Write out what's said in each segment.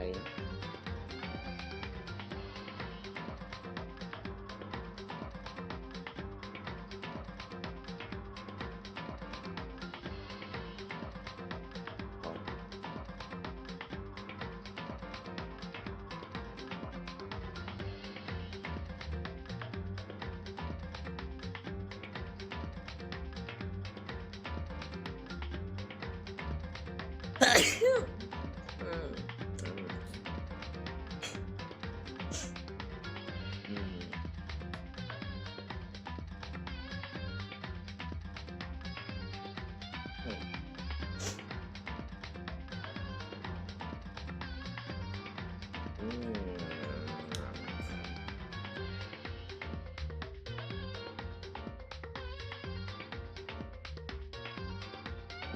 Okay.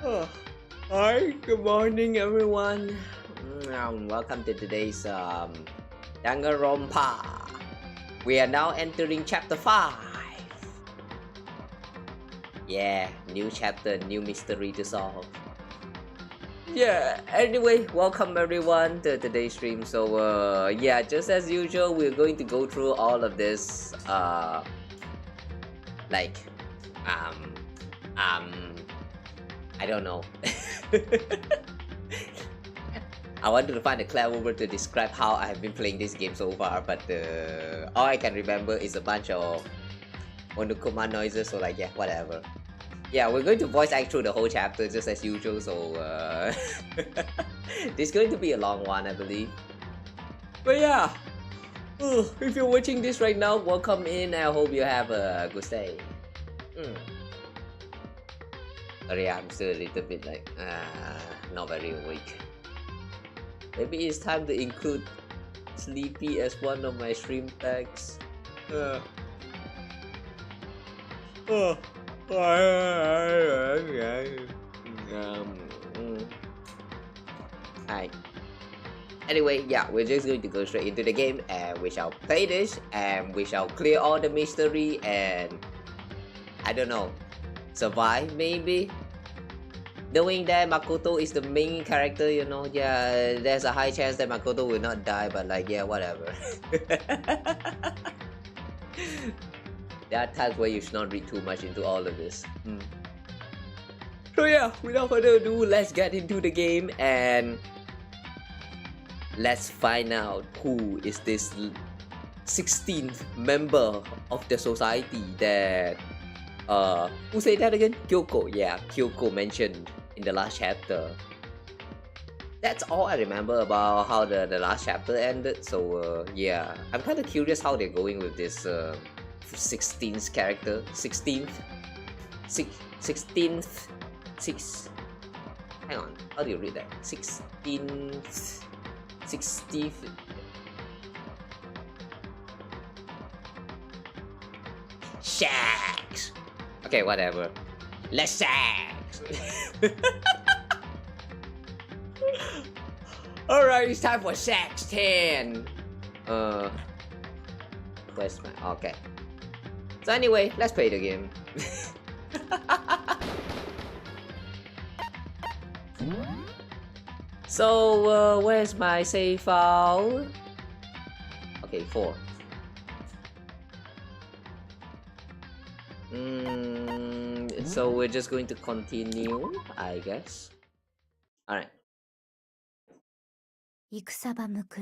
Oh, hi, good morning everyone. Welcome to today's Danganronpa. We are now entering chapter 5. Yeah, new chapter, new mystery to solve. Yeah, anyway, welcome everyone to today's stream. So yeah, just as usual, we're going to go through all of this like I don't know. I wanted to find a clever word to describe how I have been playing this game so far, but all I can remember is a bunch of Monokuma noises, so like, yeah, whatever. Yeah, we're going to voice act through the whole chapter just as usual, so this is going to be a long one, I believe. But yeah, if you're watching this right now, welcome in. I hope you have a good stay. Sorry, I'm still a little bit like, not very awake. Maybe it's time to include sleepy as one of my stream tags. Hi. Anyway, yeah, we're just going to go straight into the game and we shall play this and we shall clear all the mystery and I don't know, survive maybe? Knowing that Makoto is the main character, you know, yeah, there's a high chance that Makoto will not die, but like, yeah, whatever. There are times where you should not read too much into all of this. So yeah, without further ado, let's get into the game and let's find out who is this 16th member of the society that who said that again? Kyoko. Yeah, Kyoko mentioned in the last chapter. That's all I remember about how the last chapter ended. So yeah, I'm kind of curious how they're going with this 16th character. 16th. Hang on, how do you read that? 16th. 60th. Shax. Okay, whatever. Let's sex. Alright, it's time for sex 10. Where's my... Okay. So anyway, let's play the game. So, where's my save file? Okay, 4. So we're just going to continue, I guess. Alright. Yakisoba Muruku.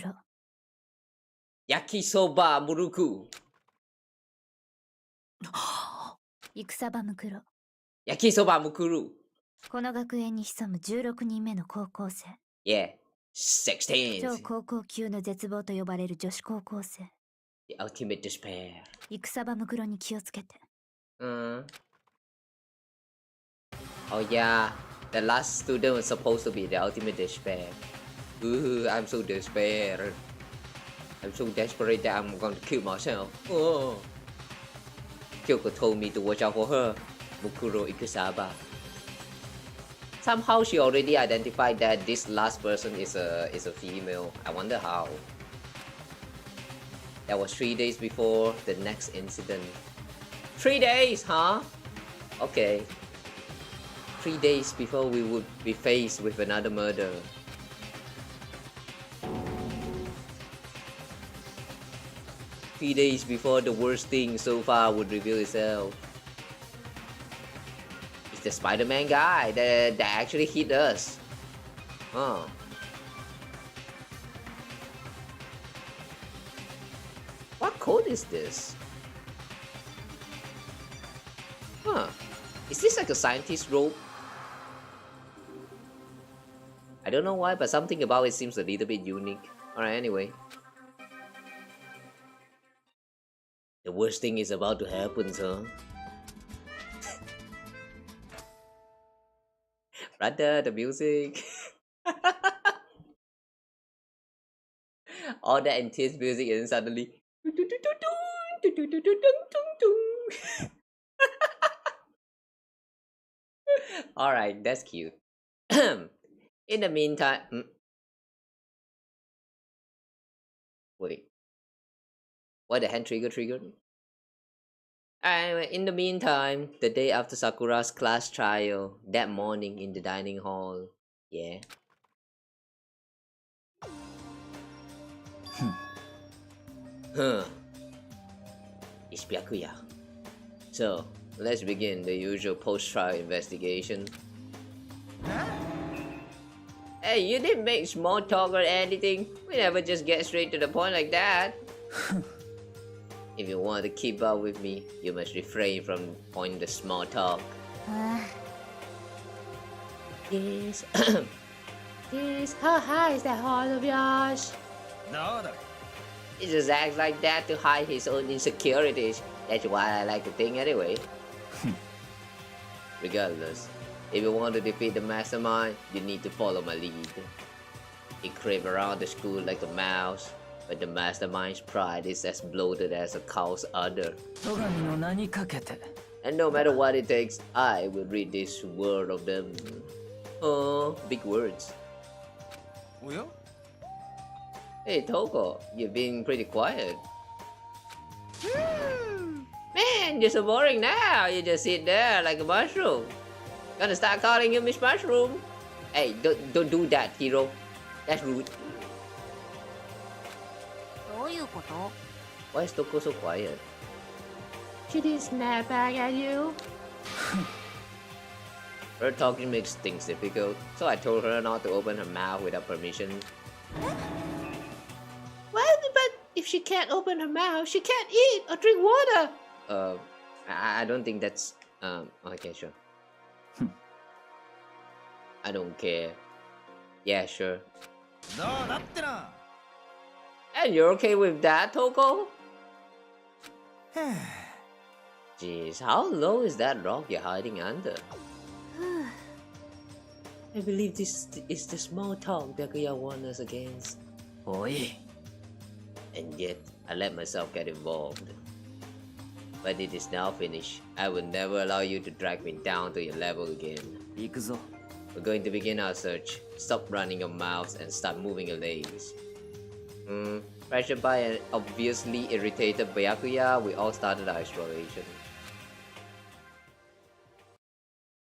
Yakisoba Mukuru. この学園に潜む16人目の高校生。Yeah, 16. 超高校級の絶望と呼ばれる女子高校生。The ultimate despair. 戦場ムクロに気をつけて。Oh yeah, the last student was supposed to be the ultimate despair. Ooh, I'm so despair. I'm so desperate that I'm going to kill myself. Oh. Kyoko told me to watch out for her. Mukuro Ikusaba. Somehow she already identified that this last person is a female. I wonder how. That was 3 days before the next incident. 3 days, huh? Okay. 3 days before we would be faced with another murder. 3 days before the worst thing so far would reveal itself. It's the Spider-Man guy that actually hit us. Huh. What code is this? Huh. Is this like a scientist robe? I don't know why, but something about it seems a little bit unique. Alright, anyway. The worst thing is about to happen, huh? Brother, the music. All that intense music and then suddenly. Alright, that's cute. In the meantime. Wait. Why the hand triggered? Anyway, in the meantime, the day after Sakura's class trial, that morning in the dining hall. Yeah. Huh. It's Byakuya. So, let's begin the usual post-trial investigation. Hey, you didn't make small talk or anything. We never just get straight to the point like that. If you want to keep up with me, you must refrain from pointing the small talk. Yes. Yes, how high is that horse of yours? No. He just acts like that to hide his own insecurities. That's why I like the thing anyway. Regardless, if you want to defeat the mastermind, you need to follow my lead. He creeps around the school like a mouse, but the mastermind's pride is as bloated as a cow's udder. And no matter what it takes, I will read this word of them. Oh, big words. Hey Toko, you've been pretty quiet. Man, you're so boring now. You just sit there like a mushroom. Gonna start calling you Miss Mushroom. Hey, don't do that, hero. That's rude. Why is Toko so quiet? She didn't snap back at you. Her talking makes things difficult, so I told her not to open her mouth without permission. Well, but if she can't open her mouth, she can't eat or drink water. I don't think that's okay, sure. I don't care. Yeah, sure. And you're okay with that, Toko? Jeez, how low is that rock you're hiding under? I believe this is the small talk Byakuya warned us against. Oi. And yet, I let myself get involved. But it is now finished. I will never allow you to drag me down to your level again. We're going to begin our search. Stop running your mouths and start moving your legs. Pressured by an obviously irritated Byakuya, we all started our exploration.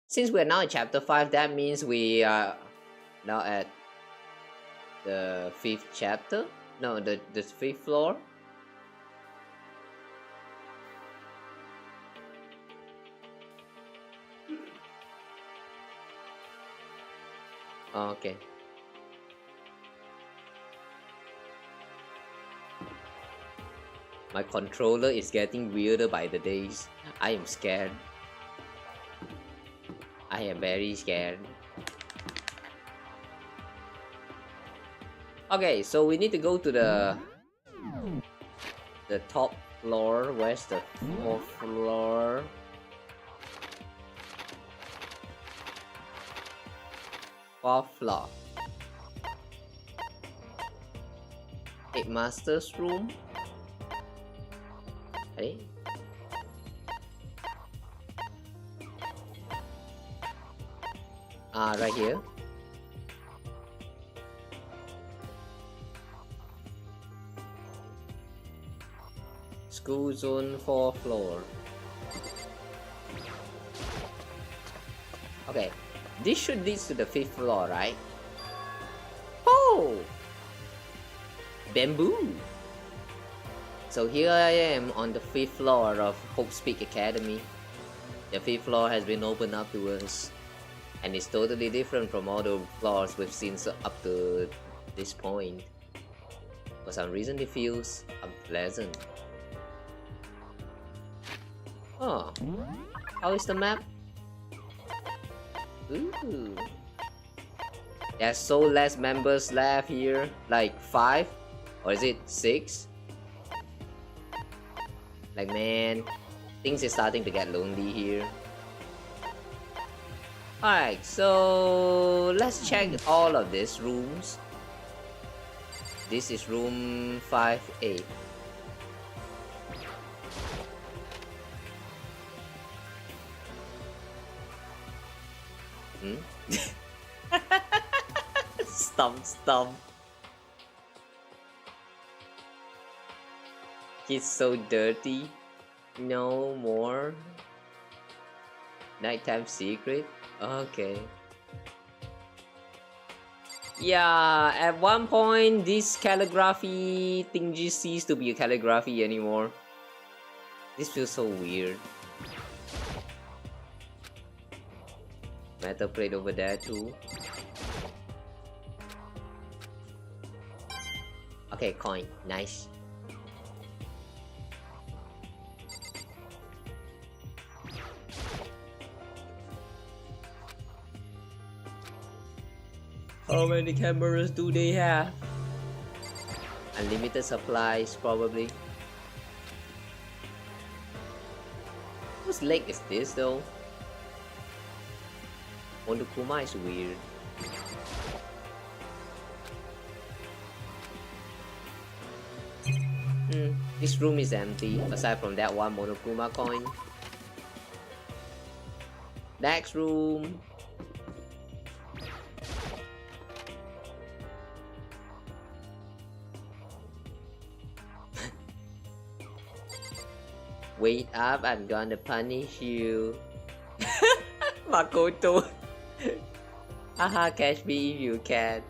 Since we're now in chapter 5, that means we are now at the 5th chapter? No, the 5th floor? Oh, okay. My controller is getting weirder by the days. I am scared. I am very scared. Okay, so we need to go to the top floor. Where's the 4th floor? Fourth floor. Headmaster's room. Hey. Right here. School zone 4th floor. Okay, this should lead to the 5th floor, right? Oh! Bamboo! So here I am on the 5th floor of Hope's Peak Academy. The 5th floor has been opened up to us, and it's totally different from all the floors we've seen up to this point. For some reason it feels unpleasant. Oh, how is the map? Ooh. There's so less members left here, like 5? Or is it 6? Like, man, things are starting to get lonely here. Alright, so let's check all of these rooms. This is room 5A. Stop. He's so dirty. No more. Nighttime secret? Okay. Yeah, at one point this calligraphy thingy ceased to be a calligraphy anymore. This feels so weird. Metal plate over there too. Okay, coin. Nice. How many cameras do they have? Unlimited supplies, probably. Whose leg is this though? Monokuma is weird. This room is empty, aside from that one Monokuma coin. Next room. Wait up, I'm gonna punish you. Makoto. Haha, catch me if you can.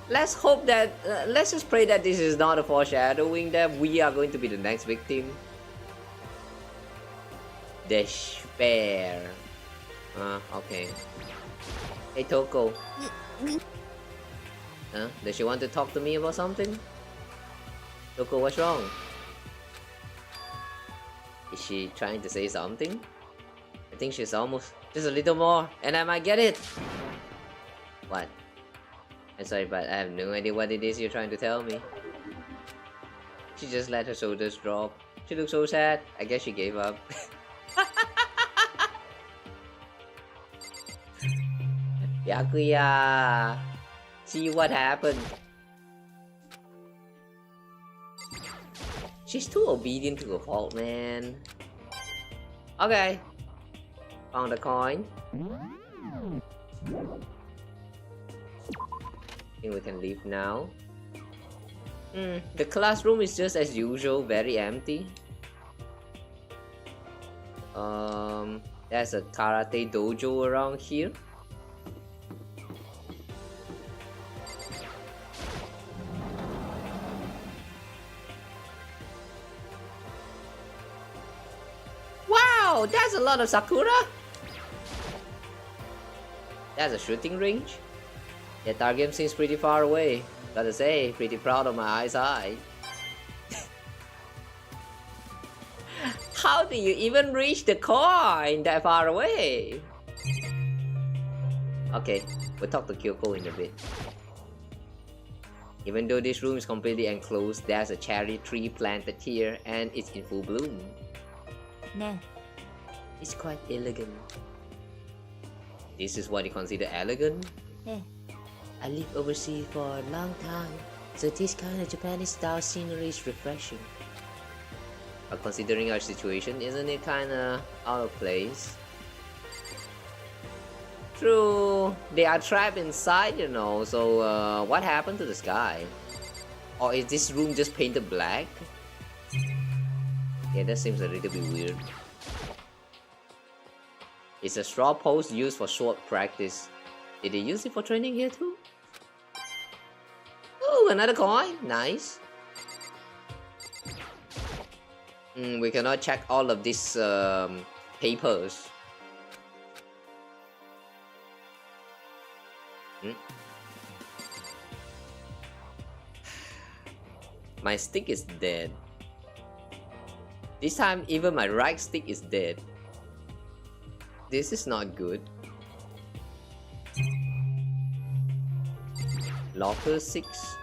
Let's hope that, let's just pray that this is not a foreshadowing that we are going to be the next victim. Despair. Okay. Hey Toko. Does she want to talk to me about something? Toko, what's wrong? Is she trying to say something? I think she's almost... just a little more, and I might get it! What? I'm sorry, but I have no idea what it is you're trying to tell me. She just let her shoulders drop. She looks so sad. I guess she gave up. Yakuya! See what happened. She's too obedient to a fault, man. Okay. Found a coin. Think we can leave now. The classroom is just as usual, very empty. There's a karate dojo around here. Wow, that's a lot of Sakura! That's a shooting range? The target seems pretty far away. Gotta say, pretty proud of my eyesight. How do you even reach the coin that far away? Okay, we'll talk to Kyoko in a bit. Even though this room is completely enclosed, there's a cherry tree planted here and it's in full bloom. Ne. It's quite elegant. This is what you consider elegant? Eh. I lived overseas for a long time, so this kind of Japanese style scenery is refreshing. But considering our situation, isn't it kinda out of place? True, they are trapped inside, you know, so what happened to the sky? Or is this room just painted black? Yeah, that seems a little bit weird. It's a straw post used for short practice. Did they use it for training here too? Oh, another coin. Nice. We cannot check all of these papers. My stick is dead. This time even my right stick is dead. This is not good. Locker 6.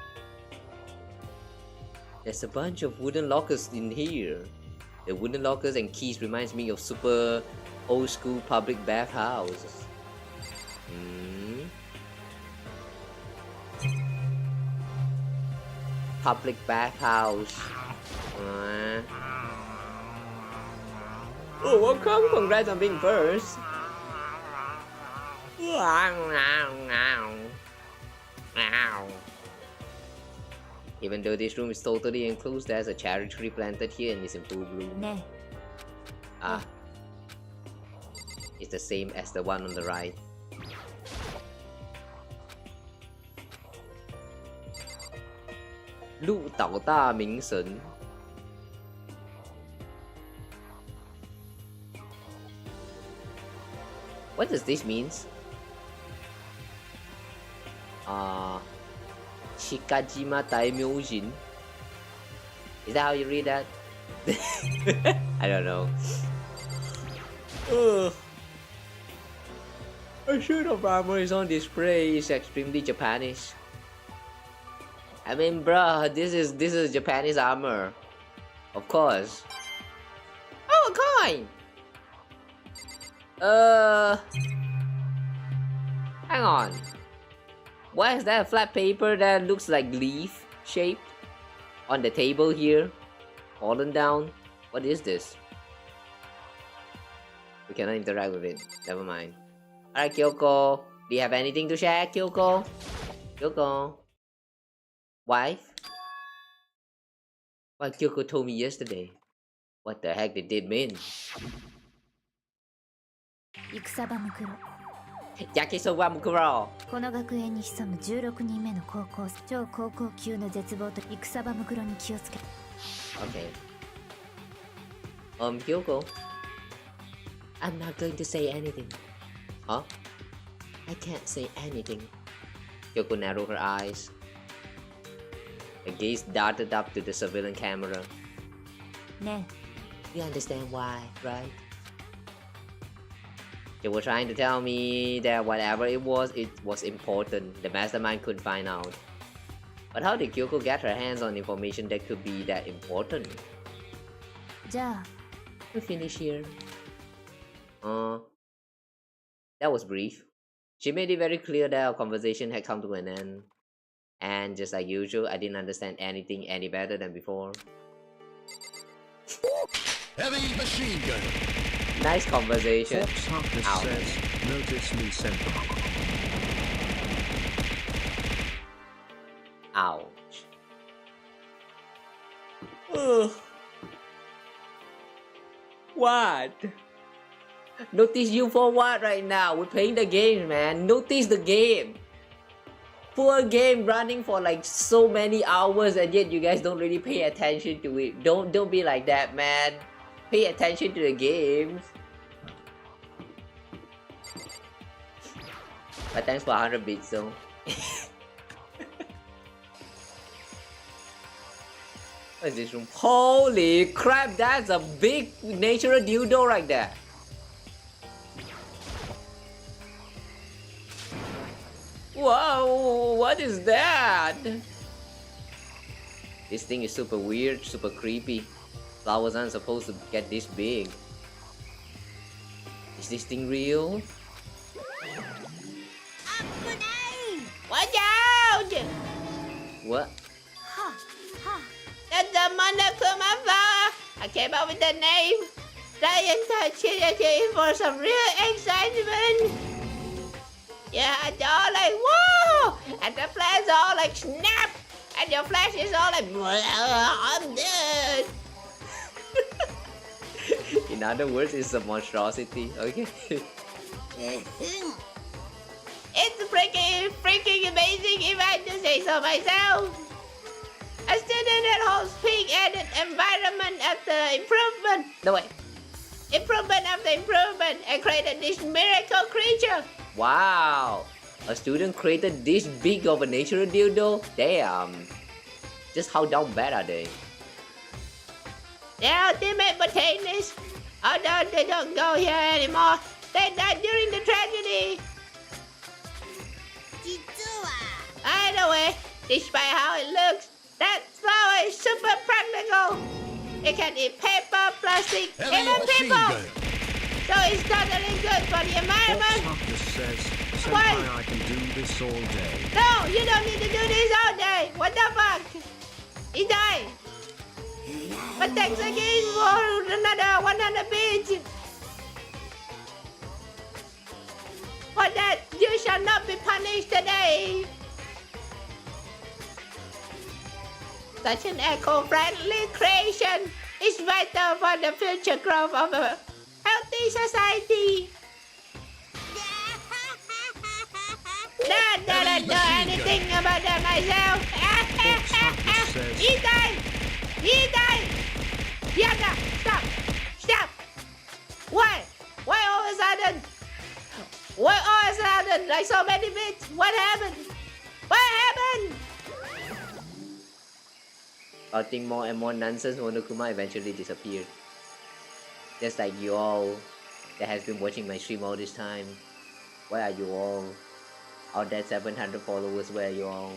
There's a bunch of wooden lockers in here. The wooden lockers and keys reminds me of super old school public bathhouses. Public bathhouse. Oh, welcome! Congrats on being first. Even though this room is totally enclosed, there's a cherry tree planted here and it's in full bloom. It's the same as the one on the right. Lũ Tảo Ta Minh Sấn. What does this mean? Shikajima Daimyojin. Is that how you read that? I don't know. A suit of armor is on display. It's extremely Japanese. I mean, bruh, this is Japanese armor, of course. Oh, a coin. Hang on. Why is that flat paper that looks like leaf shaped on the table here, fallen down? What is this? We cannot interact with it. Never mind. Alright, Kyoko. Do you have anything to share, Kyoko? Kyoko. Wife? What Kyoko told me yesterday. What the heck did it mean? Yakisoba Muruku. Yakisoba Muruku. この学園に潜む16人目の高校生、超高校級の絶望とYakisoba Murukuに気をつけ。Okay. Kyoko. I'm not going to say anything. Huh? I can't say anything. Kyoko narrowed her eyes. Her gaze darted up to the surveillance camera. Ne. You understand why, right? They were trying to tell me that whatever it was important. The mastermind couldn't find out. But how did Kyoko get her hands on information that could be that important? じゃあ We finish here. That was brief. She made it very clear that our conversation had come to an end. And just like usual, I didn't understand anything any better than before. Heavy machine gun. Nice conversation. Fox says, notice me senpai. Ouch. What? Notice you for what right now? We're playing the game, man. Notice the game. Poor game running for like so many hours and yet you guys don't really pay attention to it. Don't be like that, man. Pay attention to the games. But thanks for 100 bits though. What is this room? Holy crap, that's a big natural dildo right there. Whoa, what is that? This thing is super weird, super creepy. Flowers aren't supposed to get this big. Is this thing real? Watch out! What? That's the monster from afar! I came up with the name. Try and touch it for some real excitement. Yeah, it's all like whoa! And the flash all like snap! And your flash is all like I'm dead! In other words, it's a monstrosity, okay? It's freaking amazing if I had to say say so myself. A student that holds peak added environment after improvement. No way. Improvement after improvement and created this miracle creature. Wow. A student created this big of a natural dildo? Damn. Just how down bad are they? Their ultimate botanist. Although they don't go here anymore, they died during the tragedy. Either way, despite how it looks, that flower is super practical. It can eat paper, plastic, Heavy even machine people. gun. So it's totally good for the environment. Fox says, Why? Senpai, I can do this all day. No, you don't need to do this all day. What the fuck? He died. But thanks again for another 100 bits. For that, you shall not be punished today. Such an eco-friendly creation is vital for the future growth of a healthy society. Don't know anything about that myself. He died. He died. Yana, stop. Stop. Why? Why all of a sudden? Why all of a sudden? Like so many bits. What happened? What happened? I think more and more nonsense Monokuma eventually disappeared. Just like you all that has been watching my stream all this time. Where are you all? All that 700 followers, where are you all?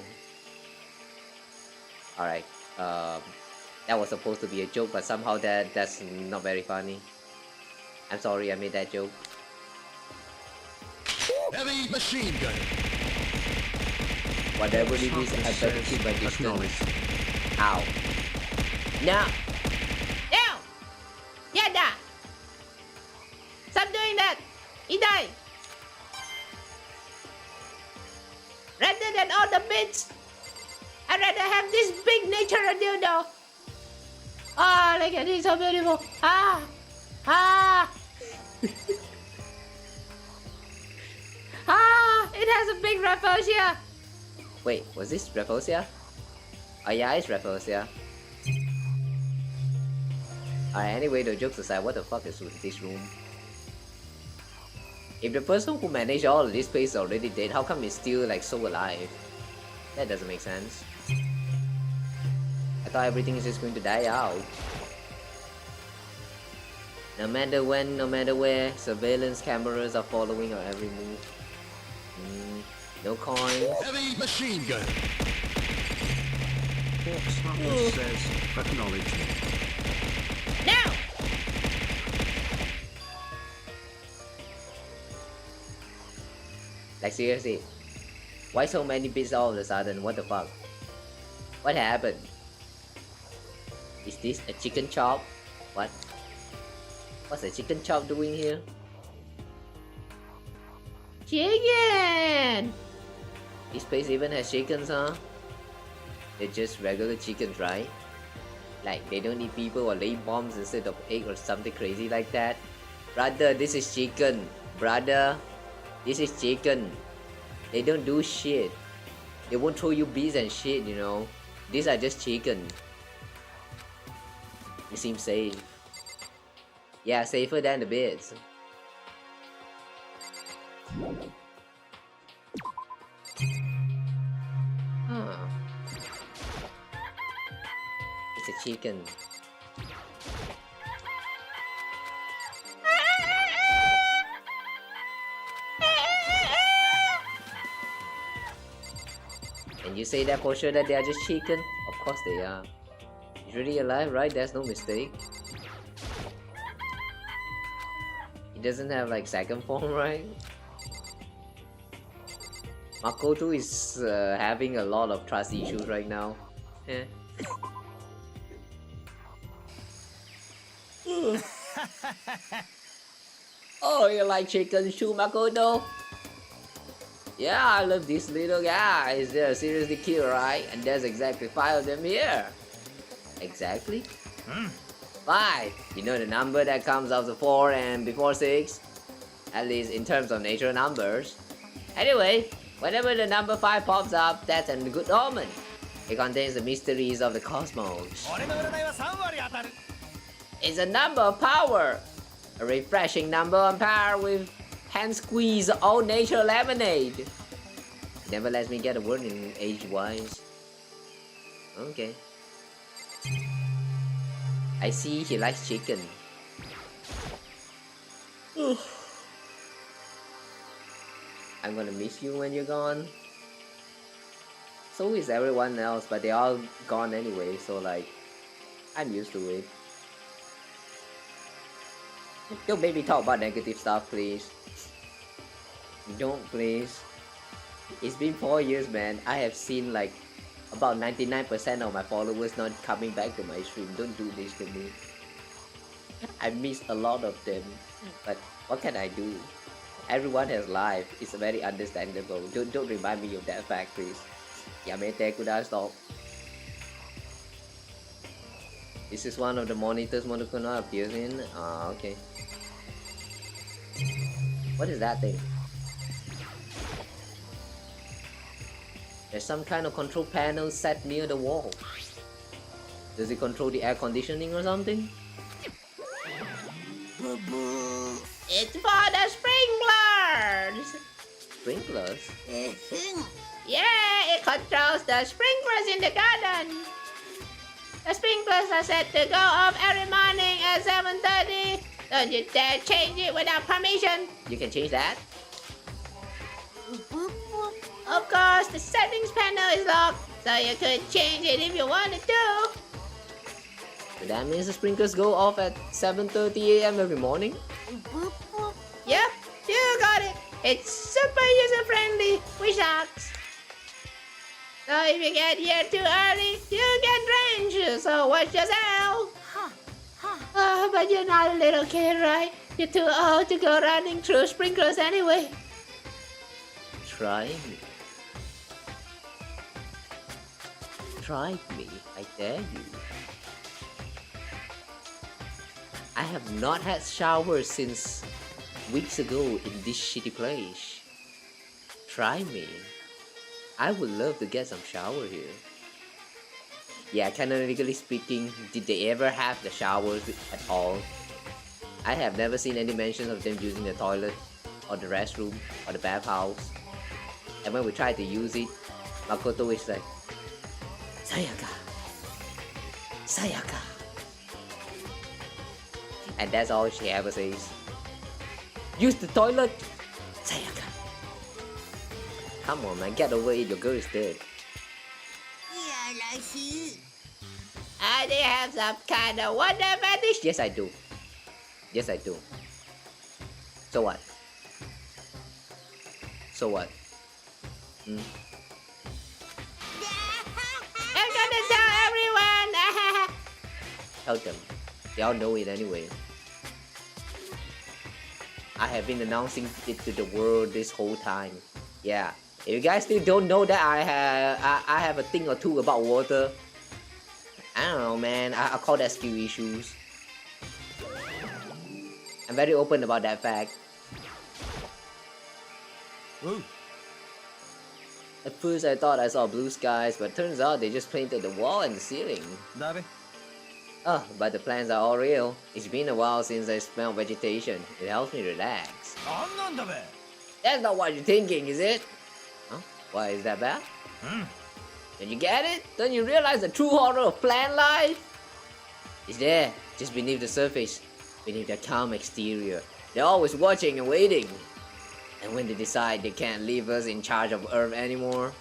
Alright, that was supposed to be a joke, but somehow that's not very funny. I'm sorry I made that joke. Heavy machine gun. Whatever it is, I better keep my distance. Ow. No! No! Yada! Stop doing that! He died! Rather than all the bits, I'd rather have this big natural dildo. Oh, look at it, so beautiful. Ah! Ah! Ah! It has a big Rafflesia. Wait, was this Rafflesia? Oh yeah, it's Rafflesia. Alright, anyway, the jokes aside, what the fuck is with this room? If the person who managed all of this place is already dead, how come it's still like so alive? That doesn't make sense. I thought everything is just going to die out. No matter when, no matter where, surveillance cameras are following our every move. No coins. Heavy machine gun. Fox says, acknowledge me. No! Like seriously, why so many bits all of a sudden? What the fuck? What happened? Is this a chicken chop? What? What's a chicken chop doing here? Chicken! This place even has chickens, huh? They're just regular chickens, right? Like they don't eat people or lay bombs instead of egg or something crazy like that. Brother, this is chicken. Brother, this is chicken. They don't do shit. They won't throw you bees and shit, you know. These are just chicken. It seems safe. Yeah, safer than the bits. Huh. It's a chicken. And you say that for sure that they are just chicken? Of course they are. It's really alive, right? There's no mistake. It doesn't have like second form, right? Makoto is having a lot of trust issues right now. Eh. Oh, you like chicken too, Makoto? Yeah, I love these little guys. They're seriously cute, right? And there's exactly 5 of them here. Exactly? 5. You know the number that comes after 4 and before 6? At least in terms of natural numbers. Anyway, Whenever the number 5 pops up, that's a good omen. It contains the mysteries of the cosmos. It's a number of power. A refreshing number on par with hand squeeze all nature lemonade. It never lets me get a word in age-wise. Okay. I see he likes chicken. I'm gonna miss you when you're gone. So is everyone else, but they all gone anyway, so like, I'm used to it. Don't make me talk about negative stuff, please. Don't, please. It's been 4 years, man. I have seen like about 99% of my followers not coming back to my stream. Don't do this to me. I miss a lot of them, but what can I do? Everyone has life. It's very understandable. Don't remind me of that fact, please. Yamete kuda stop. This is one of the monitors Monokuna appears in. Okay. What is that thing? There's some kind of control panel set near the wall. Does it control the air conditioning or something? It's for the sprinklers! Sprinklers? Yeah, it controls the sprinklers in the garden. The sprinklers are set to go off every morning at 7:30. Don't you dare change it without permission. You can change that? Of course, the settings panel is locked, so you could change it if you wanted to. So that means the sprinklers go off at 7:30 AM every morning? Yep, you got it. It's super user-friendly, which sucks. So if you get here too early, you get drenched, so watch yourself. But you're not a little kid, right? You're too old to go running through sprinklers anyway. Try me. Try me, I dare you. I have not had showers since weeks ago in this shitty place. Try me. I would love to get some shower here. Yeah, canonically speaking, did they ever have the showers at all? I have never seen any mentions of them using the toilet, or the restroom, or the bathhouse. And when we try to use it, Makoto is like, Sayaka! Sayaka! And that's all she ever says. Use the toilet! Sayaka! Come on man, get over it, your girl is dead. Do you have some kind of wonder fetish? Yes I do. Yes I do. So what? So what? I'm gonna tell everyone! Tell them. They all know it anyway. I have been announcing it to the world this whole time. Yeah. If you guys still don't know that I have a thing or two about water, I don't know man, I call that skill issues. I'm very open about that fact. Woo. At first I thought I saw blue skies, but turns out they just painted the wall and the ceiling. Oh, but the plants are all real. It's been a while since I smelled vegetation. It helps me relax. That's not what you're thinking, is it? Huh? Why is that bad? Did you get it? Don't you realize the true horror of plant life? It's there, just beneath the surface, beneath the calm exterior. They're always watching and waiting. And when they decide they can't leave us in charge of Earth anymore,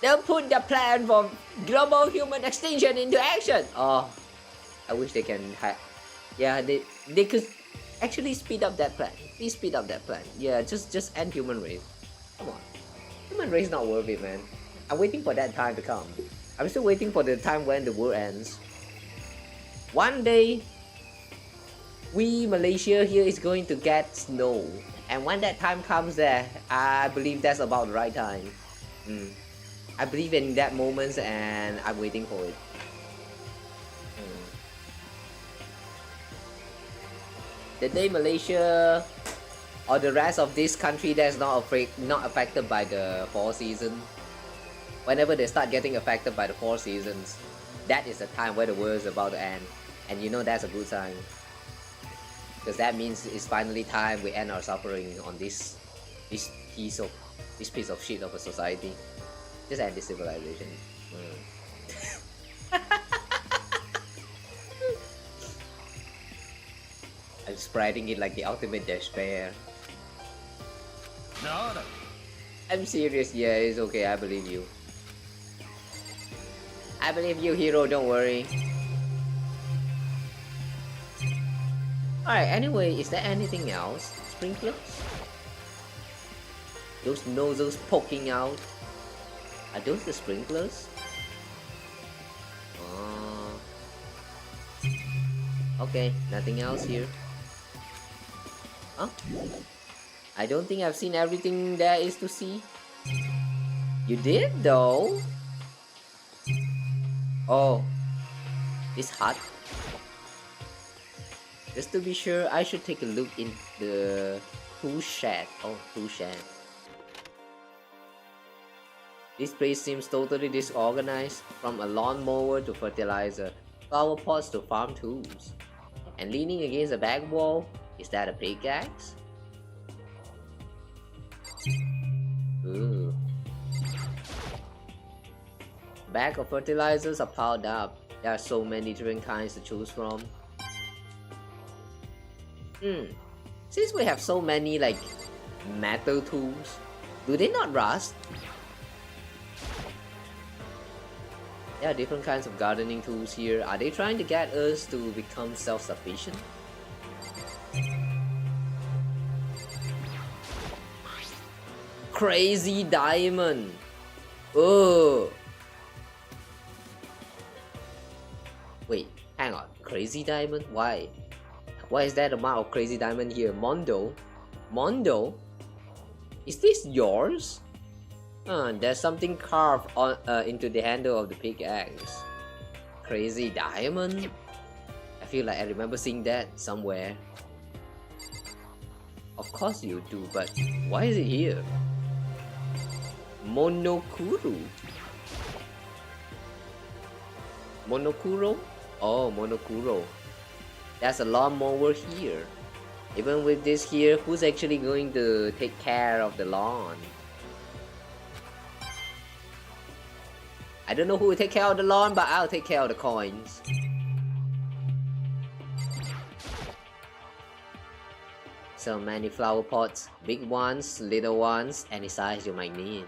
they'll put the plan for global human extinction into action. Oh, I wish they can yeah, they could actually speed up that plan. Please speed up that plan. Yeah, just end human race. Come on. Human race not worth it, man. I'm waiting for that time to come. I'm still waiting for the time when the world ends. One day, Malaysia here is going to get snow. And when that time comes there, I believe that's about the right time. I believe in that moment and I'm waiting for it. The day Malaysia or the rest of this country that's not affected by the 4 seasons. Whenever they start getting affected by the 4 seasons, that is the time where the world is about to end, and you know that's a good sign, because that means it's finally time we end our suffering on this piece of shit of a society. Just end this civilization. I'm spreading it like the ultimate despair. No. I'm serious, yeah, it's okay, I believe you. I believe you, hero, don't worry. Alright, anyway, is there anything else? Sprinklers? Those nozzles poking out? Are those the sprinklers? Okay, nothing else here. Huh? I don't think I've seen everything there is to see. You did though? Oh, this hut. Just to be sure, I should take a look in the tool shed. Oh, tool shed. This place seems totally disorganized, from a lawnmower to fertilizer, flower pots to farm tools. And leaning against a back wall, is that a pickaxe? Ooh. Bag of fertilizers are piled up. There are so many different kinds to choose from. Since we have so many like metal tools, do they not rust? There are different kinds of gardening tools here. Are they trying to get us to become self-sufficient? Crazy diamond! Oh! Wait, hang on. Crazy diamond? Why? Why is that amount of crazy diamond here? Mondo? Mondo? Is this yours? There's something carved on into the handle of the pickaxe. Crazy diamond? I feel like I remember seeing that somewhere. Of course you do, but why is it here? Monokuro? Monokuro? Oh, Monokuro. There's a lawnmower here. Even with this here, who's actually going to take care of the lawn? I don't know who will take care of the lawn, but I'll take care of the coins. So many flower pots, big ones, little ones, any size you might need.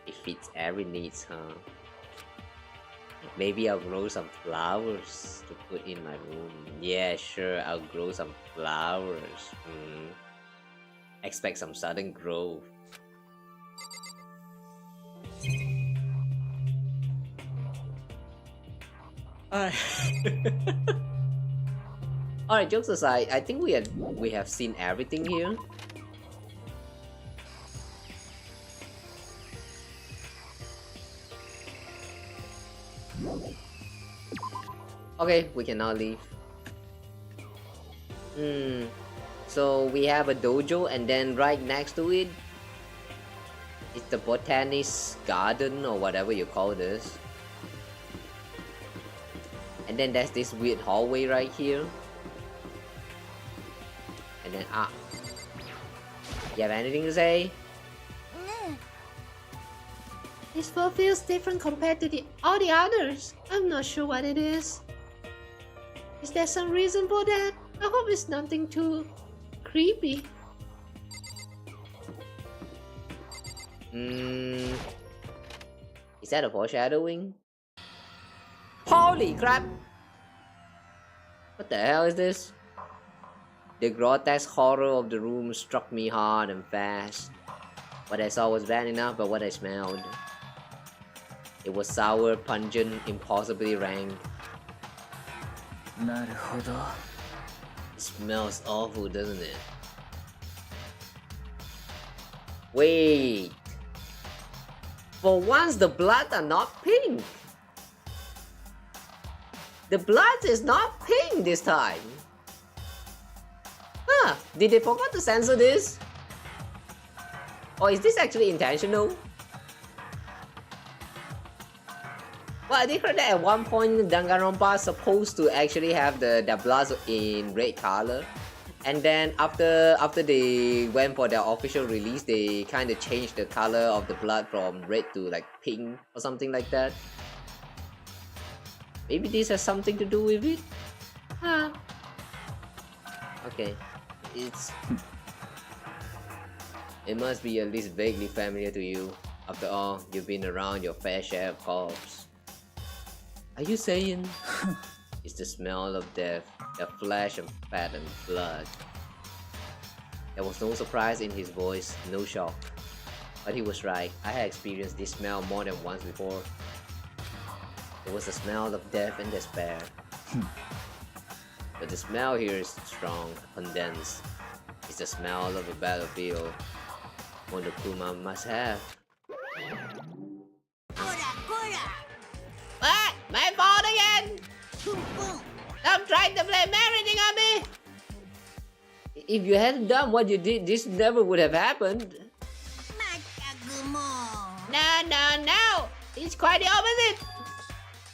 It fits every needs, huh? Maybe I'll grow some flowers to put in my room. Yeah, sure, I'll grow some flowers. Expect some sudden growth. Alright, jokes aside, I think we have seen everything here. Okay, we can now leave. So we have a dojo, and then right next to it, it's the botanist garden or whatever you call this. And then there's this weird hallway right here. And then you have anything to say? This floor feels different compared to all the others. I'm not sure what it is. Is there some reason for that? I hope it's nothing too creepy. Is that a foreshadowing? Holy crap! What the hell is this? The grotesque horror of the room struck me hard and fast. What I saw was bad enough, but what I smelled, it was sour, pungent, impossibly rank. It smells awful, doesn't it? Wait. For once, the blood are not pink. The blood is not pink this time. Huh, did they forget to censor this? Or is this actually intentional? Well, I did heard that at one point Danganronpa is supposed to actually have the blood in red color. And then after they went for their official release, they kind of changed the color of the blood from red to like pink or something like that. Maybe this has something to do with it? Huh. Okay. It must be at least vaguely familiar to you. After all, you've been around your fair share of corpses. Are you saying it's the smell of death, the flash of fat and blood? There was no surprise in his voice, no shock. But he was right. I had experienced this smell more than once before. It was the smell of death and despair. But the smell here is strong, condensed. It's the smell of a battlefield. One the Kuma must have. What? My fault again? Stop trying to blame everything on me! If you hadn't done what you did, this never would have happened. No! It's quite the opposite!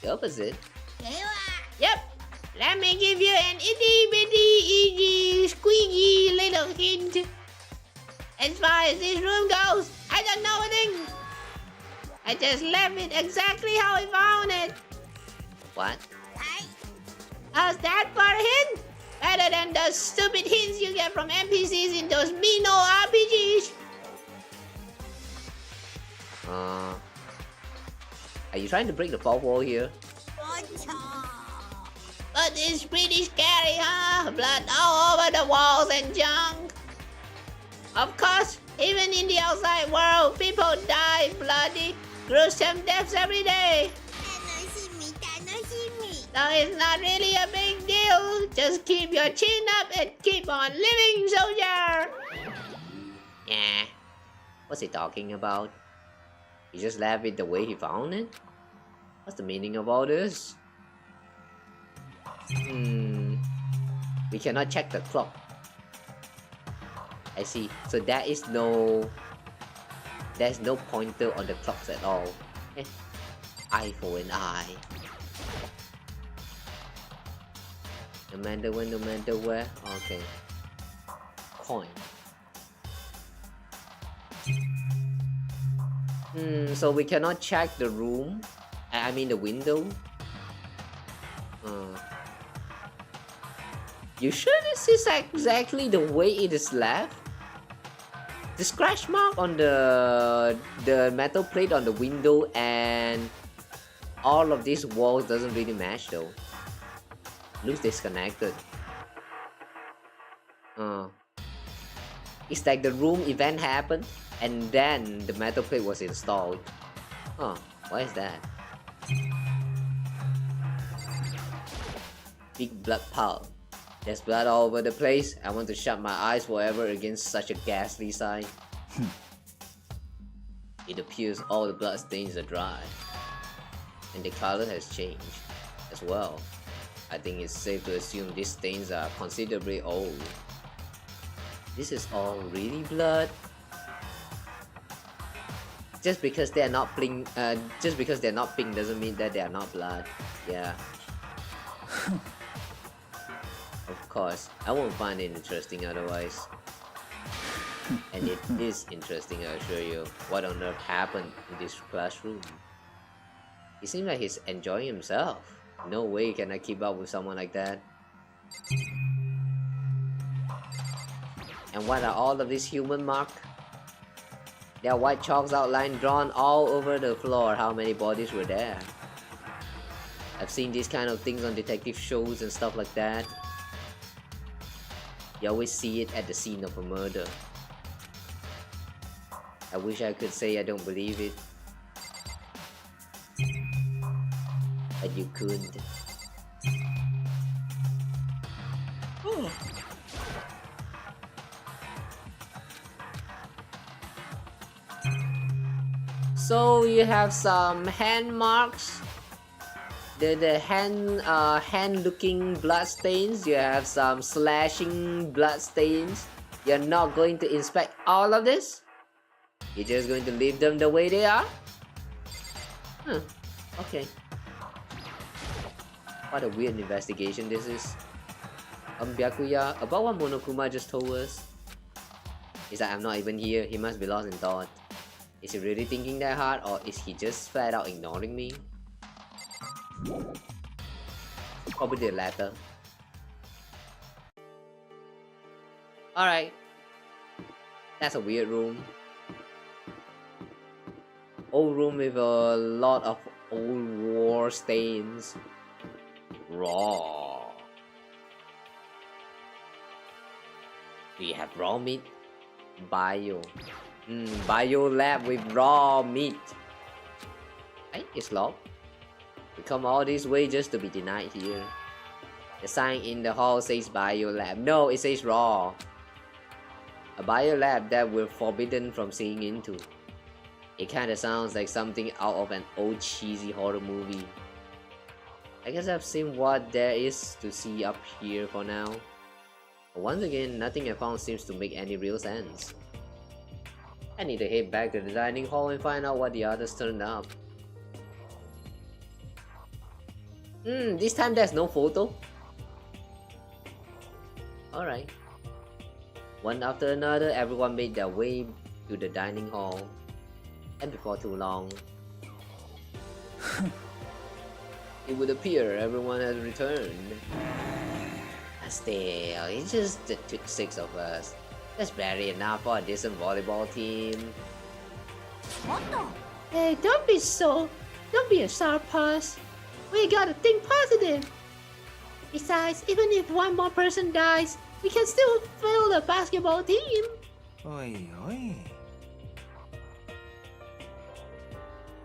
The opposite? Yep! Let me give you an itty-bitty, squeaky little hint. As far as this room goes, I don't know a thing. I just left it exactly how I found it. What? How's that for a hint? Better than the stupid hints you get from NPCs in those mean old RPGs. Are you trying to break the fourth wall here? But it's pretty scary, huh? Blood all over the walls and junk. Of course, even in the outside world, people die bloody, gruesome deaths every day. So it's not really a big deal. Just keep your chin up and keep on living, soldier. Yeah. What's he talking about? He just left it the way he found it? What's the meaning of all this? We cannot check the clock. I see. So there's no pointer on the clocks at all. Eye for an eye. No matter when, no matter where. Okay. Coin. So we cannot check the room. I mean the window. You sure this is exactly the way it is left? The scratch mark on the metal plate on the window and all of these walls doesn't really match though. Looks disconnected. It's like the room event happened and then the metal plate was installed. Why is that? Big blood pile. There's blood all over the place. I want to shut my eyes forever against such a ghastly sight. It appears all the blood stains are dry. And the color has changed as well. I think it's safe to assume these stains are considerably old. This is all really blood? Just because they're not pink, doesn't mean that they are not blood. Yeah. Of course, I won't find it interesting otherwise. And it is interesting, I assure you. What on earth happened in this classroom? He seems like he's enjoying himself. No way can I keep up with someone like that. And what are all of these human marks? There are white chalks outline drawn all over the floor. How many bodies were there? I've seen these kind of things on detective shows and stuff like that. You always see it at the scene of a murder. I wish I could say I don't believe it. But you could. So you have some hand marks the hand looking blood stains. You have some slashing blood stains. You're not going to inspect all of this? You're just going to leave them the way they are? Huh. Okay. What a weird investigation this is. Byakuya, about what Monokuma just told us. Is that I'm not even here, he must be lost in thought. Is he really thinking that hard, or is he just flat out ignoring me? Probably the latter. Alright. That's a weird room. Old room with a lot of old war stains. Raw. We have raw meat. Bio. Bio lab with raw meat. Hey, it's locked. We come all this way just to be denied here. The sign in the hall says bio lab. No, it says raw. A bio lab that we're forbidden from seeing into. It kinda sounds like something out of an old cheesy horror movie. I guess I've seen what there is to see up here for now. But once again, nothing I found seems to make any real sense. I need to head back to the dining hall and find out what the others turned up. This time there's no photo. Alright. One after another, everyone made their way to the dining hall. And before too long, it would appear everyone has returned. Still, it's just took 6 of us. That's barely enough for a decent volleyball team. Hey, don't be a sourpuss. We gotta think positive. Besides, even if one more person dies, we can still fill the basketball team. Oi, oi.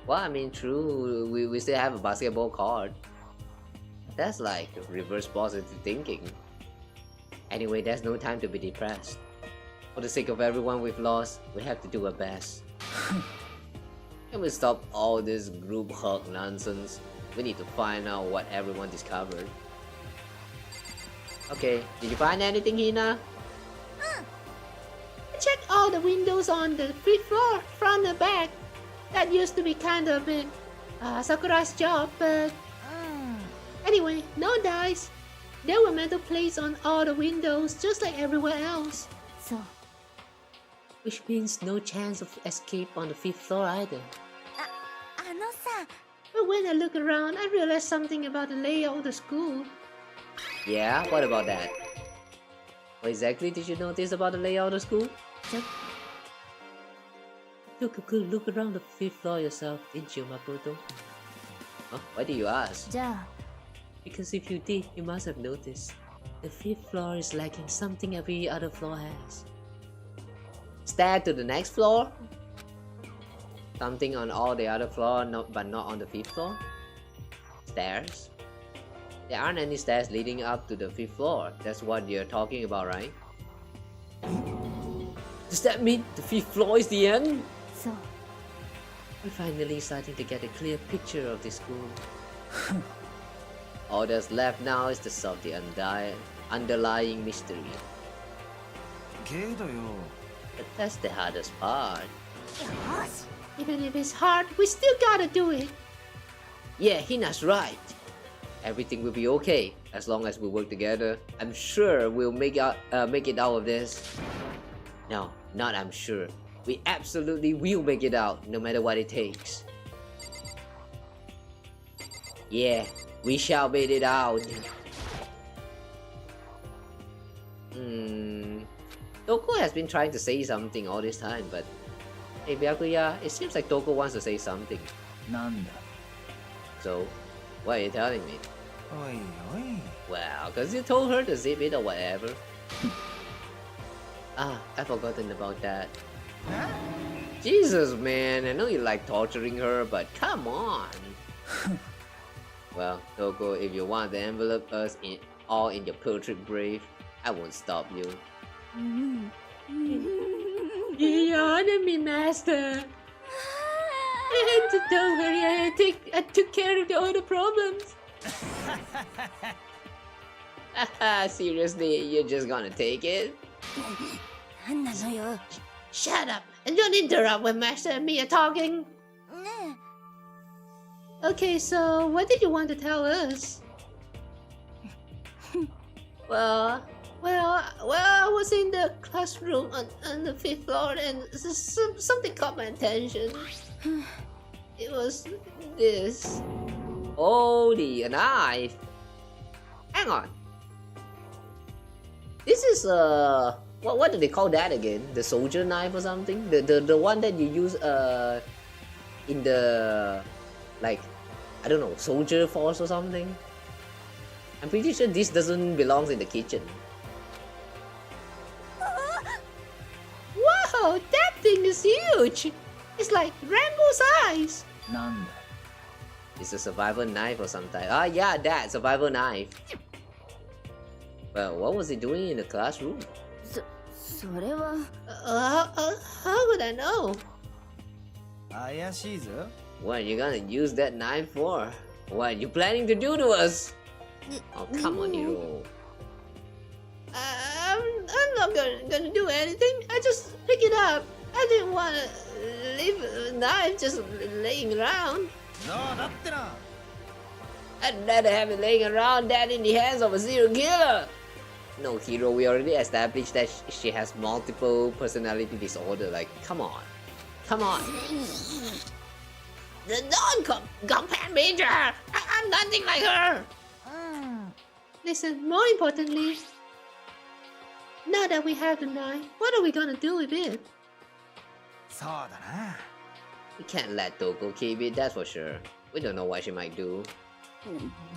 Well, I mean, true, we still have a basketball card. That's like reverse positive thinking. Anyway, there's no time to be depressed. For the sake of everyone we've lost, we have to do our best. Can we stop all this group hug nonsense? We need to find out what everyone discovered. Okay, did you find anything, Hina? I checked all the windows on the 5th floor, front and back. That used to be kind of Sakura's job, but... Anyway, no dice. There were metal plates on all the windows, just like everywhere else. So, Which means no chance of escape on the 5th floor either. あのさ、 But when I look around, I realized something about the layout of the school. Yeah, what about that? What exactly did you notice about the layout of the school? Took a good look around the 5th floor yourself, didn't you, Makoto? Huh? Why did you ask? じゃあ、 Because if you did, you must have noticed. The 5th floor is lacking something every other floor has. Stare to the next floor? Something on all the other floor, but not on the 5th floor? Stairs? There aren't any stairs leading up to the 5th floor. That's what you're talking about, right? Does that mean the 5th floor is the end? そう、 We're finally starting to get a clear picture of this school. All that's left now is to solve the underlying mystery. けどよ、 But that's the hardest part. よし、 Even if it's hard, we still gotta do it. Yeah, Hina's right. Everything will be okay as long as we work together. I'm sure we'll make it out of this. No, not I'm sure. We absolutely will make it out, no matter what it takes. Yeah, we shall make it out. Toko has been trying to say something all this time, but hey Byakuya, it seems like Toko wants to say something. なんだ。 So, what are you telling me? おいおい。 Well, cause you told her to zip it or whatever. I've forgotten about that. Jesus, man, I know you like torturing her, but come on. Well, Toko, if you want to envelop us all in your portrait brave, I won't stop you. You honor me, master. And don't worry, I took care of all the problems. Seriously, you're just gonna take it? 何なのよ。ね Shut up and don't interrupt when Master and me are talking. え。 Okay, so what did you want to tell us? well, I was in the classroom on the 5th floor and something caught my attention. It was this. Oh, the knife. Hang on. This is what do they call that again? The soldier knife or something? The one that you use in the, like, I don't know, soldier force or something? I'm pretty sure this doesn't belong in the kitchen. Wow, that thing is huge! It's like rainbow size! なんだ It's a survival knife or something. Ah, yeah, that survival knife. Well, what was he doing in the classroom? それは。 How would I know? 怪しいぞ What are you gonna use that knife for? What are you planning to do to us? Oh, come on, Hiro. I'm not gonna do anything. I just pick it up. I didn't want to leave a knife just laying around. なあだってな I'd rather have it laying around than in the hands of a serial killer. No, Hiro, we already established that she has multiple personality disorder. Like, come on. Come on. The non-combat major! I'm nothing like her! うん。 Listen, more importantly, now that we have the knife, what are we gonna do with it? そうだな We can't let Toko keep it, that's for sure. We don't know what she might do.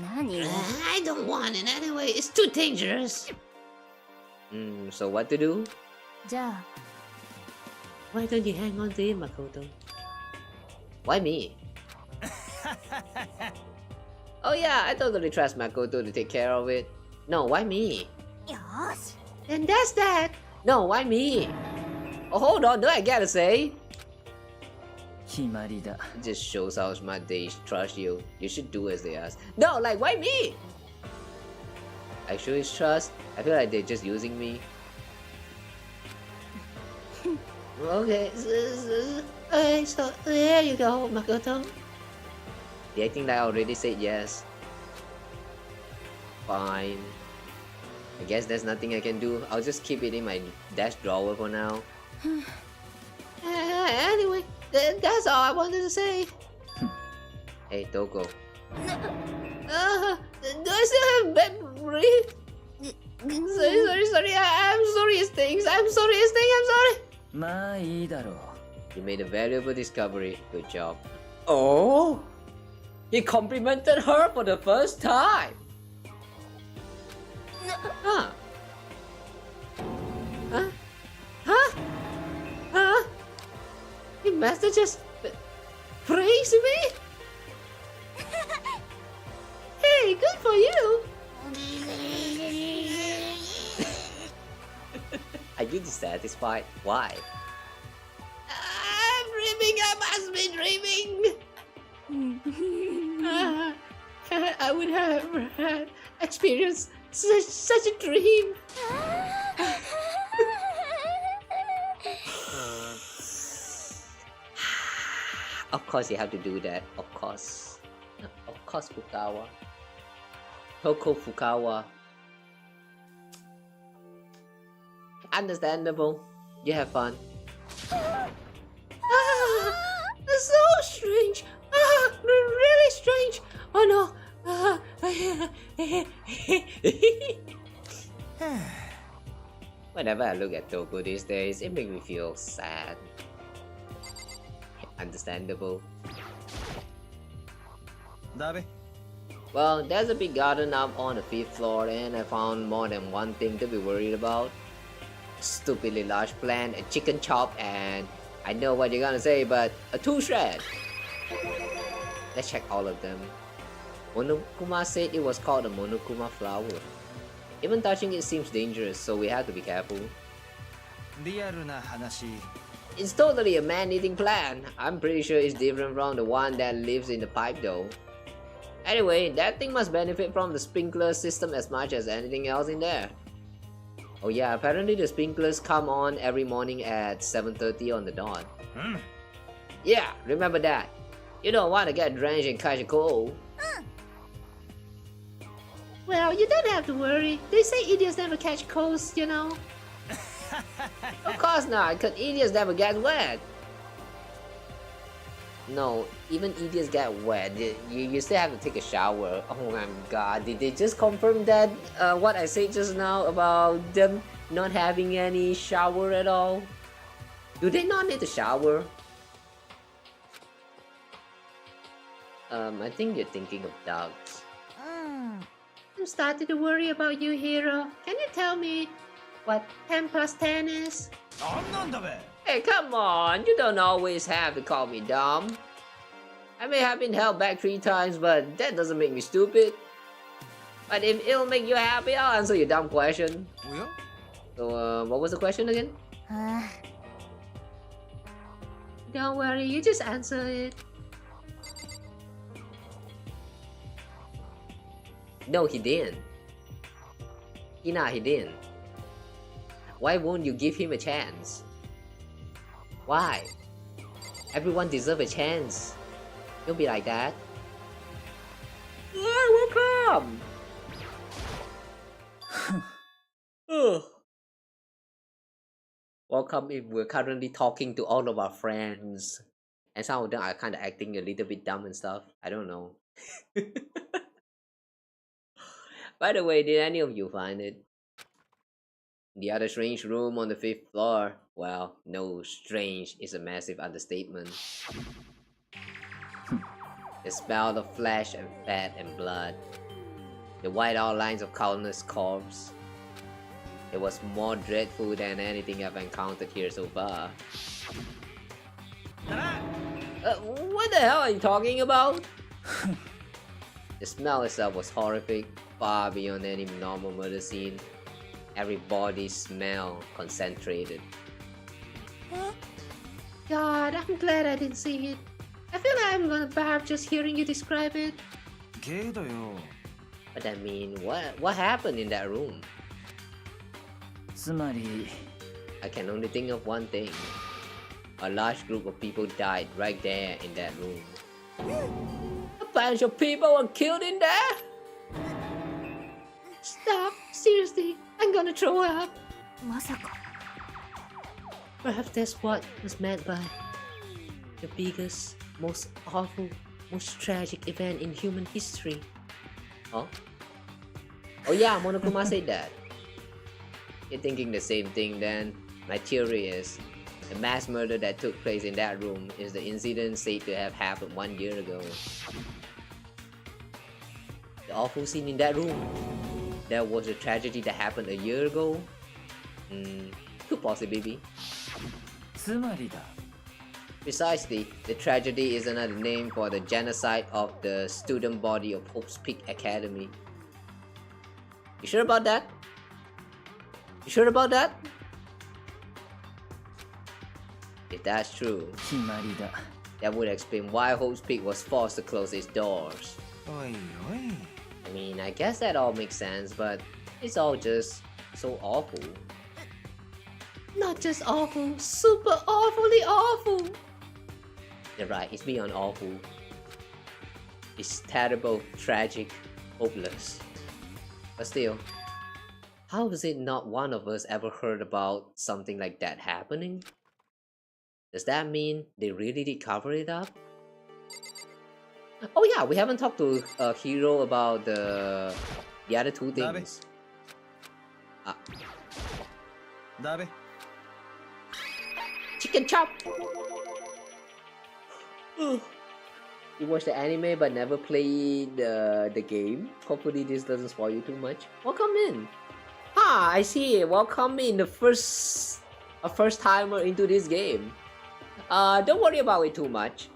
何 I don't want it anyway, it's too dangerous. So what to do? じゃあ、 Why don't you hang on to it, Makoto? Why me? Oh yeah, I totally trust Makoto to take care of it. No, why me? よし。 And that's that. No, why me? Oh, hold on, do I gotta say? 決まりだ It just shows how much they trust you. You should do as they ask. No, like, why me? Actually, it's trust. I feel like they're just using me. Okay, so there you go, Makoto. They acting like I already said yes. Fine. I guess there's nothing I can do. I'll just keep it in my desk drawer for now. Anyway, that's all I wanted to say. Hey, Toko. Do I still have memory? Sorry. I'm sorry, it stings. I'm sorry. まあいいだろう You made a valuable discovery. Good job. Oh! He complimented her for the first time! Huh? Huh? Your master just praised me? Hey, good for you! Are you dissatisfied? Why? I'm dreaming, I must be dreaming! I would have had experienced such a dream! Of course you have to do that, of course. Of course, Fukawa. Toko Fukawa. Understandable. You have fun. So strange. Really strange. Oh no. Whenever I look at Toko these days, it makes me feel sad. Understandable. だべ Well, there's a big garden up on the 5th floor and I found more than one thing to be worried about. Stupidly large plant, a chicken chop, and I know what you're gonna say, but a tool shred. Let's check all of them. Monokuma said it was called a Monokuma flower. Even touching it seems dangerous, so we have to be careful. リアルな話 It's totally a man-eating plant. I'm pretty sure it's different from the one that lives in the pipe though. Anyway, that thing must benefit from the sprinkler system as much as anything else in there. Oh yeah, apparently the sprinklers come on every morning at 7:30 on the dot. Yeah, remember that. You don't want to get drenched and catch a cold. Well, you don't have to worry. They say idiots never catch colds, you know. Of course not, because idiots never get wet. No, even idiots get wet. You still have to take a shower. Oh my god, did they just confirm that what I said just now about them not having any shower at all? Do they not need to shower? I think you're thinking of dogs. I'm starting to worry about you, Hero. Can you tell me what 10 plus 10 is? Hey, come on, you don't always have to call me dumb. I may have been held back 3 times, but that doesn't make me stupid. But if it'll make you happy, I'll answer your dumb question. So, what was the question again? Don't worry, you just answer it. No, he didn't. He didn't. Why won't you give him a chance? Why? Everyone deserves a chance. Don't be like that. Welcome! Welcome if we're currently talking to all of our friends. And some of them are kind of acting a little bit dumb and stuff. I don't know. By the way, did any of you find it? The other strange room on the 5th floor. Well, no, strange is a massive understatement. The smell of flesh and fat and blood. The white outlines of countless corpses. It was more dreadful than anything I've encountered here so far. What the hell are you talking about? The smell itself was horrific, far beyond any normal murder scene. Every body smell concentrated. God, I'm glad I didn't see it. I feel like I'm gonna barf just hearing you describe it. But I mean, what happened in that room? I can only think of one thing. A large group of people died right there in that room. A bunch of people were killed in there? Stop, seriously, I'm gonna throw up. Perhaps that's what was meant by the biggest, most awful, most tragic event in human history. Huh? Oh yeah, Monokuma said that. You're thinking the same thing then. My theory is, the mass murder that took place in that room is the incident said to have happened 1 year ago. The awful scene in that room. That was a tragedy that happened a year ago? Could possibly be. Precisely, the tragedy is another name for the genocide of the student body of Hope's Peak Academy. You sure about that? You sure about that? If that's true, that would explain why Hope's Peak was forced to close its doors. I mean, I guess that all makes sense, but it's all just so awful. Not just awful, super awfully awful! You're right, it's beyond awful. It's terrible, tragic, hopeless. But still, how is it not one of us ever heard about something like that happening? Does that mean they really did cover it up? Oh yeah, we haven't talked to Hero about the other 2 things. Chicken chop! You watched the anime but never played the game? Hopefully this doesn't spoil you too much. Welcome in! I see. Welcome in, a first timer into this game. Don't worry about it too much.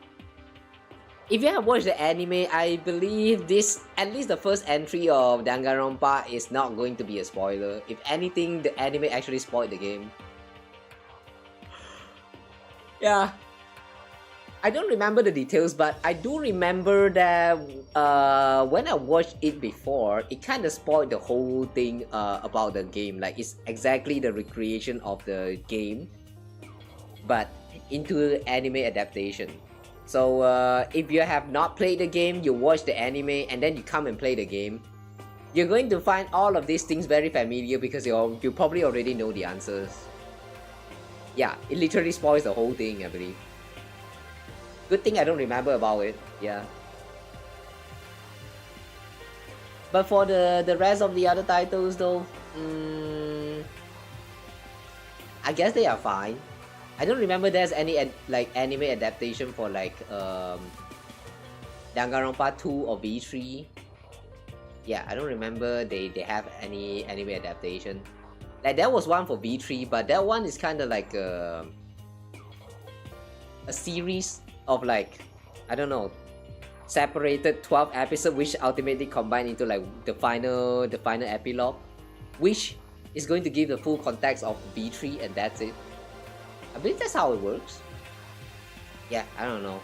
If you have watched the anime, I believe this, at least the first entry of Danganronpa, is not going to be a spoiler. If anything, the anime actually spoiled the game. Yeah. I don't remember the details, but I do remember that when I watched it before, it kind of spoiled the whole thing about the game. Like, it's exactly the recreation of the game, but into anime adaptation. So if you have not played the game, you watch the anime and then you come and play the game, you're going to find all of these things very familiar because you probably already know the answers. Yeah, it literally spoils the whole thing, I believe. Good thing I don't remember about it, yeah. But for the rest of the other titles though, I guess they are fine. I don't remember there's any like anime adaptation for like Danganronpa 2 or V3. Yeah, I don't remember they have any anime adaptation. Like there was one for V3, but that one is kind of like a series of like, I don't know, separated 12 episodes which ultimately combine into like the final epilogue, which is going to give the full context of V3, and that's it. I believe that's how it works. Yeah, I don't know.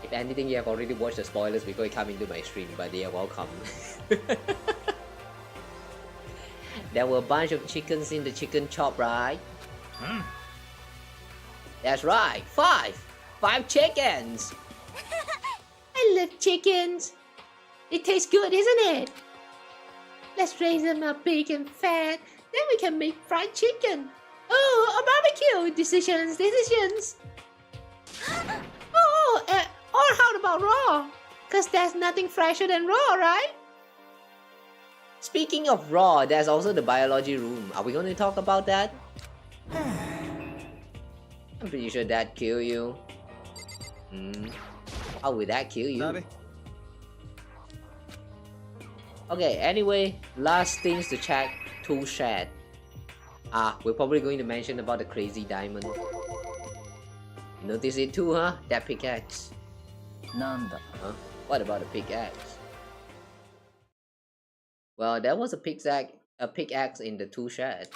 If anything, you have already watched the spoilers before you come into my stream, but they are welcome. There were a bunch of chickens in the chicken chop, right? That's right, 5 chickens! I love chickens! It tastes good, isn't it? Let's raise them up big and fat, then we can make fried chicken! Oh, a barbecue! Decisions! Oh, or how about raw? Cause there's nothing fresher than raw, right? Speaking of raw, there's also the biology room. Are we going to talk about that? I'm pretty sure that kill you. How would that kill you? Okay, anyway, last things to check, tool shed. We're probably going to mention about the crazy diamond. Notice it too, huh? That pickaxe. Nanda. Huh? What about the pickaxe? Well, there was a pickaxe in the tool shed.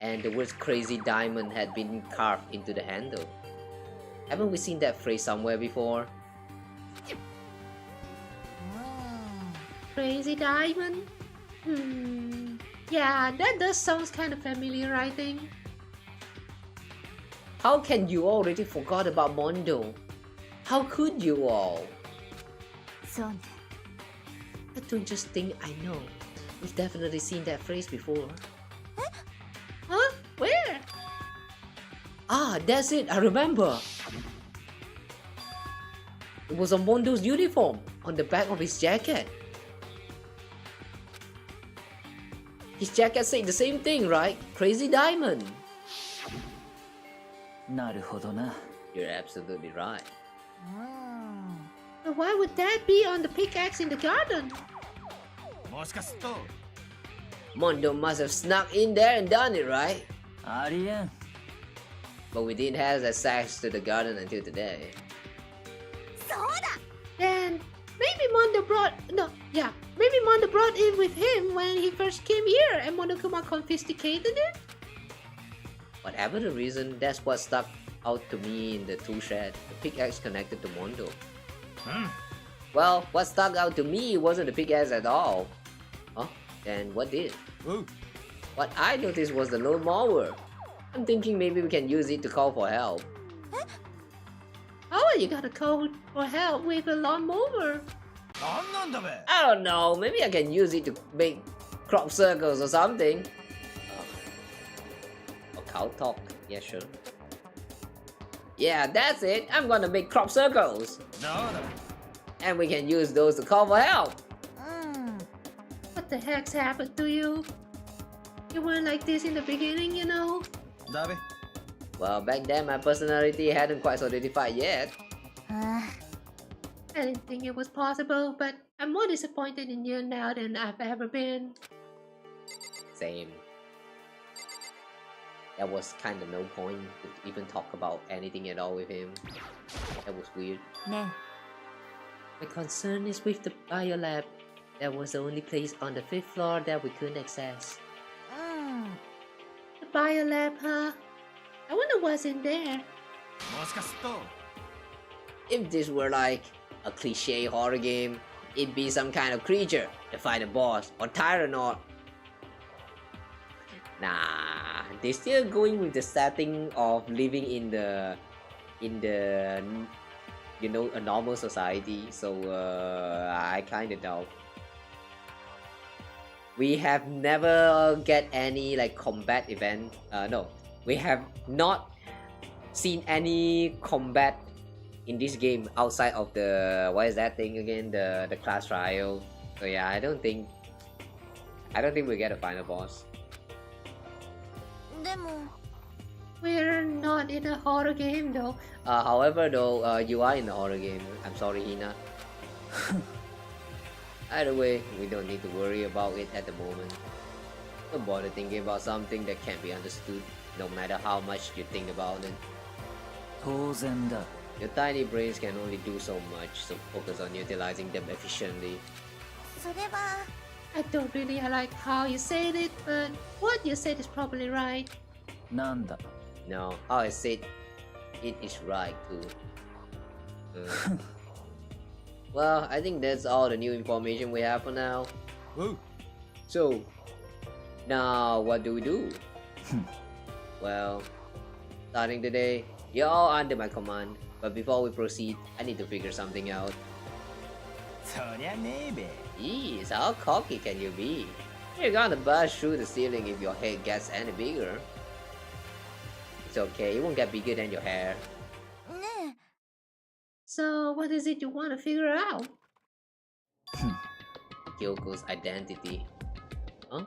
And the words crazy diamond had been carved into the handle. Haven't we seen that phrase somewhere before? Crazy diamond? Yeah, that does sound kind of familiar, I think. How can you already forgot about Mondo? How could you all? そうね I don't just think I know. We've definitely seen that phrase before. Huh? Where? That's it, I remember. It was on Mondo's uniform, on the back of his jacket. His jacket said the same thing, right? Crazy diamond. なるほどな。 You're absolutely right. But why would that be on the pickaxe in the garden? もしかすると Mondo must have snuck in there and done it, right? ありえん。 But we didn't have access to the garden until today. そうだ Then maybe Mondo brought it with him when he first came here and Monokuma confiscated it? Whatever the reason, that's what stuck out to me in the tool shed. The pickaxe connected to Mondo. Well, what stuck out to me wasn't the pickaxe at all. Huh? Then what did? What I noticed was the lawnmower. I'm thinking maybe we can use it to call for help. How are you gonna call for help with a lawnmower? なんなんだべ I don't know, maybe I can use it to make crop circles or something. Or cow talk, yeah sure. Yeah, that's it, I'm gonna make crop circles. どうだ And we can use those to call for help. What the heck's happened to you? You weren't like this in the beginning, you know? だべ Well, back then my personality hadn't quite solidified yet. あ I didn't think it was possible, but I'm more disappointed in you now than I've ever been. Same. There was kind of no point to even talk about anything at all with him. That was weird. ね My concern is with the biolab. That was the only place on the 5th floor that we couldn't access. The biolab, huh? I wonder what's in there. もしかすると If this were like a cliche horror game, it'd be some kind of creature to fight a boss or tyrant or... Nah, they're still going with the setting of living in the you know, a normal society, so I kinda doubt. We have never get any like combat event. No, we have not seen any combat in this game outside of the, what is that thing again, the class trial. So yeah, I don't think we get a final boss. でも We're not in a horror game though. However though, you are in a horror game. I'm sorry, Hina. Either way, we don't need to worry about it at the moment. Don't bother thinking about something that can't be understood, no matter how much you think about it. 当然だ Your tiny brains can only do so much, so focus on utilizing them efficiently. それは I don't really like how you said it, but what you said is probably right. なんだ No, how I said it is right too. Well, I think that's all the new information we have for now. Woo. So, now what do we do? Well, starting today, you're all under my command. But before we proceed, I need to figure something out. そりゃねえべ Jeez, how cocky can you be? You're gonna bust through the ceiling if your head gets any bigger. It's okay, it won't get bigger than your hair. ね So, what is it you want to figure out? Kyoko's identity. Huh?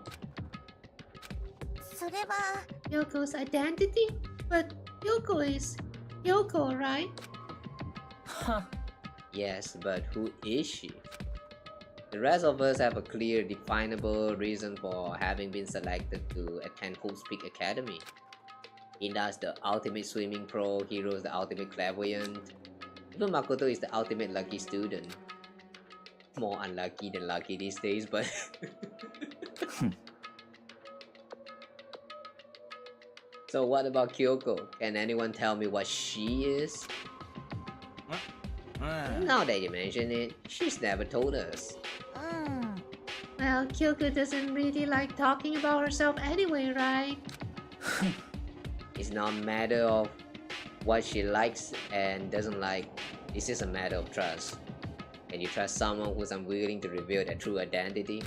えそれは Yoko's identity? But Yoko is Yoko, right? Yes, but who is she? The rest of us have a clear, definable reason for having been selected to attend Hope's Peak Academy. Ina's the ultimate swimming pro, Hiro's the ultimate clairvoyant. Even Makoto is the ultimate lucky student. More unlucky than lucky these days, but... So what about Kyoko? Can anyone tell me what she is? うん Now that you mention it, she's never told us. うん Well, Kyoko doesn't really like talking about herself anyway, right? It's not a matter of what she likes and doesn't like. This is a matter of trust. Can you trust someone who's unwilling to reveal their true identity?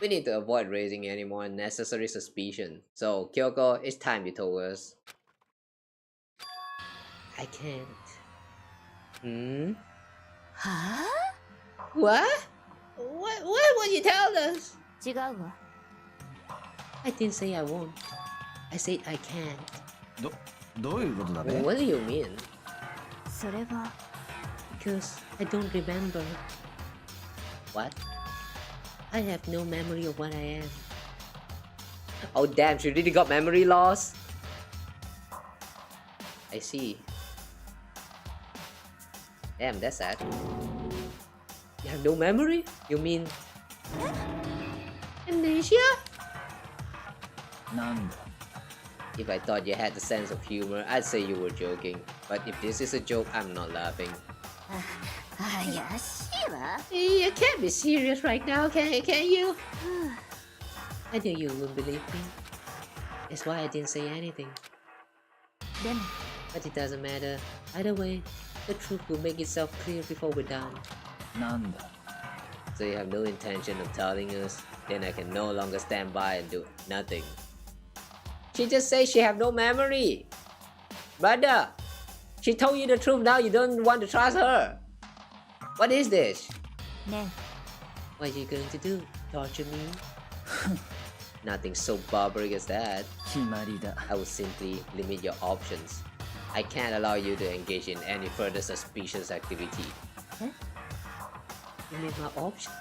We need to avoid raising any more unnecessary suspicion. So, Kyoko, it's time you told us. I can't. Hmm? はあ What? What would you tell us? 違うわ I didn't say I won't. I said I can't. どういうことだべ What do you mean? それは Because I don't remember. What? I have no memory of what I am. Oh damn, she really got memory loss? I see. Damn, that's sad. You have no memory? You mean... Amnesia? なんだ If I thought you had the sense of humor, I'd say you were joking. But if this is a joke, I'm not laughing. 怪しいわ You can't be serious right now, can you? I knew you wouldn't believe me. That's why I didn't say anything. でも But it doesn't matter. Either way, the truth will make itself clear before we're done. なんだ So you have no intention of telling us? Then I can no longer stand by and do nothing. She just said she have no memory. Brother, she told you the truth, now you don't want to trust her. What is this? ね What are you going to do? Torture me? Nothing so barbaric as that. 決まりだ I will simply limit your options. I can't allow you to engage in any further suspicious activity. You mean my options?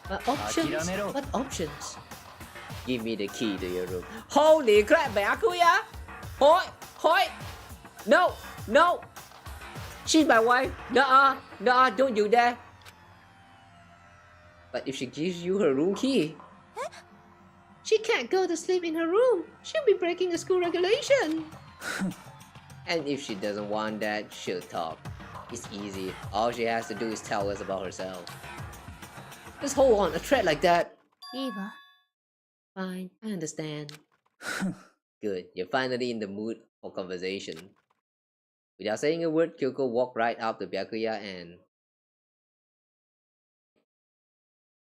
My options? 諦めろ What options? Give me the key to your room. Holy crap, Byakuya! Hoi! Hoi! No! No! She's my wife! Nuh-uh! Nuh-uh, don't you dare! But if she gives you her room key, She can't go to sleep in her room. She'll be breaking a school regulation. And if she doesn't want that, she'll talk. It's easy. All she has to do is tell us about herself. Just hold on, a threat like that. いいわ。 Fine, I understand. Good, you're finally in the mood for conversation. Without saying a word, Kyoko walked right up to Byakuya and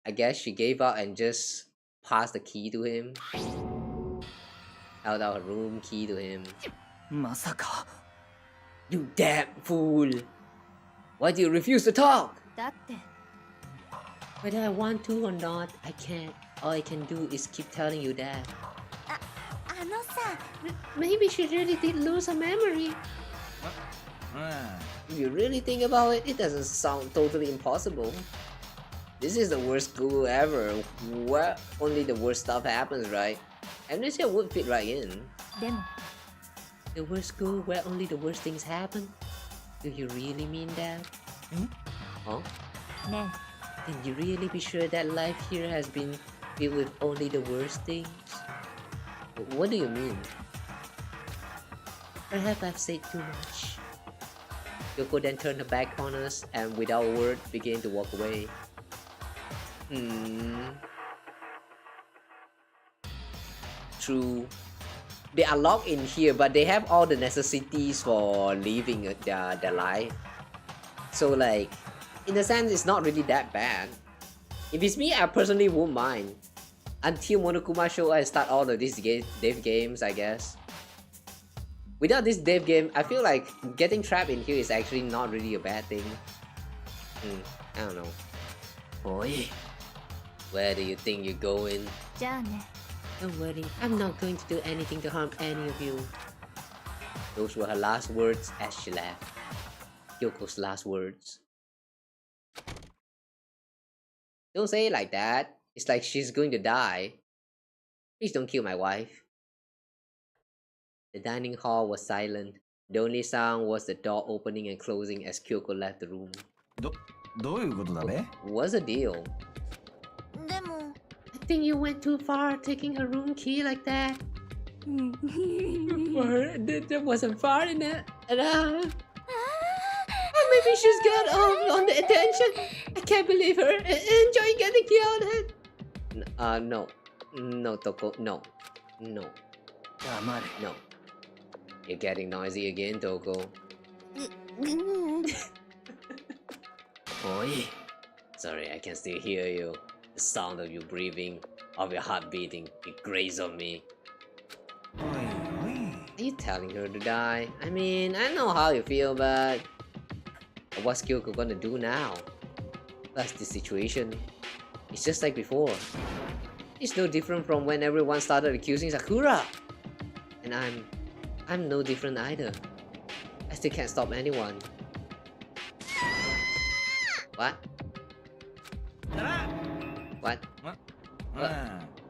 I guess she gave up and just passed the key to him. Held out her room key to him. まさか You damn fool! Why do you refuse to talk? だって Whether I want to or not, I can't. All I can do is keep telling you that. あのさ Maybe she really did lose her memory. うん If you really think about it, it doesn't sound totally impossible. This is the worst school ever, where only the worst stuff happens, right? Amnesia would fit right in. でも The worst school where only the worst things happen? Do you really mean that? Huh? ね Can you really be sure that life here has been filled with only the worst things? What do you mean? Perhaps I've said too much. Yoko then turned her back on us and without a word began to walk away. True. They are locked in here, but they have all the necessities for living their life. So like, in a sense, it's not really that bad. If it's me, I personally won't mind. Until Monokuma show, I start all of these dev games, I guess. Without this dev game, I feel like getting trapped in here is actually not really a bad thing. I don't know. おい Where do you think you're going? じゃあね Don't worry, I'm not going to do anything to harm any of you. Those were her last words as she left. Kyoko's last words. Don't say it like that. It's like she's going to die. Please don't kill my wife. The dining hall was silent. The only sound was the door opening and closing as Kyoko left the room. どういうことだべ What's the deal? でも I think you went too far taking her room key like that. That wasn't far enough. Maybe she's got on the attention. I can't believe her enjoying getting yelled at. No. No, Toko. No. No. 黙れ No. You're getting noisy again, Toko. おい Sorry, I can still hear you. The sound of you breathing, of your heart beating, it grates on me. おいおい Are you telling her to die? I mean, I know how you feel, but what's Kyoko gonna do now? Plus this situation, it's just like before. It's no different from when everyone started accusing Sakura. And I'm no different either. I still can't stop anyone. What? What? うん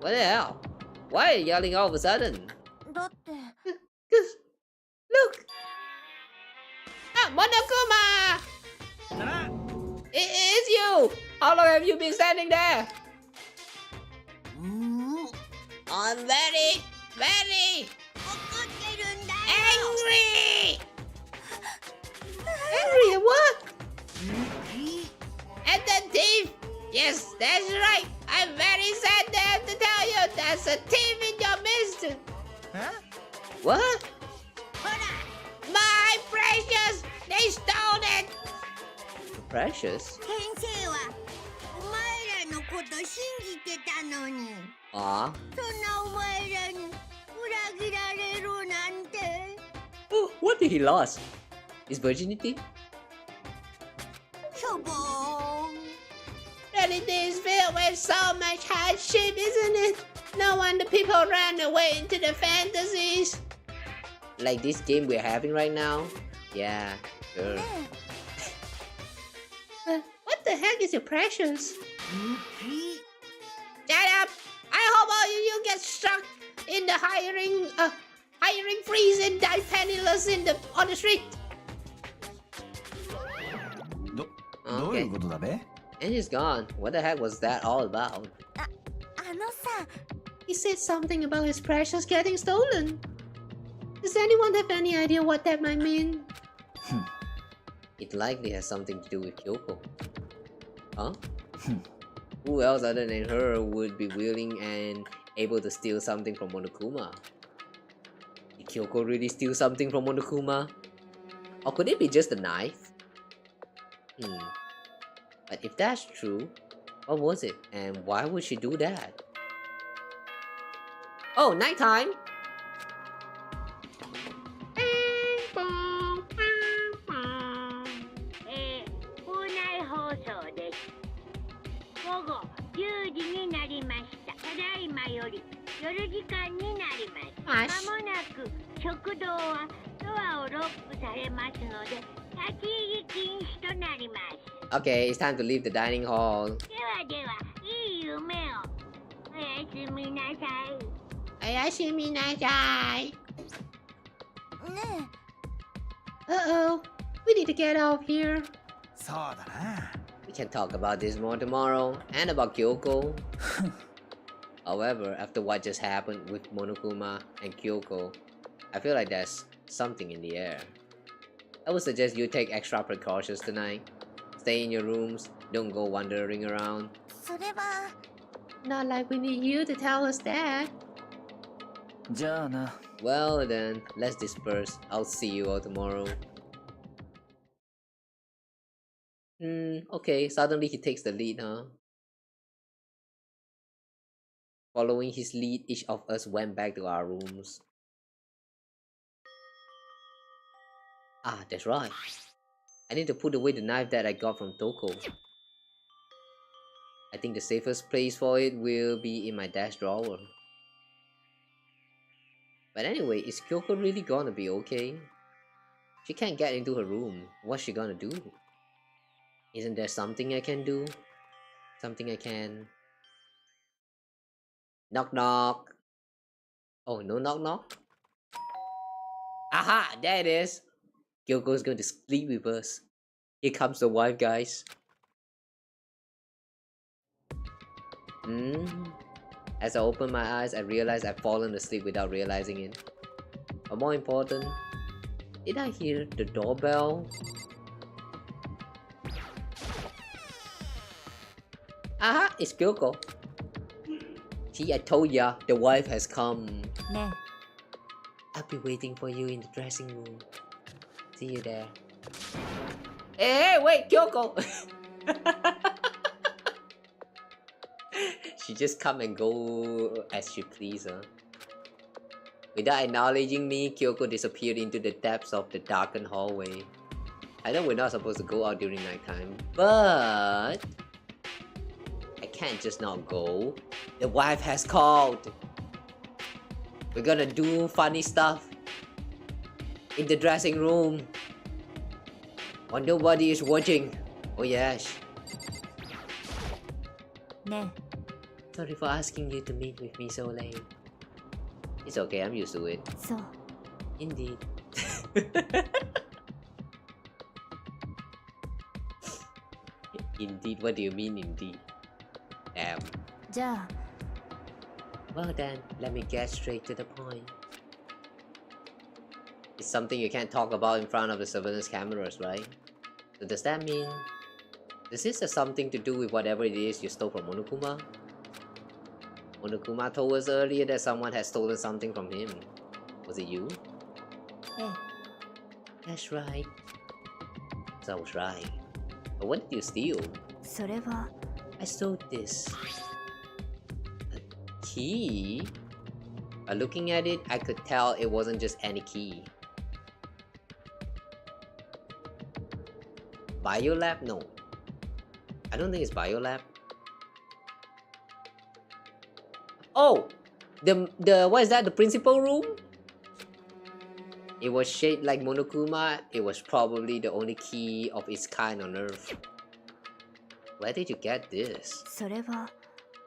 What the hell? Why are you yelling all of a sudden? だって Look! Ah, Monokuma! あ It's you! How long have you been standing there? I'm very, very 怒ってるんだ angry! Angry at what? At the thief! Yes, that's right! I'm very sad to have to tell you there's a thief in your midst! What? ほら My precious! They stole it! Precious? 先生はお前らのこと信じてたのに Aw. そんなお前らに裏切られるなんて Oh, what did he lost? His virginity? しょぼーん Reality is filled with so much hardship, isn't it? No wonder people ran away into the fantasies. Like this game we're having right now? Yeah, sure. What the heck is your precious? Shut up! I hope all you get stuck in the hiring freeze and die penniless on the street. どういうことだべ And he's gone. What the heck was that all about? あのさ He He said something about his precious getting stolen. Does anyone have any idea what that might mean? It likely has something to do with Kyoko. Huh? Who else other than her would be willing and able to steal something from Monokuma? Did Kyoko really steal something from Monokuma? Or could it be just a knife? But if that's true, what was it? And why would she do that? Oh, nighttime! 校内放送です。午後10時になりました。ただいまより夜時間になります。まもなく食堂はドアをロックされますので立ち入り禁止となります。Okay, it's time to leave the dining hall. ではでは、いい夢を。おやすみなさい。おやすみなさい。ね Uh-oh. We need to get out of here. そうだな。 We can talk about this more tomorrow, and about Kyoko. However, after what just happened with Monokuma and Kyoko, I feel like there's something in the air. I would suggest you take extra precautions tonight. Stay in your rooms, don't go wandering around. それは Not like we need you to tell us that. じゃあな。 Well then, let's disperse. I'll see you all tomorrow. Okay, suddenly he takes the lead, huh? Following his lead, each of us went back to our rooms. Ah, that's right. I need to put away the knife that I got from Toko. I think the safest place for it will be in my desk drawer. But anyway, is Kyoko really gonna be okay? She can't get into her room. What's she gonna do? Isn't there something I can do? Something I can... Knock knock. Oh, no knock knock? Aha! There it is! Kyoko's going to sleep with us. Here comes the wife, guys. As I opened my eyes, I realized I'd fallen asleep without realizing it. But more important, did I hear the doorbell? Aha! It's Kyoko. See, I told ya, the wife has come. ね I'll be waiting for you in the dressing room. See you there. Hey, wait, Kyoko! She just come and go as she please, huh? Without acknowledging me, Kyoko disappeared into the depths of the darkened hallway. I know we're not supposed to go out during nighttime, but... I can't just not go. The wife has called. We're gonna do funny stuff in the dressing room when nobody is watching. Oh yes. ね Sorry for asking you to meet with me so late. It's okay, I'm used to it. そう Indeed. Indeed, what do you mean indeed? Damn. じゃあ Well then, let me get straight to the point. It's something you can't talk about in front of the surveillance cameras, right? So does that mean... Does this have something to do with whatever it is you stole from Monokuma? Monokuma told us earlier that someone had stolen something from him. Was it you? ええ That's right. So I was right. But what did you steal? それは I stole this. A key? By looking at it, I could tell it wasn't just any key. Biolab? No. I don't think it's Biolab. Oh! The what is that? The principal room? It was shaped like Monokuma. It was probably the only key of its kind on Earth. Where did you get this? それは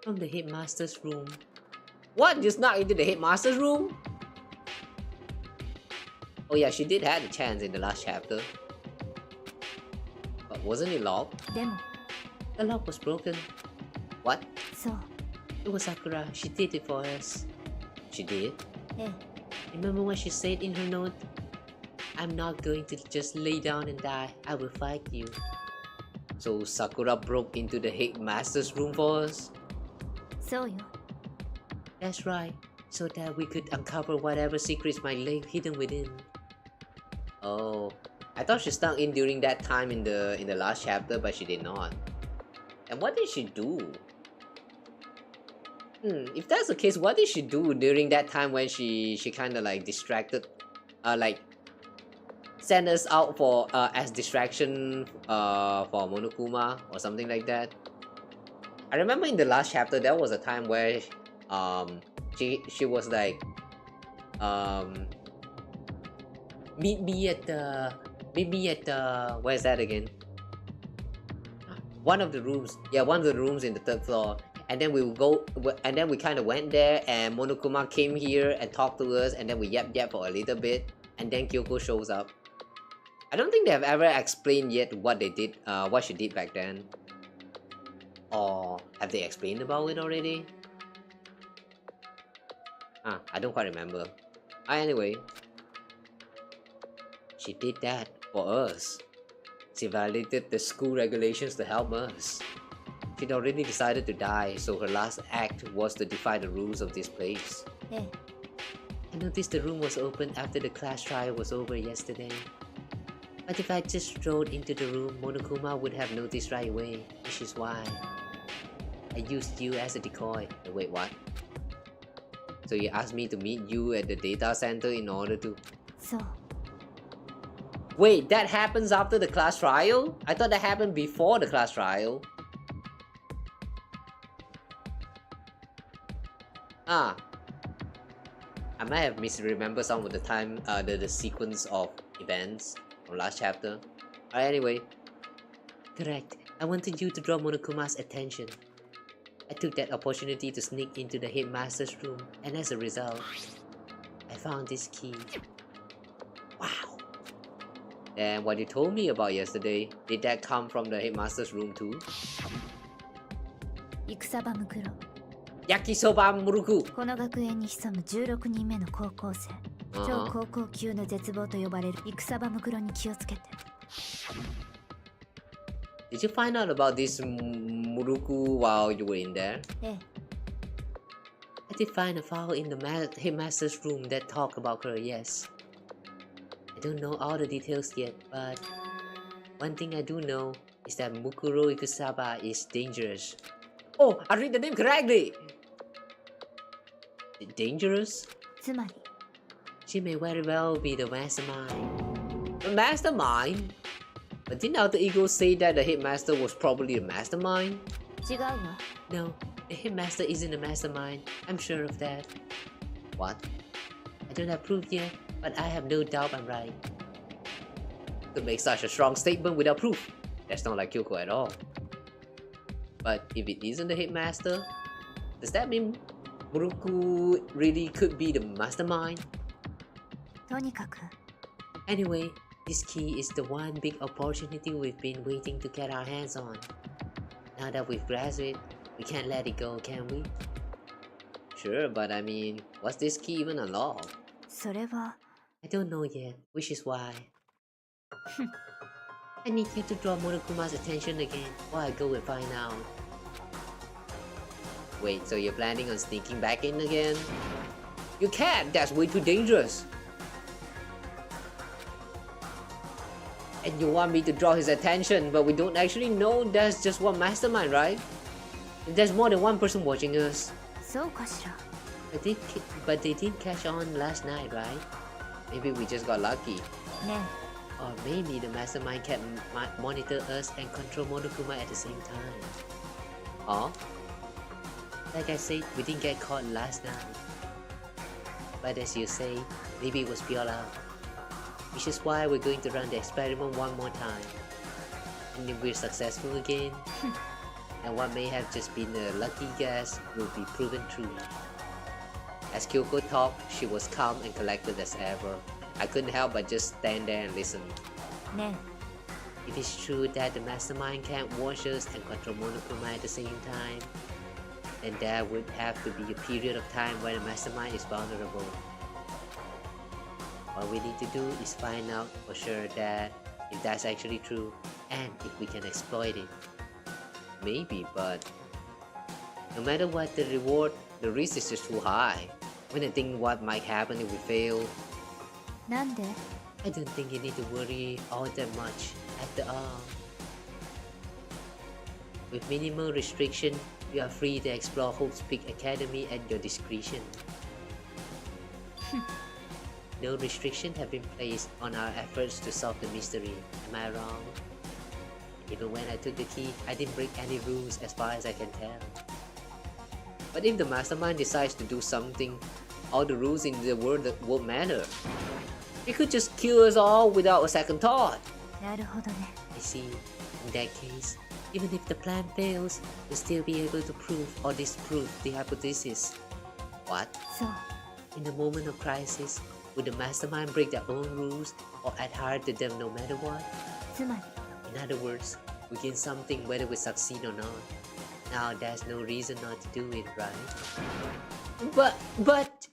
From the headmaster's room. What? You snuck into the headmaster's room? Oh yeah, she did have a chance in the last chapter. But wasn't it locked? でも The lock was broken. What? そう It was Sakura. She did it for us. She did? ええ Remember what she said in her note? I'm not going to just lay down and die. I will fight you. So Sakura broke into the headmaster's room for us? そうよ That's right. So that we could uncover whatever secrets might lay hidden within. Oh, I thought she snuck in during that time in the last chapter, but she did not. And what did she do? If that's the case, what did she do during that time when she kind of like distracted, like sent us out for as distraction for Monokuma or something like that? I remember in the last chapter there was a time where she was like meet me at the where's that again? One of the rooms in the third floor, and then we kind of went there, and Monokuma came here and talked to us, and then we yap for a little bit, and then Kyoko shows up. I don't think they have ever explained yet what they did, what she did back then. Or have they explained about it already? I don't quite remember. Anyway, she did that for us. She violated the school regulations to help us. She'd already decided to die, so her last act was to defy the rules of this place. ええ I noticed the room was open after the class trial was over yesterday. But if I just strolled into the room, Monokuma would have noticed right away, which is why I used you as a decoy. Wait, what? So you asked me to meet you at the data center in order to... そう Wait, that happens after the class trial? I thought that happened before the class trial. I might have misremembered some of the time, the sequence of events from last chapter. Anyway. Correct. I wanted you to draw Monokuma's attention. I took that opportunity to sneak into the headmaster's room, and as a result, I found this key. Wow. And what you told me about yesterday, did that come from the headmaster's room too? 戦場ムクロ Yakisoba Muruku! この学園に潜む16人目の高校生超高校級の絶望と呼ばれる戦場ムクロに気をつけて Did you find out about this Muruku while you were in there? ええ I did find a file in the headmaster's room that talked about her, yes. I don't know all the details yet, but one thing I do know is that Mukuro Ikusaba is dangerous. Oh, I read the name correctly! Dangerous? つまり She may very well be the mastermind. The mastermind? But didn't Alter Ego say that the headmaster was probably the mastermind? 違うわ No, the headmaster isn't a mastermind. I'm sure of that. What? I don't have proof yet, but I have no doubt I'm right. To make such a strong statement without proof. That's not like Kyoko at all. But if it isn't the headmaster, does that mean Muruku really could be the mastermind? とにかく Anyway, this key is the one big opportunity we've been waiting to get our hands on. Now that we've grasped it, we can't let it go, can we? Sure, but I mean, what's this key even unlock? それは I don't know yet, which is why I need you to draw Monokuma's attention again while I go and find out. Wait, so you're planning on sneaking back in again? You can't! That's way too dangerous! And you want me to draw his attention, but we don't actually know there's just one mastermind, right? There's more than one person watching us. そうかしら But they didn't catch on last night, right? Maybe we just got lucky. ね Or maybe the mastermind can monitor us and control Monokuma at the same time. Huh? Like I said, we didn't get caught last night. But as you say, maybe it was pure luck. Which is why we're going to run the experiment one more time. And if we're successful again, and what may have just been a lucky guess will be proven true. As Kyoko talked, she was calm and collected as ever. I couldn't help but just stand there and listen. ね If it's true that the mastermind can't watch us and control Monokuma at the same time, then there would have to be a period of time where the mastermind is vulnerable. What we need to do is find out for sure that if that's actually true and if we can exploit it. Maybe, but no matter what the reward, the risk is just too high. When I think what might happen if we fail, なんで I don't think you need to worry all that much after all. With minimal restriction, you are free to explore Hope's Peak Academy at your discretion. No restrictions have been placed on our efforts to solve the mystery. Am I wrong? Even when I took the key, I didn't break any rules as far as I can tell. But if the mastermind decides to do something, all the rules in the world won't matter. He could just kill us all without a second thought. なるほどね I see. In that case, even if the plan fails, we'll still be able to prove or disprove the hypothesis. What? そう In the moment of crisis, would the mastermind break their own rules or adhere to them no matter what? つまり In other words, we gain something whether we succeed or not. Now there's no reason not to do it, right? But...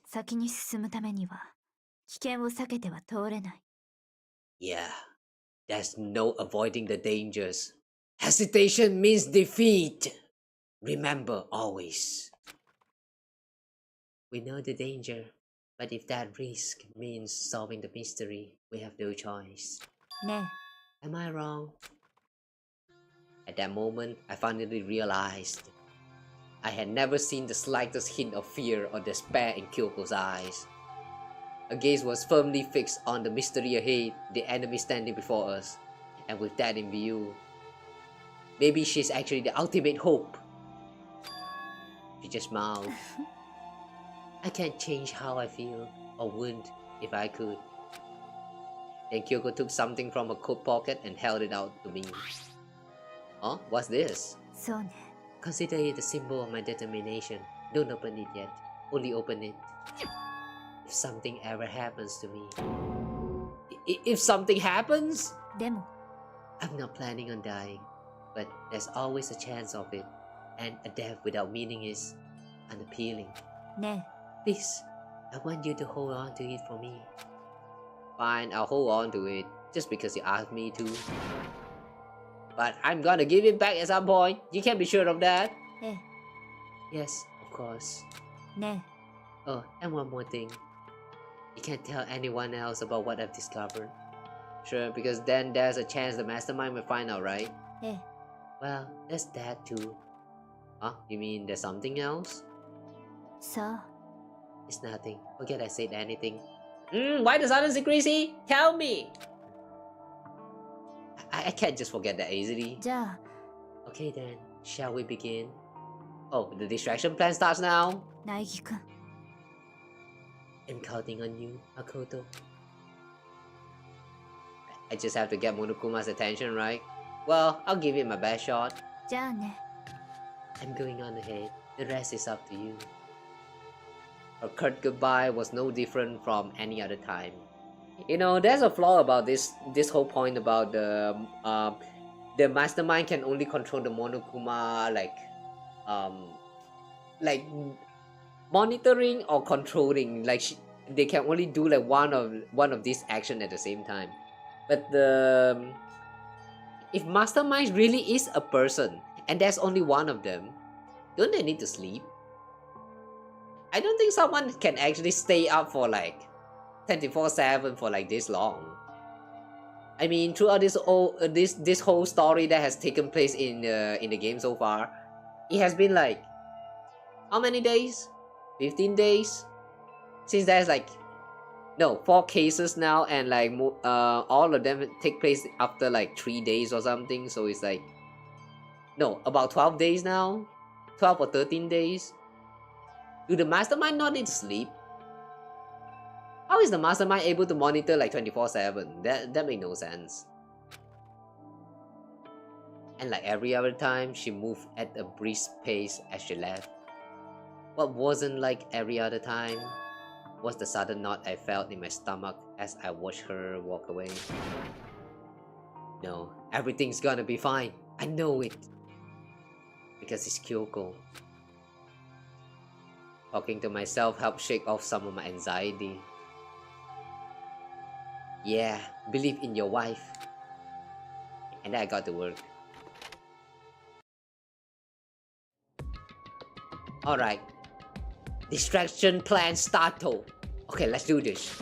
先に進むためには危険を避けては通れない Yeah, there's no avoiding the dangers. Hesitation means defeat. Remember always. We know the danger, but if that risk means solving the mystery, we have no choice. ね Am I wrong? At that moment, I finally realized I had never seen the slightest hint of fear or despair in Kyoko's eyes. Her gaze was firmly fixed on the mystery ahead, the enemy standing before us, and with that in view, maybe she's actually the ultimate hope. She just smiled. I can't change how I feel, or would if I could. Then Kyoko took something from her coat pocket and held it out to me. Huh? What's this? そうね Consider it a symbol of my determination. Don't open it yet. Only open it if something ever happens to me. If something happens? でも I'm not planning on dying, but there's always a chance of it, and a death without meaning is unappealing. ね Please, I want you to hold on to it for me. Fine, I'll hold on to it, just because you asked me to. But I'm gonna give it back at some point. You can be sure of that. ええ Yes, of course. ね Oh, and one more thing. You can't tell anyone else about what I've discovered. Sure, because then there's a chance the mastermind will find out, right? ええ Well, there's that too. Huh? You mean there's something else? さあ It's nothing. Forget I said anything. Why the sudden secrecy? Tell me! I can't just forget that easily. じゃあ Okay then, shall we begin? Oh, the distraction plan starts now? 苗木くん I'm counting on you, Makoto. I just have to get Monokuma's attention, right? Well, I'll give it my best shot. じゃあね I'm going on ahead. The rest is up to you. Her curt goodbye was no different from any other time. You know, there's a flaw about this whole point about the mastermind can only control the Monokuma like monitoring or controlling. Like they can only do like one of these action at the same time. But if mastermind really is a person and there's only one of them, don't they need to sleep? I don't think someone can actually stay up for like 24/7 for like this long. I mean, throughout this whole story that has taken place in the game so far, it has been like how many days? 15 days? Since there's like 4 cases now, and like all of them take place after like 3 days or something. So it's like about 12 days now, 12 or 13 days. Do the mastermind not need to sleep? How is the mastermind able to monitor like 24/7? That makes no sense. And like every other time, she moved at a brisk pace as she left. What wasn't like every other time was the sudden knot I felt in my stomach as I watched her walk away. No, everything's gonna be fine. I know it. Because it's Kyoko. Talking to myself helps shake off some of my anxiety. Yeah, believe in your wife. And then I got to work. Alright. Distraction plan started. Okay, let's do this.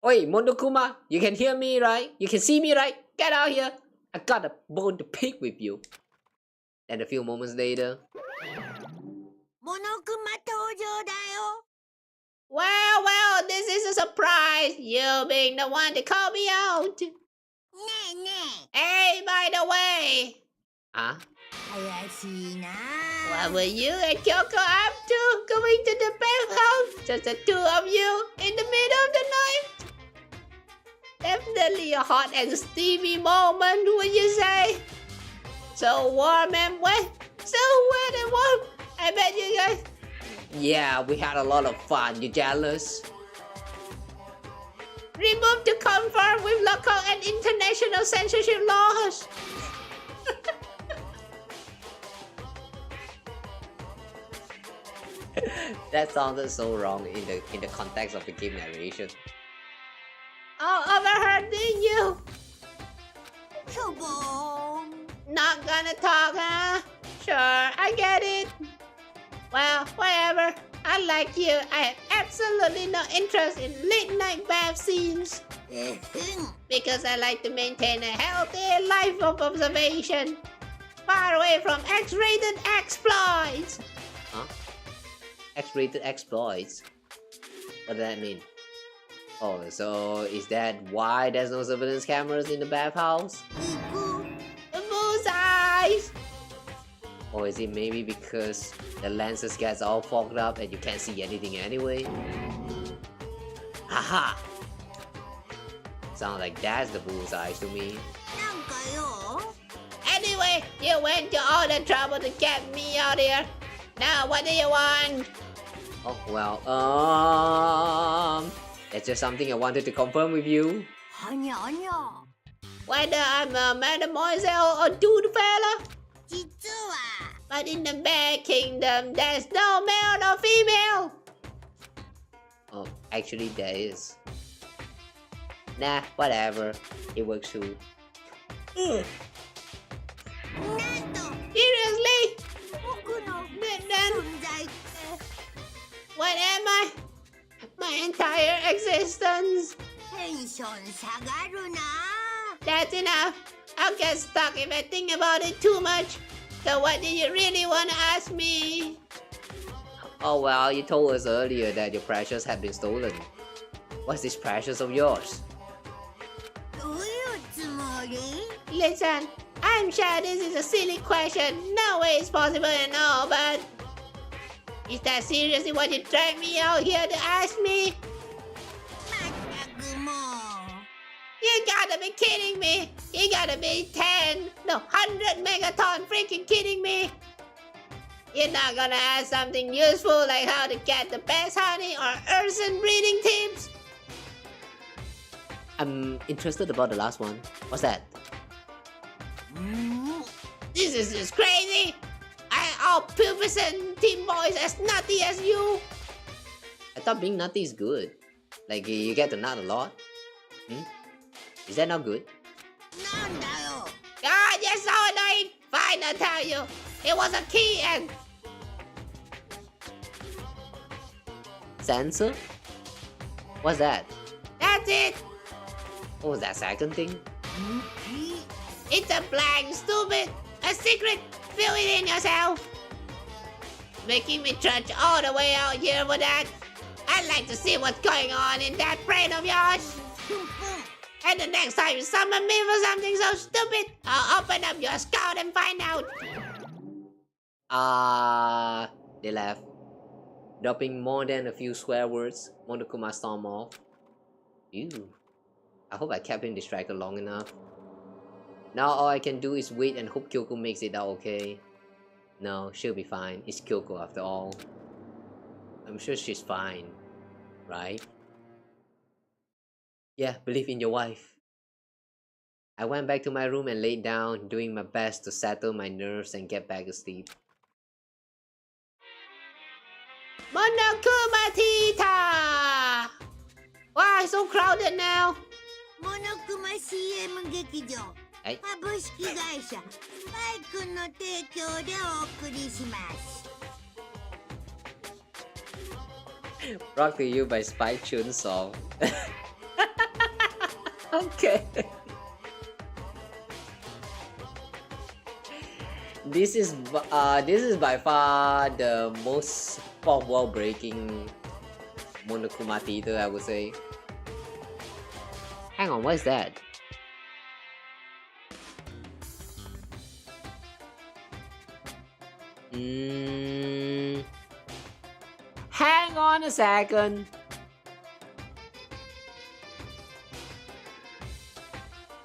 Oi, Monokuma, you can hear me, right? You can see me, right? Get out here. I got a bone to pick with you. And a few moments later. Well, this is a surprise. You being the one to call me out. Hey, by the way. Huh? What were you and Kyoko up to? Going to the bathhouse? Just the two of you in the middle of the night? Definitely a hot and steamy moment, would you say? So warm and wet. So wet and warm. I bet you guys... Yeah, we had a lot of fun. You jealous? Remove to conform with local and international censorship laws. That sounded so wrong in the context of the game narration. Oh, overheard, didn't you? Not gonna talk, huh? Sure, I get it. Well, whatever. Unlike you, I have absolutely no interest in late-night bath scenes. Because I like to maintain a healthy life of observation. Far away from X-rated exploits. Huh? X-rated exploits? What does that mean? Oh, so is that why there's no surveillance cameras in the bathhouse? The moose eyes! Or is it maybe because the lenses gets all fogged up and you can't see anything anyway? Haha! Sounds like that's the bullseye to me. Anyway, you went to all the trouble to get me out here. Now what do you want? Oh, well, that's just something I wanted to confirm with you. Whether I'm a mademoiselle or dude fella. But in the Bear Kingdom, there's no male or female. Oh, actually there is. Nah, whatever. It works too. Seriously? Then what am I? My entire existence. That's enough. I'll get stuck if I think about it too much. So what did you really want to ask me? Oh well, you told us earlier that your precious had been stolen. What's this precious of yours? Listen, I'm sure this is a silly question. No way it's possible to know, but... Is that seriously what you dragged me out here to ask me? You gotta be kidding me! You gotta be 10, no 100 megaton freaking kidding me! You're not gonna ask something useful like how to get the best honey or Urson breeding tips? I'm interested about the last one. What's that? This is just crazy! All pubescent team boys as nutty as you! I thought being nutty is good. Like you get to nut a lot. Is that not good? God, you're so annoying! Fine, I'll tell you. It was a key and... Sensor? What's that? That's it! What was that second thing? It's a blank, stupid! A secret! Fill it in yourself! Making me trudge all the way out here for that? I'd like to see what's going on in that brain of yours! And the next time you summon me for something so stupid, I'll open up your skull and find out! They left. Dropping more than a few swear words, Monokuma stormed off. Ew. I hope I kept him distracted long enough. Now all I can do is wait and hope Kyoko makes it out okay. No, she'll be fine. It's Kyoko after all. I'm sure she's fine. Right? Yeah, believe in your wife. I went back to my room and laid down, doing my best to settle my nerves and get back to sleep. Monokuma Tita! Why so crowded now? モノクマ CM 劇場はい株式会社スパイ君の提供でお送りします Brought to you by Spike Chunsoft. Okay. This is by far the most fourth wall breaking Monokuma theater, I would say. Hang on, what is that? Hang on a second.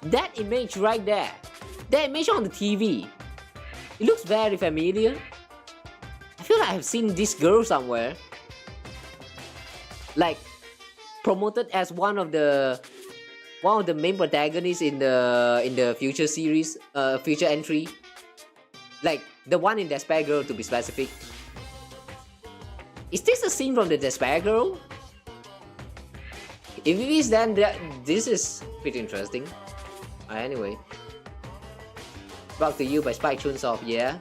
That image right there, that image on the TV, it looks very familiar. I feel like I've seen this girl somewhere. Like promoted as one of the main protagonists in the future series, future entry. Like the one in Despair Girl, to be specific. Is this a scene from the Despair Girl? If it is, then this is pretty interesting. Anyway, brought to you by Spike Chunsoft, yeah.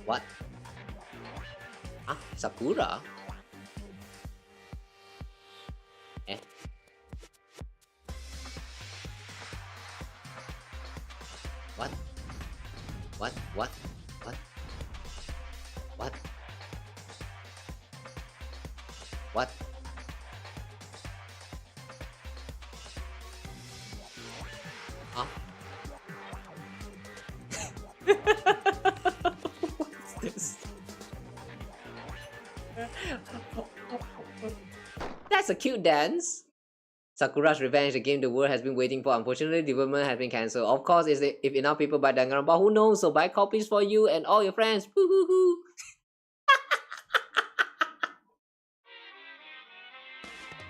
What? Huh? Sakura? Eh? What? What? What? What? What? What? Huh? What's this? That's a cute dance. Sakura's Revenge, the game the world has been waiting for. Unfortunately, development has been cancelled. Of course, if enough people buy Danganronpa, who knows? So buy copies for you and all your friends. Woo-hoo-hoo.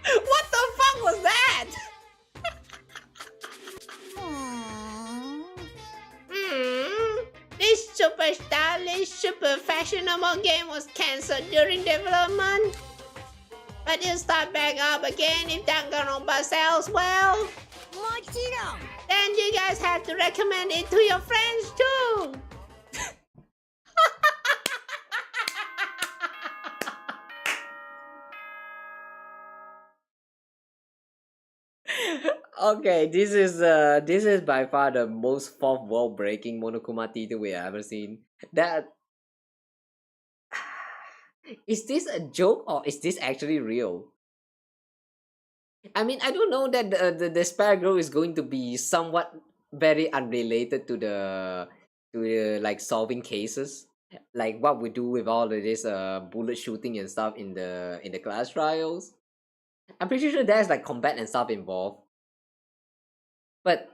What the fuck was that? This super stylish, super fashionable game was cancelled during development. But it'll start back up again if Danganronpa sells well. もちろん Then you guys have to recommend it to your friends too. Okay, this is by far the most fourth wall breaking Monokuma theater we have ever seen. That is this a joke or is this actually real? I mean, I don't know that the Despair Girl is going to be somewhat very unrelated to the like solving cases, like what we do with all of this bullet shooting and stuff in the class trials. I'm pretty sure there's like combat and stuff involved. But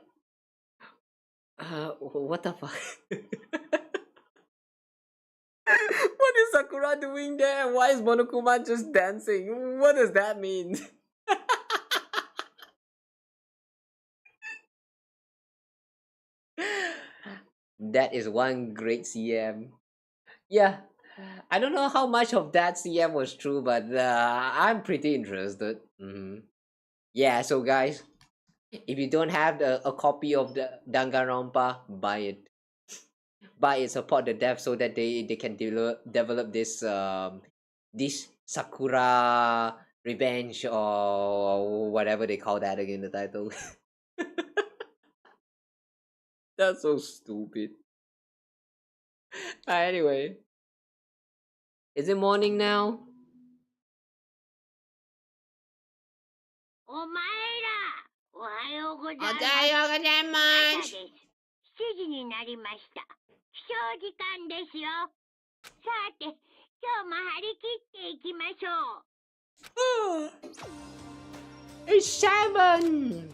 what the fuck? What is Sakura doing there? Why is Monokuma just dancing? What does that mean? That is one great CM. Yeah, I don't know how much of that CM was true, but I'm pretty interested. Yeah, so guys, if you don't have a copy of the Danganronpa, buy it. Buy it, support the devs so that they can develop this this Sakura Revenge or whatever they call that again, the title. That's so stupid. Anyway, is it morning now? お前らおはようございます。おはようございま朝です。7時になりました。起床時間ですよ。さて、今日も張り切っていきましょう。It's 7!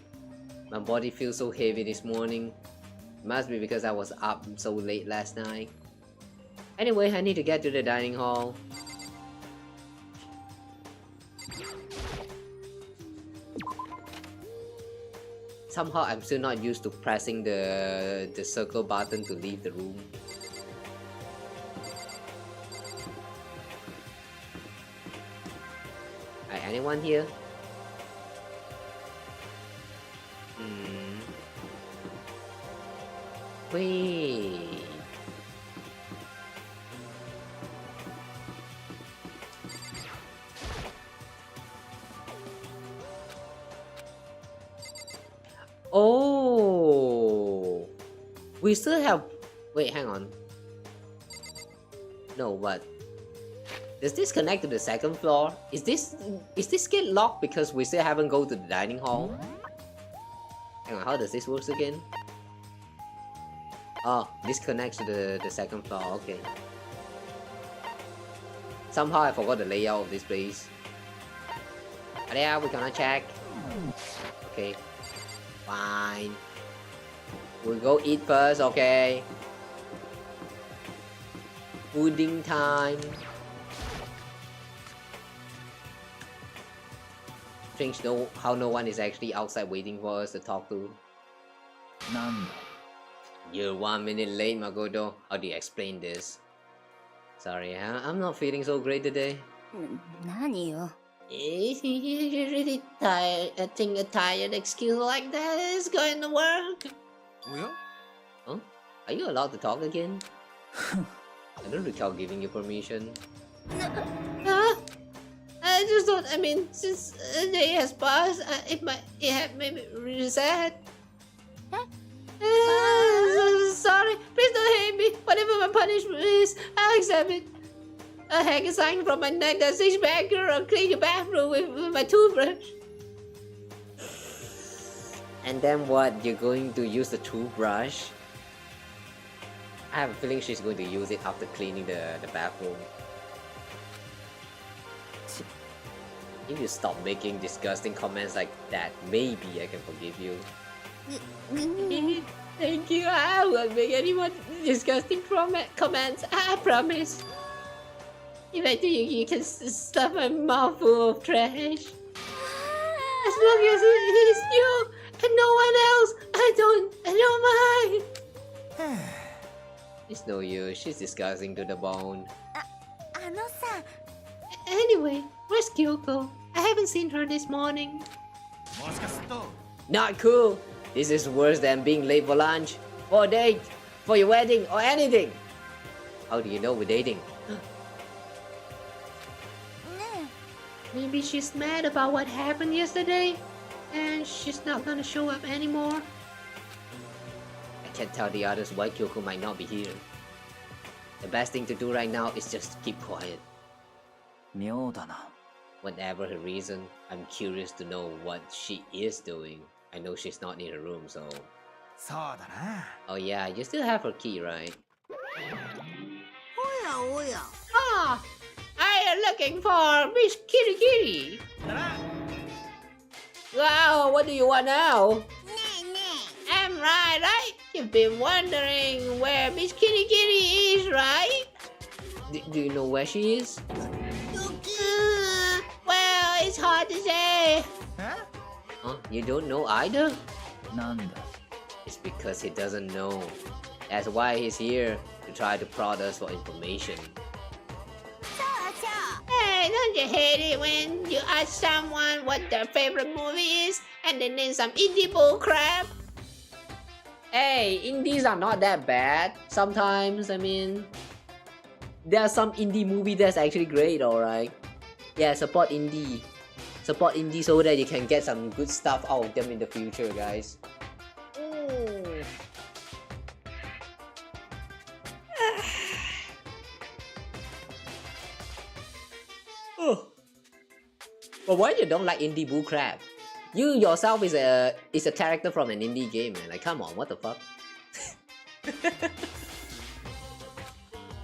My body feels so heavy this morning. Must be because I was up so late last night. Anyway, I need to get to the dining hall. Somehow I'm still not used to pressing the circle button to leave the room. Anyone here? Wait. Oh, we still have. Wait, hang on. No, what? Does this connect to the second floor? Is this gate locked because we still haven't go to the dining hall? Hang on, how does this work again? Oh, this connects to the second floor. Okay. Somehow I forgot the layout of this place. Yeah, we're gonna check. Okay. Fine. We'll go eat first, okay? Pudding time. Strange how no one is actually outside waiting for us to talk to. なんだ You're 1 minute late, Makoto. How do you explain this? Sorry, I'm not feeling so great today. 何よ。 You're really tired. I think a tired excuse like that is going to work. おや Huh? Are you allowed to talk again? I don't recall giving you permission. I just don't. I mean, since a day has passed, it had made me really sad. Sorry, please don't hate me. Whatever my punishment is, I'll accept it. I'll hang a sign from my neck that says "Bagger" or clean your bathroom with my toothbrush. And then what? You're going to use the toothbrush? I have a feeling she's going to use it after cleaning the bathroom. If you stop making disgusting comments like that, maybe I can forgive you. Thank you. I won't make any more disgusting comments. I promise. Eventually, you can stuff my mouth full of trash. As long as it is you and no one else, I don't mind. It's no use. She's disgusting to the bone. あのさ、 Anyway, where's Kyoko? I haven't seen her this morning. もしかすると Not cool. This is worse than being late for lunch, for a date, for your wedding, or anything. How do you know we're dating? ね Maybe she's mad about what happened yesterday, and she's not gonna show up anymore. I can't tell the others why Kyoko might not be here. The best thing to do right now is just keep quiet. 妙だな Whatever her reason, I'm curious to know what she is doing. I know she's not in her room, so... そうだな Oh yeah, you still have her key, right? おやおや Ah! I am looking for Miss Kitty Kitty! だな Wow, what do you want now? ねえね I'm right? You've been wondering where Miss Kitty Kitty is, right? Do you know where she is? えドキ Well, it's hard to say. え Huh? You don't know either? なんだ It's because he doesn't know. That's why he's here, to try to prod us for information. そうそう Hey, don't you hate it when you ask someone what their favorite movie is and they name some indie bull crap? Hey, indies are not that bad. Sometimes, I mean, there are some indie movie that's actually great, alright? Yeah, support indie. Support indie so that you can get some good stuff out of them in the future, guys. Oh. But why you don't like indie bullcrap? You yourself is a character from an indie game, man. Like, come on, what the fuck?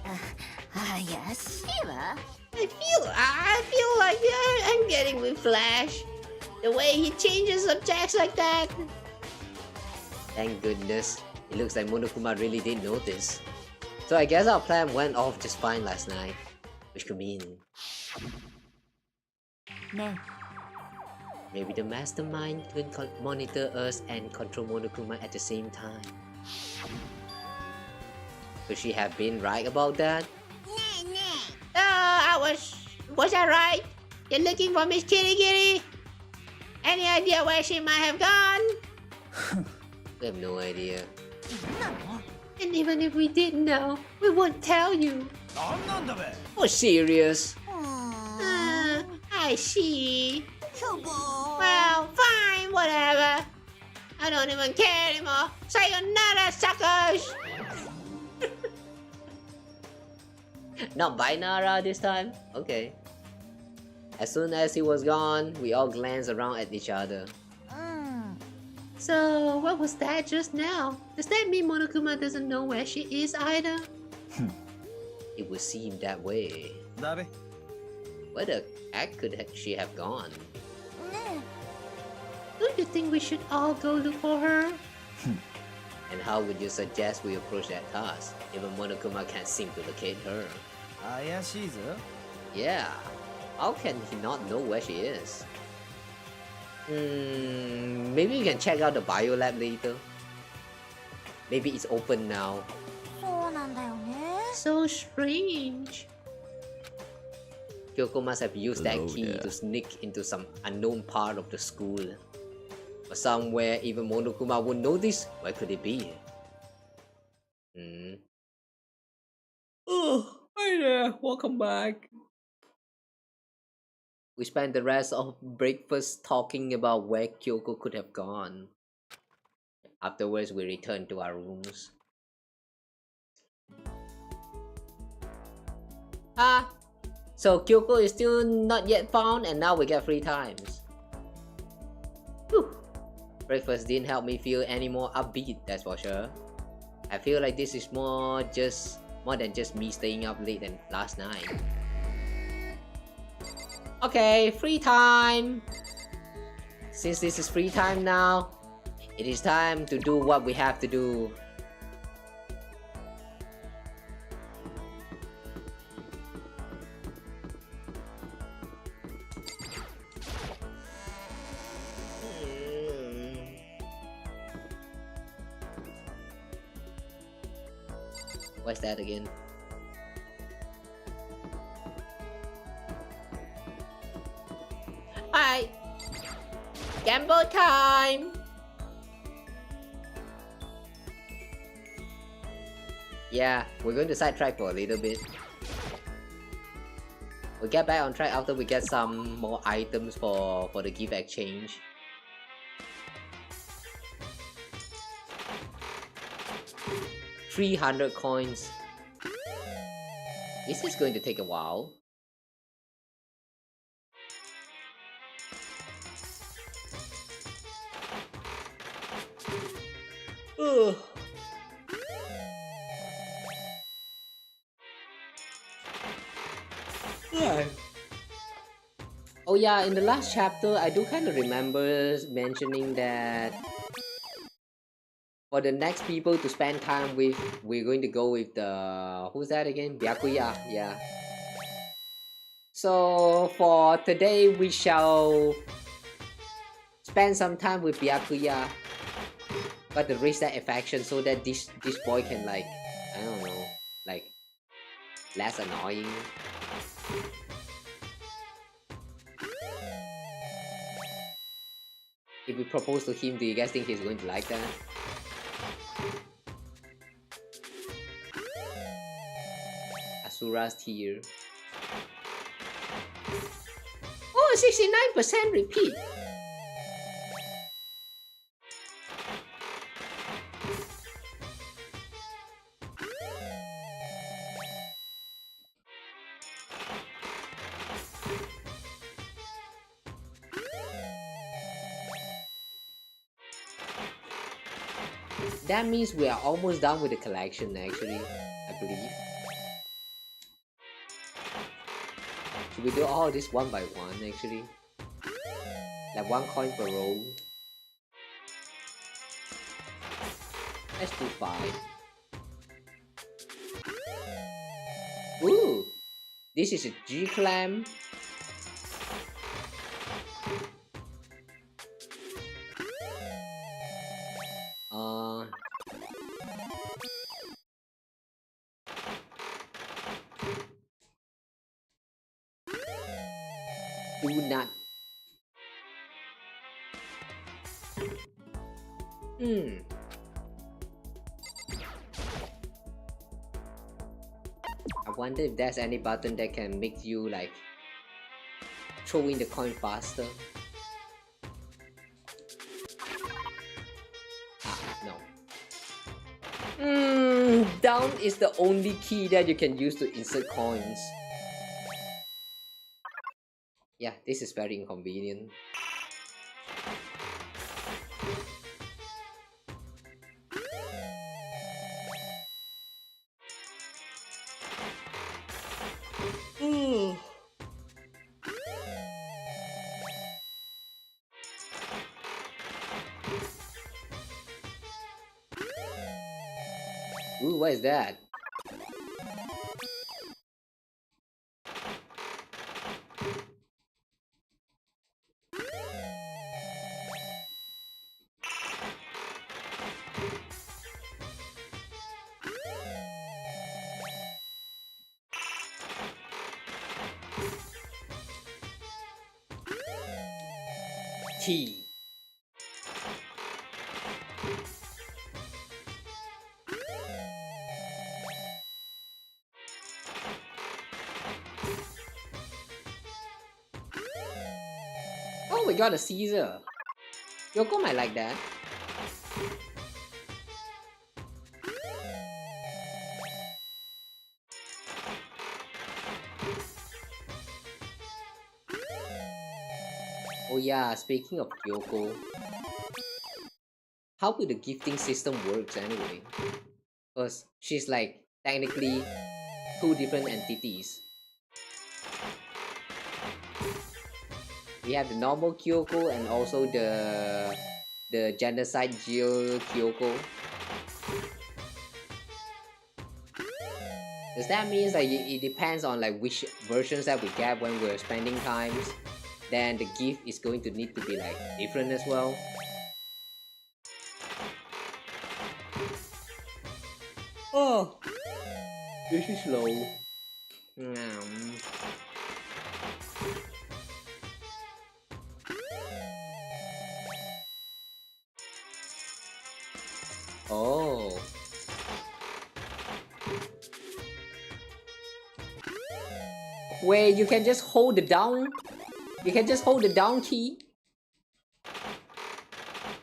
あ、怪しいわ。 I feel like I'm getting with Flash. The way he changes subjects like that. Thank goodness. It looks like Monokuma really did notice. So I guess our plan went off just fine last night. Which could mean ね maybe the mastermind could monitor us and control Monokuma at the same time. Could she have been right about that? ねえね Was I right? You're looking for Miss Kitty Kitty? Any idea where she might have gone? We have no idea. And even if we did know, we won't tell you. なんなんだべ Oh, serious? I see. Well, fine, whatever. I don't even care anymore. Sayonara, suckers! Not binara this time? Okay. As soon as he was gone, we all glanced around at each other. So, what was that just now? Does that mean Monokuma doesn't know where she is either? It would seem that way. だべ Where the heck could she have gone? Don't you think we should all go look for her? And how would you suggest we approach that task? Even Monokuma can't seem to locate her. 怪しいぞ Yeah, how can he not know where she is? Maybe we can check out the bio lab later. Maybe it's open now. そうなんだよね So strange. Kyoko must have used that Hello key there. to sneak into some unknown part of the school. Or somewhere even Monokuma would notice. Where could it be? Oh, hi there. Welcome back. We spent the rest of breakfast talking about where Kyoko could have gone. Afterwards, we returned to our rooms. So Kyoko is still not yet found, and now we get 3 times. Whew. Breakfast didn't help me feel any more upbeat, that's for sure. I feel like this is more than just me staying up late than last night. Okay, free time! Since this is free time now, it is time to do what we have to do. What's that again? Hi! Gamble time! Yeah, we're going to sidetrack for a little bit. We'll get back on track after we get some more items for the gift exchange. $300 coins. This is going to take a while. Ugh. Oh yeah, in the last chapter, I do kind of remember mentioning that for the next people to spend time with, we're going to go with the... who's that again? Byakuya, yeah. So for today, we shall spend some time with Byakuya, but to reach that affection so that this boy can, like, I don't know, like, less annoying. If we propose to him, do you guys think he's going to like that? Asura's Tear. Oh, 69% repeat! That means we are almost done with the collection actually, I believe. Should we do all this one by one actually? Like 1 coin per row. Let's do 5. Ooh! This is a G-clam. do not. I wonder if there's any button that can make you like throw in the coin faster. No. Down is the only key that you can use to insert coins. Yeah, this is very inconvenient. Ooh, what is that? Key. Oh, we got a Caesar. Yoko might like that. Oh yeah, speaking of Kyoko, how will the gifting system works anyway? Because she's like technically two different entities. We have the normal Kyoko and also the genocide Kyoko. Does that mean like it depends on like which versions that we get when we're spending times? Then the gift is going to need to be like different as well. Oh, this is slow. Oh. Wait, you can just hold the down? You can just hold the down key?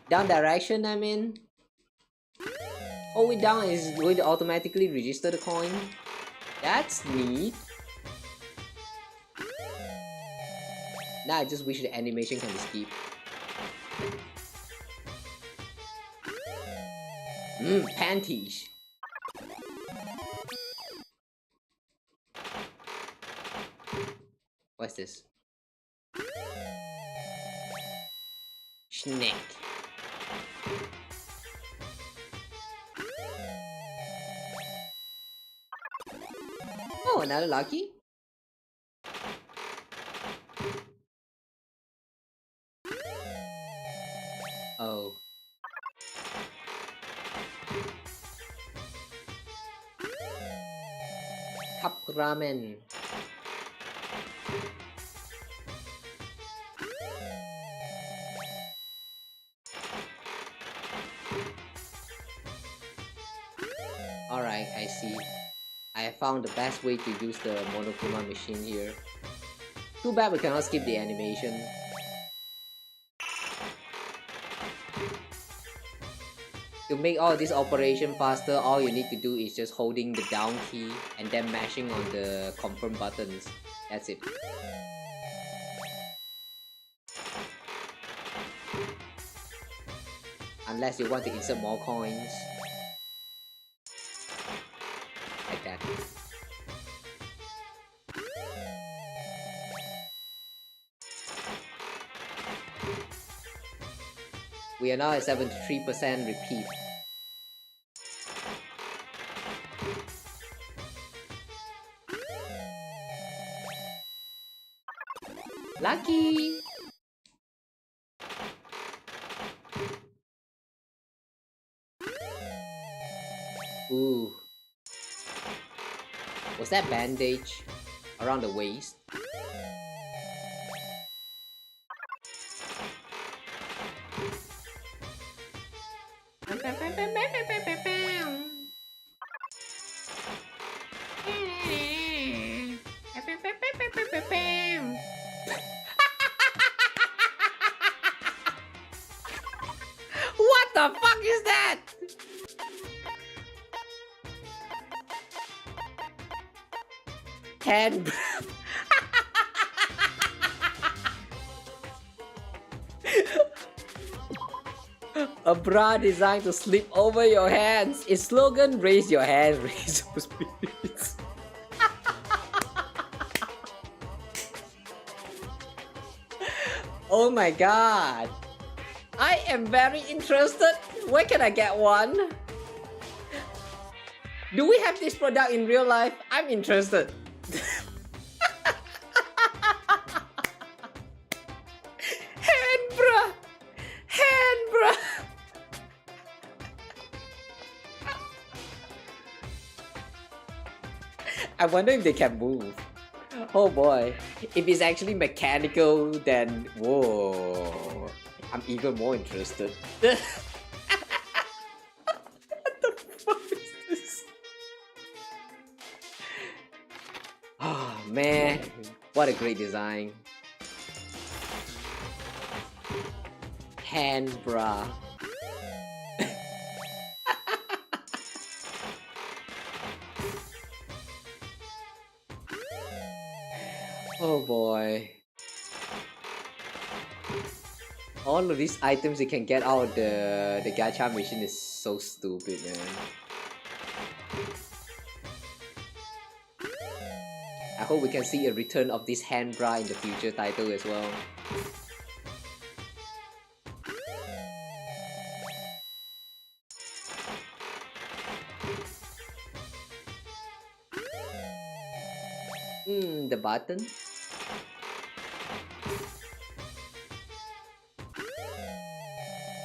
Down direction, I mean? Hold it down and it's going to automatically register the coin? That's neat. Now I just wish the animation can be skipped. Panties. What's this? Snake. Oh, another lucky? Oh. Cup ramen. Alright, I see. I have found the best way to use the Monokuma machine here. Too bad we cannot skip the animation. To make all this operation faster, all you need to do is just holding the down key and then mashing on the confirm buttons. That's it. Unless you want to insert more coins. Like that. We are now at 73% repeat. Lucky! Ooh. Was that bandage around the waist? What the fuck is that? Hand. A bra designed to slip over your hands. Its slogan: raise your hands, raise your spirits. Oh my god. I am very interested. Where can I get one? Do we have this product in real life? I'm interested. Hand bra. Hand bra. I wonder if they can move. Oh boy. If it's actually mechanical, then whoa. I'm even more interested. What the fuck is this? Oh man, what a great design. Hand bra. Oh boy. All of these items you can get out of the gacha machine is so stupid, man. I hope we can see a return of this hand bra in the future title as well. The button.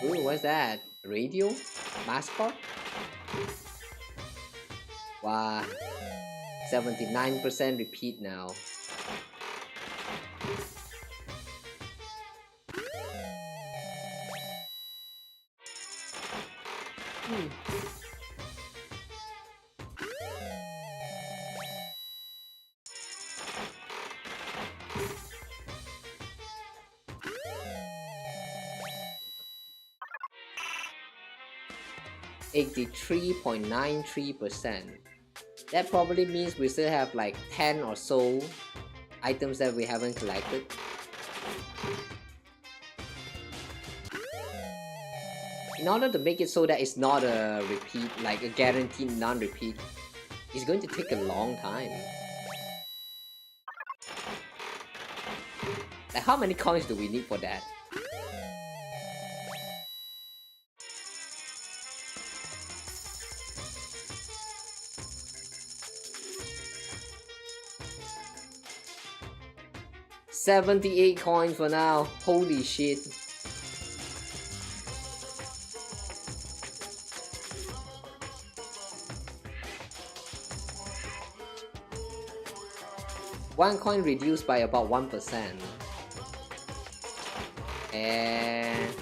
Ooh, what's that? Radio? Mascot? Wow. 79% repeat now. $83.93%. That probably means we still have like 10 or so items that we haven't collected. In order to make it so that it's not a repeat, like a guaranteed non-repeat, it's going to take a long time. Like how many coins do we need for that? $78 coins for now. Holy shit. One coin reduced by about 1%. And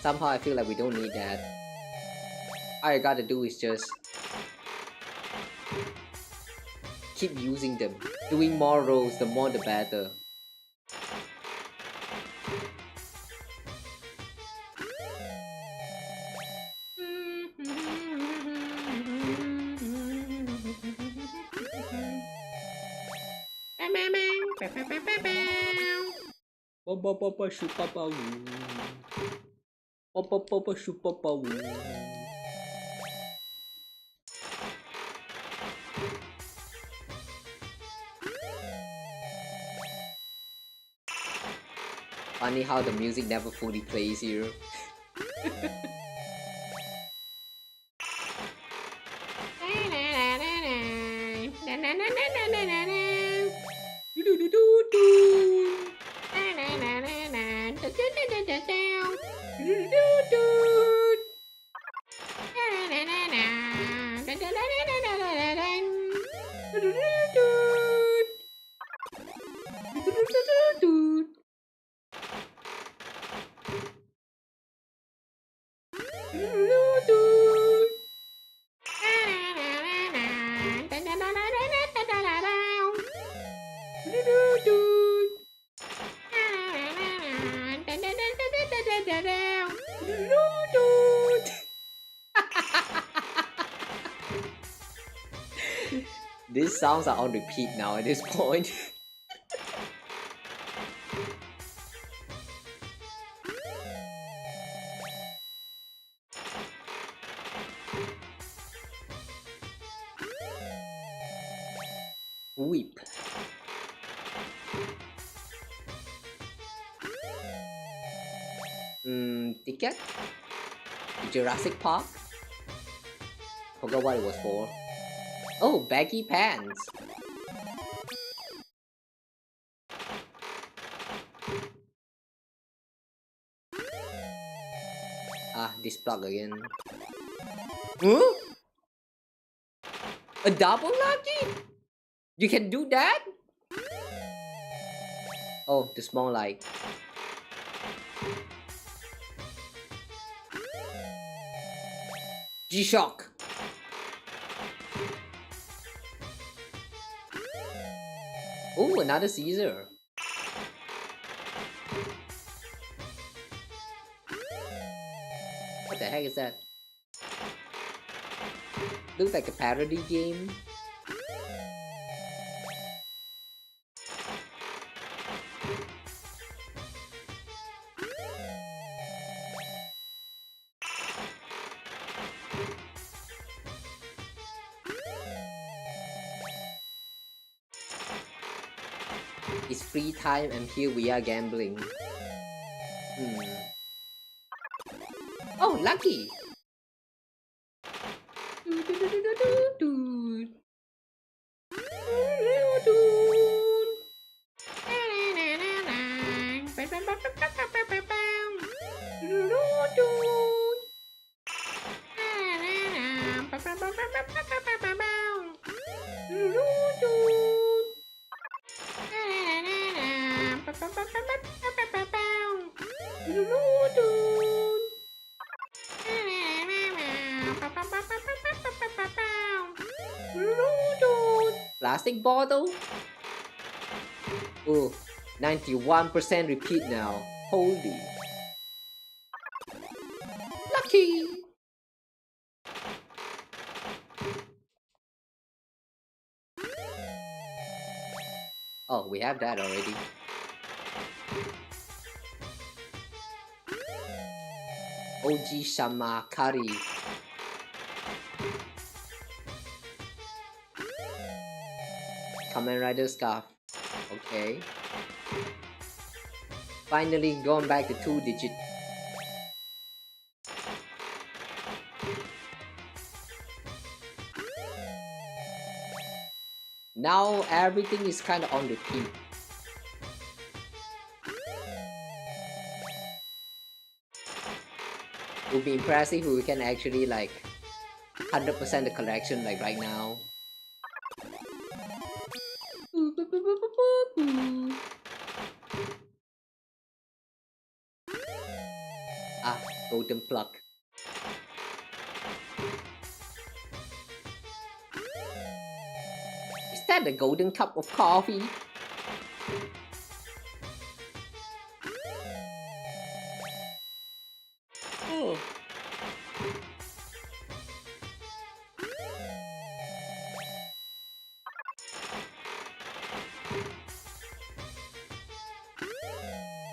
somehow I feel like we don't need that. All I gotta do is just keep using them. Doing more rolls, the more the better. Funny how the music never fully plays here. These sounds are on repeat now at this point. Weep. Ticket? Jurassic Park? Forgot what it was for. Oh, baggy pants. Ah, this plug again. Huh? A double lucky? You can do that? Oh, the small light. G-Shock. Oh, another Caesar. What the heck is that? Looks like a parody game. It's free time and here we are gambling. Oh, lucky! Plastic bottle? Oh, 91% repeat now. Holy. Lucky! Oh, we have that already. OG Shama Curry. Kamen Rider scarf. Okay. Finally gone back to 2-digit. Now everything is kind of on repeat. It would be impressive if we can actually like 100% the collection like right now. Ah, golden plug. Is that the golden cup of coffee? Oh.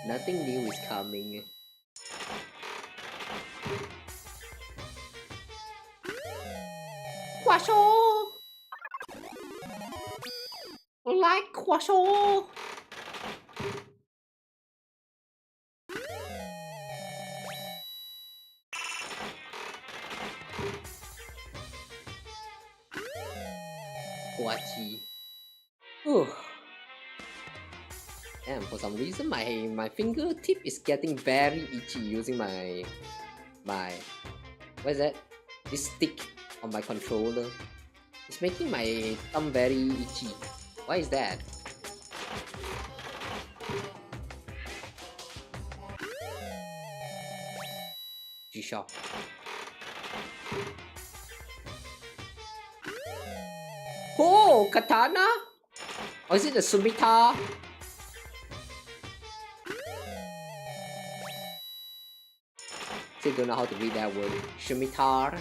Nothing new is coming. Croissant! Like croissant! Guachi. And for some reason my fingertip is getting very itchy using my what is that? This stick on my controller. It's making my thumb very itchy. Why is that? G-Shock. Oh, katana? Or is it a Sumita? Still don't know how to read that word. Shimitar.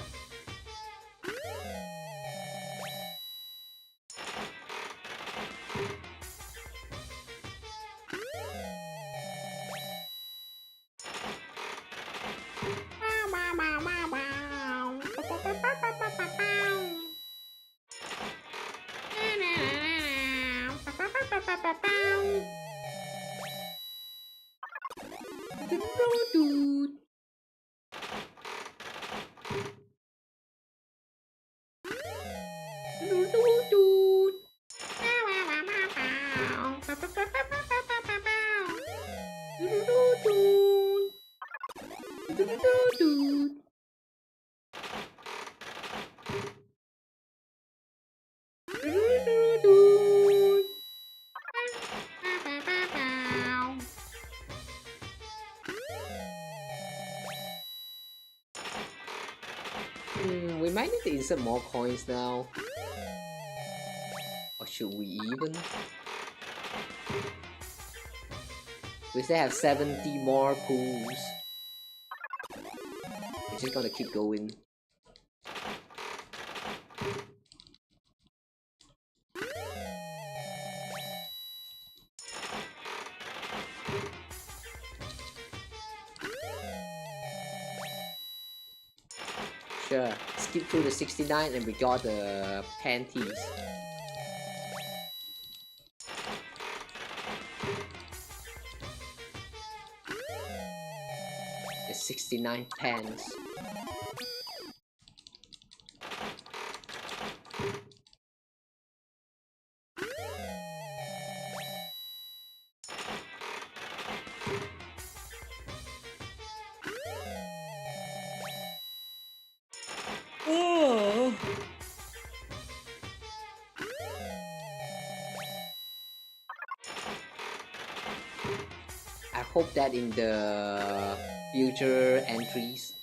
insert more coins now? Or should we even? We still have 70 more pools. We're just gonna keep going. Sure, skip through the 69 and we got the panties. The 69 pants. Oh. I hope that in the future entries,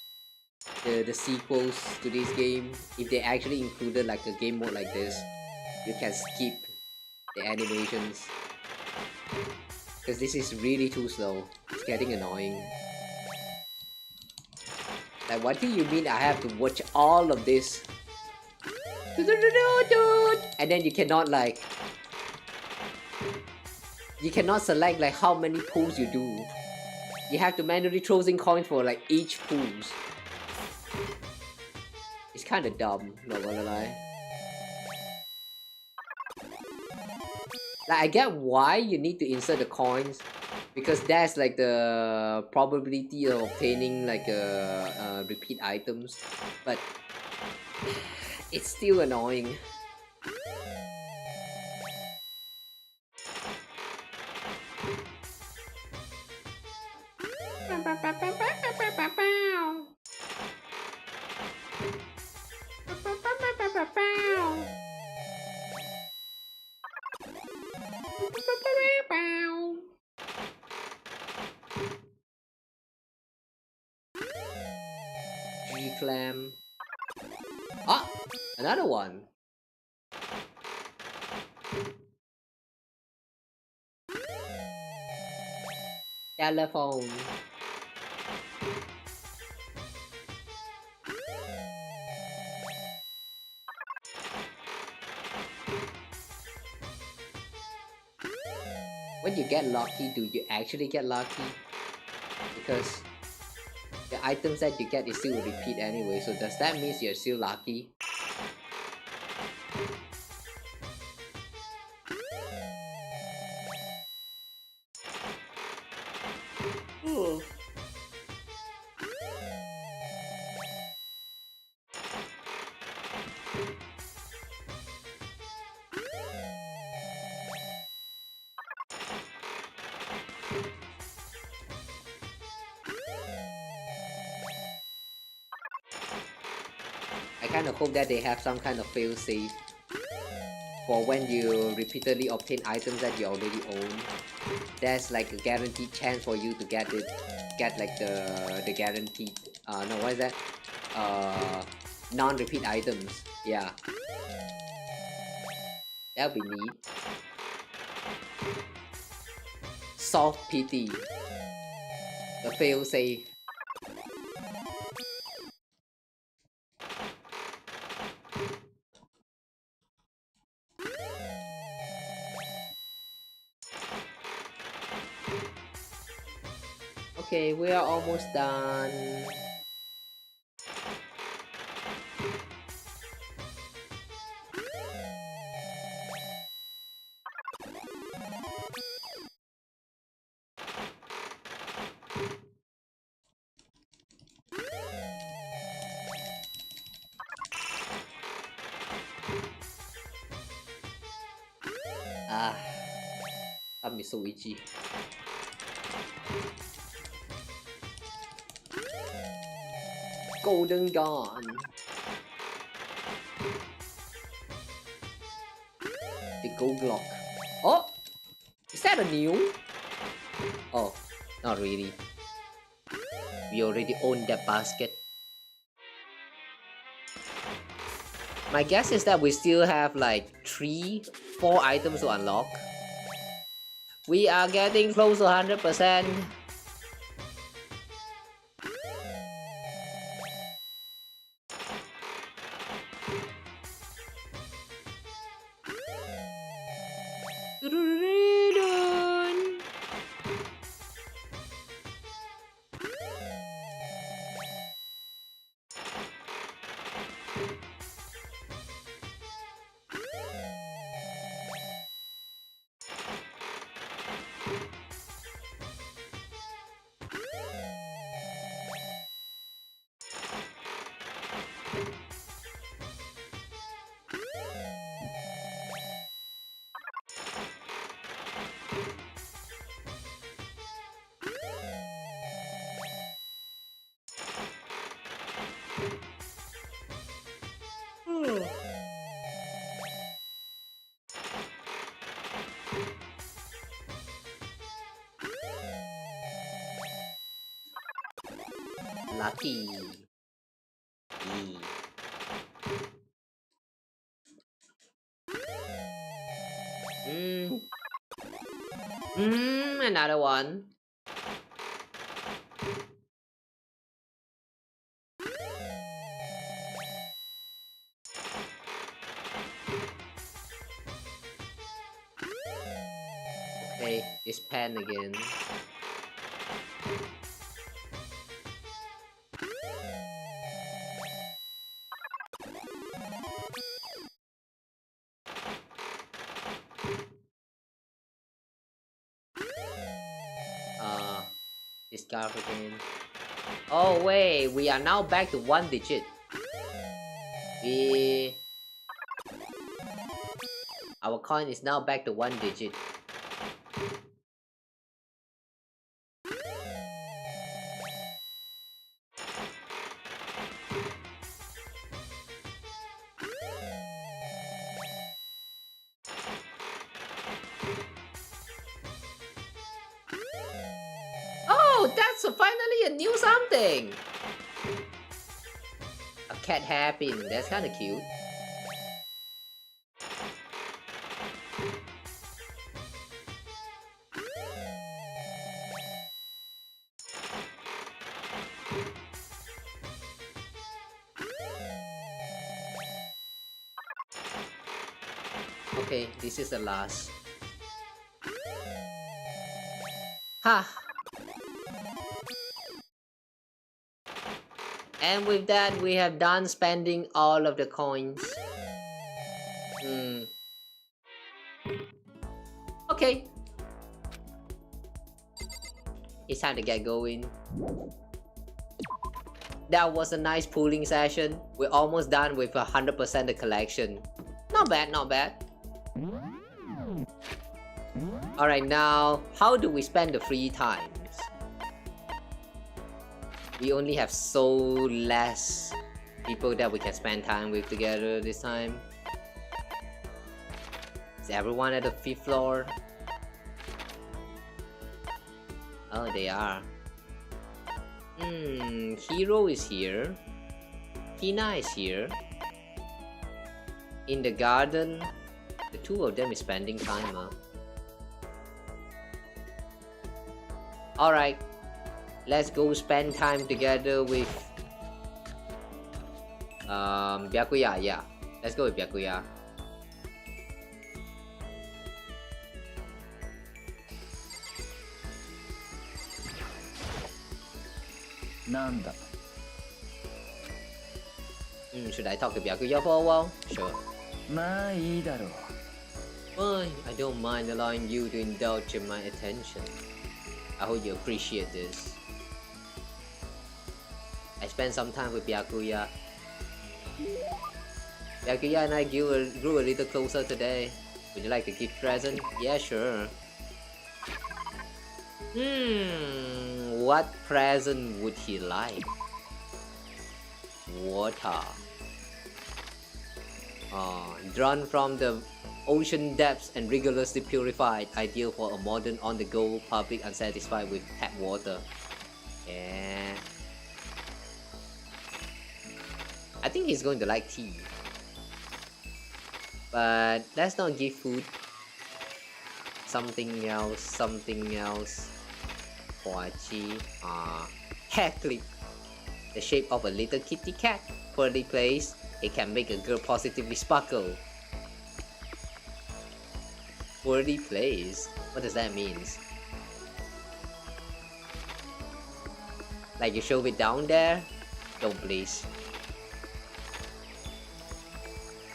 the sequels to this game, if they actually included like a game mode like this, you can skip the animations. Because this is really too slow. It's getting annoying. Like, what do you mean I have to watch all of this? And then you cannot like... You cannot select like how many pools you do. You have to manually throw in coins for like each pools. It's kinda dumb, not gonna lie. Like, I get why you need to insert the coins, because that's like the probability of obtaining like repeat items, but it's still annoying. G-clam. Ah! Another one! Telephone. When you get lucky, do you actually get lucky? Because the items that you get is still a repeat anyway, so does that mean you're still lucky? Ooh. I kind of hope that they have some kind of fail-safe for when you repeatedly obtain items that you already own. There's like a guaranteed chance for you to get like the guaranteed no, what is that? Non-repeat items. Yeah. That'll be neat. Soft pity. The fail-safe. Okay, we are almost done. Ah, thumb is so itchy. Golden gun. The gold block. Oh, is that a new? Oh, not really. We already own that basket. My guess is that we still have like 4 items to unlock. We are getting close to 100%. Lucky. Another one. Okay, it's pen again. Discard again. Oh wait, we are now back to 1 digit. Our coin is now back to 1 digit. Oh, that's finally a new something! A cat hairpin, that's kinda cute. Okay, this is the last. Ha! And with that, we have done spending all of the coins. Okay. It's time to get going. That was a nice pooling session. We're almost done with 100% the collection. Not bad, not bad. Alright, now, how do we spend the free times? We only have so less people that we can spend time with together this time. Is everyone at the 5th floor? Oh, they are. Hero is here. Hina is here. In the garden, the 2 of them is spending time, huh? Alright, let's go spend time together with Byakuya, yeah. Let's go with Byakuya. Nanda. Should I talk to Byakuya for a while? Sure. まあいいだろう。 Fine, I don't mind allowing you to indulge in my attention. I hope you appreciate this. I spent some time with Byakuya. Byakuya and I grew a little closer today. Would you like to give present? Yeah, sure. What present would he like? Water. Drawn from the ocean depths and rigorously purified, ideal for a modern on-the-go public unsatisfied with tap water. Yeah. I think he's going to like tea. But let's not give food. Something else. Poachi. Hair clip. The shape of a little kitty cat. Pearly place. It can make a girl positively sparkle. Pearly place? What does that mean? Like you shove it down there? Don't please.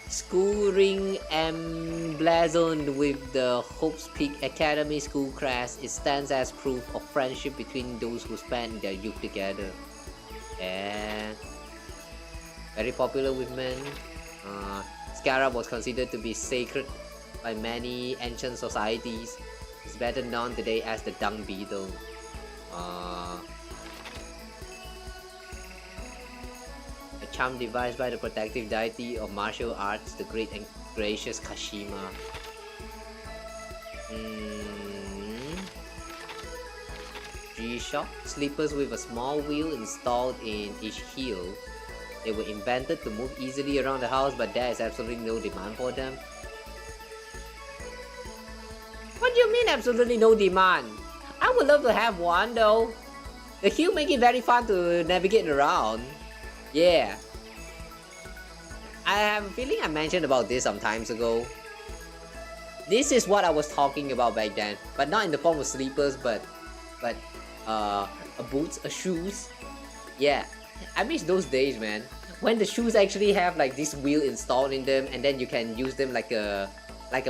School ring emblazoned with the Hopes Peak Academy school crest. It stands as proof of friendship between those who spent their youth together. Yeah. Very popular with men. Scarab was considered to be sacred by many ancient societies. It's better known today as the dung beetle. A charm devised by the protective deity of martial arts, the great and gracious Kashima. G-Shock, slippers with a small wheel installed in each heel. They were invented to move easily around the house, but there is absolutely no demand for them. What do you mean absolutely no demand? I would love to have one though. The heel make it very fun to navigate around. Yeah. I have a feeling I mentioned about this some times ago. This is what I was talking about back then, but not in the form of sleepers, but a boots, a shoes. Yeah, I miss those days, man. When the shoes actually have like this wheel installed in them, and then you can use them like a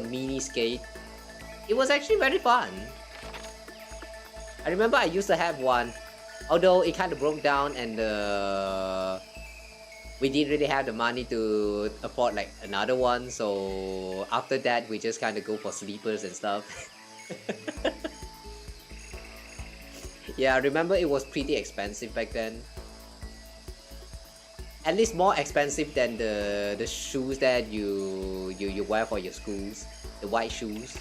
mini skate. It was actually very fun. I remember I used to have one, although it kind of broke down and we didn't really have the money to afford like another one, so after that we just kind of go for sleepers and stuff. Yeah, I remember it was pretty expensive back then. At least more expensive than the shoes that you wear for your schools, the white shoes.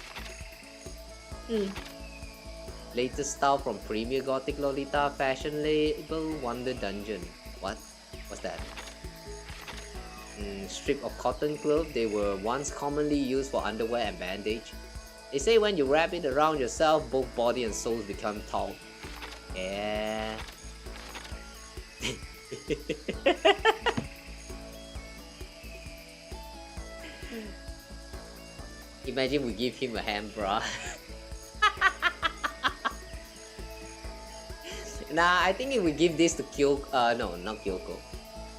Latest style from Premier Gothic Lolita fashion label Wonder Dungeon. What? What's that? Strip of cotton cloth. They were once commonly used for underwear and bandage. They say when you wrap it around yourself, both body and soles become taut. Yeah. Imagine we give him a hand bra. Nah, I think if we give this to Kyoko, no, not Kyoko.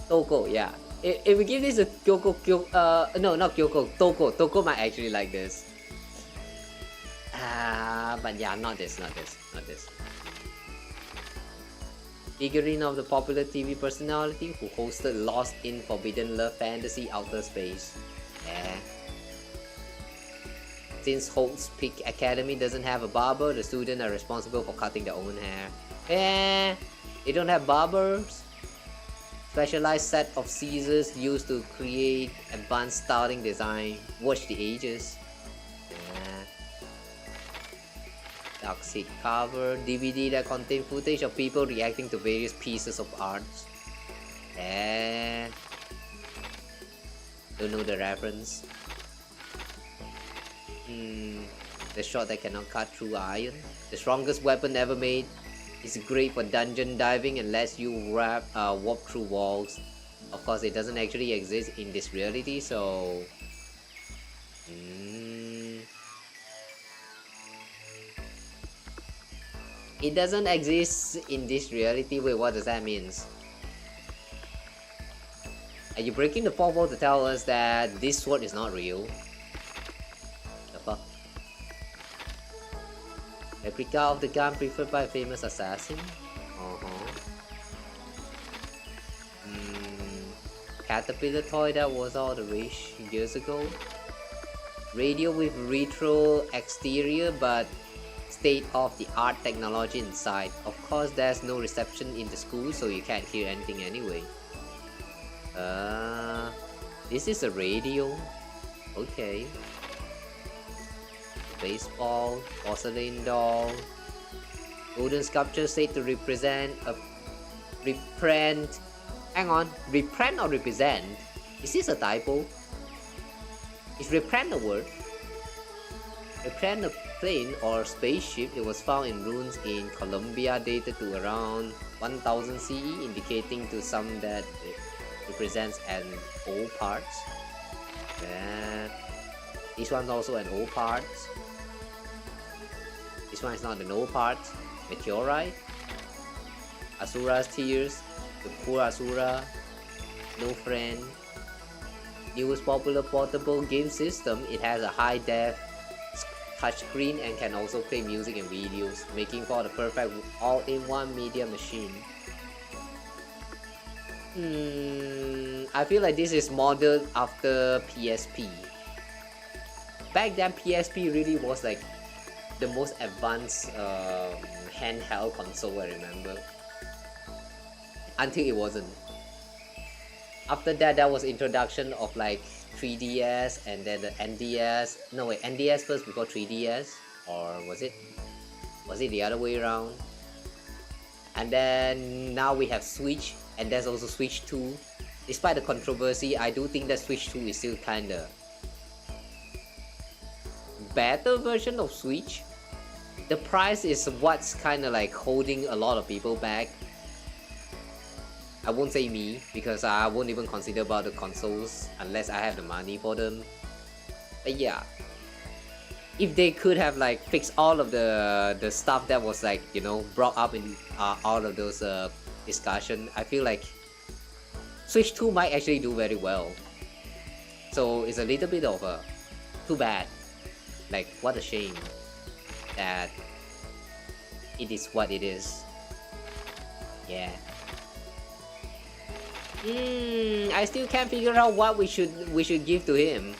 Toko, yeah. If we give this to Kyoko, no, not Kyoko, Toko might actually like this. But yeah, not this. Figurine of the popular TV personality who hosted Lost in Forbidden Love Fantasy Outer Space. Yeah. Since Holt's Peak Academy doesn't have a barber, the students are responsible for cutting their own hair. Eh, they don't have barbers. Specialized set of scissors used to create advanced styling design. Watch the ages. Toxic cover DVD that contain footage of people reacting to various pieces of art. Don't know the reference. The shot that cannot cut through iron. The strongest weapon ever made. It's great for dungeon diving and lets you warp through walls. Of course, it doesn't actually exist in this reality, so... It doesn't exist in this reality. Wait, what does that mean? Are you breaking the fourth wall to tell us that this sword is not real? The fuck? Replica of the gun preferred by a famous assassin? Caterpillar toy that was all the rage years ago. Radio with retro exterior but state-of-the-art technology inside. Of course, there's no reception in the school, so you can't hear anything anyway. This is a radio. Okay. Baseball, porcelain doll. Golden sculpture said to represent a reprint. Hang on, reprint or represent? Is this a typo? It's replant a word. Replant a plane or spaceship. It was found in ruins in Colombia dated to around 1000 CE, indicating to some that it represents an old part. And this one's also an old part. This one is not an old part. Meteorite. Asura's tears. The poor Asura. No friend. Newest popular portable game system. It has a high def touchscreen and can also play music and videos, making for the perfect all-in-one media machine. I feel like this is modeled after PSP. Back then, PSP really was like the most advanced handheld console, I remember. Until it wasn't. After that, there was introduction of like 3DS and then the NDS. No wait, NDS first before 3DS, or was it the other way around? And then now we have Switch, and there's also Switch 2. Despite the controversy, I do think that Switch 2 is still kinda better version of Switch. The price is what's kinda like holding a lot of people back. I won't say me, because I won't even consider about the consoles unless I have the money for them. But yeah, if they could have like fixed all of the stuff that was like, you know, brought up in all of those discussion, I feel like Switch 2 might actually do very well. So it's a little bit of a too bad. Like, what a shame that it is what it is. Yeah. I still can't figure out what we should give to him.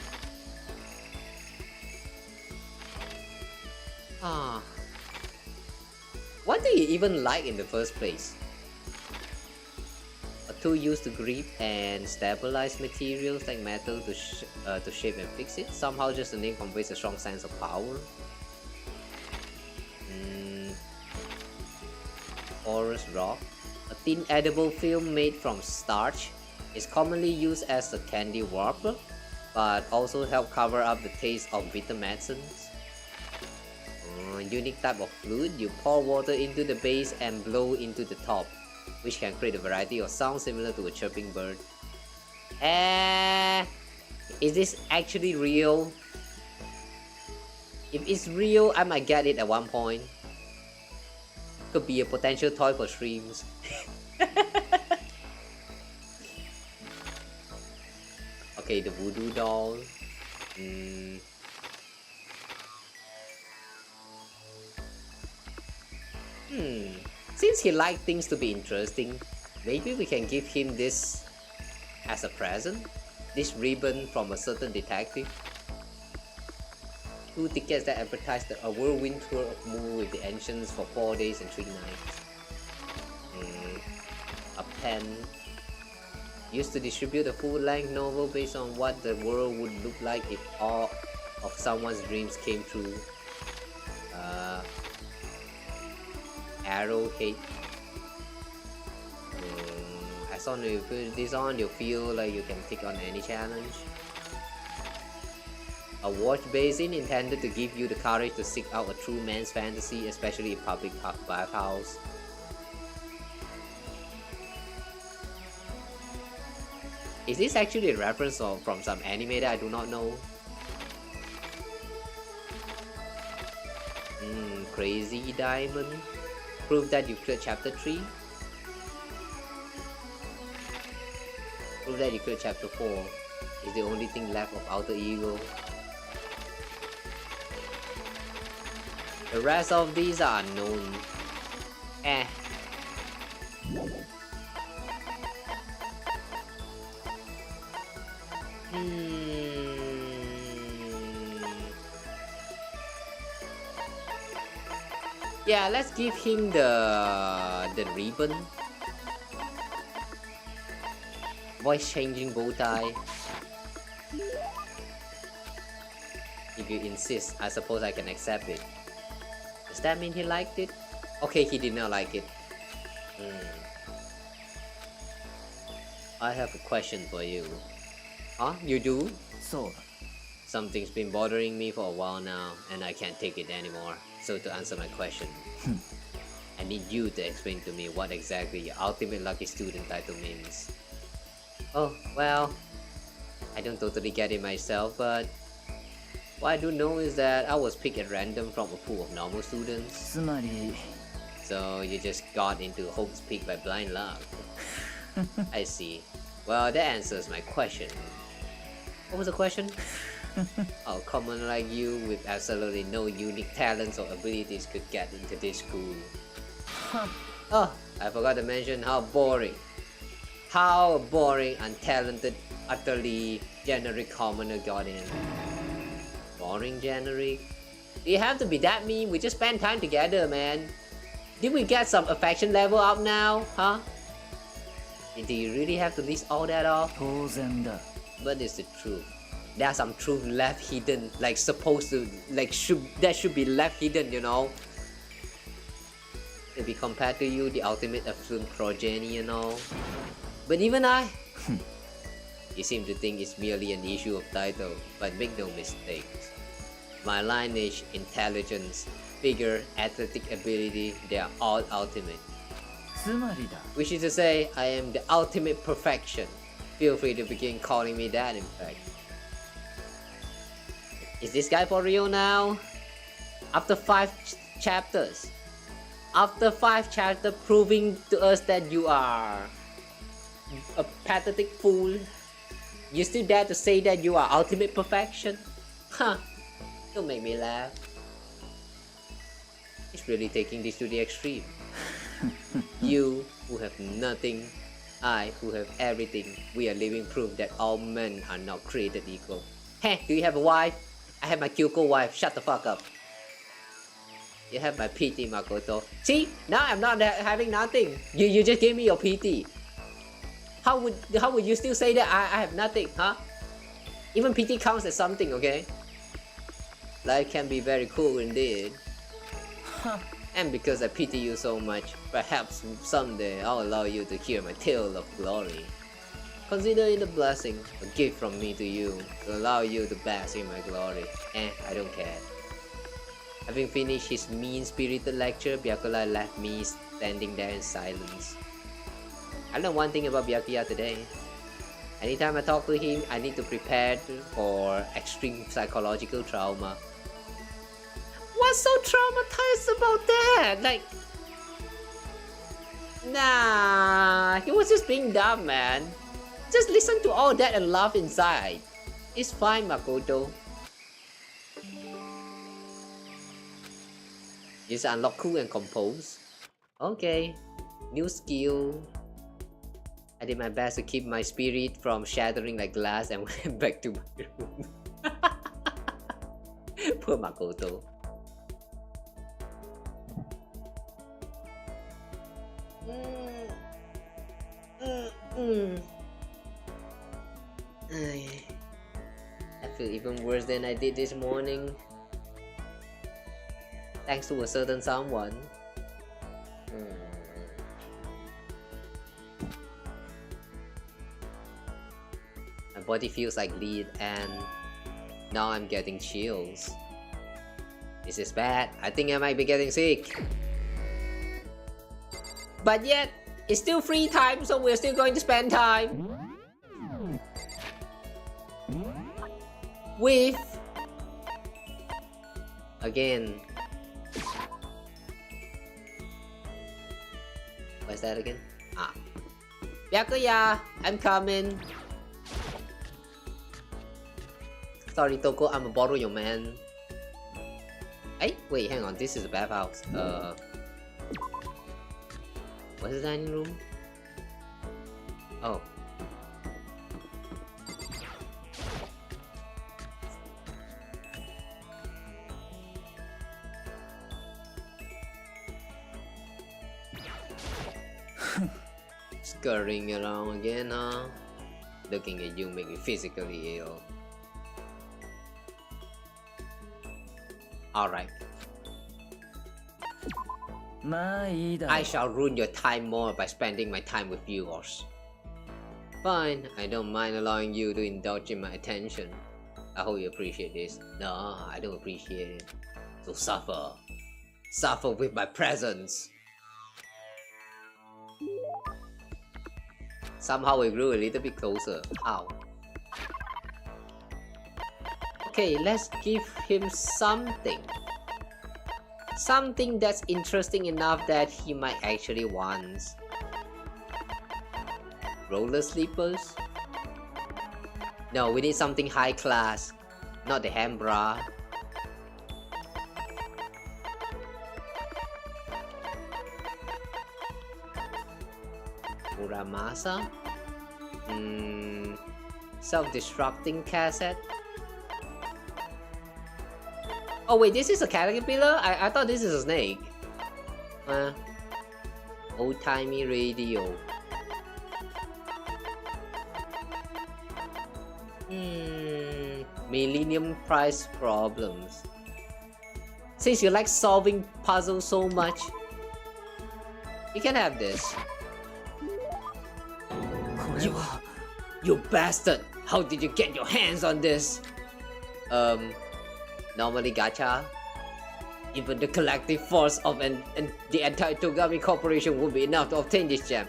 What do you even like in the first place? A tool used to grip and stabilize materials like metal to shape and fix it. Somehow just the name conveys a strong sense of power. Porous rock. A thin edible film made from starch is commonly used as a candy wrapper, but also help cover up the taste of bitter medicines. Unique type of fluid. You pour water into the base and blow into the top, which can create a variety of sounds similar to a chirping bird. Is this actually real? If it's real, I might get it at one point. Could be a potential toy for streams. Okay, the voodoo doll. Since he likes things to be interesting, maybe we can give him this as a present. This ribbon from a certain detective. 2 tickets that advertise a whirlwind tour of Mu with the ancients for 4 days and 3 nights. A pen. Used to distribute a full-length novel based on what the world would look like if all of someone's dreams came true. Arrowhead. As long as you put this on, you feel like you can take on any challenge. A wash basin intended to give you the courage to seek out a true man's fantasy, especially in public bathhouse. Is this actually a reference from some anime that I do not know? Crazy diamond. Prove that you cleared chapter 3. Prove that you cleared chapter 4. Is the only thing left of Alter Ego. The rest of these are unknown. Yeah, let's give him the ribbon. Voice changing bow tie. If you insist, I suppose I can accept it. Does that mean he liked it? Okay, he did not like it. I have a question for you. Huh? You do? そうだ Something's been bothering me for a while now, and I can't take it anymore. So to answer my question, I need you to explain to me what exactly your ultimate lucky student title means. Oh, well, I don't totally get it myself, but what I do know is that I was picked at random from a pool of normal students. つまり So you just got into Hope's Peak by blind luck. I see. Well, that answers my question. What was the question? How common like you with absolutely no unique talents or abilities could get into this school? Oh, I forgot to mention how boring, untalented, utterly generic commoner got in. Boring generic? Do you have to be that mean? We just spent time together, man. Did we get some affection level up now, huh? Do you really have to list all that off? 当然だ But it's the truth. There's some truth left hidden, like supposed to, like that should be left hidden, you know? To be compared to you, the ultimate affluent progeny and all. But even I, you seem to think it's merely an issue of title, but make no mistakes. My lineage, intelligence, figure, athletic ability, they are all ultimate. つまりだ Which is to say, I am the ultimate perfection. Feel free to begin calling me that, in fact. Is this guy for real now? After 5 chapters. After 5 chapters proving to us that you are a pathetic fool, you still dare to say that you are ultimate perfection? Huh. Don't make me laugh. It's really taking this to the extreme. You who have nothing, I who have everything, we are living proof that all men are not created equal. Hey, do you have a wife? I have my Kyoko wife, shut the fuck up. You have my PT, Makoto. See, now I'm not having nothing. You just gave me your PT. How would you still say that I have nothing, huh? Even PT counts as something, okay? Life can be very cool indeed. And because I pity you so much, perhaps someday I'll allow you to hear my tale of glory. Consider it a blessing, a gift from me to you, to allow you to bask in my glory. I don't care. Having finished his mean-spirited lecture, Byakuya left me standing there in silence. I learned one thing about Byakuya today. Anytime I talk to him, I need to prepare for extreme psychological trauma. What's so traumatized about that? Like, nah, he was just being dumb, man. Just listen to all that and laugh inside. It's fine, Makoto. Just unlock cool and compose. Okay, new skill. I did my best to keep my spirit from shattering like glass and went back to my room. Poor Makoto. I feel even worse than I did this morning. Thanks to a certain someone. My body feels like lead and now I'm getting chills. This is bad. I think I might be getting sick. But yet, it's still free time, so we're still going to spend time with again. What's that again? Byakuya, I'm coming. Sorry, Toko, I'ma borrow your man. Hey, wait, hang on. This is a bathhouse. What's the dining room? Oh. Scurrying around again, huh? Looking at you make me physically ill. Alright. まあいいだろ I shall ruin your time more by spending my time with yours. Fine, I don't mind allowing you to indulge in my attention. I hope you appreciate this. No, I don't appreciate it. So suffer. Suffer with my presence. Somehow we grew a little bit closer. How? Okay, let's give him something. Something that's interesting enough that he might actually want. Roller sleepers? No, we need something high class. Not the hand bra. Muramasa? Self-destructing cassette? Oh wait, this is a caterpillar? I thought this is a snake. Old-timey radio. Millennium price problems. Since you like solving puzzles so much, you can have this. You bastard! How did you get your hands on this? Normally gacha. Even the collective force of the entire Togami Corporation would be enough to obtain this gem.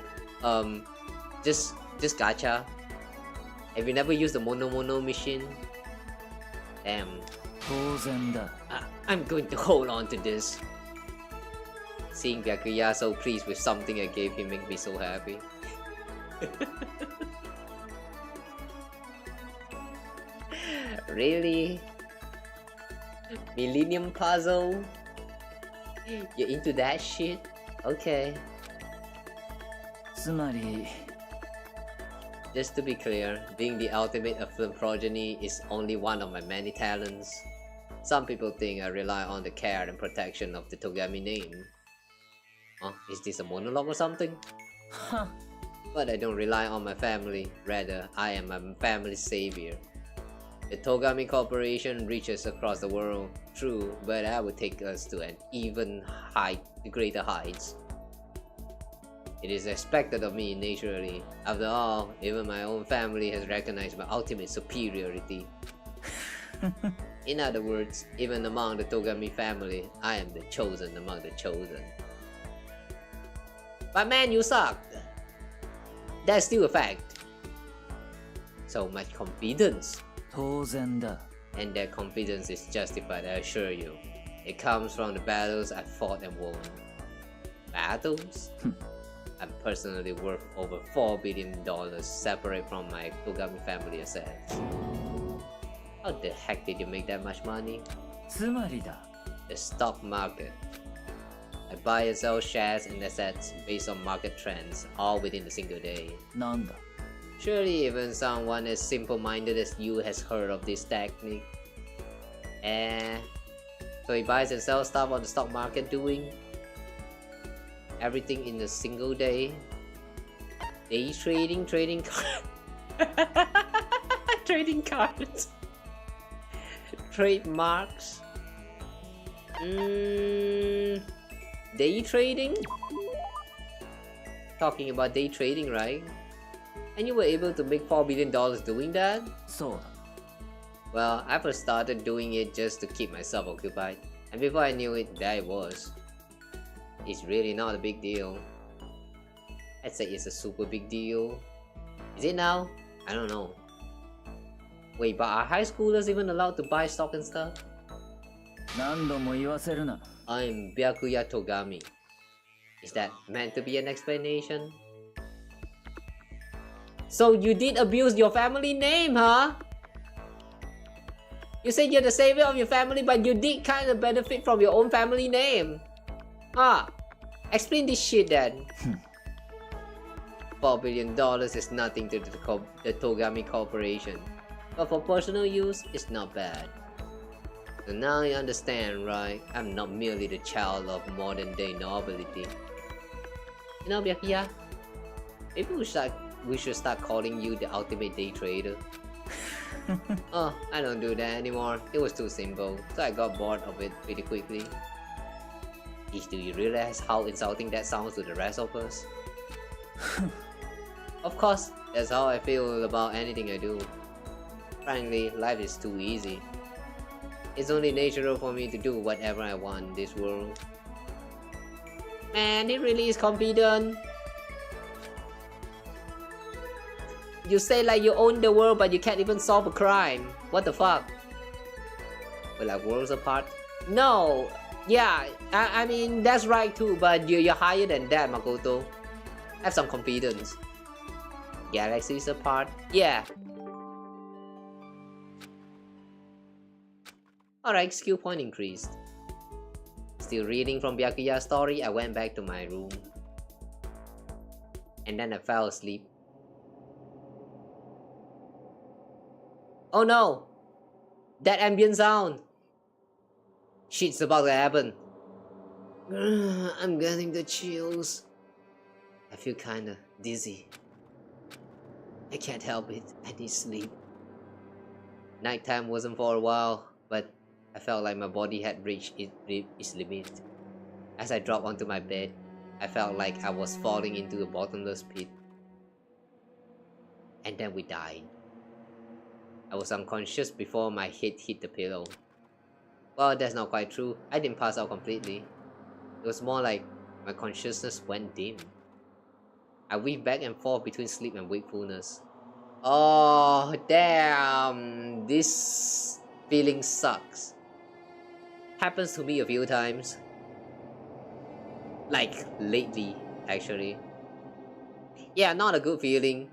Just gacha. Have you never used the Mono machine? Damn. 当然だ。 I'm going to hold on to this. Seeing Byakuya so pleased with something I gave him makes me so happy. Really? Millennium puzzle? You're into that shit? Okay. つまり Just to be clear, being the ultimate affluent progeny is only one of my many talents. Some people think I rely on the care and protection of the Togami name. Is this a monologue or something? But I don't rely on my family, rather I am my family's savior. The Togami Corporation reaches across the world, true, but I would take us to an even greater heights. It is expected of me naturally. After all, even my own family has recognized my ultimate superiority. In other words, even among the Togami family, I am the chosen among the chosen. But man, you sucked! That's still a fact. So much confidence. 当然だ。 And that confidence is justified, I assure you. It comes from the battles I fought and won. Battles? I'm personally worth over $4 billion separate from my Togami family assets. How the heck did you make that much money? つまりだ。 The stock market. I buy and sell shares and assets based on market trends, all within a single day. なんだ。 Surely even someone as simple-minded as you has heard of this technique. So he buys and sells stuff on the stock market doing everything in a single day. Day trading trading cards. Trademarks. Day trading? Talking about day trading, right? And you were able to make $4 billion doing that? そうだ。 Well, I first started doing it just to keep myself occupied. And before I knew it, there it was. It's really not a big deal. I'd say it's a super big deal. Is it now? I don't know. Wait, but are high schoolers even allowed to buy stock and stuff? 何度も言わせるな。 I'm Byakuya Togami. Is that meant to be an explanation? So you did abuse your family name, huh? You said you're the savior of your family, but you did kind of benefit from your own family name. Explain this shit then. $4 billion is nothing to the Togami Corporation. But for personal use, it's not bad. So now you understand, right? I'm not merely the child of modern day nobility. You know, Byakuya, maybe we should start calling you the ultimate day trader. Oh, I don't do that anymore. It was too simple, so I got bored of it pretty quickly. Do you realize how insulting that sounds to the rest of us? Of course, that's how I feel about anything I do. Frankly, life is too easy. It's only natural for me to do whatever I want in this world. Man, he really is confident. You say like you own the world, but you can't even solve a crime. What the fuck? We're like worlds apart? No! Yeah, I mean, that's right too, but you're higher than that, Makoto. Have some confidence. Galaxies apart? Yeah. Alright, skill point increased. Still reading from Byakuya's story, I went back to my room. And then I fell asleep. Oh no! That ambient sound! Shit's about to happen. I'm getting the chills. I feel kinda dizzy. I can't help it, I need sleep. Nighttime wasn't for a while, but I felt like my body had reached its limit. As I dropped onto my bed, I felt like I was falling into a bottomless pit. And then we died. I was unconscious before my head hit the pillow. Well, that's not quite true. I didn't pass out completely. It was more like my consciousness went dim. I weaved back and forth between sleep and wakefulness. Oh, damn. This feeling sucks. Happens to me a few times. Like, lately, actually. Yeah, not a good feeling.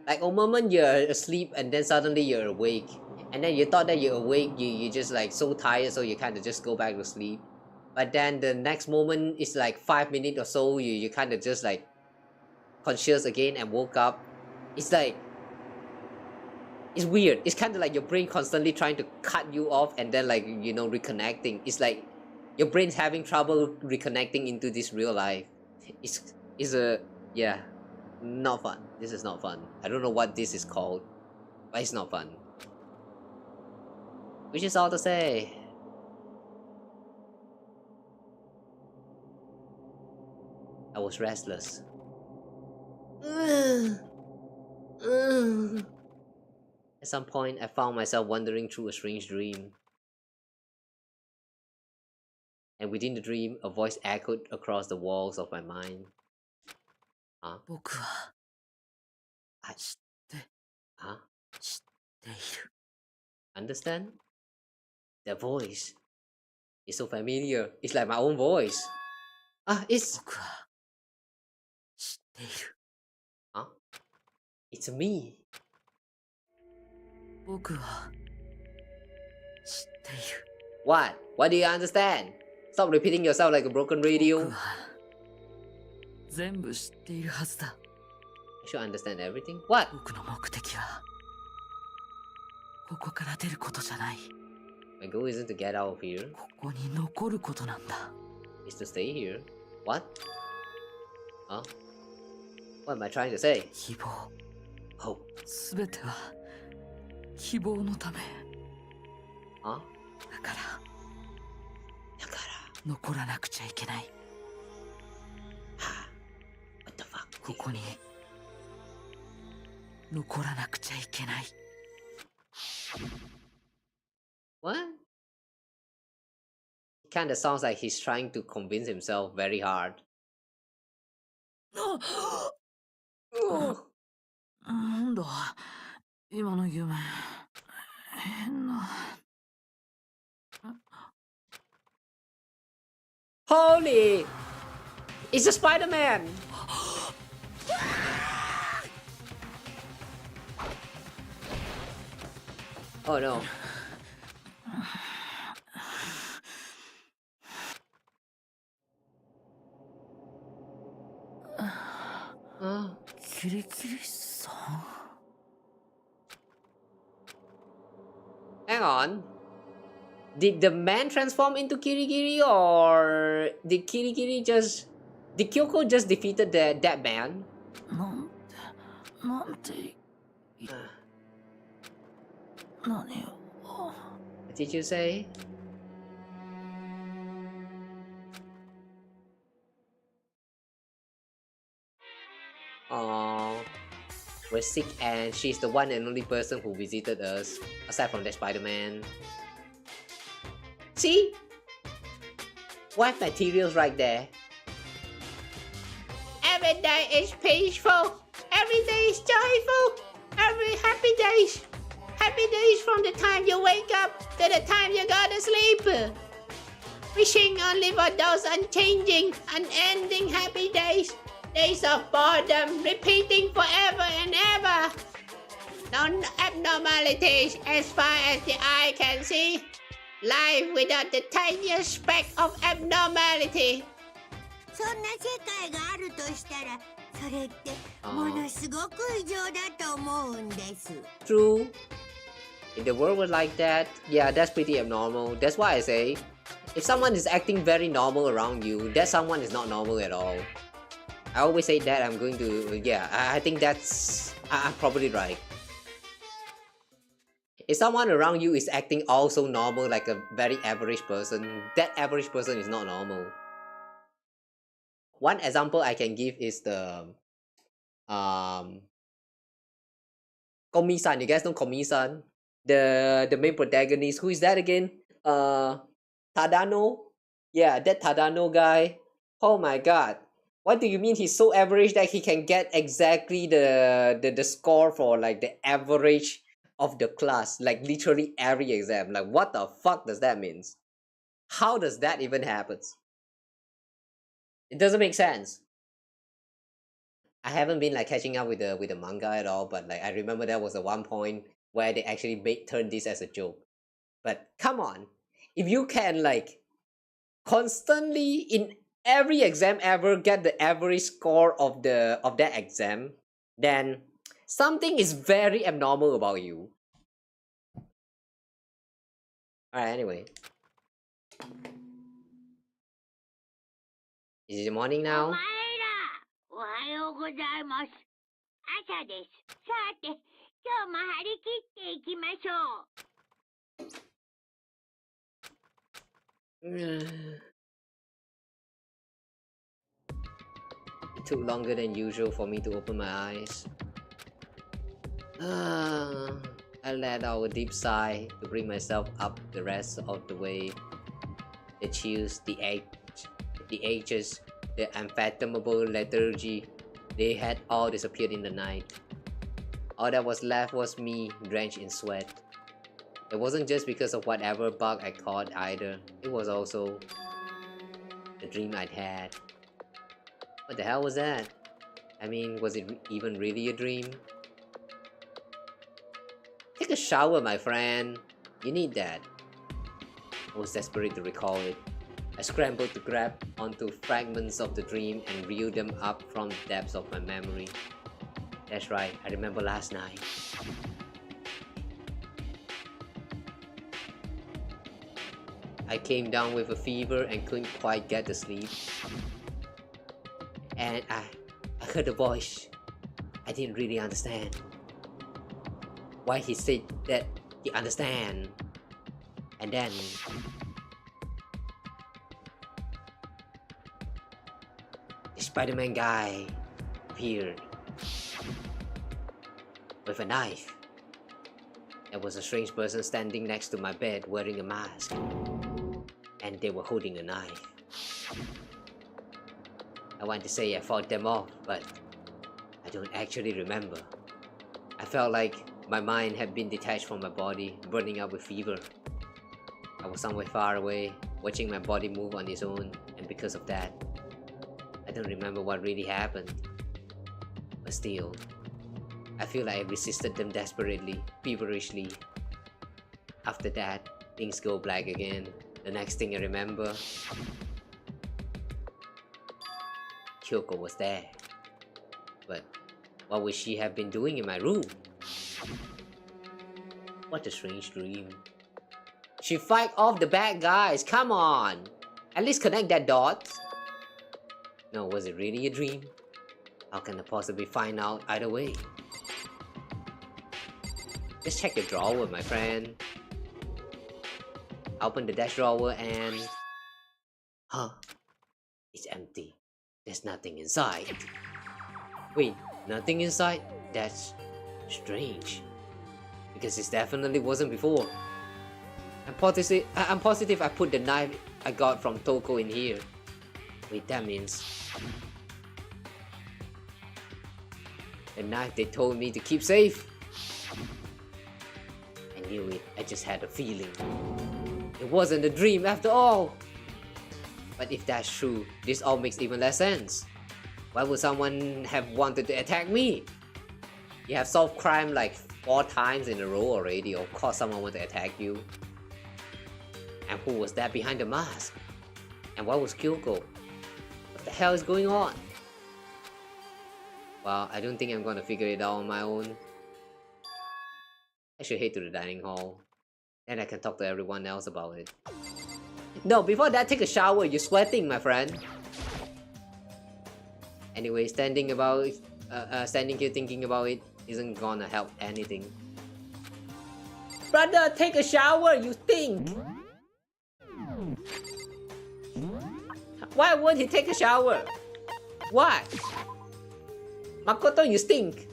Like, a moment you're asleep and then suddenly you're awake. And then you thought that you're awake, you're just like so tired, so you kind of just go back to sleep. But then the next moment is like 5 minutes or so, you kind of just like conscious again and woke up. It's like, it's weird. It's kind of like your brain constantly trying to cut you off and then like, you know, reconnecting. It's like your brain's having trouble reconnecting into this real life. It's a, yeah, not fun. This is not fun. I don't know what this is called, but it's not fun. Which is all to say, I was restless. At some point, I found myself wandering through a strange dream. And within the dream, a voice echoed across the walls of my mind. Huh? Huh? Understand? The voice is so familiar. It's like my own voice. It's... Huh? It's me. What? What do you understand? Stop repeating yourself like a broken radio. I should understand everything. What? My goal isn't to get out of here. It's to stay here. What? Huh? What am I trying to say? Hope. Huh? だから What the fuck? ここに残らなくちゃいけない。 What? It kinda sounds like he's trying to convince himself very hard. なんだ今の夢変な Holy! It's a Spider-Man! Oh no. Huh? キリキリさん Hang on. Did the man transform into Kirigiri, or did Kirigiri just... Did Kyoko just defeated that man? なんて何を What did you say? Oh, We're sick and she's the one and only person who visited us, aside from that Spider-Man. See? Wife materials right there. Every day is peaceful. Every day is joyful. Every happy days. Happy days from the time you wake up to the time you go to sleep. Wishing only for those unchanging, unending happy days. Days of boredom, repeating forever and ever. No abnormalities as far as the eye can see. Life without the tiniest speck of abnormality. そんな世界があるとしたら、それってものすごく異常だと思うんです。 True. If the world was like that, yeah, that's pretty abnormal. That's why I say, if someone is acting very normal around you, that someone is not normal at all. I always say that I'm going to, yeah, I think that's, I'm probably right. If someone around you is acting also normal like a very average person, that average person is not normal. One example I can give is the Komi-san. You guys know Komi-san? The main protagonist. Who is that again? Tadano? Yeah, that Tadano guy. Oh my god. What do you mean he's so average that he can get exactly the score for like the average of the class? Like literally every exam. Like what the fuck does that mean? How does that even happen? It doesn't make sense. I haven't been like catching up with the manga at all, but like I remember there was a one point where they actually turned this as a joke. But come on, if you can like constantly in every exam ever get the average score of that exam, then something is very abnormal about you. Alright, anyway. Is it morning お now? 前ら、おはようございます。朝です。さて、今日も張り切っていきましょう。It took longer than usual for me to open my eyes. I let out a deep sigh to bring myself up the rest of the way. The chills, the aches, the unfathomable lethargy, they had all disappeared in the night. All that was left was me, drenched in sweat. It wasn't just because of whatever bug I caught either. It was also the dream I'd had. What the hell was that? I mean, was it even really a dream? Take a shower, my friend. You need that. I was desperate to recall it. I scrambled to grab onto fragments of the dream and reel them up from the depths of my memory. That's right, I remember last night. I came down with a fever and couldn't quite get to sleep. And I heard a voice. I didn't really understand why he said that he understand. And then the Spider-Man guy appeared with a knife. There was a strange person standing next to my bed wearing a mask, and they were holding a knife. I want to say I fought them off, but I don't actually remember. I felt like my mind had been detached from my body, burning up with fever. I was somewhere far away, watching my body move on its own, and because of that, I don't remember what really happened. But still, I feel like I resisted them desperately, feverishly. After that, things go black again. The next thing I remember, Kyoko was there. But what would she have been doing in my room? What a strange dream. She fight off the bad guys, come on! At least connect that dot. No, was it really a dream? How can I possibly find out either way? Just check your drawer, my friend. Open the dash drawer and... Huh? It's empty. There's nothing inside. Wait, nothing inside? That's strange. Because it definitely wasn't before. I'm positive I put the knife I got from Toko in here. Wait, that means... the knife they told me to keep safe. I knew it, I just had a feeling. It wasn't a dream after all. But if that's true, this all makes even less sense. Why would someone have wanted to attack me? You have solved crime like 4 times in a row already. Of course someone wanted to attack you. And who was that behind the mask? And why was Kyoko? What the hell is going on? Well, I don't think I'm gonna figure it out on my own. I should head to the dining hall. Then I can talk to everyone else about it. No, before that, take a shower. You're sweating, my friend. Anyway, standing here thinking about it isn't gonna help anything. Brother, take a shower. You stink. Why won't he take a shower? Why? Makoto, you stink.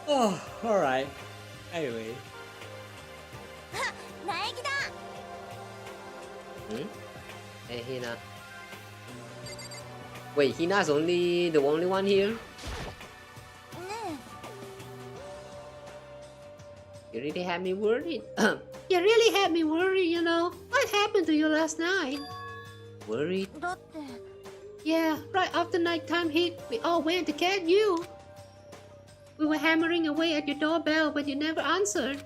Oh, alright. Anyway. Hey, Hina. Wait, Hina's the only one here? You really had me worried. You really had me worried, you know. What happened to you last night? Worried? Yeah, right after nighttime hit, we all went to get you. We were hammering away at your doorbell, but you never answered.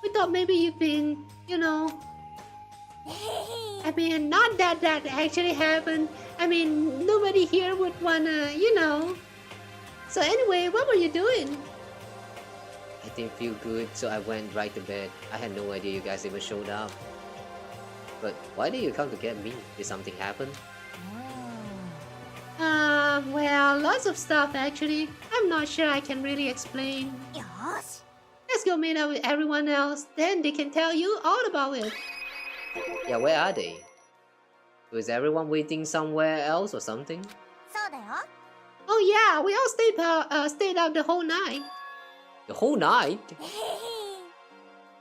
We thought maybe you've been, you know... I mean, not that actually happened. I mean, nobody here would wanna, you know. So anyway, what were you doing? I didn't feel good, so I went right to bed. I had no idea you guys even showed up. But why did you come to get me? Did something happen? Well, lots of stuff actually. I'm not sure I can really explain. Let's go meet up with everyone else, then they can tell you all about it. Yeah, where are they? Was everyone waiting somewhere else or something? Oh yeah, we all stayed out the whole night. The whole night?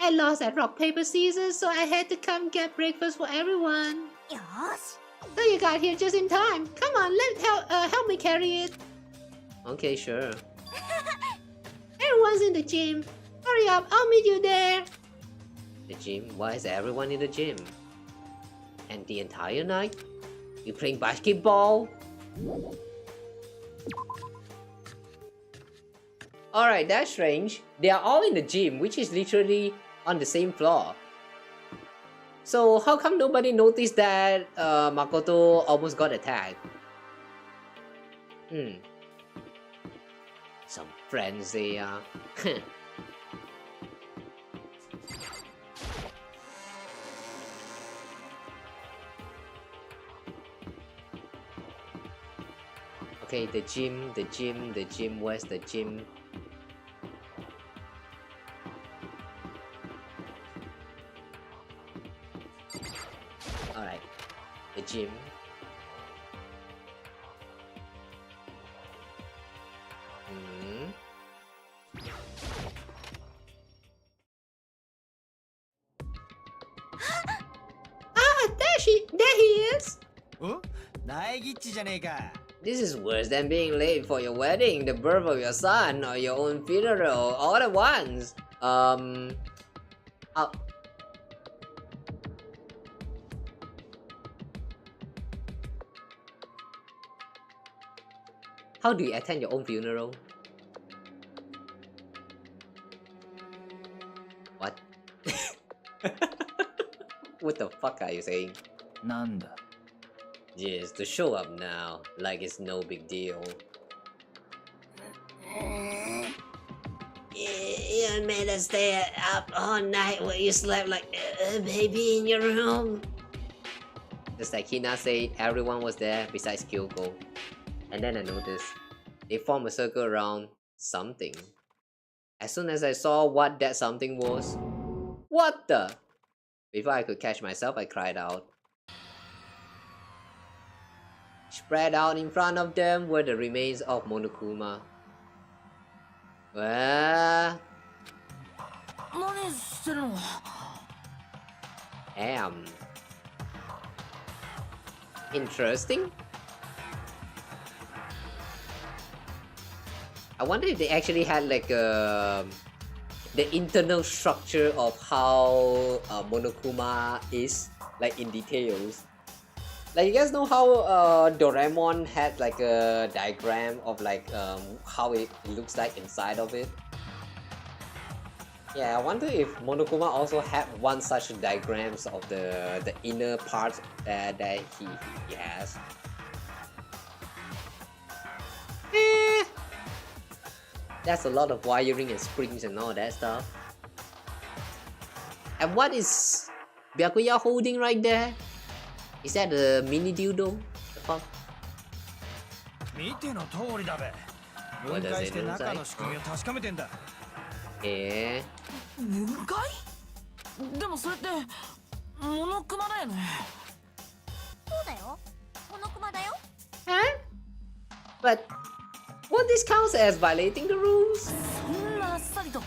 I lost at rock, paper, scissors, so I had to come get breakfast for everyone. So you got here just in time. Come on, help me carry it. Okay, sure. Everyone's in the gym. Hurry up, I'll meet you there. The gym? Why is everyone in the gym? And the entire night? You playing basketball? Alright, that's strange. They are all in the gym, which is literally on the same floor. So how come nobody noticed that Makoto almost got attacked? Some friends they are. Okay, the gym, where's the gym? Alright, the gym. There he is! This is worse than being late for your wedding, the birth of your son, or your own funeral, all at once. How do you attend your own funeral? What? What the fuck are you saying? Nanda. Just to show up now, like it's no big deal. You made us stay up all night while you slept like a baby in your room. Just like Hina said, everyone was there besides Kyoko. And then I noticed, they formed a circle around something. As soon as I saw what that something was, what the? Before I could catch myself, I cried out. Spread out in front of them were the remains of Monokuma. Well, 何してるの interesting. I wonder if they actually had like the internal structure of how Monokuma is, like in details. Like you guys know how Doraemon had like a diagram of like how it looks like inside of it. Yeah, I wonder if Monokuma also had one such diagrams of the inner parts that he has. That's a lot of wiring and springs and all that stuff. And what is Byakuya holding right there? Is that a mini dildo? The fuck? 見ての通りだべ。 What 分 does 解 it して look 中 like? の仕組みを確かめてんだ。分解でもそれってモノクマだよねそうだよモノクマだよ Huh? But won't this count as violating the rules? そんなあっさりと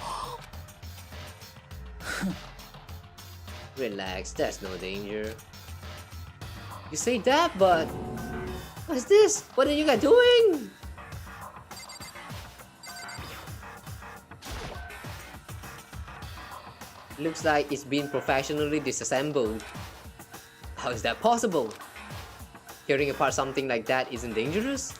Relax, there's no danger. You say that, but what is this? What are you guys doing? Looks like it's been professionally disassembled. How is that possible? Tearing apart something like that isn't dangerous?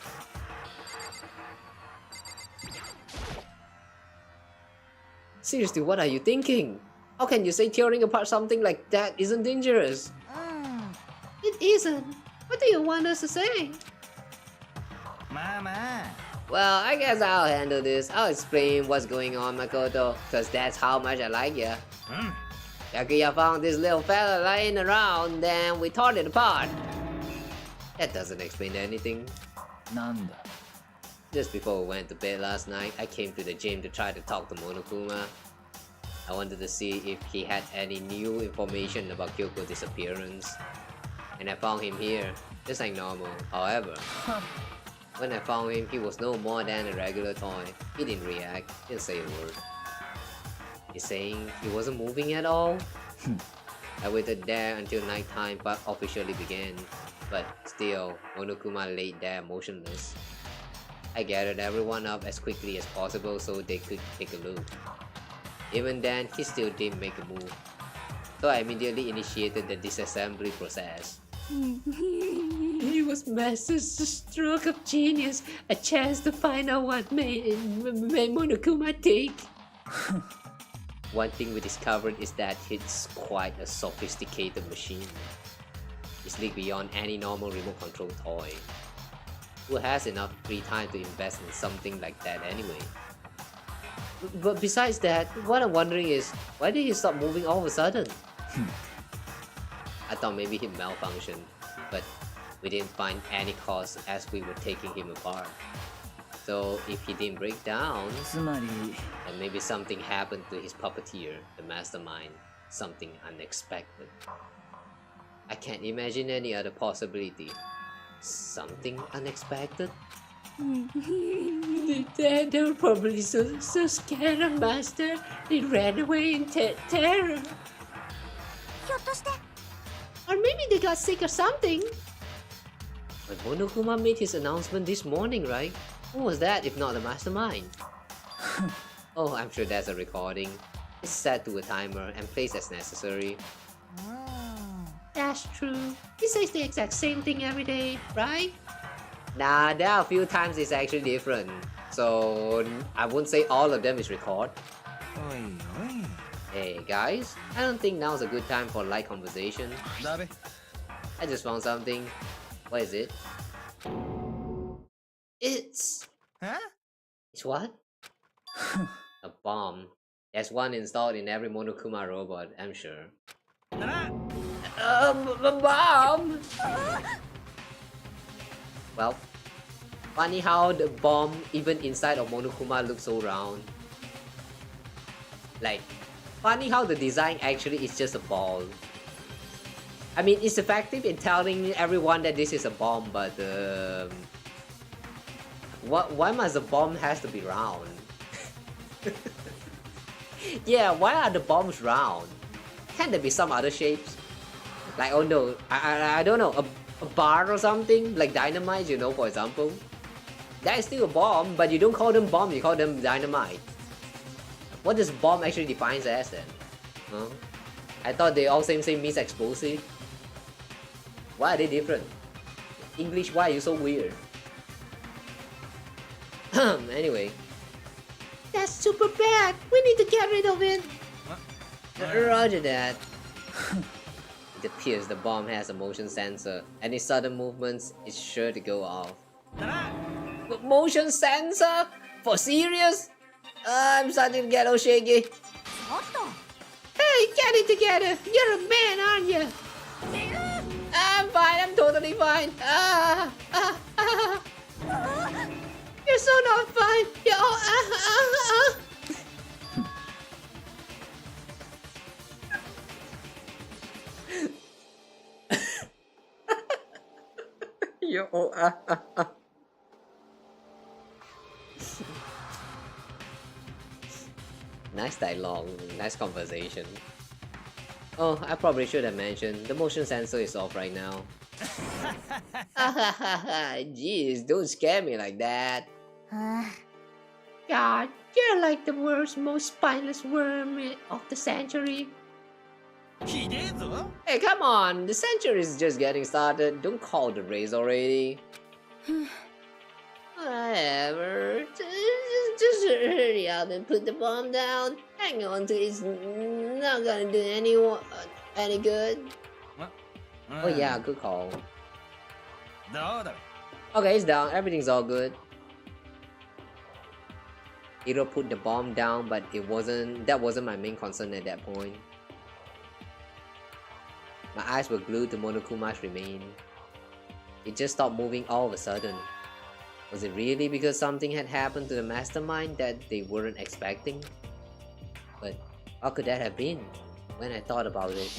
Seriously, what are you thinking? How can you say tearing apart something like that isn't dangerous? うん It isn't. What do you want us to say? まあまあ。 Well, I guess I'll handle this. I'll explain what's going on, Makoto, cause that's how much I like ya. うん。 Yakuya found this little fella lying around, then we tore it apart. That doesn't explain anything. なんだ。 Just before we went to bed last night, I came to the gym to try to talk to Monokuma. I wanted to see if he had any new information about Kyoko's disappearance. And I found him here, just like normal. However, when I found him, he was no more than a regular toy. He didn't react, didn't say a word. He's saying he wasn't moving at all? I waited there until nighttime officially began, but still, Monokuma laid there motionless. I gathered everyone up as quickly as possible so they could take a look. Even then, he still didn't make a move. So I immediately initiated the disassembly process. It was Master's stroke of genius, a chance to find out what made Monokuma tick. One thing we discovered is that it's quite a sophisticated machine. It's like beyond any normal remote control toy. Who has enough free time to invest in something like that anyway? But besides that, what I'm wondering is, why did he stop moving all of a sudden? I thought maybe he malfunctioned, but we didn't find any cause as we were taking him apart. So if he didn't break down, つまり。 then maybe something happened to his puppeteer, the mastermind, something unexpected. I can't imagine any other possibility. Something unexpected? They were probably so scared of Master, they ran away in terror. ひょっとして Or maybe they got sick or something. But Monokuma made his announcement this morning, right? Who was that if not the mastermind? Oh, I'm sure that's a recording. It's set to a timer and placed as necessary. That's true. He says the exact same thing every day, right? Nah, there are a few times it's actually different. So I wouldn't say all of them is record. おいおい。 Hey guys, I don't think now's a good time for light conversation. だべ。 I just found something. What is it? It's... え It's what? A bomb. There's one installed in every Monokuma robot, I'm sure. な A bomb! Well, funny how the bomb even inside of Monokuma looks so round. Like, funny how the design actually is just a ball. I mean, it's effective in telling everyone that this is a bomb, but why must the bomb has to be round? Yeah, why are the bombs round? Can there be some other shapes? Like, oh no, I don't know, a bar or something, like dynamite, you know, for example. That is still a bomb, but you don't call them bomb, you call them dynamite. What does bomb actually defines as then? Huh? I thought they all same means explosive. Why are they different? English, why are you so weird? Anyway. That's super bad. We need to get rid of it. Roger that. It appears the bomb has a motion sensor. Any sudden movements is sure to go off. Motion sensor? For serious? I'm starting to get all shaky. Hey, get it together. You're a man, aren't you? I'm fine. I'm totally fine. You're so not fine. You're all You're all Nice dialogue, nice conversation. Oh, I probably should have mentioned, the motion sensor is off right now. Jeez, don't scare me like that. God, you're like the world's most spineless worm of the century. Hey, come on, the century is just getting started. Don't call the race already. Whatever. Just hurry up and put the bomb down. Hang on to it's not gonna do anyone any good. Oh yeah, good call. Okay, it's down. Everything's all good. Hiro put the bomb down, but that wasn't my main concern at that point. My eyes were glued to Monokuma's remain. It just stopped moving all of a sudden. Was it really because something had happened to the mastermind that they weren't expecting? But how could that have been when I thought about it?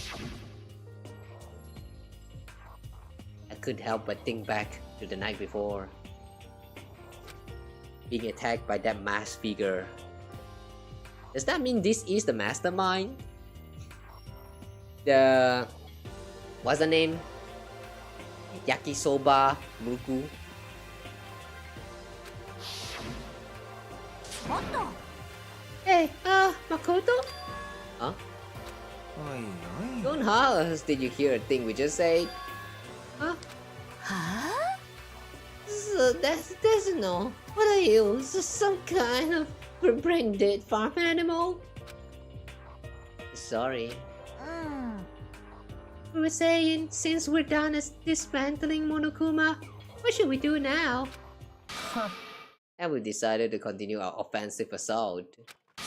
I couldn't help but think back to the night before. Being attacked by that masked figure. Does that mean this is the mastermind? What's the name? Yakisoba Muruku. Hey, Makoto? Huh? Don't house, did you hear a thing we just said? Huh? So that's no. What are you? Some kind of brain dead farm animal? Sorry. We were saying, since we're done dismantling Monokuma, what should we do now? And we decided to continue our offensive assault.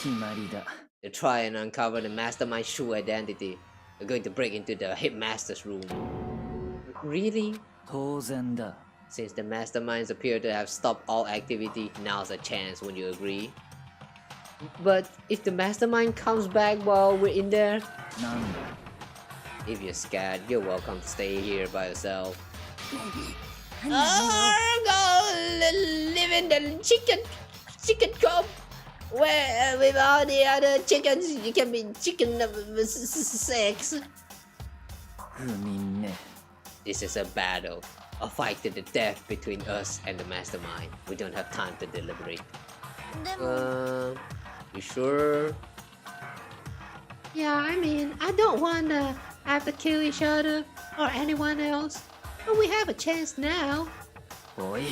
To try and uncover the mastermind's true identity. We're going to break into the headmaster's room. Really? Since the masterminds appear to have stopped all activity, now's a chance, when you agree. But if the mastermind comes back while we're in there? If you're scared, you're welcome to stay here by yourself. Go live in the chicken coop where with all the other chickens you can be chicken sex. This is a battle, a fight to the death between us and the mastermind. We don't have time to deliberate. You sure? Yeah, I mean, I don't wanna have to kill each other or anyone else. But we have a chance now. Boy.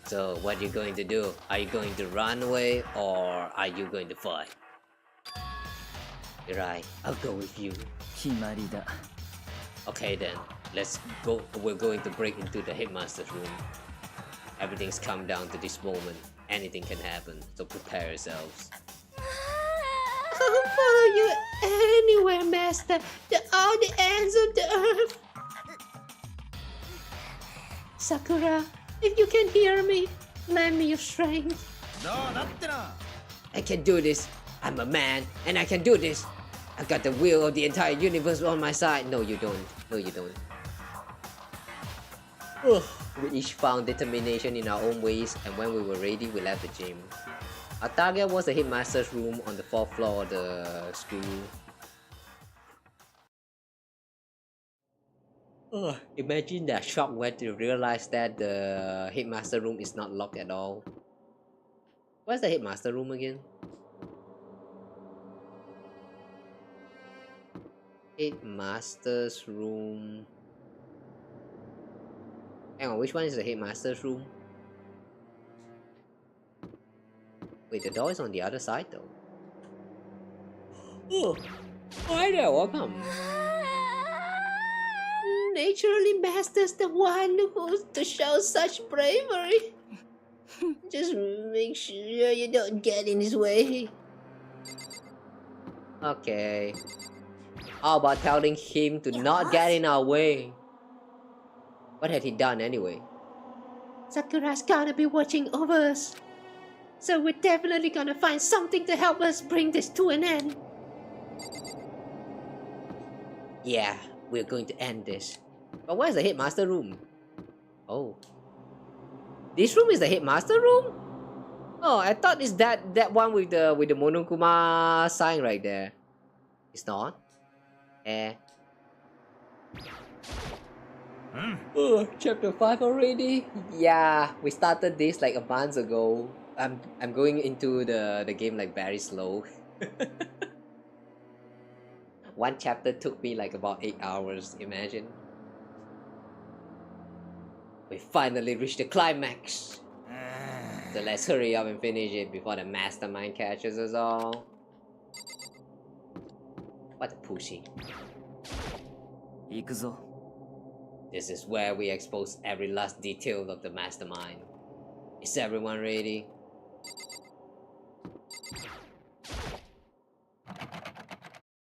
So what are you going to do? Are you going to run away or are you going to fight? You're right, I'll go with you. Okay then, let's go. We're going to break into the headmaster's room. Everything's come down to this moment. Anything can happen, so prepare yourselves. I'll follow you anywhere, master. To all the ends of the earth. Sakura, if you can hear me, lend me your strength. I can do this. I'm a man, and I can do this. I got the will of the entire universe on my side. No, you don't. No, you don't. Ugh. We each found determination in our own ways, and when we were ready, we left the gym. Our target was the headmaster's room on the 4th floor of the school. Ugh. Imagine that shock when you realize that the headmaster room is not locked at all. Where's the headmaster room again? Headmaster's room. Hang on, which one is the headmaster's room? Wait, the door is on the other side though. Oh, hi there, welcome. Naturally, master's the one who's to show such bravery. Just make sure you don't get in his way. Okay. How about telling him to not get in our way? What had he done anyway? Sakura's gonna be watching over us. So we're definitely gonna find something to help us bring this to an end. Yeah, we're going to end this. But where's the headmaster room? Oh. This room is the headmaster room? Oh, I thought it's that one with the Monokuma sign right there. It's not? Eh. Oh, chapter 5 already? Yeah, we started this like a month ago. I'm going into the game like very slow. One chapter took me like about 8 hours, imagine. We finally reached the climax. So let's hurry up and finish it before the mastermind catches us all. What a pussy. This is where we expose every last detail of the mastermind. Is everyone ready?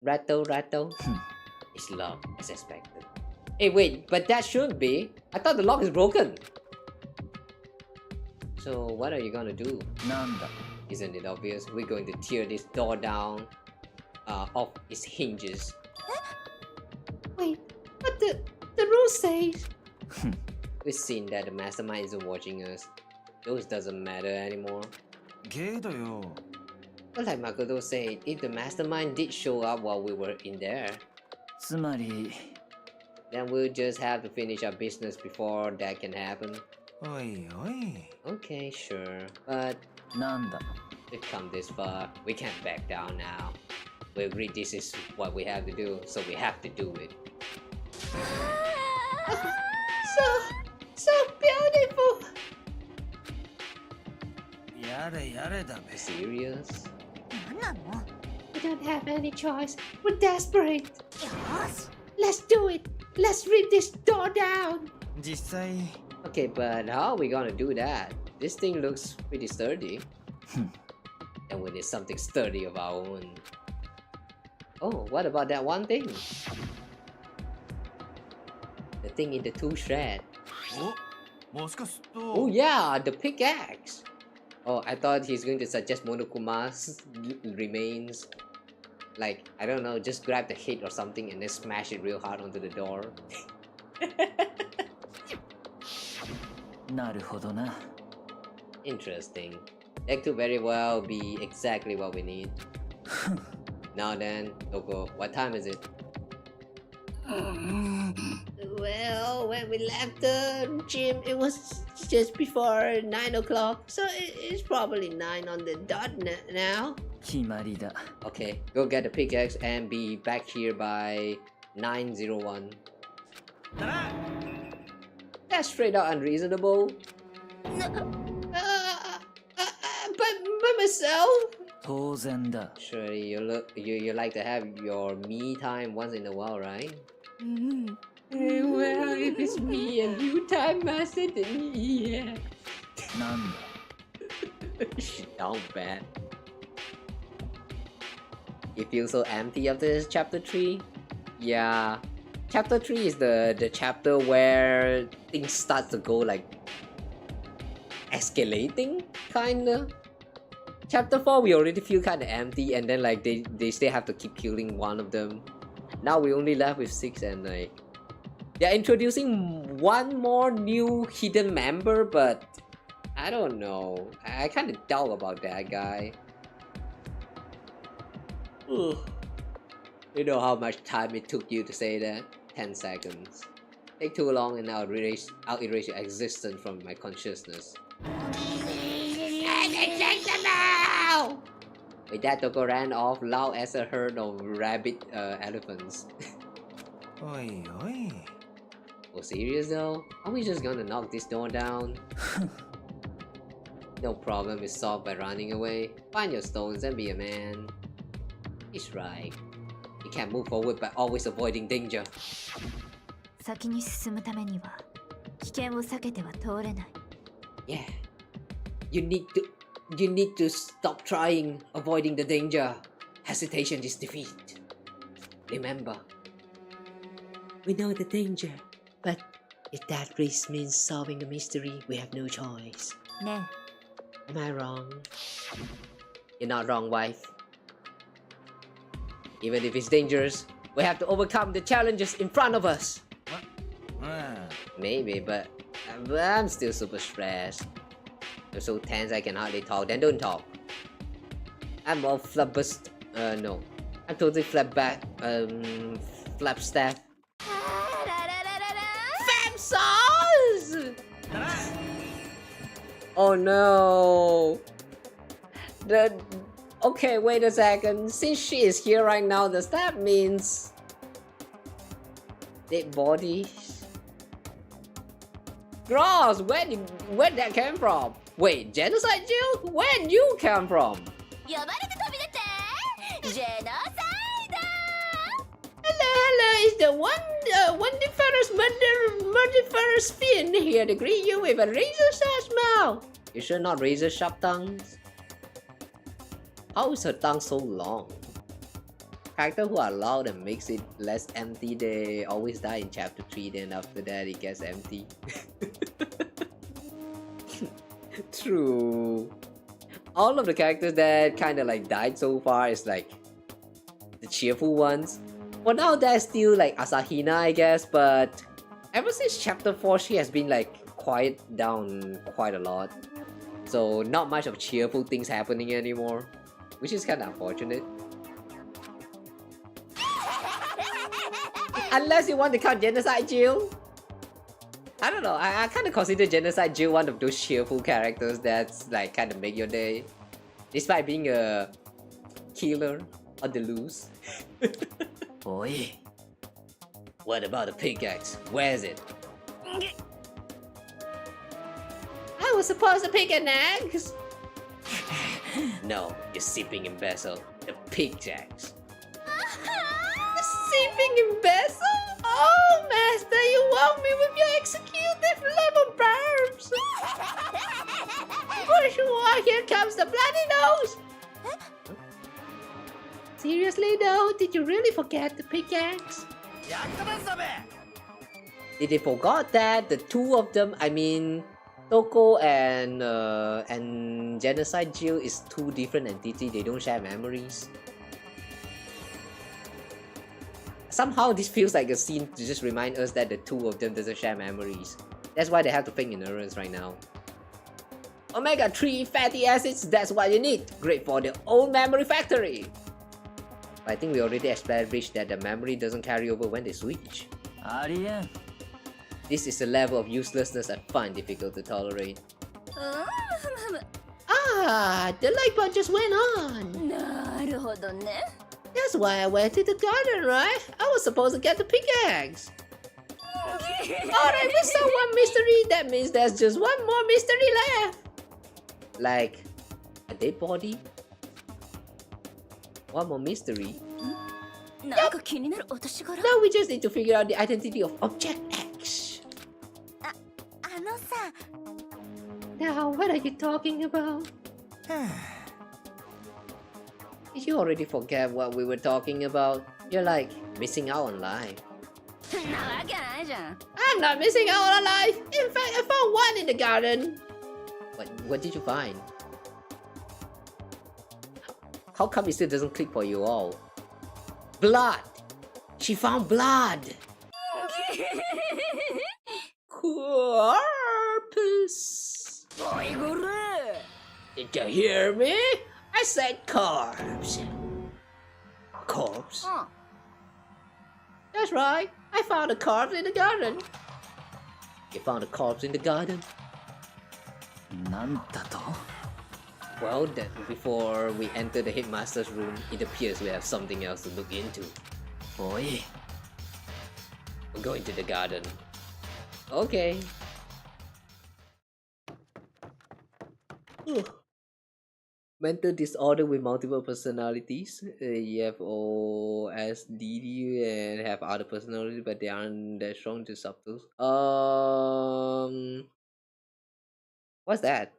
Rattle. It's locked as expected. Hey wait, but that shouldn't be. I thought the lock is broken. So what are you gonna do? Isn't it obvious? We're going to tear this door down off its hinges. Wait, what the rule says? We've seen that the mastermind isn't watching us. Those doesn't matter anymore. But like Makoto said, if the mastermind did show up while we were in there, then we'll just have to finish our business before that can happen. Okay, sure, but we've come this far. We can't back down now. We agreed this is what we have to do, so we have to do it. So beautiful! Serious? We don't have any choice. We're desperate. Let's do it. Let's rip this door down. Okay, but how are we gonna do that? This thing looks pretty sturdy. And we need something sturdy of our own. Oh, what about that one thing? The thing in the 2 shred. Oh yeah, the pickaxe. Oh, I thought he's going to suggest Monokuma's remains. Like, I don't know, just grab the head or something and then smash it real hard onto the door. Interesting. That could very well be exactly what we need. Now then, Toko, what time is it? Well, when we left the gym, it was just before 9 o'clock, so it's probably 9 on the dot now. Okay, go get the pickaxe and be back here by 9:01. That's straight out unreasonable. By myself? Surely you like to have your me time once in a while, right? Well, if it's me and you time master, then yeah. Shit, down bad. You feel so empty after chapter 3? Yeah. Chapter 3 is the chapter where things start to go like escalating, kinda. Chapter 4 we already feel kind of empty, and then like they still have to keep killing one of them. Now we only left with 6, and like they're introducing one more new hidden member, but I don't know. I kind of doubt about that guy. Ugh. You know how much time it took you to say that? 10 seconds. Take too long and I'll erase your existence from my consciousness. Wait, that dog ran off loud as a herd of rabbit elephants. Oi, oi. Oh, serious though? Are we just gonna knock this door down? No problem is solved by running away. Find your stones and be a man. He's right. You can't move forward by always avoiding danger. 先に進むためには危険を避けては通れない。Yeah. You need to stop trying, avoiding the danger. Hesitation is defeat. Remember. We know the danger, but if that risk means solving a mystery, we have no choice. ね Am I wrong? You're not wrong, wife. Even if it's dangerous, we have to overcome the challenges in front of us. Maybe, but I'm still super stressed. I'm so tense I can hardly talk. Then don't talk. I'm all flabberst. No. I'm totally flapstaff. Fam sauce! Oh no. Okay, wait a second. Since she is here right now, does that means dead body? Gross! Where that came from? Wait, genocide Jill? Where you come from? 呼ばれて飛び出てジェノサイド Hello, is the wonderful murderous spin here to greet you with a razor sharp smile? You sure not razor sharp tongues? How is her tongue so long? Characters who are loud and makes it less empty, they always die in chapter 3, then after that it gets empty. True. All of the characters that kinda like died so far is like the cheerful ones. For now there's still like Asahina, I guess, but ever since chapter 4 she has been like quiet down quite a lot. So not much of cheerful things happening anymore, which is kinda unfortunate. Unless you want to count Genocide Jill. I don't know, I kind of consider Genocide Jill one of those cheerful characters that's like kind of make your day. Despite being a killer on the loose. Oi. What about the pickaxe? Where is it? I was supposed to pick an axe. No, you're sipping imbecile. The pickaxe. The sipping imbecile? Oh, master, you want me with your executive level barbs? For sure, here comes the bloody nose. Seriously though, did you really forget the pickaxe? Did they forgot that the two of them, I mean, Toko and Genocide Jill is two different entities, they don't share memories. Somehow this feels like a scene to just remind us that the two of them doesn't share memories. That's why they have to feign ignorance right now. Omega-3 fatty acids, that's what you need. Great for the old memory factory. I think we already established that the memory doesn't carry over when they switch. This is a level of uselessness I find difficult to tolerate. Ah, the light bulb just went on. なるほどね That's why I went to the garden, right? I was supposed to get the pickaxe. Alright, we solved one mystery. That means there's just one more mystery left. Like a dead body? One more mystery? なんか気になるお年頃 Now we just need to figure out the identity of Object X. あのさ Now, what are you talking about? Did you already forget what we were talking about? You're like missing out on life. なわけないじゃん I'm not missing out on life. In fact, I found one in the garden. What did you find? How come it still doesn't click for you all? Blood! She found blood! Corpus! Did you hear me? I said corpse. Corpse? That's right. I found a corpse in the garden. You found a corpse in the garden? なんだと Well, then, before we enter the headmaster's room, it appears we have something else to look into. おい We're going to the garden. Okay. Mental disorder with multiple personalities. You have OSDD and have other personalities, but they aren't that strong to subtle. What's that?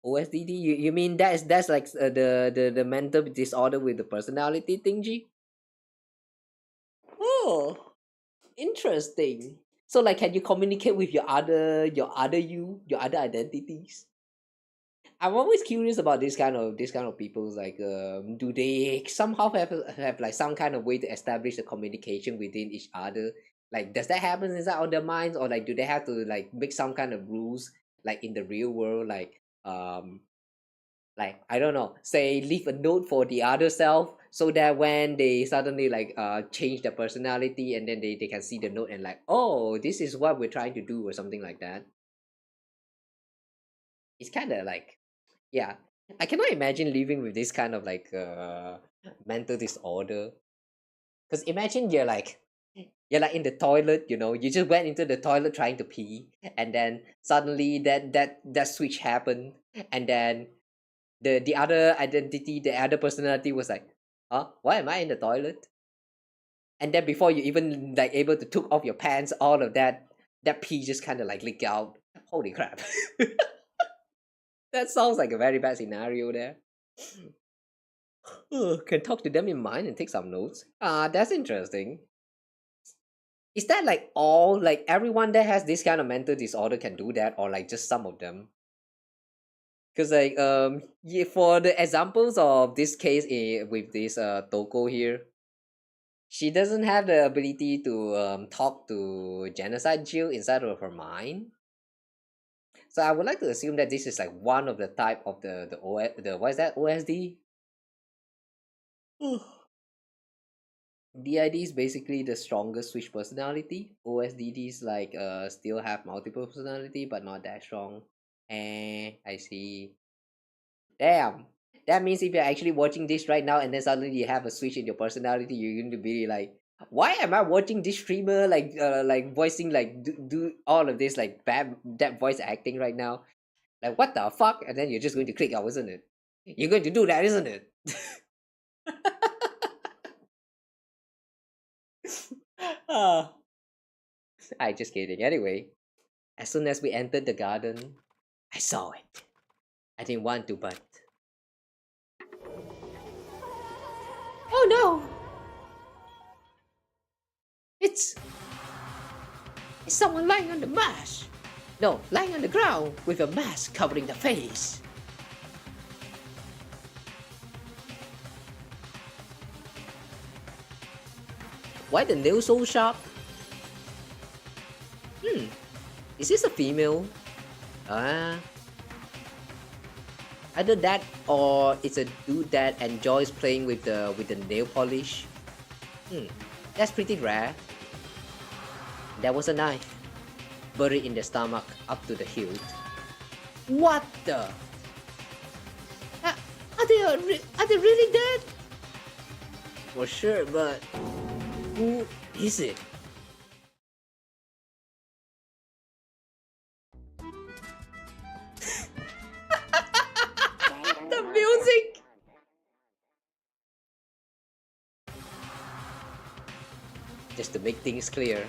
OSDD? You mean that's like the mental disorder with the personality thingy? Oh, interesting. So like, can you communicate with your other identities? I'm always curious about this kind of people. Like, do they somehow have like some kind of way to establish the communication within each other? Like, does that happen inside of their minds, or like, do they have to like make some kind of rules like in the real world? Like I don't know, say leave a note for the other self so that when they suddenly like change their personality and then they can see the note and like, oh, this is what we're trying to do or something like that. It's kind of like, yeah, I cannot imagine living with this kind of like mental disorder. Because imagine you're like in the toilet, you know, you just went into the toilet trying to pee, and then suddenly that switch happened, and then the other identity, the other personality was like, huh, why am I in the toilet? And then before you even like able to took off your pants, all of that pee just kind of like leak out. Holy crap. That sounds like a very bad scenario there. Can talk to them in mind and take some notes. That's interesting. Is that like all, like everyone that has this kind of mental disorder can do that, or like just some of them? Because like yeah, for the examples of this case with this Toko here, she doesn't have the ability to talk to genocide Jill inside of her mind. So I would like to assume that this is like one of the type of the what is that, OSD? DID is basically the strongest switch personality. OSDDs like still have multiple personality but not that strong. I see. Damn. That means if you're actually watching this right now and then suddenly you have a switch in your personality, you're going to be like, why am I watching this streamer like voicing like do all of this like bad that voice acting right now? Like, what the fuck? And then you're just going to click out, isn't it? You're going to do that, isn't it? I just kidding. Anyway, as soon as we entered the garden, I saw it. I didn't want to, but oh no! It's someone lying on the mask. No, lying on the ground with a mask covering the face. Why the nail so sharp? Is this a female? Either that or it's a dude that enjoys playing with the nail polish. That's pretty rare. There was a knife buried in the stomach up to the hilt. What the? Are they really dead? For sure, but who is it? The music! Just to make things clear,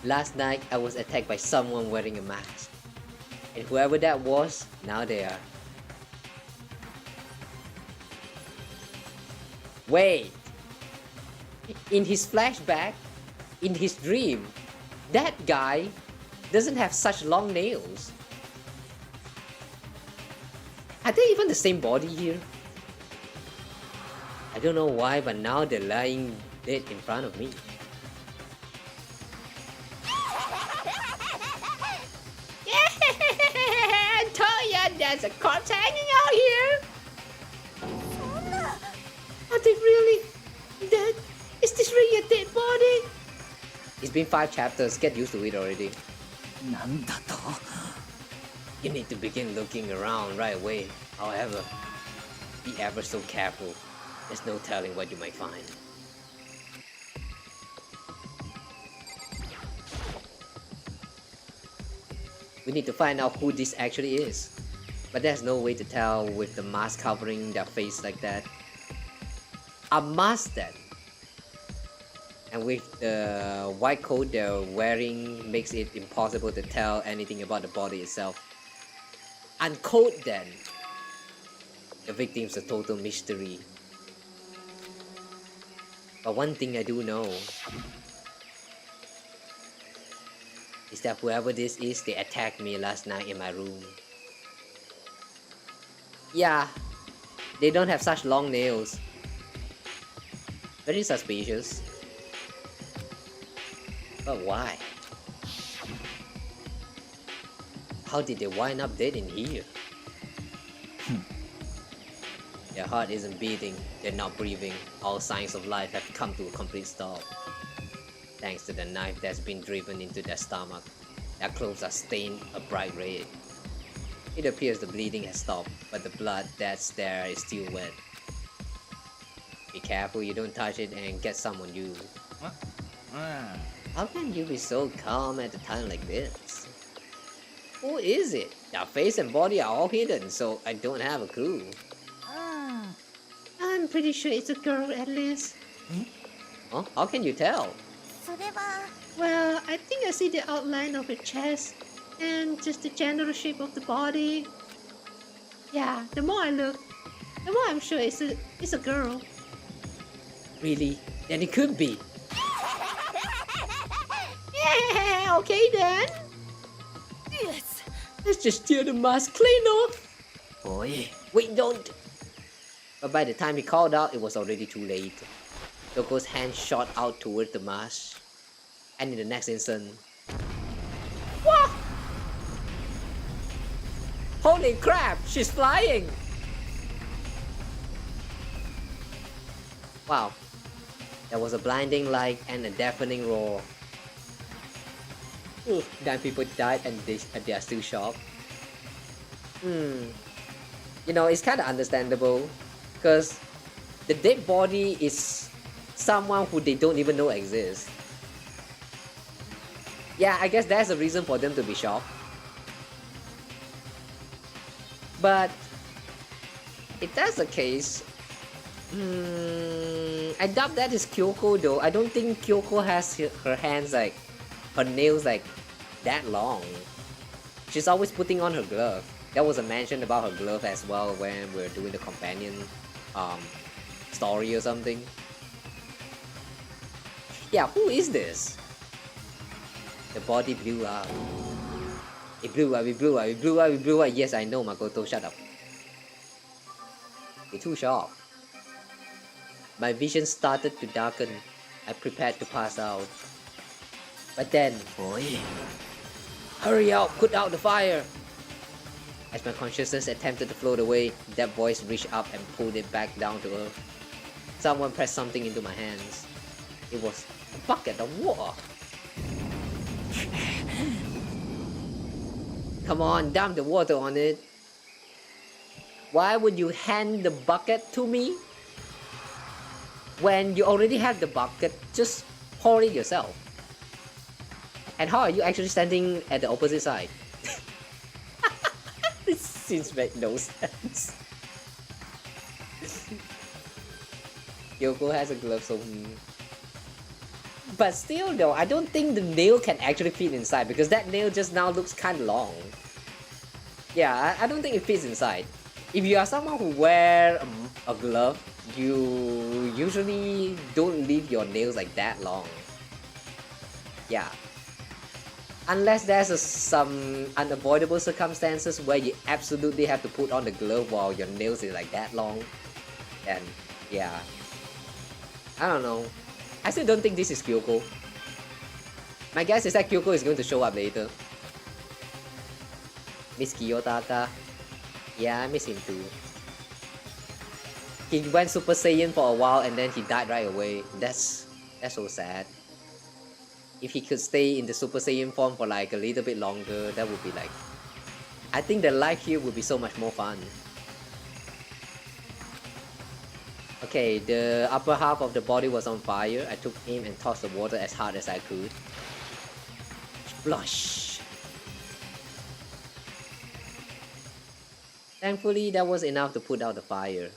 last night I was attacked by someone wearing a mask, and whoever that was, now they are. Wait! In his flashback, in his dream, that guy doesn't have such long nails. Are they even the same body here? I don't know why, but now they're lying dead in front of me. I told ya there's a corpse hanging out here! Are they really dead? Is this really a dead body? It's been 5 chapters, get used to it already. なんだと You need to begin looking around right away. However, be ever so careful. There's no telling what you might find. We need to find out who this actually is. But there's no way to tell with the mask covering their face like that. A mask then. And with the white coat they're wearing makes it impossible to tell anything about the body itself. Uncoat then. The victim's a total mystery. But one thing I do know is that whoever this is, they attacked me last night in my room. Yeah, they don't have such long nails. Very suspicious. But why? How did they wind up dead in here? Their heart isn't beating, they're not breathing, all signs of life have come to a complete stop. Thanks to the knife that's been driven into their stomach, their clothes are stained a bright red. It appears the bleeding has stopped, but the blood that's there is still wet. Be careful you don't touch it and get some on you. How can you be so calm at a time like this? Who is it? Their face and body are all hidden, so I don't have a clue. I'm pretty sure it's a girl at least. Huh? How can you tell? それは Well, I think I see the outline of her chest and just the general shape of the body. Yeah, the more I look, the more I'm sure it's a girl. Really? Then it could be. Yeah, okay then. Yes. Let's just tear the mask clean off. Boy. Wait, don't. But by the time he called out, it was already too late. Yoko's hand shot out toward the mask, and in the next instant, what? Holy crap! She's flying! Wow, there was a blinding light and a deafening roar. 9 people died and they are still shocked. You know, it's kind of understandable, because the dead body is someone who they don't even know exists. Yeah, I guess that's a reason for them to be shocked. But if that's the case, I doubt that is Kyoko though. I don't think Kyoko has her hands like, her nails like that long. She's always putting on her glove. There was a mention about her glove as well when we were doing the companion story or something. Yeah, who is this? The body blew up. It blew up, it blew up, it blew up, it blew up. Yes, I know, Makoto, shut up. You're too sharp. My vision started to darken. I prepared to pass out. But then, Boy. hurry up, put out the fire! As my consciousness attempted to float away, that voice reached up and pulled it back down to earth. Someone pressed something into my hands. It was a bucket of water. Come on, dump the water on it. Why would you hand the bucket to me? When you already have the bucket, just pour it yourself. And how are you actually standing at the opposite side? This seems make no sense. Yoko has a glove, so but still though, I don't think the nail can actually fit inside because that nail just now looks kind of long. Yeah, I don't think it fits inside. If you are someone who wear a glove, you usually don't leave your nails like that long. Yeah. Unless there's some unavoidable circumstances where you absolutely have to put on the glove while your nails is like that long, then yeah. I don't know. I still don't think this is Kyoko. My guess is that Kyoko is going to show up later. Miss Kiyotaka. Yeah, I miss him too. He went Super Saiyan for a while and then he died right away. That's so sad. If he could stay in the Super Saiyan form for like a little bit longer, that would be like... I think the life here would be so much more fun. Okay, the upper half of the body was on fire. I took aim and tossed the water as hard as I could. Splosh! Thankfully, that was enough to put out the fire.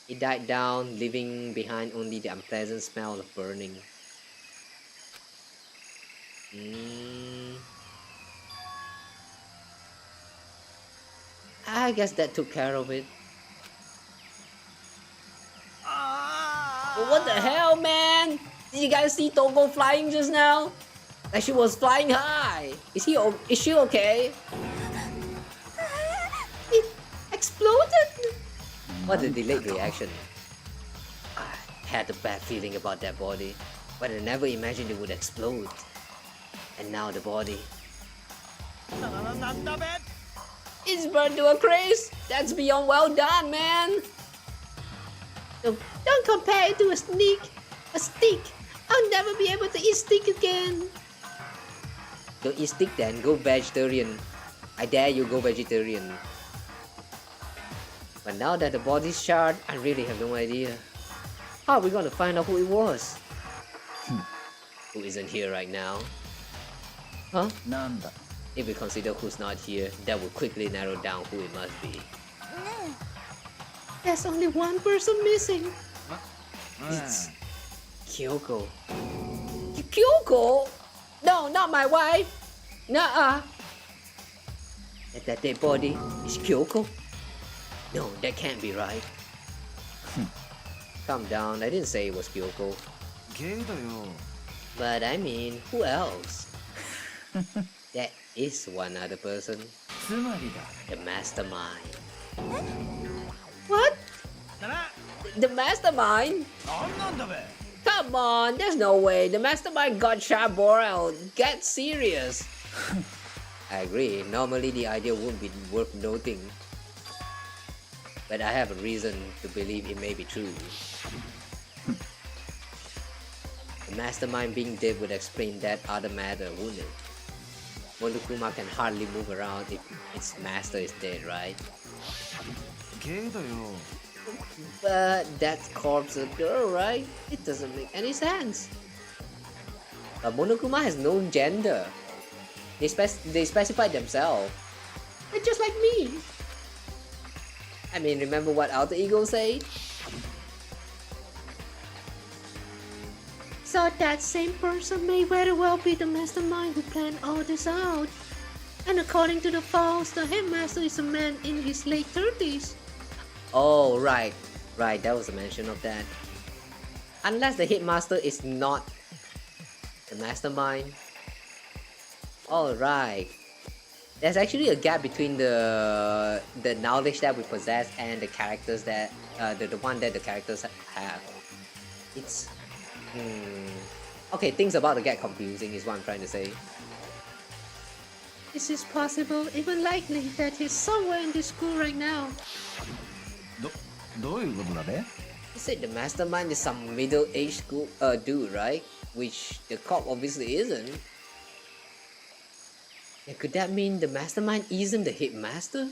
It died down, leaving behind only the unpleasant smell of burning. I guess that took care of it. What the hell, man? Did you guys see Togo flying just now? Like she was flying high. Is she okay? It exploded. What a delayed reaction. I had a bad feeling about that body, but I never imagined it would explode. And now the body. It's burned to a crisp. That's beyond well done, man. Don't compare it to a stick. I'll never be able to eat stick again. Don't eat stick then, go vegetarian. I dare you go vegetarian. But now that the body's charred, I really have no idea. How are we gonna find out who it was? Who isn't here right now? Huh? If we consider who's not here, that will quickly narrow down who it must be. There's only one person missing. It's Kyoko. Kyoko? No, not my wife. Nuh-uh. That dead body is Kyoko? No, that can't be right. Calm down, I didn't say it was Kyoko. But I mean, who else? There is one other person. The mastermind. What? The mastermind? Come on, there's no way. The mastermind got shot-boiled. Get serious. I agree. Normally the idea wouldn't be worth noting. But I have a reason to believe it may be true. The mastermind being dead would explain that other matter, wouldn't it? Monokuma can hardly move around if its master is dead, right? But that corpse a girl, right? It doesn't make any sense. But Monokuma has no gender. They specified themselves. They're just like me. I mean, remember what Alter Ego said? So that same person may very well be the mastermind who planned all this out. And according to the files, the headmaster is a man in his late 30s. Oh, right, that was a mention of that. Unless the headmaster is not the mastermind. Alright. There's actually a gap between the knowledge that we possess and the characters that the one that the characters have. It's okay, things about to get confusing is what I'm trying to say. Is it possible, even likely, that he's somewhere in this school right now? You said the mastermind is some middle-aged dude, right? Which the cop obviously isn't. And could that mean the mastermind isn't the headmaster?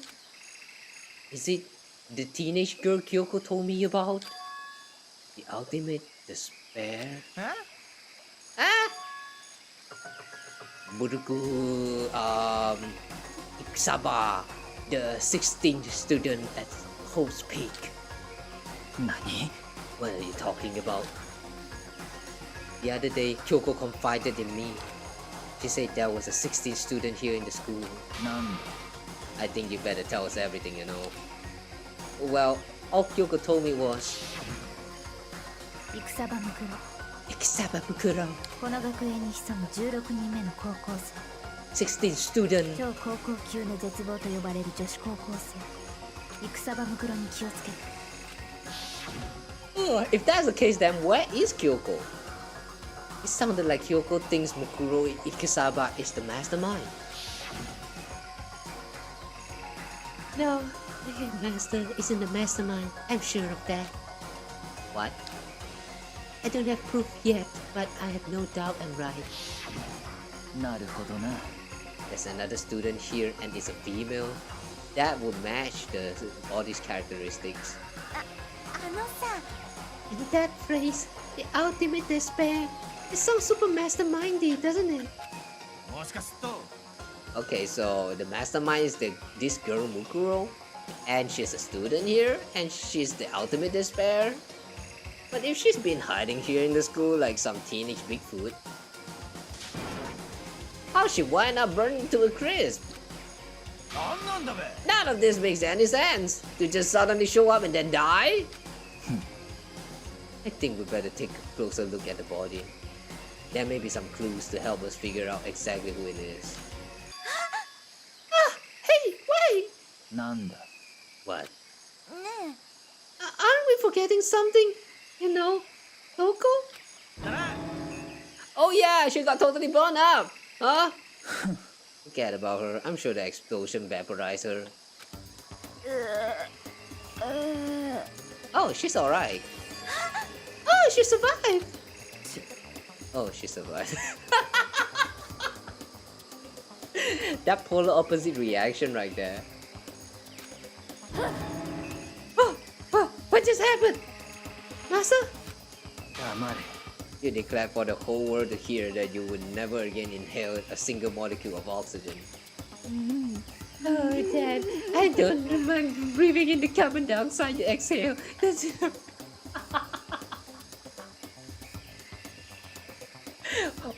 Is it the teenage girl Kyoko told me about? The ultimate despair? Huh? Ah! Muruku, Yakisoba, the 16th student at Hope's Peak. What are you talking about? The other day, Kyoko confided in me. She said there was a 16th student here in the school. I think you better tell us everything you know. Well, all Kyoko told me was... Yakisoba Muruku. Yakisoba Muruku. この学園に潜む16人目の高校生。 16 student. 超高校級の絶望と呼ばれる女子高校生戦場ムクロに気をつけて。 Oh, if that's the case, then where is Kyoko? It sounded like Kyoko thinks Mukuro Yakisoba is the mastermind. No, the headmaster isn't the mastermind. I'm sure of that. What? I don't have proof yet, but I have no doubt I'm right. なるほどな。 There's another student here and it's a female. That would match the body's characteristics. あのさ、 And that phrase, the ultimate despair, it sounds super mastermindy, doesn't it? もしかすると Okay, so the mastermind is this girl Mukuro, and she's a student here, and she's the ultimate despair. But if she's been hiding here in the school like some teenage Bigfoot, how she wind up burning to a crisp? 何なんだべ None of this makes any sense. To just suddenly show up and then die? I think we better take a closer look at the body. There may be some clues to help us figure out exactly who it is. Hey, wait! なんだ。 What? ね Aren't we forgetting something? You know, Toko? Oh yeah, she got totally blown up! Huh? Forget about her. I'm sure the explosion vaporized her. Oh, she's alright. Oh, she survived! Oh, she survived. That polar opposite reaction right there. What just happened? Master? 黙れ。 You declared for the whole world to hear that you would never again inhale a single molecule of oxygen. Oh, Dad, I don't mind breathing in the carbon dioxide you exhale. That's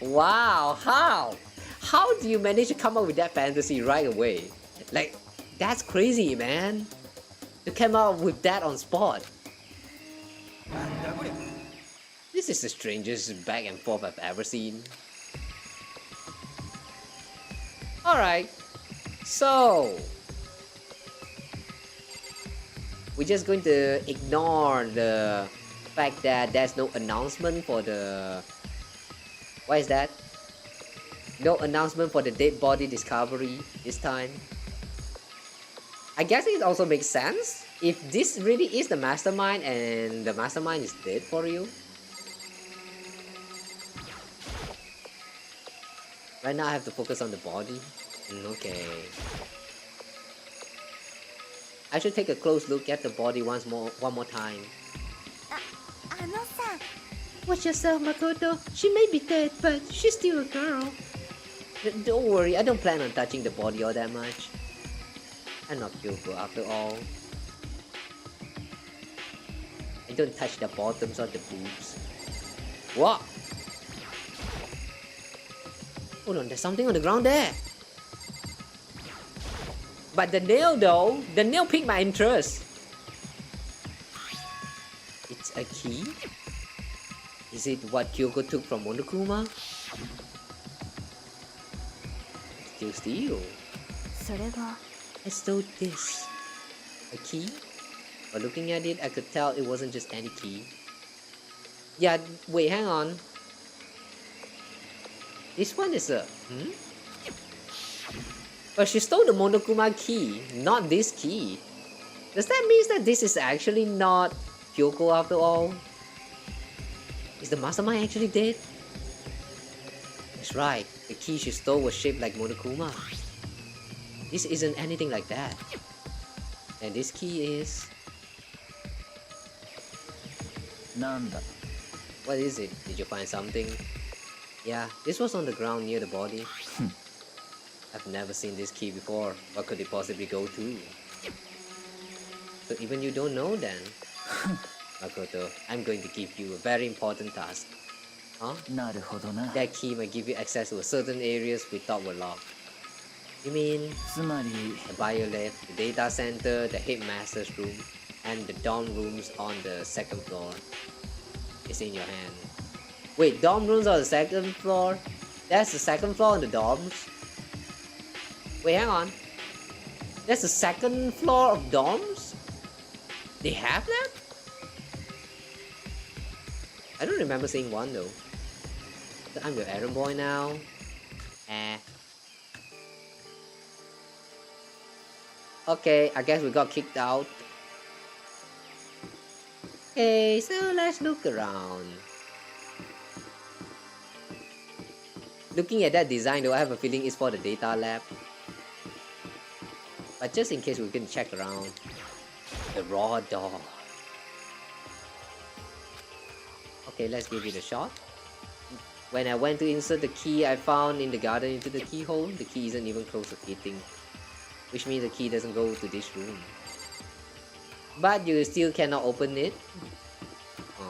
Wow, how? How do you manage to come up with that fantasy right away? Like, that's crazy, man. To come up with that on spot. なんだこりゃ This is the strangest back and forth I've ever seen. Alright, so we're just going to ignore the fact that there's no announcement for the... What is that? No announcement for the dead body discovery this time. I guess it also makes sense if this really is the mastermind and the mastermind is dead for you. Right now I have to focus on the body. Okay. I should take a close look at the body one more time. あのさ、 Watch yourself, Makoto. She may be dead, but she's still a girl. Don't worry, I don't plan on touching the body all that much. I'm not Kyoko after all. I don't touch the bottoms or the boobs. What? Hold on, there's something on the ground there. But the nail though, the nail piqued my interest. It's a key? Is it what Kyoko took from Monokuma? Still steal. それが I stole this. A key? But looking at it, I could tell it wasn't just any key. Yeah, wait, hang on. This one is a... But she stole the Monokuma key, not this key. Does that mean that this is actually not Kyoko after all? Is the mastermind actually dead? That's right, the key she stole was shaped like Monokuma. This isn't anything like that. And this key is... なんだ。 What is it? Did you find something? Yeah, this was on the ground near the body. I've never seen this key before. What could it possibly go to? So even you don't know then? Makoto, I'm going to give you a very important task. Huh? なるほどな。 That key might give you access to certain areas we thought were locked. You mean つまり、 the biolab, the data center, the headmaster's room, and the dorm rooms on the second floor? It's in your hand. Wait, dorm rooms are the second floor? That's the second floor in the dorms? Wait, hang on. That's the second floor of dorms? They have that? I don't remember seeing one though. I'm your errand boy now. Okay, I guess we got kicked out. Okay, so let's look around. Looking at that design though, I have a feeling it's for the data lab. But just in case, we can check around. The raw door. Okay, let's give it a shot. When I went to insert the key I found in the garden into the keyhole, the key isn't even close to fitting. Which means the key doesn't go to this room. But you still cannot open it. Oh.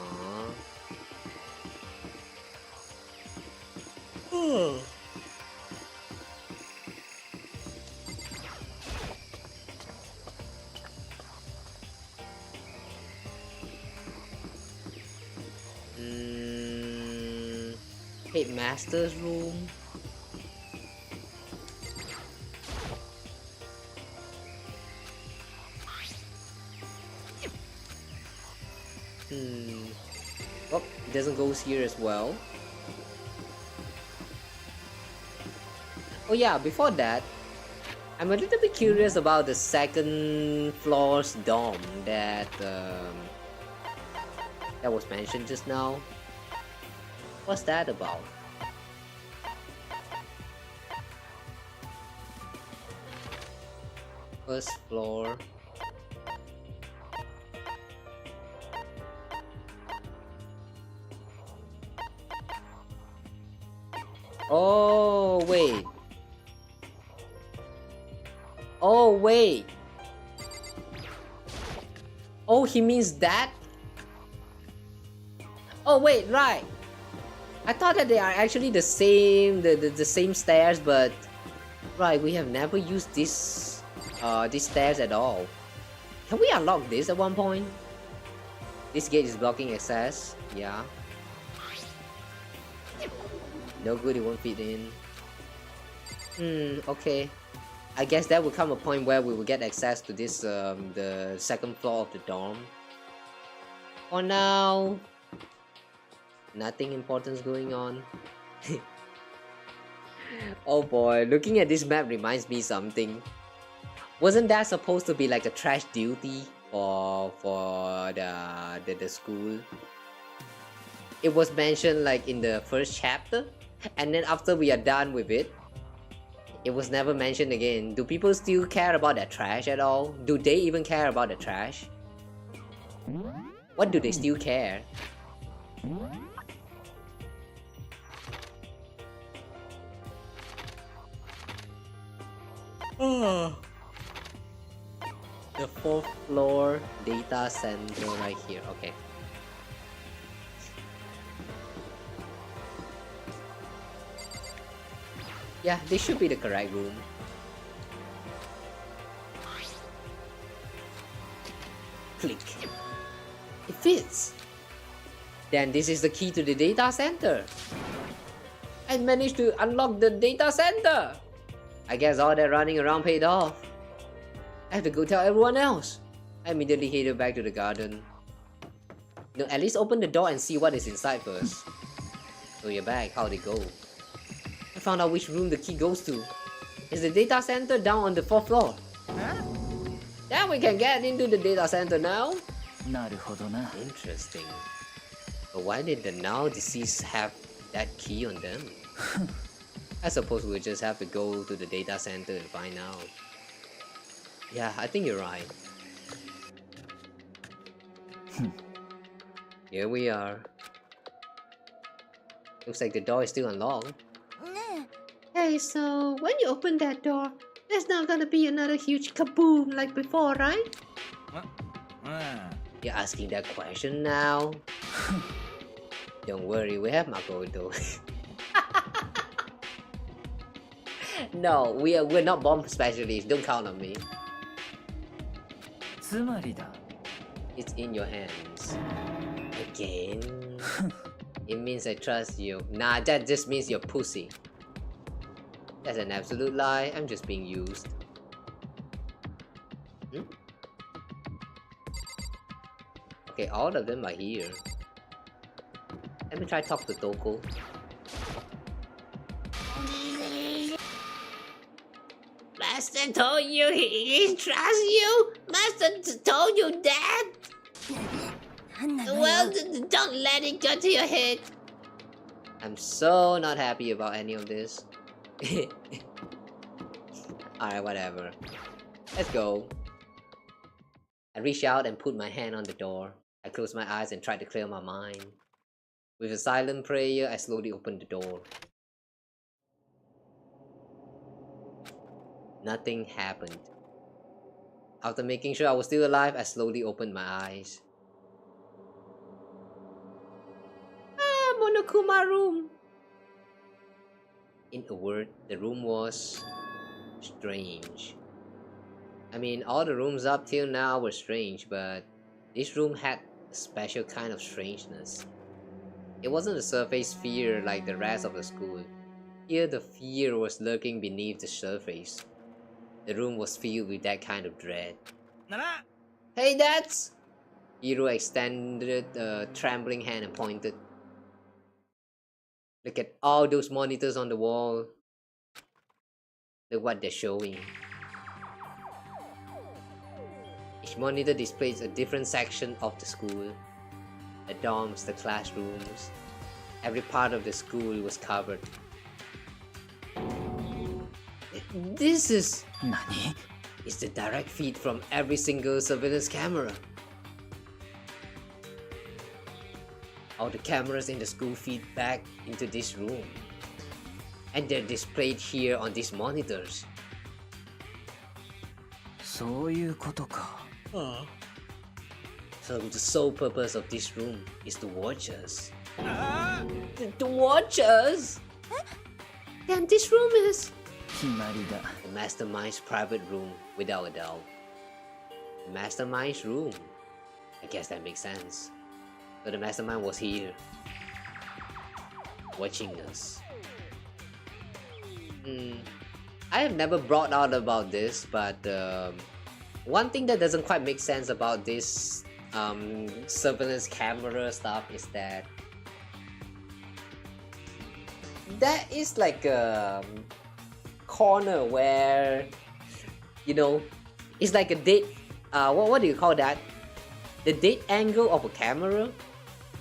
Headmaster's room. Oh, it doesn't go here as well. Oh yeah, before that, I'm a little bit curious about the second floor's dorm that was mentioned just now. What's that about? First floor. Oh wait. Oh wait. Oh, he means that? Oh wait, right. I thought that they are actually the same same stairs, but right, we have never used these stairs at all. Can we unlock this at one point? This gate is blocking access. Yeah. No good, it won't fit in. Okay. I guess that will come a point where we will get access to this the second floor of the dorm. For now, nothing important is going on. Oh boy, looking at this map reminds me something. Wasn't that supposed to be like a trash duty for the school? It was mentioned like in the first chapter, and then after we are done with it, it was never mentioned again. Do people still care about that trash at all? Do they even care about the trash? What do they still care? The fourth floor data center right here. Okay. Yeah, this should be the correct room. Click. It fits. Then this is the key to the data center. I managed to unlock the data center. I guess all that running around paid off. I have to go tell everyone else. I immediately headed back to the garden. No, at least open the door and see what is inside first. So you're back, how'd it go? I found out which room the key goes to. It's the data center down on the 4th floor. Huh? Then we can get into the data center now. Interesting. But why did the now deceased have that key on them? I suppose we'll just have to go to the data center and find out. Yeah, I think you're right. Here we are. Looks like the door is still unlocked. Hey, so when you open that door, there's not gonna be another huge kaboom like before, right? You're asking that question now? Don't worry, we have Makoto. No, we're not bomb specialists. Don't count on me. It's in your hands. Again. It means I trust you. Nah, that just means you're pussy. That's an absolute lie. I'm just being used. Hmm? Okay, all of them are here. Let me try talk to Toko. Master told you he trusts you? Master told you that? Well, don't let it go to your head. I'm so not happy about any of this. Alright, whatever. Let's go. I reach out and put my hand on the door. I close my eyes and try to clear my mind. With a silent prayer, I slowly open the door. Nothing happened. After making sure I was still alive, I slowly opened my eyes. Ah, Monokuma room! In a word, the room was strange. I mean, all the rooms up till now were strange, but this room had a special kind of strangeness. It wasn't a surface fear like the rest of the school. Here, the fear was lurking beneath the surface. The room was filled with that kind of dread. Nana! Hey, that's... Hiro extended a trembling hand and pointed. Look at all those monitors on the wall. Look what they're showing. Each monitor displays a different section of the school. The dorms, the classrooms. Every part of the school was covered. This is... Nani? It's the direct feed from every single surveillance camera. All the cameras in the school feed back into this room. And they're displayed here on these monitors. そういうことか。 So the sole purpose of this room is to watch us. To watch us? Damn, this room is... 決まりだ。 The mastermind's private room, without a doubt. The mastermind's room. I guess that makes sense. So the mastermind was here. Watching us. I have never brought out about this, but one thing that doesn't quite make sense about this surveillance camera stuff is that there is like a corner where, you know, it's like a dead what do you call that, the dead angle of a camera,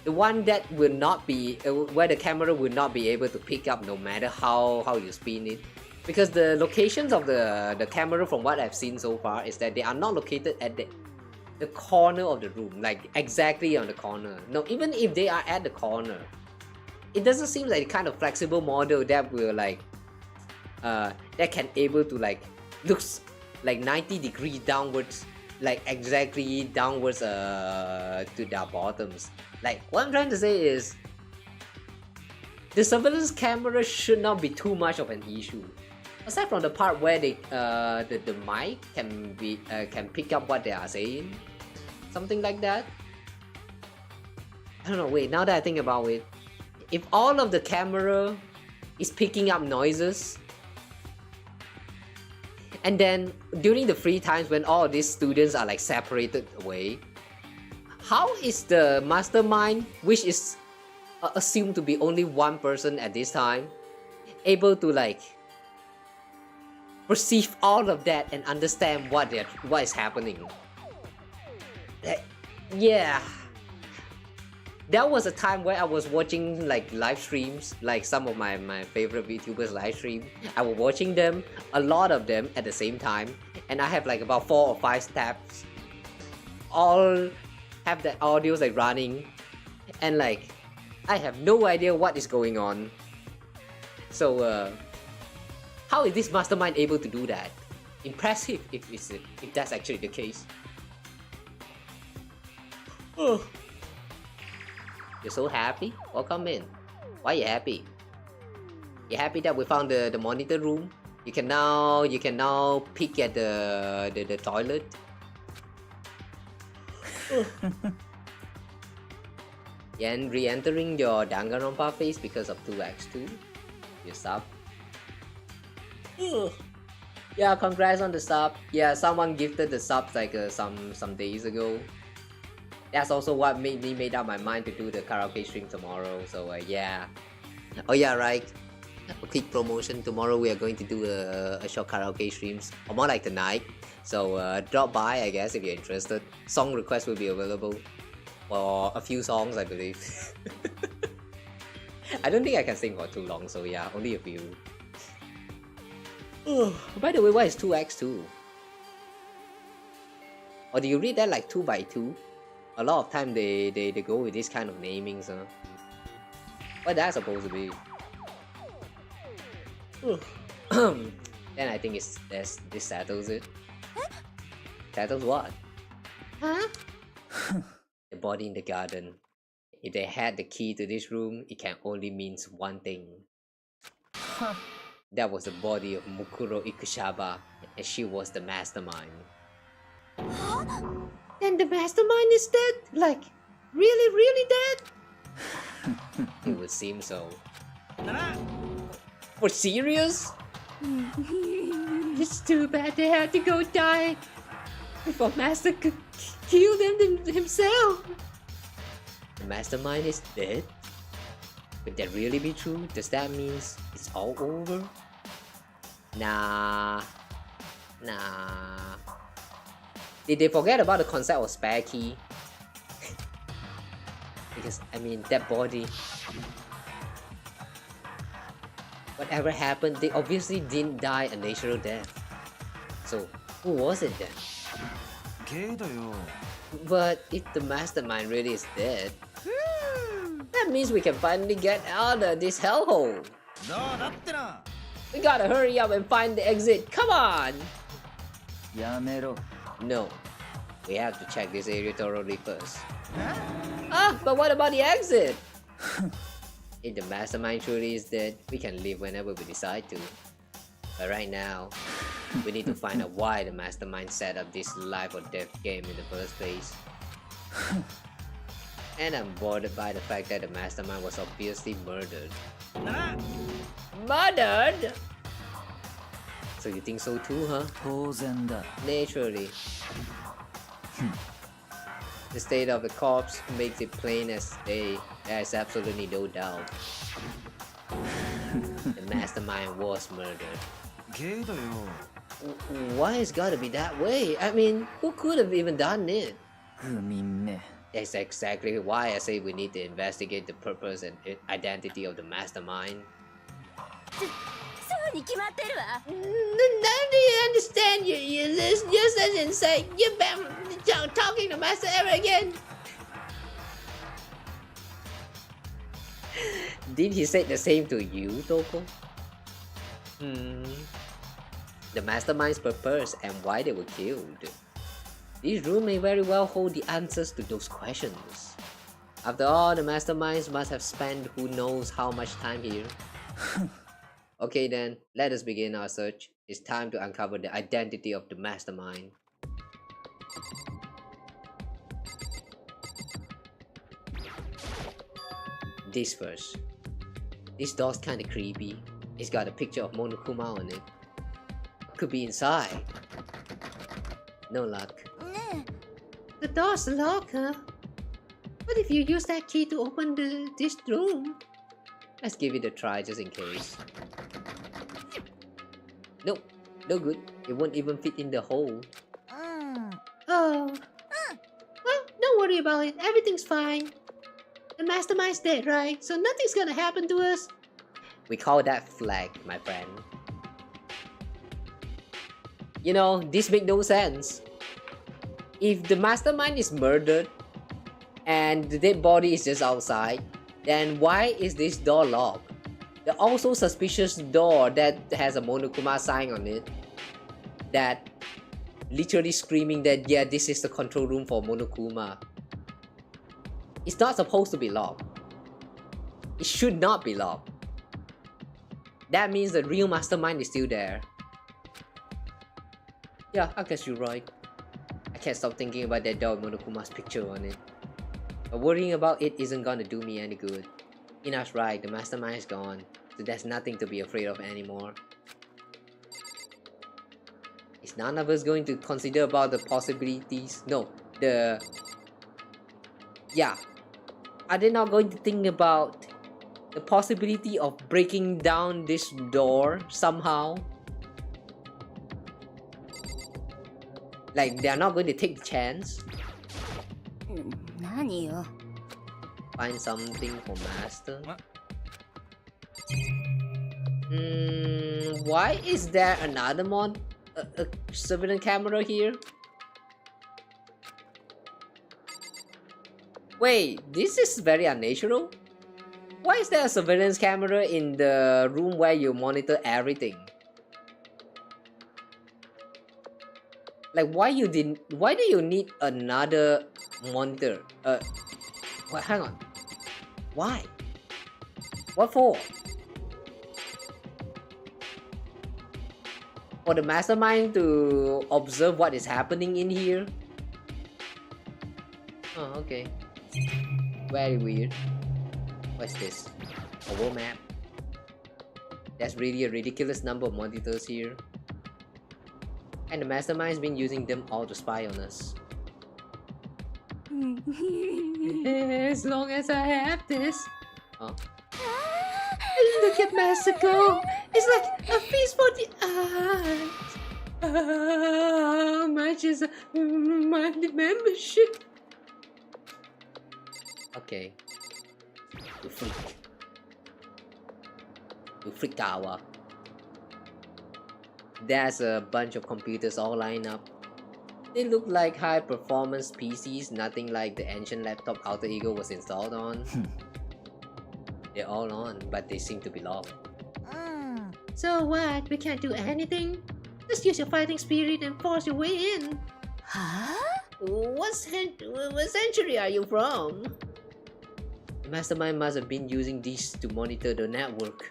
the one that will not be where the camera will not be able to pick up no matter how you spin it, because the locations of the camera, from what I've seen so far, is that they are not located at the corner of the room, like exactly on the corner. No, even if they are at the corner, it doesn't seem like the kind of flexible model that will like that can able to like looks like 90 degrees downwards, like exactly downwards to their bottoms. Like what I'm trying to say is the surveillance camera should not be too much of an issue, aside from the part where they the mic can be can pick up what they are saying, something like that. I don't know. Wait, now that I think about it, if all of the camera is picking up noises, and then during the free times when all of these students are like separated away, how is the mastermind, which is assumed to be only one person at this time, able to like perceive all of that and understand what is happening? Yeah, that was a time where I was watching like live streams, like some of my favorite VTubers live stream. I was watching them, a lot of them at the same time, and I have like about 4 or 5 tabs, all have the audios like running, and like I have no idea what is going on. So how is this mastermind able to do that? Impressive if that's actually the case. Oh. You're so happy? Welcome in. Why are you happy? You happy that we found the monitor room? You can now peek at the toilet. And re-entering your Danganronpa phase because of 2x2. You sub. Ugh. Yeah, congrats on the sub. Yeah, someone gifted the subs like some days ago. That's also what made me made up my mind to do the karaoke stream tomorrow. So yeah. Oh yeah, right. A quick promotion. Tomorrow we are going to do a short karaoke streams, or more like tonight. So drop by, I guess, if you're interested. Song requests will be available for a few songs, I believe. I don't think I can sing for too long, so yeah, only a few. By the way, what is 2x2? Or do you read that like 2x2? A lot of time they go with this kind of namings, huh? What that's supposed to be? Then I think this settles it. Settles what? Huh? The body in the garden. If they had the key to this room, it can only mean one thing. That was the body of Mukuro Ikushaba, and she was the mastermind. Then the mastermind is dead? Like, really, really dead? It would seem so. For serious? It's too bad they had to go die before Master could kill them himself. The mastermind is dead? Could that really be true? Does that mean it's all over? Nah. Did they forget about the concept of spare key? Because, I mean, that body... Whatever happened, they obviously didn't die a natural death. So, who was it then? But if the mastermind really is dead, that means we can finally get out of this hellhole. We gotta hurry up and find the exit. Come on! No. We have to check this area thoroughly first. But what about the exit? If the mastermind truly is dead, we can leave whenever we decide to. But right now, we need to find out why the mastermind set up this life or death game in the first place. And I'm bothered by the fact that the mastermind was obviously murdered. Murdered? So you think so too, huh? Naturally. The state of the corpse makes it plain as day. There's absolutely no doubt. The mastermind was murdered. Why it's gotta be that way? I mean, who could have even done it? That's exactly why I say we need to investigate the purpose and identity of the mastermind. Now do you understand? You're just insane. You're talking to master ever again. Did he say the same to you, Toko? The mastermind's purpose and why they were killed. This room may very well hold the answers to those questions. After all, the masterminds must have spent who knows how much time here. Okay then, let us begin our search. It's time to uncover the identity of the mastermind. This first. This door's kinda creepy. It's got a picture of Monokuma on it. Could be inside. No luck. The door's locked, huh? What if you use that key to open this room? Let's give it a try just in case. Nope, no good. It won't even fit in the hole. Oh. Well, don't worry about it. Everything's fine. The mastermind's dead, right? So nothing's gonna happen to us. We call that flag, my friend. You know, this makes no sense. If the mastermind is murdered and the dead body is just outside, then why is this door locked? The also suspicious door that has a Monokuma sign on it, that literally screaming that yeah, this is the control room for Monokuma. It's not supposed to be locked. It should not be locked. That means the real mastermind is still there. Yeah, I guess you're right. I can't stop thinking about that door with Monokuma's picture on it. But worrying about it isn't gonna do me any good. Ina's right, the mastermind is gone, so there's nothing to be afraid of anymore. Is none of us going to consider about the possibilities? No, yeah. Are they not going to think about the possibility of breaking down this door somehow? Like, they're not going to take the chance? 何よ Find something for master? What? Why is there another a surveillance camera here? Wait, this is very unnatural. Why is there a surveillance camera in the room where you monitor everything? Like, why do you need another monitor? Well, hang on. Why? What for? For the mastermind to observe what is happening in here? Oh, okay. Very weird. What's this? A world map? That's really a ridiculous number of monitors here. And the mastermind's been using them all to spy on us. As long as I have this. Huh? Look at Master go! It's like a feast for the eyes. How much is monthly membership? Okay. You freak. You pinkkawa. There's a bunch of computers all lined up. They look like high-performance PCs, nothing like the ancient laptop Alter Ego was installed on. They're all on, but they seem to be locked. So what? We can't do anything? Just use your fighting spirit and force your way in. Huh? What century are you from? The mastermind must have been using these to monitor the network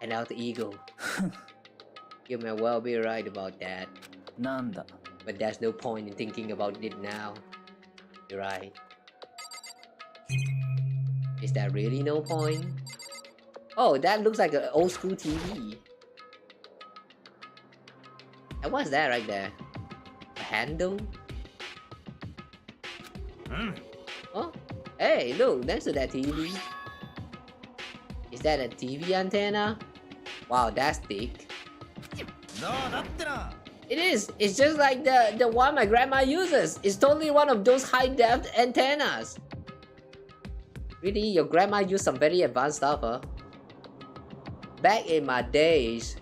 and Alter Ego. You may well be right about that. なんだ But there's no point in thinking about it now. You're right. Is there really no point? Oh, that looks like an old school TV. And what's that right there? A handle? Oh, hey, look, next to that TV. Is that a TV antenna? Wow, that's thick. It is. It's just like the one my grandma uses. It's totally one of those high-def antennas. Really, your grandma used some very advanced stuff, huh? Back in my days,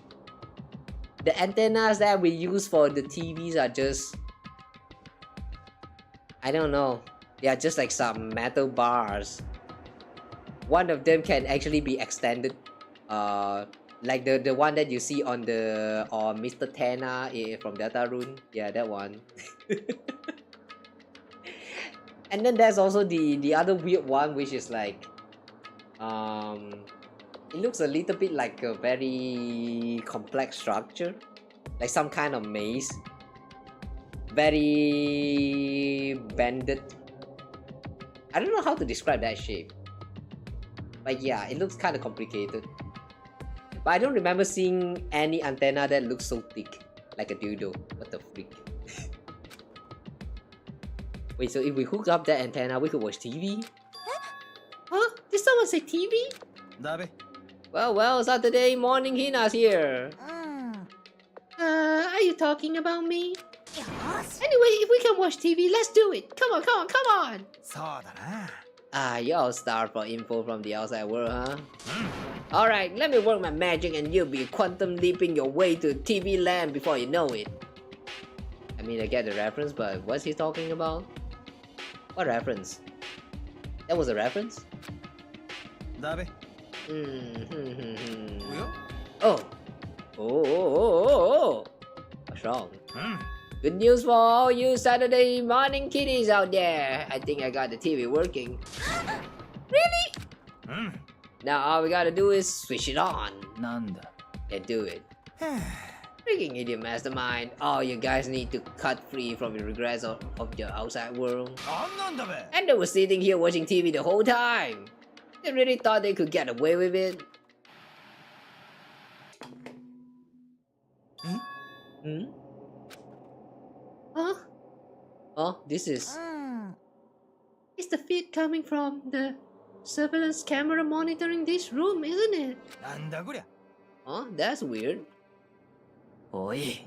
the antennas that we use for the TVs are just, I don't know. They are just like some metal bars. One of them can actually be extended. Like the one that you see on the Mr. Tana from Deltarune. Yeah, that one. And then there's also the other weird one, which is like it looks a little bit like a very complex structure, like some kind of maze, very bended. I don't know how to describe that shape, but yeah, it looks kind of complicated. But I don't remember seeing any antenna that looks so thick, like a dildo. What the freak? Wait, so if we hook up that antenna, we could watch TV? Huh? Did someone say TV? Well, Saturday morning Hina's here. Are you talking about me? Anyway, if we can watch TV, let's do it. Come on. You all starved for info from the outside world, huh? Alright, let me work my magic and you'll be quantum leaping your way to TV land before you know it. I mean, I get the reference, but what's he talking about? What reference? That was a reference? Oh. What's wrong? Good news for all you Saturday morning kiddies out there. I think I got the TV working. Really? Now all we gotta do is switch it on. なんだ And do it. Freaking idiot mastermind. Oh, you guys need to cut free from the regrets of your outside world. なんなんだべ And they were sitting here watching TV the whole time. They really thought they could get away with it. Hmm? Huh? Oh, this is... It's the feed coming from the surveillance camera monitoring this room, isn't it? なんだこりゃ Oh, that's weird. おい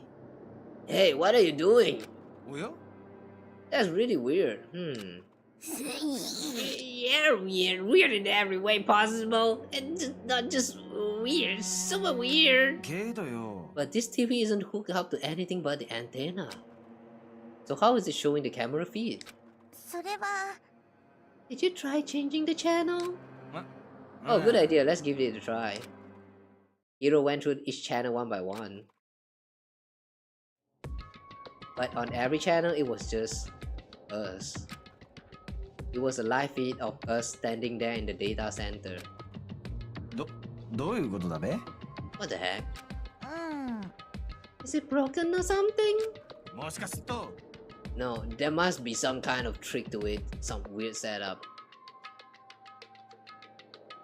Hey, what are you doing? おや That's really weird. Yeah, weird. Weird in every way possible. And not just weird, super weird. けどよ But this TV isn't hooked up to anything but the antenna. So how is it showing the camera feed? それは Did you try changing the channel? ま Oh, good idea. Let's give it a try. Hiro went through each channel one by one. But on every channel, it was just us. It was a live feed of us standing there in the data center. どういうことだべ What the heck? うん Is it broken or something? もしかすると No, there must be some kind of trick to it. Some weird setup.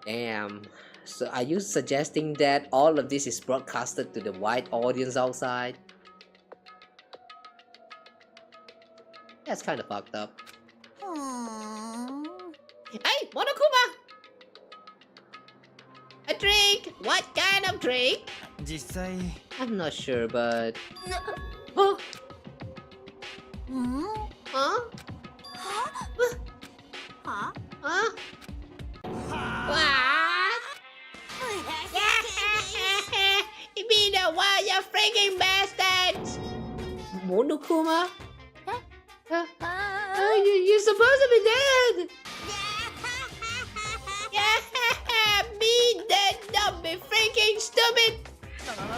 Damn. So are you suggesting that all of this is broadcasted to the wide audience outside? That's kind of fucked up. うーん Hey, Monokuma! A trick! What kind of trick? 実際 I'm not sure, but... Huh? うん Huh? は Huh? What? You mean the one, you freaking bastards! Monokuma? Huh? You're supposed to be dead! Yeah, be dead, don't be freaking stupid!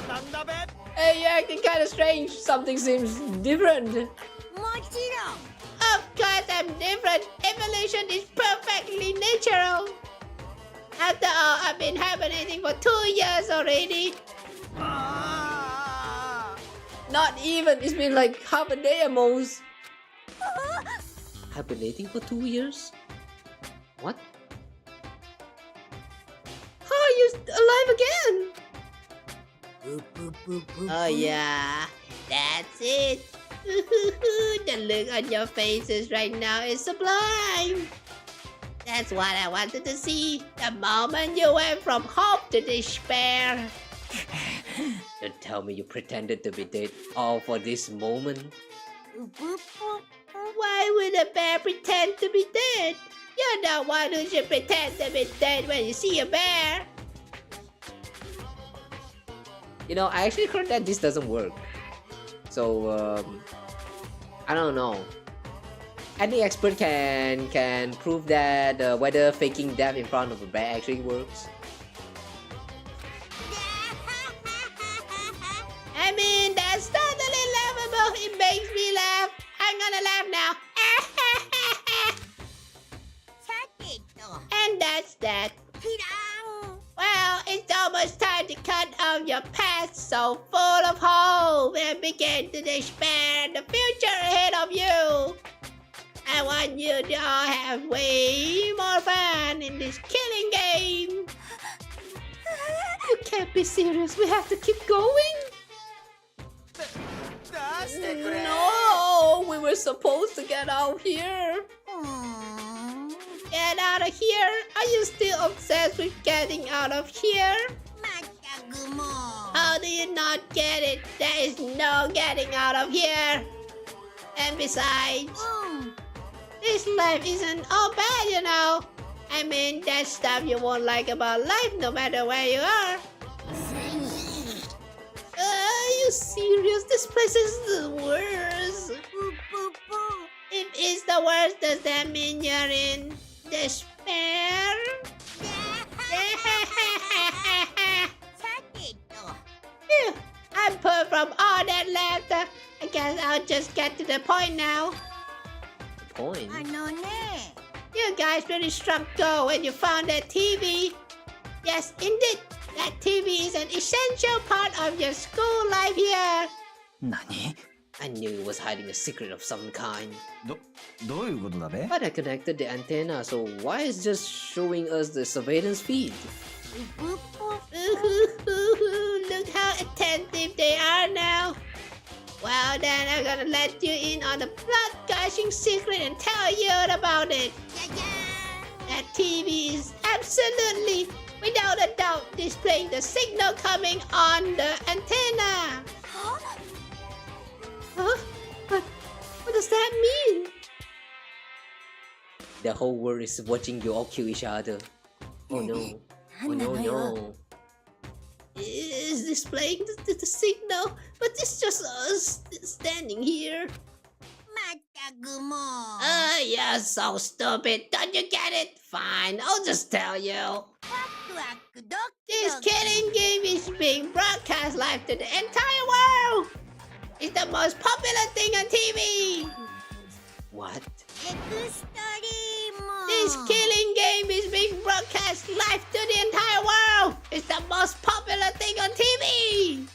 なんだべ Hey, you're acting kinda strange. Something seems different. もちろん Of course I'm different. Evolution is perfectly natural. After all, I've been hibernating for 2 years already. Not even. It's been like half a day at most. Hibernating for 2 years? What? How are you alive again? Oh yeah, that's it. The look on your faces right now is sublime. That's what I wanted to see. The moment you went from hope to despair. Don't tell me you pretended to be dead all for this moment. Why would a bear pretend to be dead? You're the one who should pretend to be dead when you see a bear. You know, I actually heard that this doesn't work. So, I don't know. Any expert can prove that whether faking death in front of a bear actually works. I mean, that's totally laughable. It makes me laugh. I'm gonna laugh now. さてと And that's that. キラン Well, it's almost time to cut off your past so full of hope and begin to despair the future ahead of you. I want you to all have way more fun in this killing game. You can't be serious. We have to keep going. 出してくれ No, we were supposed to get out here. うーん Get out of here? Are you still obsessed with getting out of here? まったくもう How do you not get it? There is no getting out of here. And besides, うん this life isn't all bad, you know. I mean, there's stuff you won't like about life no matter where you are. Are you serious? This place is the worst. ぷぷぷ If it's the worst, does that mean you're in despair? さてと Phew, I'm put from all that laughter. I guess I'll just get to the point now. The point? あのね You guys really struck gold when you found that TV. Yes, indeed. That TV is an essential part of your school life here. 何 I knew it was hiding a secret of some kind. どういうことだべ But I connected the antenna, so why is just showing us the surveillance feed? Look how attentive they are now. Well then, I'm gonna let you in on the blood-gushing secret and tell you about it. That TV is absolutely, without a doubt, displaying the signal coming on the antenna. Huh? What does that mean? The whole world is watching you all kill each other. Oh no. Oh no, no. It's displaying the signal, but it's just us standing here. You're so stupid. Don't you get it? Fine, I'll just tell you. This killing game is being broadcast live to the entire world. It's the most popular thing on TV. What? This killing game is being broadcast live to the entire world. It's the most popular thing on TV.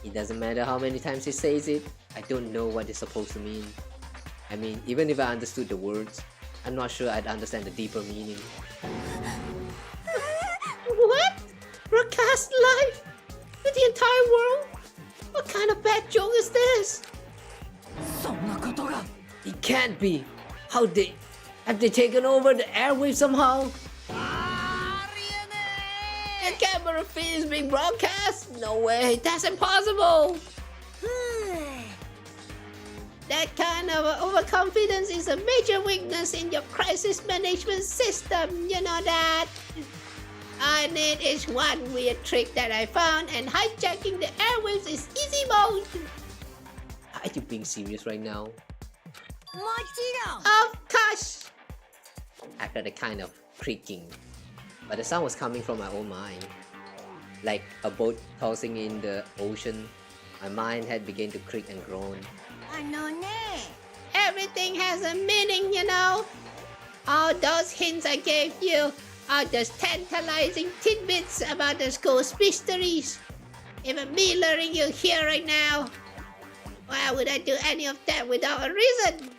It doesn't matter how many times he says it. I don't know what it's supposed to mean. I mean, even if I understood the words, I'm not sure I'd understand the deeper meaning. What? Broadcast live to the entire world? What kind of bad joke is this? そんなことが It can't be. Have they taken over the airwaves somehow? The camera feed is being broadcast? No way, that's impossible. That kind of overconfidence is a major weakness in your crisis management system, you know that? All I need is one weird trick that I found, and hijacking the airwaves is easy mode. Are you being serious right now? Of course! I heard a kind of creaking, but the sound was coming from my own mind. Like a boat tossing in the ocean, my mind had begun to creak and groan. Everything has a meaning, you know. All those hints I gave you are just tantalizing tidbits about the school's mysteries. Even me luring you here right now. Why would I do any of that without a reason?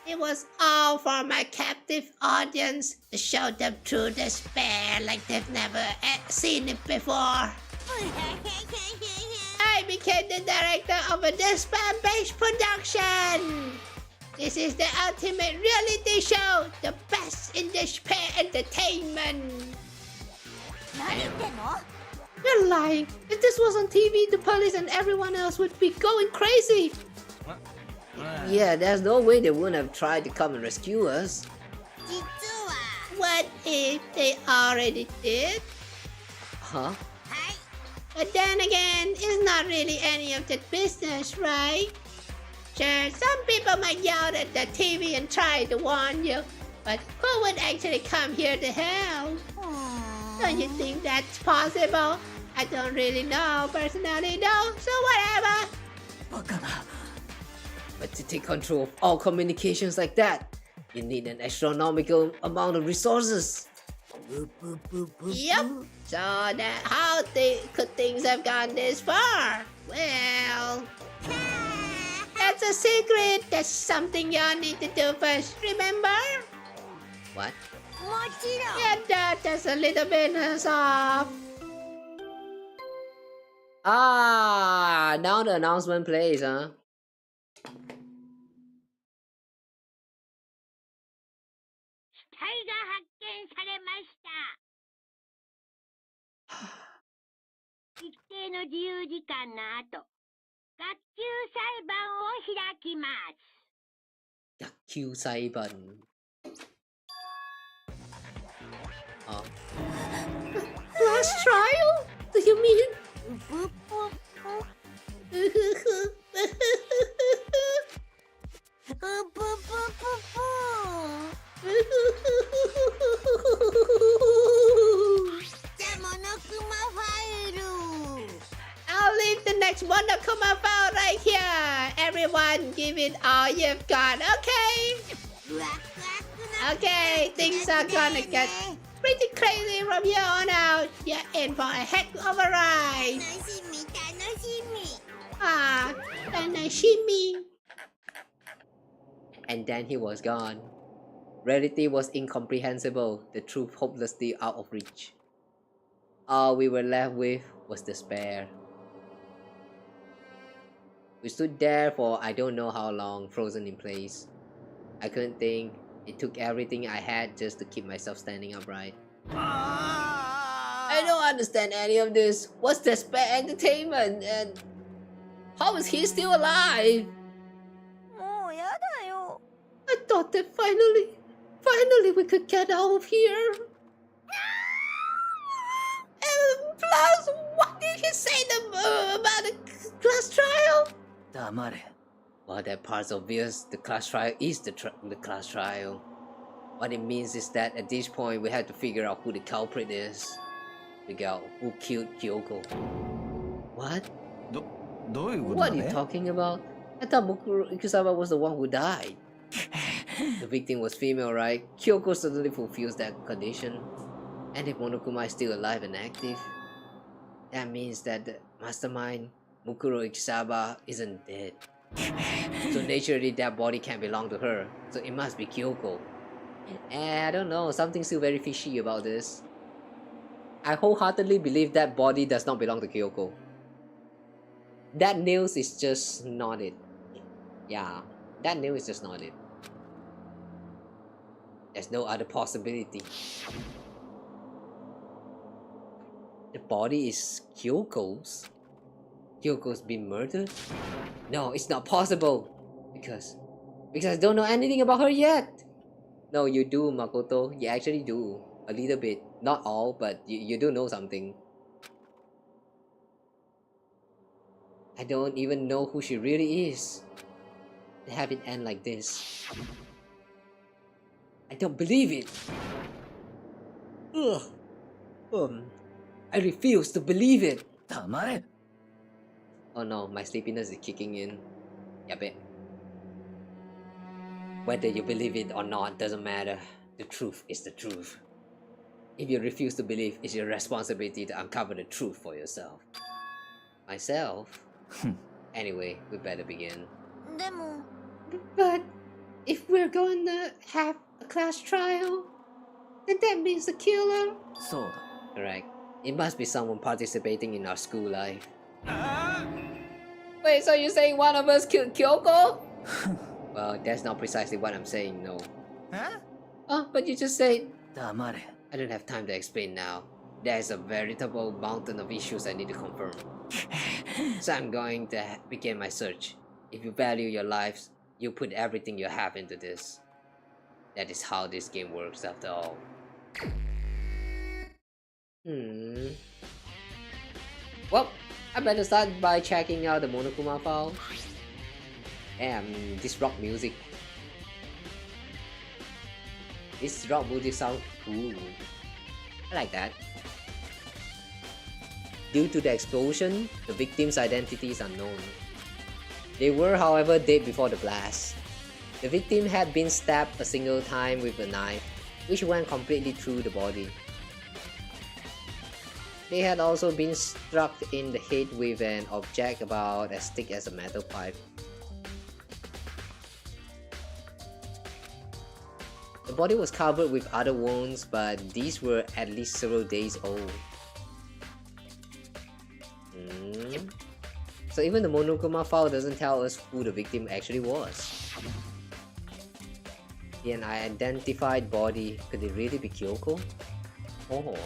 It was all for my captive audience to show them through despair like they've never seen it before. I became the director of a despair-based production. This is the ultimate reality show, the best in despair entertainment. You're lying. If this was on TV, the police and everyone else would be going crazy. Yeah, there's no way they wouldn't have tried to come and rescue us. What if they already did? Huh? But then again, it's not really any of that business, right? Sure, some people might yell at the TV and try to warn you, but who would actually come here to help? Don't you think that's possible? I don't really know personally though, so whatever. バカな But to take control of all communications like that, you need an astronomical amount of resources. Yep. So how could things have gone this far? Well, that's a secret. That's something y'all need to do first. Remember? What? Yeah, that's a little bit off. Ah, now the announcement plays, huh? Yakisoba. Last trial? Do you mean? I'll leave the next Monokuma file right here. Everyone, give it all you've got, okay? Okay, things are gonna get pretty crazy from here on out. You're in for a heck of a ride. 楽しみ楽しみ Ah, Tanashimi. And then he was gone. Reality was incomprehensible, the truth hopelessly out of reach. All we were left with was despair. We stood there for I don't know how long, frozen in place. I couldn't think. It took everything I had just to keep myself standing upright. I don't understand any of this. What's despair entertainment? And how is he still alive? もうやだよ I thought that finally we could get out of here. And plus, what did he say about the class trial? 黙れ。 Well, that part's obvious. The class trial is the class trial. What it means is that at this point, we have to figure out who the culprit is. Figure out who killed Kyoko. What? どういうこと What だ are you べ talking about? I thought Mukuro Ikusaba was the one who died. The victim was female, right? Kyoko certainly fulfills that condition. And if Monokuma is still alive and active, that means that the mastermind, Mukuro Ikusaba, isn't dead. So naturally that body can't belong to her. So it must be Kyoko. And I don't know, something's still very fishy about this. I wholeheartedly believe that body does not belong to Kyoko. That nails is just not it. Yeah, that nail is just not it. There's no other possibility. The body is Kyoko's. Kyoko's been murdered? No, it's not possible. Because I don't know anything about her yet. No, you do, Makoto. You actually do. A little bit. Not all, but you do know something. I don't even know who she really is. To have it end like this. I don't believe it. Ugh. I refuse to believe it. 黙れ。 Oh no, my sleepiness is kicking in. Yabe. Whether you believe it or not doesn't matter. The truth is the truth. If you refuse to believe, it's your responsibility to uncover the truth for yourself. Myself? Anyway, we better begin. でも But if we're going to have a class trial, then that means the killer. そうだ。 Correct. It must be someone participating in our school life. Wait, so you're saying one of us killed Kyoko? Well, that's not precisely what I'm saying, no. Huh? Oh, but you just said... 黙れ。 I don't have time to explain now. There's a veritable mountain of issues I need to confirm. So I'm going to begin my search. If you value your lives, you put everything you have into this. That is how this game works after all. Well, I better start by checking out the Monokuma file. Damn, this rock music. This rock music sounds cool. I like that. Due to the explosion, the victims' identity is unknown. They were, however, dead before the blast. The victim had been stabbed a single time with a knife, which went completely through the body. They had also been struck in the head with an object about as thick as a metal pipe. The body was covered with other wounds, but these were at least several days old. So even the Monokuma file doesn't tell us who the victim actually was. The unidentified body, could it really be Kyoko? Oh.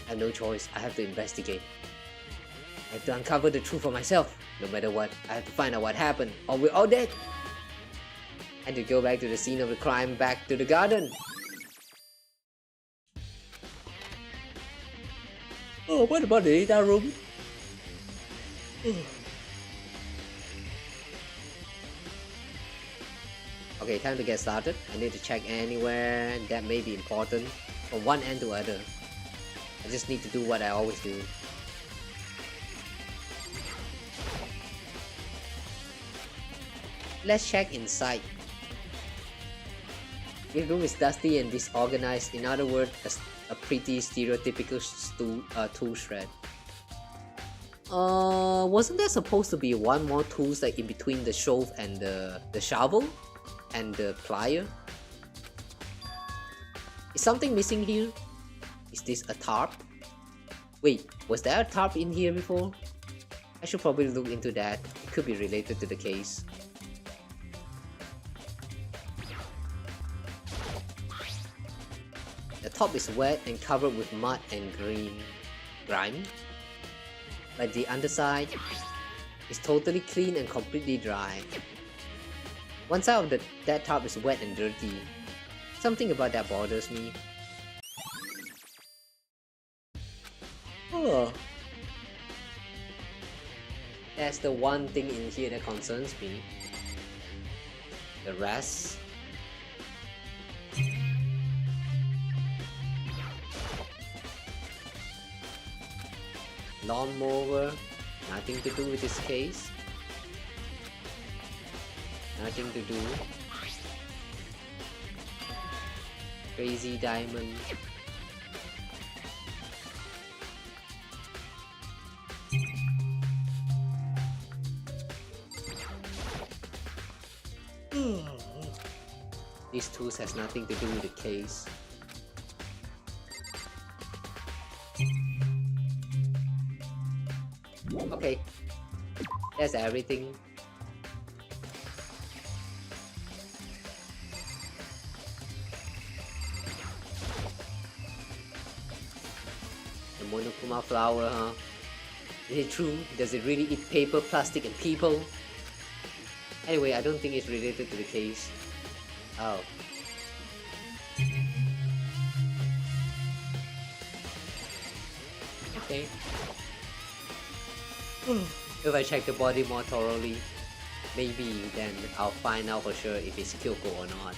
I have no choice, I have to investigate. I have to uncover the truth for myself. No matter what, I have to find out what happened, or we're all dead. I had to go back to the scene of the crime, back to the garden. Oh, what about the data room? Okay, time to get started. I need to check anywhere that may be important from one end to other. I just need to do what I always do. Let's check inside. Your room is dusty and disorganized. In other words, a pretty stereotypical tool shred. Wasn't there supposed to be one more tool like in between the shelf and the shovel and the plier? Is something missing here? Is this a tarp? Wait, was there a tarp in here before? I should probably look into that. It could be related to the case. The top is wet and covered with mud and grime. But the underside is totally clean and completely dry. One side of that top is wet and dirty. Something about that bothers me. Oh. That's the one thing in here that concerns me. The rest... Lawnmower, nothing to do with this case. Nothing to do. Crazy diamond. These tools has nothing to do with the case. Okay, that's everything. The Monokuma flower, huh? Is it true? Does it really eat paper, plastic, and people? Anyway, I don't think it's related to the case. Oh. Okay. If I check the body more thoroughly, maybe then I'll find out for sure if it's Kyoko or not.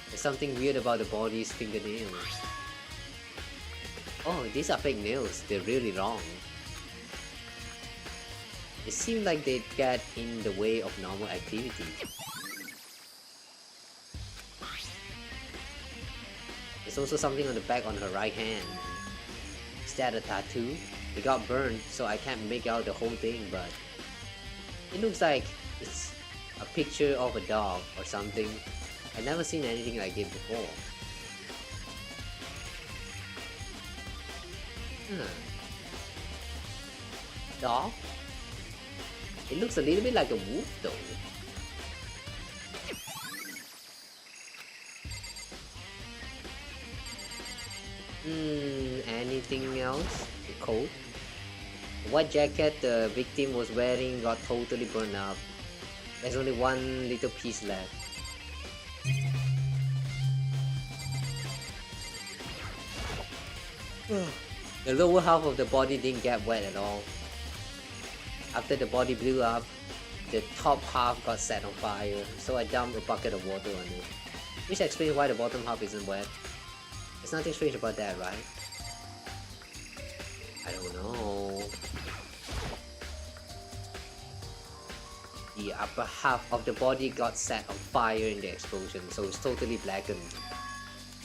There's something weird about the body's fingernails. Oh, these are fake nails. They're really long. It seems like they get in the way of normal activity. There's also something on the back on her right hand. Is that a tattoo? It got burned, so I can't make out the whole thing, but it looks like it's a picture of a dog or something. I've never seen anything like it before. Dog? It looks a little bit like a wolf though. Anything else? The coat? The white jacket the victim was wearing got totally burned up. There's only one little piece left. The lower half of the body didn't get wet at all. After the body blew up, the top half got set on fire, so I dumped a bucket of water on it. Which explains why the bottom half isn't wet. There's nothing strange about that, right? I don't know. The upper half of the body got set on fire in the explosion, so it's totally blackened.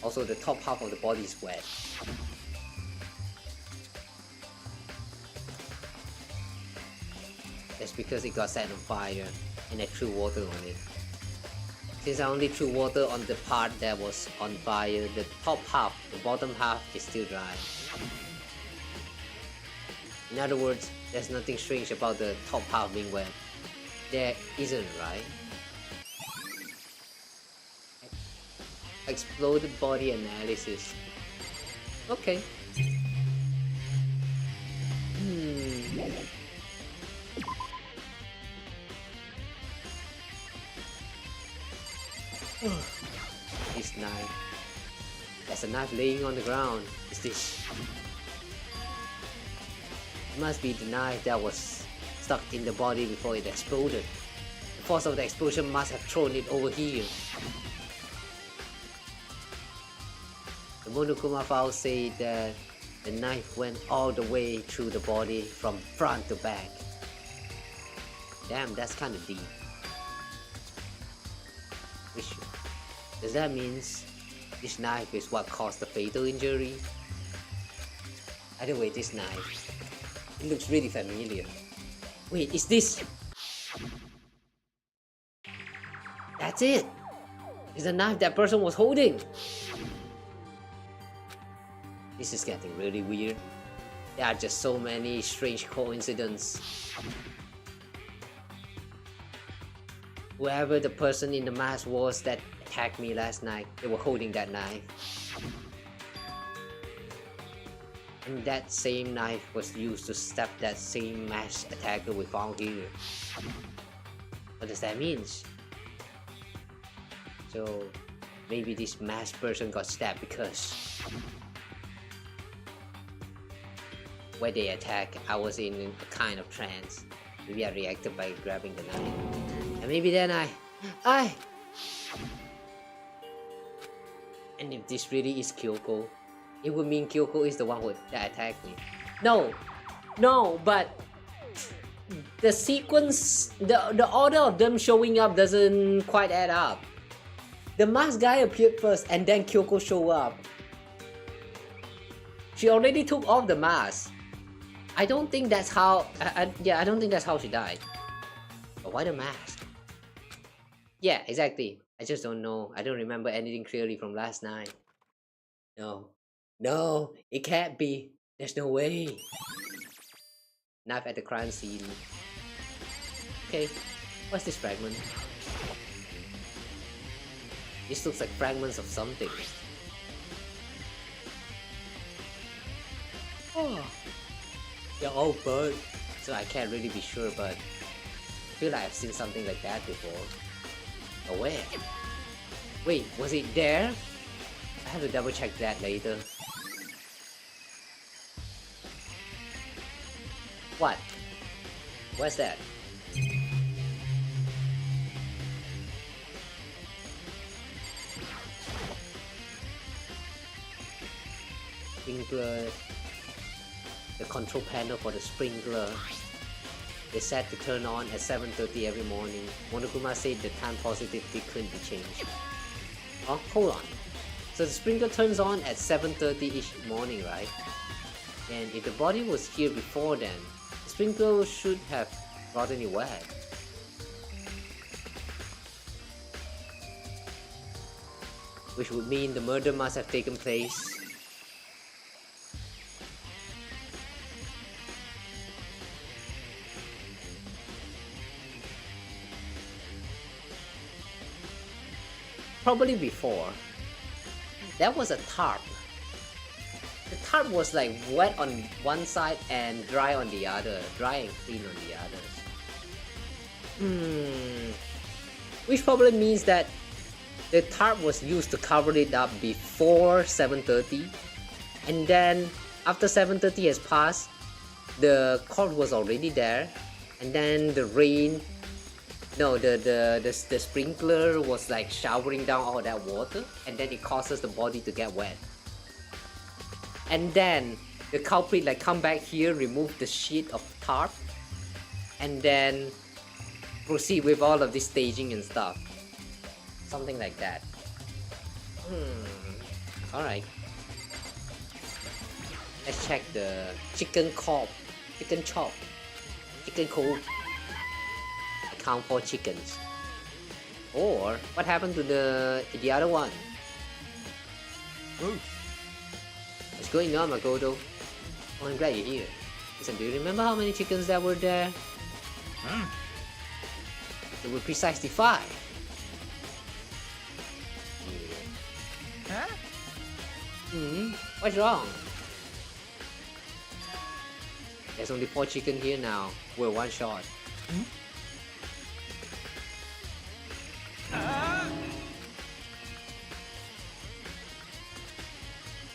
Also, the top half of the body is wet. That's because it got set on fire and I threw water on it. Since I only threw water on the part that was on fire, the top half, the bottom half is still dry. In other words, there's nothing strange about the top half being wet. There isn't, right? Exploded body analysis. Okay. This knife. There's a knife laying on the ground. Is this? It must be the knife that was stuck in the body before it exploded. The force of the explosion must have thrown it over here. The Monokuma file said that The knife went all the way through the body from front to back. Damn, that's kind of deep. Which, does that mean this knife is what caused the fatal injury? Either way, this knife, it looks really familiar. Wait, is this? That's it! It's the knife that person was holding! This is getting really weird. There are just so many strange coincidences. Whoever the person in the mask was that attacked me last night, they were holding that knife. And that same knife was used to stab that same masked attacker we found here. What does that mean? So maybe this masked person got stabbed because when they attacked, I was in a kind of trance. Maybe I reacted by grabbing the knife. And maybe then I... And if this really is Kyoko, it would mean Kyoko is the one that attacked me. No, but the sequence, the order of them showing up doesn't quite add up. The masked guy appeared first and then Kyoko showed up. She already took off the mask. I don't think that's how, I don't think that's how she died. But why the mask? Yeah, exactly. I just don't know. I don't remember anything clearly from last night. No, it can't be. There's no way. Knife at the crime scene. Okay, what's this fragment? This looks like fragments of something. Oh, they're all burnt, so I can't really be sure, but I feel like I've seen something like that before. Oh, where? Wait, was it there? I have to double check that later. What? What's that? Sprinkler. The control panel for the sprinkler is set to turn on at 7:30 every morning. Monokuma said the time positively couldn't be changed. Oh, hold on. So the sprinkler turns on at 7:30 each morning, right? And if the body was here before then, the sprinkler should have gotten it wet. Which would mean the murder must have taken place probably before. That was a tarp. The tarp was like wet on one side and dry on the other. Dry and clean on the others. Which probably means that the tarp was used to cover it up before 7:30, and then after 7:30 has passed, the corpse was already there, and then the rain, no, the sprinkler was like showering down all that water, and then it causes the body to get wet. And then the culprit like come back here, remove the sheet of tarp, and then proceed with all of this staging and stuff. Something like that. Alright. Let's check the chicken chop. Chicken coop. Count 4 chickens. Or what happened to the other one? What's going on, Makoto? Oh, I'm glad you're here. Listen, do you remember how many chickens there were there? There were precisely 5. Huh? What's wrong? There's only 4 chicken here now. We're one shot.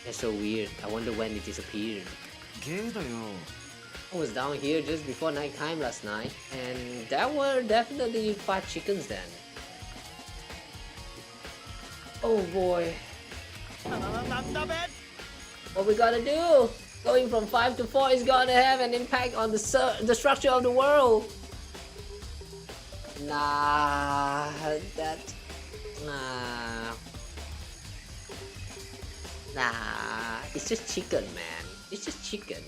That's so weird. I wonder when it disappeared. I was down here just before nighttime last night, and there were definitely 5 chickens then. Oh boy. What we gotta do? Going from 5 to 4 is gonna have an impact on the structure of the world. Nah, nah, it's just chicken, man. It's just chicken.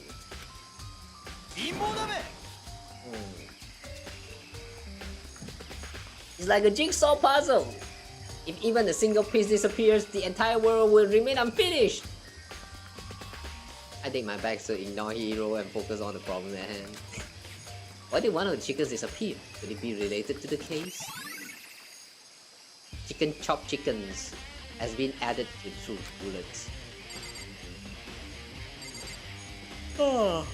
It's like a jigsaw puzzle. If even a single piece disappears, the entire world will remain unfinished. I think my back to ignore hero and focus on the problem at hand. Why did one of the chickens disappear? Could it be related to the case? Chicken chop chickens has been added to truth bullets. Oh.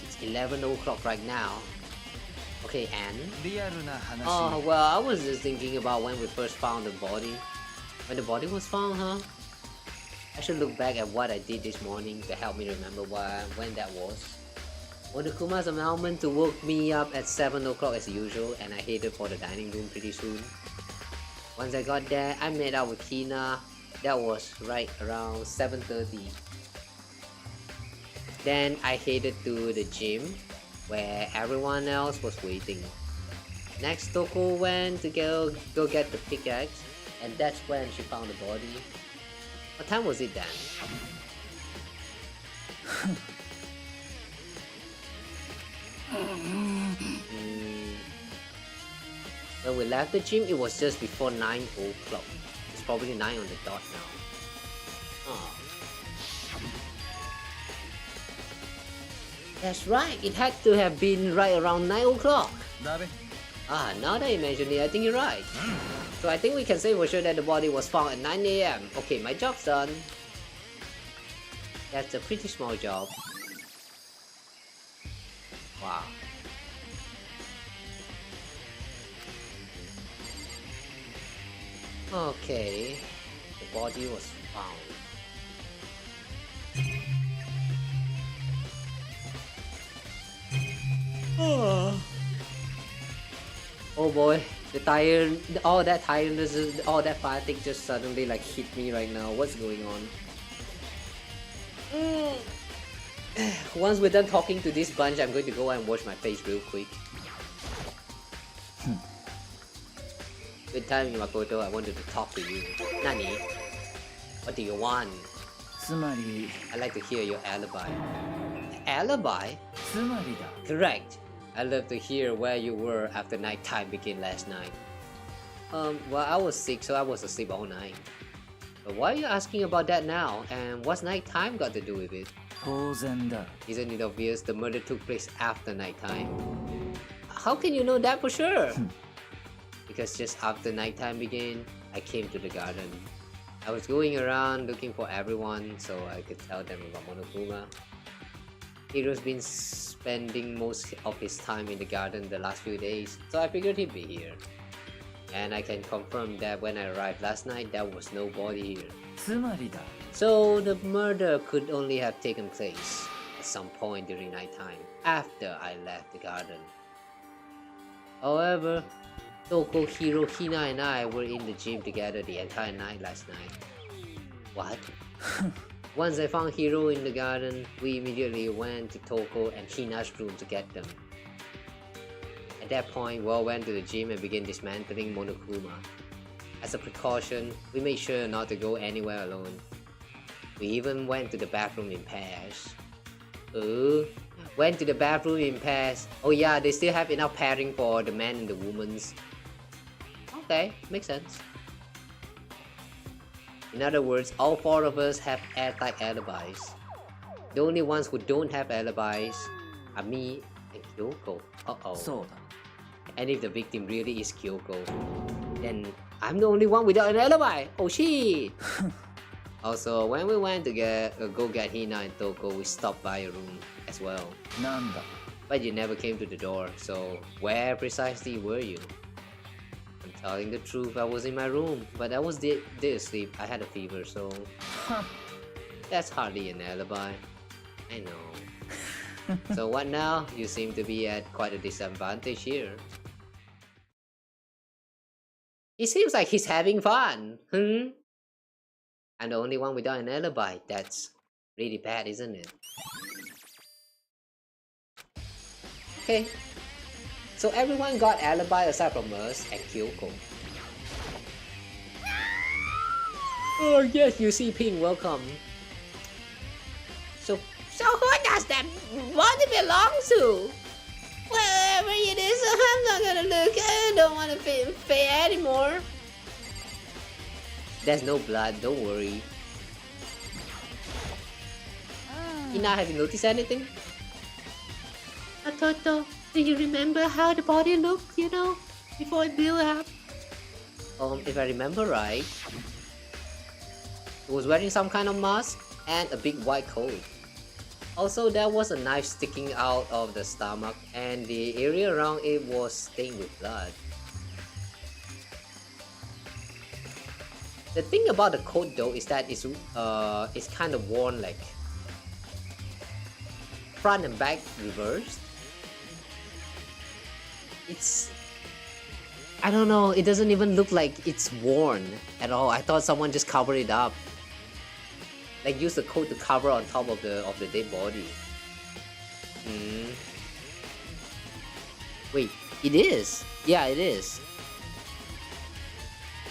It's 11 o'clock right now. Okay, and? Oh, well, I was just thinking about when we first found the body. When the body was found, huh? I should look back at what I did this morning to help me remember when that was. Monokuma's announcement to woke me up at 7 o'clock as usual, and I headed for the dining room pretty soon. Once I got there, I met up with Kina. That was right around 7:30. Then I headed to the gym, where everyone else was waiting. Next, Toko went to go get the pickaxe, and that's when she found the body. What time was it then? When we left the gym, it was just before 9 o'clock. It's probably 9 on the dot now. Oh. That's right, it had to have been right around 9 o'clock. Ah, now that you mention it, I think you're right. So I think we can say for sure that the body was found at 9 AM. Okay, my job's done. That's a pretty small job. Wow. Okay, the body was found. Oh boy, all that tiredness, all that fatigue just suddenly like hit me right now. What's going on? Once we're done talking to this bunch, I'm going to go and wash my face real quick. Good time, Makoto. I wanted to talk to you. Nani? What do you want? I'd like to hear your alibi. Alibi? Correct. I'd love to hear where you were after nighttime began last night. Well, I was sick, so I was asleep all night. But why are you asking about that now? And what's nighttime got to do with it? Isn't it obvious the murder took place after nighttime? How can you know that for sure? Because just after nighttime began, I came to the garden. I was going around looking for everyone so I could tell them about Monokuma. Hiro's been spending most of his time in the garden the last few days, so I figured he'd be here. And I can confirm that when I arrived last night, there was no body here. So the murder could only have taken place at some point during nighttime, after I left the garden. However, Toko, Hiro, Hina and I were in the gym together the entire night last night. What? Once I found Hiro in the garden, we immediately went to Toko and Hina's room to get them. At that point, we all went to the gym and began dismantling Monokuma. As a precaution, we made sure not to go anywhere alone. We even went to the bathroom in pairs. Went to the bathroom in pairs. Oh yeah, they still have enough pairing for the man and the woman's. Okay, makes sense. In other words, all four of us have airtight alibis. The only ones who don't have alibis are me and Kyoko. Uh-oh. And if the victim really is Kyoko, then I'm the only one without an alibi. Oh shit! Also, when we went to go get Hina and Toko, we stopped by your room as well. But you never came to the door, so where precisely were you? I'm telling the truth, I was in my room, but I was dead asleep. I had a fever, so that's hardly an alibi. I know. So what now? You seem to be at quite a disadvantage here. He seems like he's having fun. I'm the only one without an alibi. That's really bad, isn't it? Okay. So everyone got alibi aside from us and Kyoko. Oh yes, you see Pink, welcome. So who does that body belong to? Wherever it is, I'm not gonna look. I don't want to pay anymore. There's no blood, don't worry. Ina, have you noticed anything? Toto, do you remember how the body looked, you know, before it blew up? If I remember right, it was wearing some kind of mask and a big white coat. Also, there was a knife sticking out of the stomach and the area around it was stained with blood. The thing about the coat though is that it's kind of worn like front and back reversed. I don't know, it doesn't even look like it's worn at all. I thought someone just covered it up. Like use the coat to cover on top of the dead body. Wait, it is. Yeah, it is.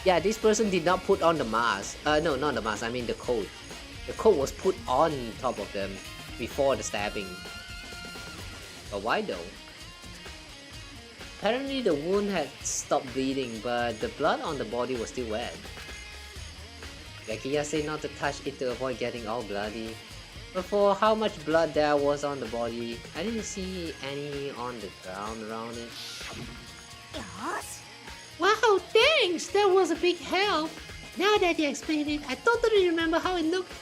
Yeah, this person did not put on the mask. No, not the mask, I mean the coat. The coat was put on top of them before the stabbing. But why though? Apparently the wound had stopped bleeding, but the blood on the body was still wet. Yakiya said not to touch it to avoid getting all bloody. But for how much blood there was on the body, I didn't see any on the ground around it. Wow, thanks! That was a big help! Now that you explained it, I totally remember how it looked.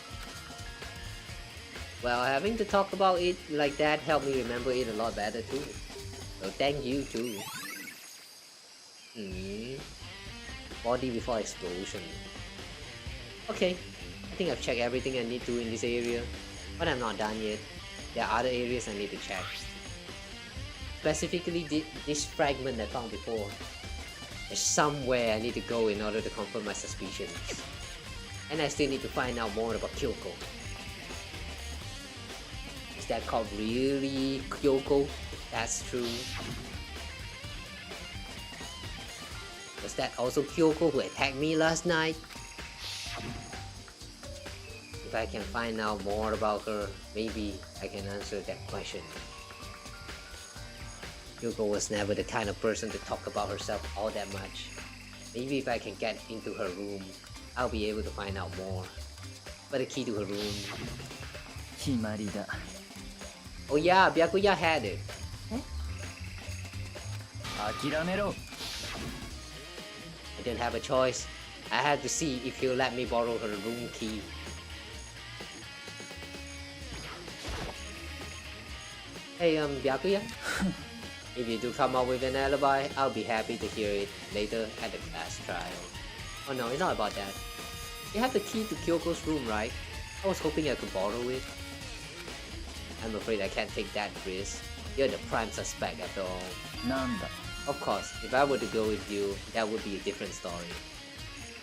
Well, having to talk about it like that helped me remember it a lot better too. So thank you too. Body before explosion. Okay, I think I've checked everything I need to in this area, but I'm not done yet. There are other areas I need to check. Specifically this fragment I found before. There's somewhere I need to go in order to confirm my suspicions. And I still need to find out more about Kyoko. Is that called really Kyoko? If that's true. Was that also Kyoko who attacked me last night? If I can find out more about her, maybe I can answer that question. Kyoko was never the kind of person to talk about herself all that much. Maybe if I can get into her room, I'll be able to find out more. But the key to her room... 決まりだ。 Oh yeah, Byakuya had it. 諦めろ。 I didn't have a choice. I had to see if he'll let me borrow her room key. Hey, Byakuya. If you do come up with an alibi, I'll be happy to hear it later at the class trial. Oh no, it's not about that. You have the key to Kyoko's room, right? I was hoping I could borrow it. I'm afraid I can't take that risk. You're the prime suspect after all. なんだ。 Of course, if I were to go with you, that would be a different story.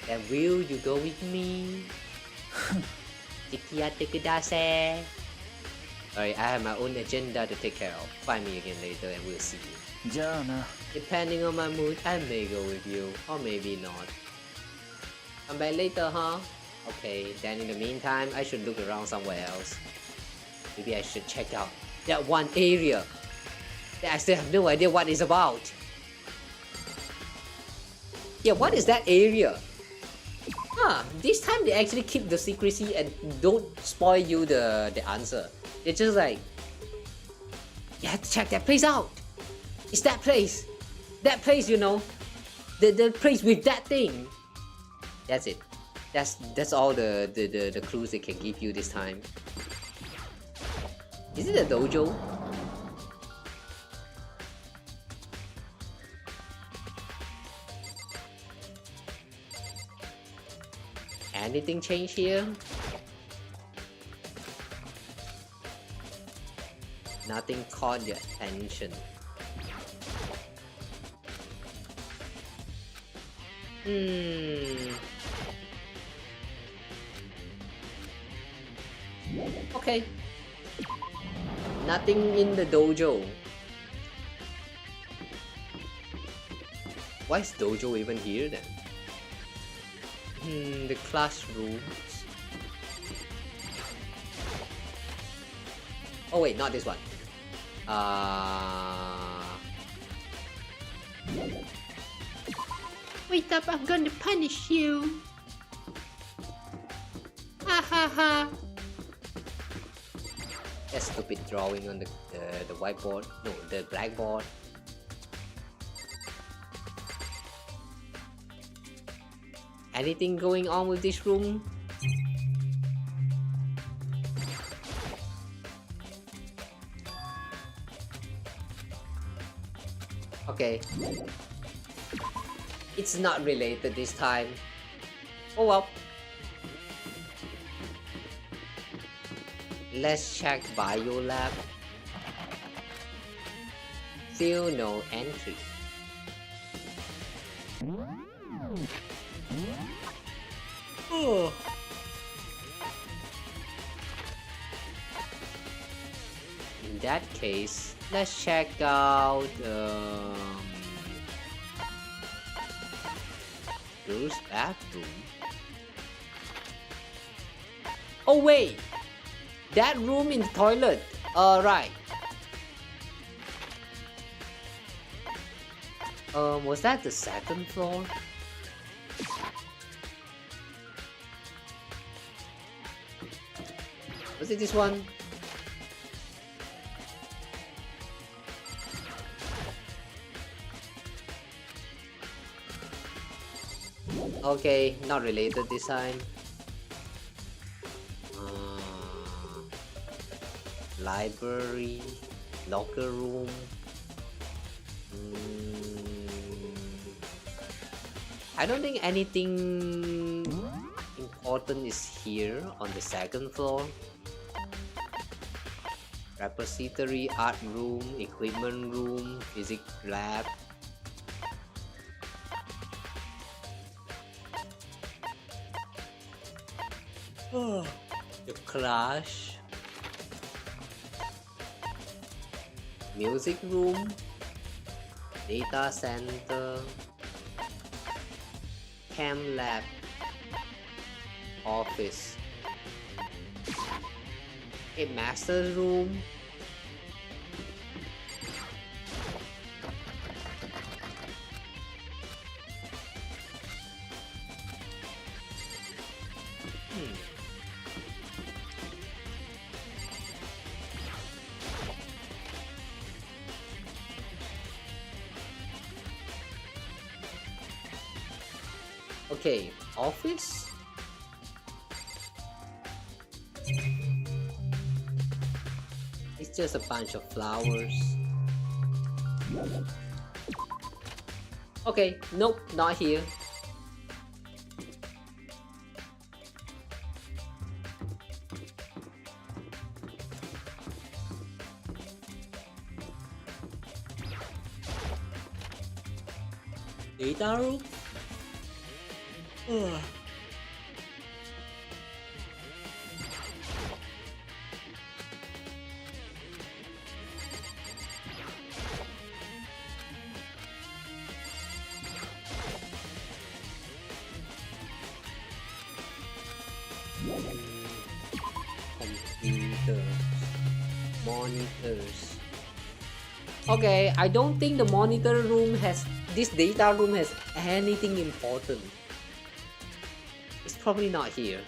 Then will you go with me? Alright, I have my own agenda to take care of. Find me again later and we'll see. じゃあな。 Depending on my mood, I may go with you, or maybe not. Come back later, huh? Okay, then in the meantime, I should look around somewhere else. Maybe I should check out that one area that I still have no idea what it's about. Yeah, what is that area? This time they actually keep the secrecy and don't spoil you the answer. They're just like, you have to check that place out. It's that place. That place, you know. The place with that thing. That's it. That's all the clues they can give you this time. Is it a dojo? Anything change here? Nothing caught your attention. Okay. Nothing in the dojo. Why is dojo even here then? The classrooms. Oh wait, not this one. Wait up, I'm gonna punish you. Ha ha ha. That stupid drawing on the whiteboard. No, the blackboard. Anything going on with this room? Okay. It's not related this time. Oh well. Let's check bio lab. Still no entry. Oh. In that case, let's check out girls' bathroom. Oh wait, that room in the toilet. Right. Was that the second floor? Was it this one? Okay, not related this time. Library, locker room. I don't think anything important is here on the second floor. Repository, art room, equipment room, physics lab. The class. Music room. Data center. Cam lab. Office. A master room. Okay, office. It's just a bunch of flowers. Okay, nope, not here. Data room? Computers, monitors. Okay, I don't think the monitor room has, this data room has anything important. It's probably not here.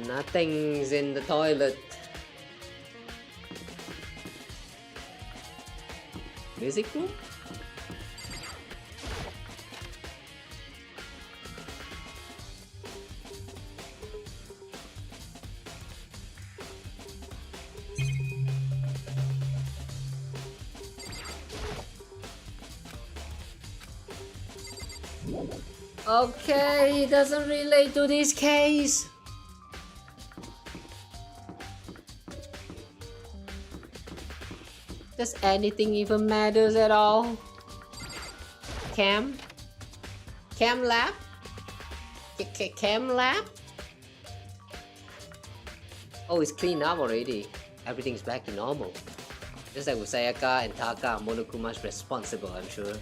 Nothing's in the toilet. Music room? Okay, it doesn't relate to this case. Does anything even matters at all? Cam? Cam lab? Cam lab? Oh, it's cleaned up already. Everything's back to normal. Just like with Sayaka and Taka, Monokuma's responsible, I'm sure.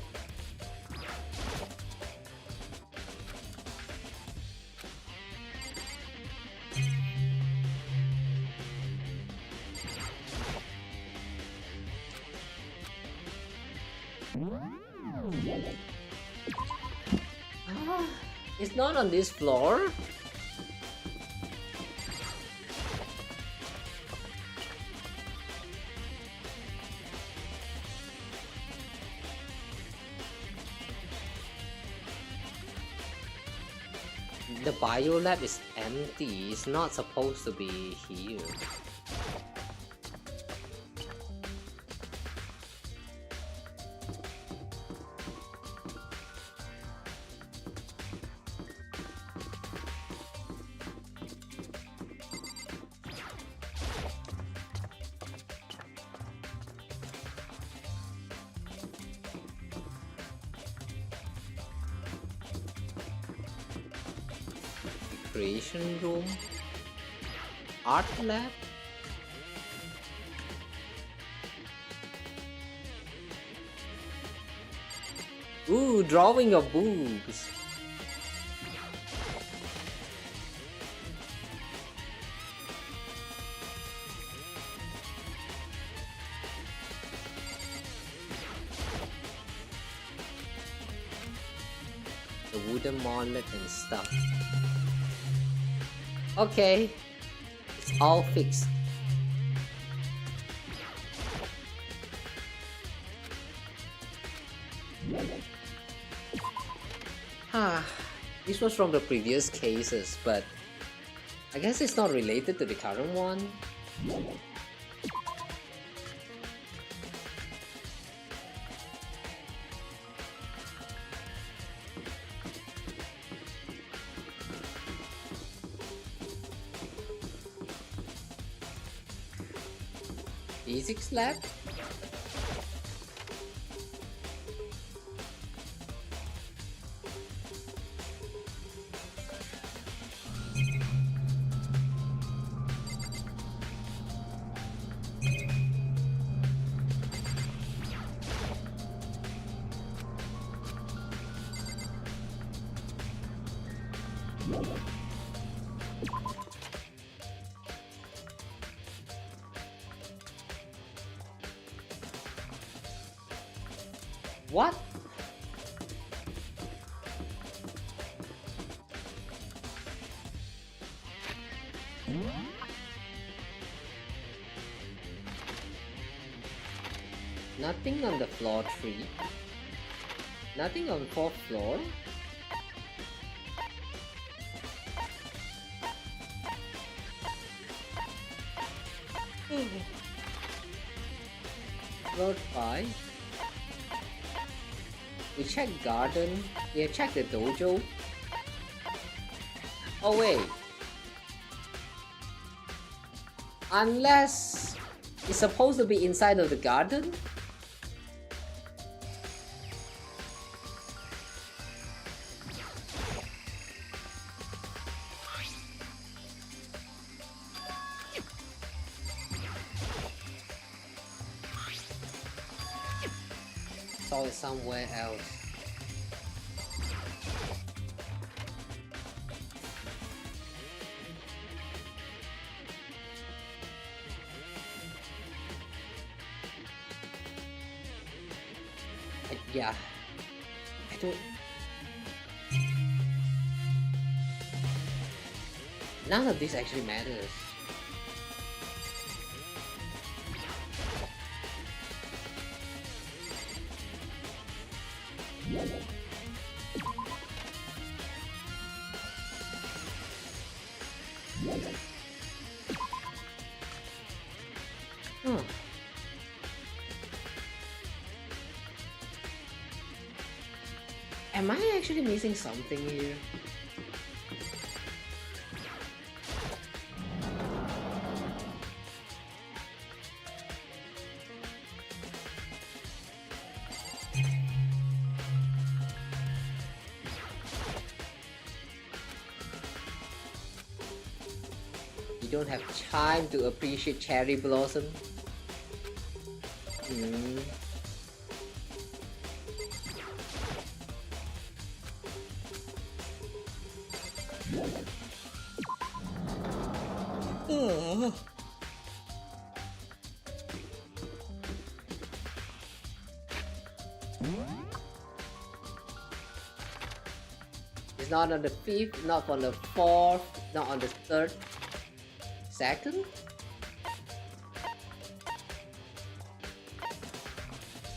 It's not on this floor. The bio lab is empty. It's not supposed to be here. Creation room, art lab. Ooh, drawing of boobs. The wooden monolith and stuff. Okay, it's all fixed. This was from the previous cases, but I guess it's not related to the current one. Physics lab? What? Nothing on the floor 3. Nothing on 4th floor. Floor 5. We checked garden. We have checked the dojo. Oh wait. Unless it's supposed to be inside of the garden? Saw it somewhere else. Yeah. I don't... None of this actually matters. Am I actually missing something here? You don't have time to appreciate cherry blossom? Hmm. It's not on the 5th, not on the 4th, not on the 3rd. 2nd?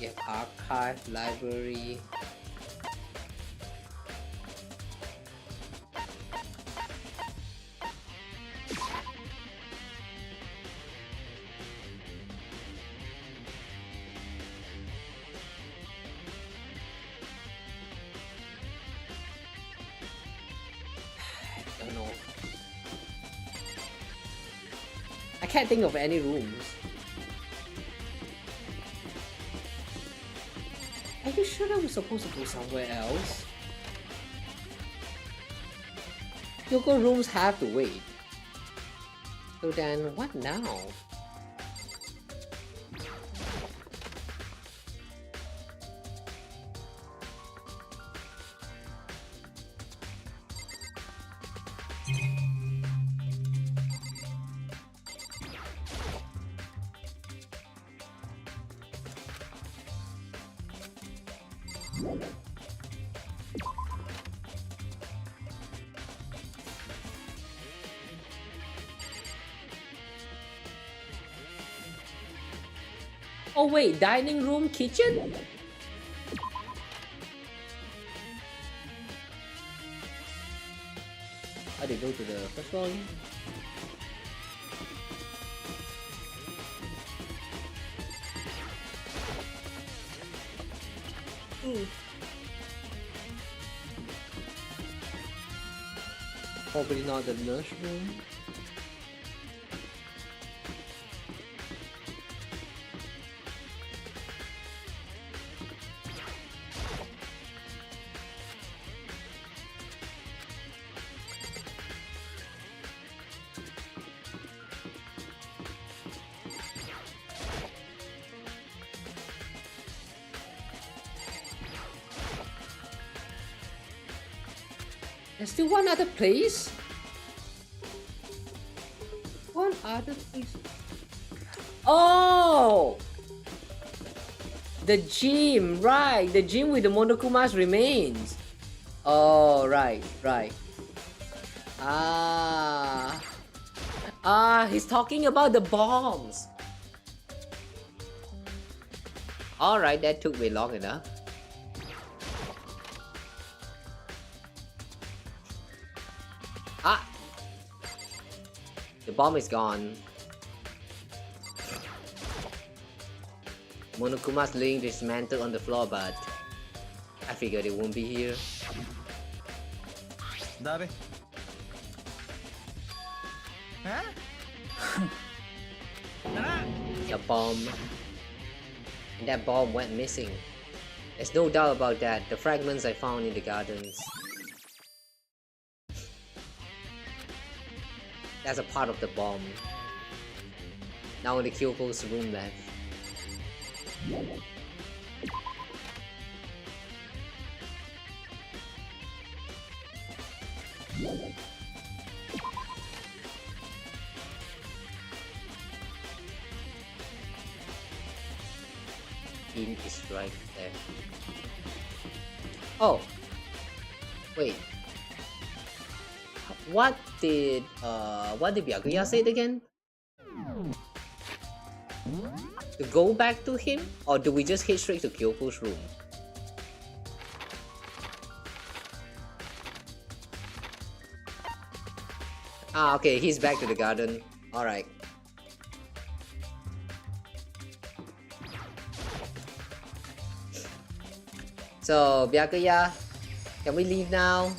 Yeah, archive, library. I don't know. I can't think of any rooms. Are you sure that we're supposed to go somewhere else? Yoko rooms have to wait. So then, what now? Oh wait, dining room, kitchen? How do you go to the first one? Probably not the nurse room. There's still one other place? One other place? Oh! The gym, right. The gym with the Monokuma's remains. Oh, right. He's talking about the bombs. Alright, that took me long enough. The bomb is gone. Monokuma's laying dismantled on the floor, but I figured it won't be here. Dabe. A bomb. And that bomb went missing. There's no doubt about that. The fragments I found in the gardens. That's a part of the bomb. Now only Kyoko's room left. In is right there. Oh! Wait. What did Byakuya say again? To go back to him? Or do we just head straight to Kyoko's room? Ah, okay, he's back to the garden. Alright. So, Byakuya, Can we leave now?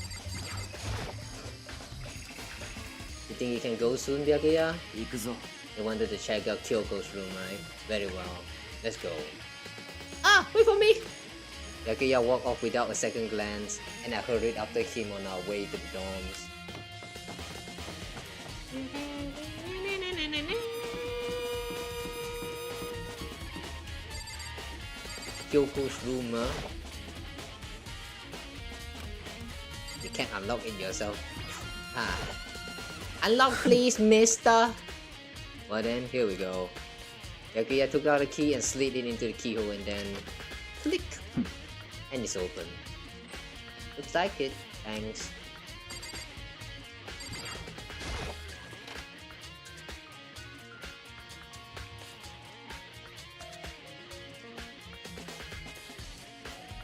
You think you can go soon, Byakuya? 行くぞ。 You wanted to check out Kyoko's room, right? Very well. Let's go. Ah! Wait for me! Byakuya walked off without a second glance, and I hurried after him on our way to the dorms. Kyoko's room, huh? You can't unlock it yourself. Ah. Unlock please, mister! Well then, here we go. Byakuya took out a key and slid it into the keyhole and then... click! And it's open. Looks like it. Thanks.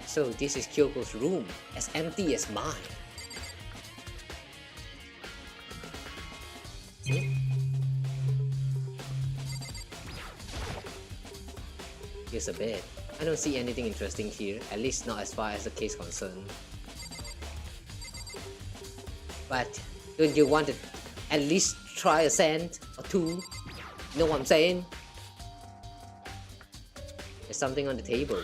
So this is Kyoko's room, as empty as mine. Here's a bed. I don't see anything interesting here, at least not as far as the case concerned. But don't you want to at least try a scent or two? You know what I'm saying? There's something on the table.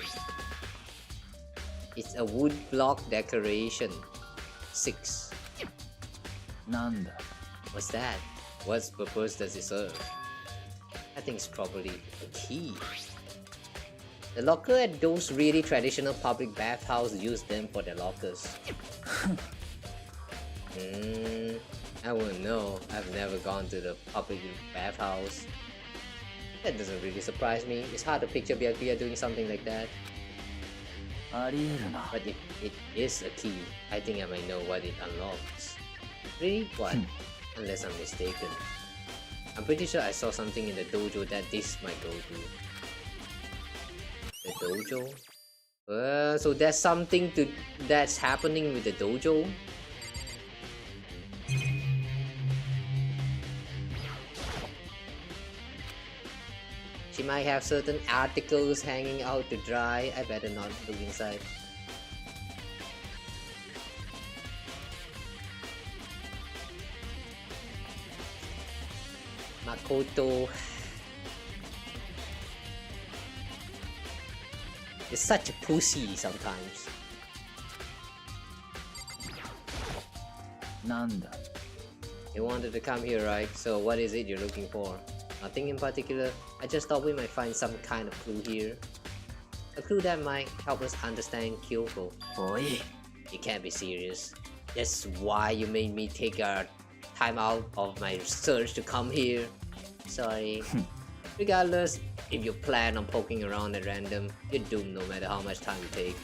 It's a wood block decoration. 6. なんだ。 What's that? What purpose does it serve? I think it's probably a key. The locker at those really traditional public bathhouses use them for their lockers. I wouldn't know. I've never gone to the public bathhouse. That doesn't really surprise me. It's hard to picture Byakuya doing something like that. ありえるな。 But if it is a key, I think I might know what it unlocks. Really? What? Unless I'm mistaken. I'm pretty sure I saw something in the dojo that this might go to. The dojo? So there's something that's happening with the dojo? She might have certain articles hanging out to dry. I better not look inside. Makoto is such a pussy sometimes. なんだ。 You wanted to come here, right? So what is it you're looking for? Nothing in particular. I just thought we might find some kind of clue here. A clue that might help us understand Kyoko. おい。 You can't be serious. That's why you made me take a time out of my search to come here. Sorry. Regardless, if you plan on poking around at random, you're doomed no matter how much time you take.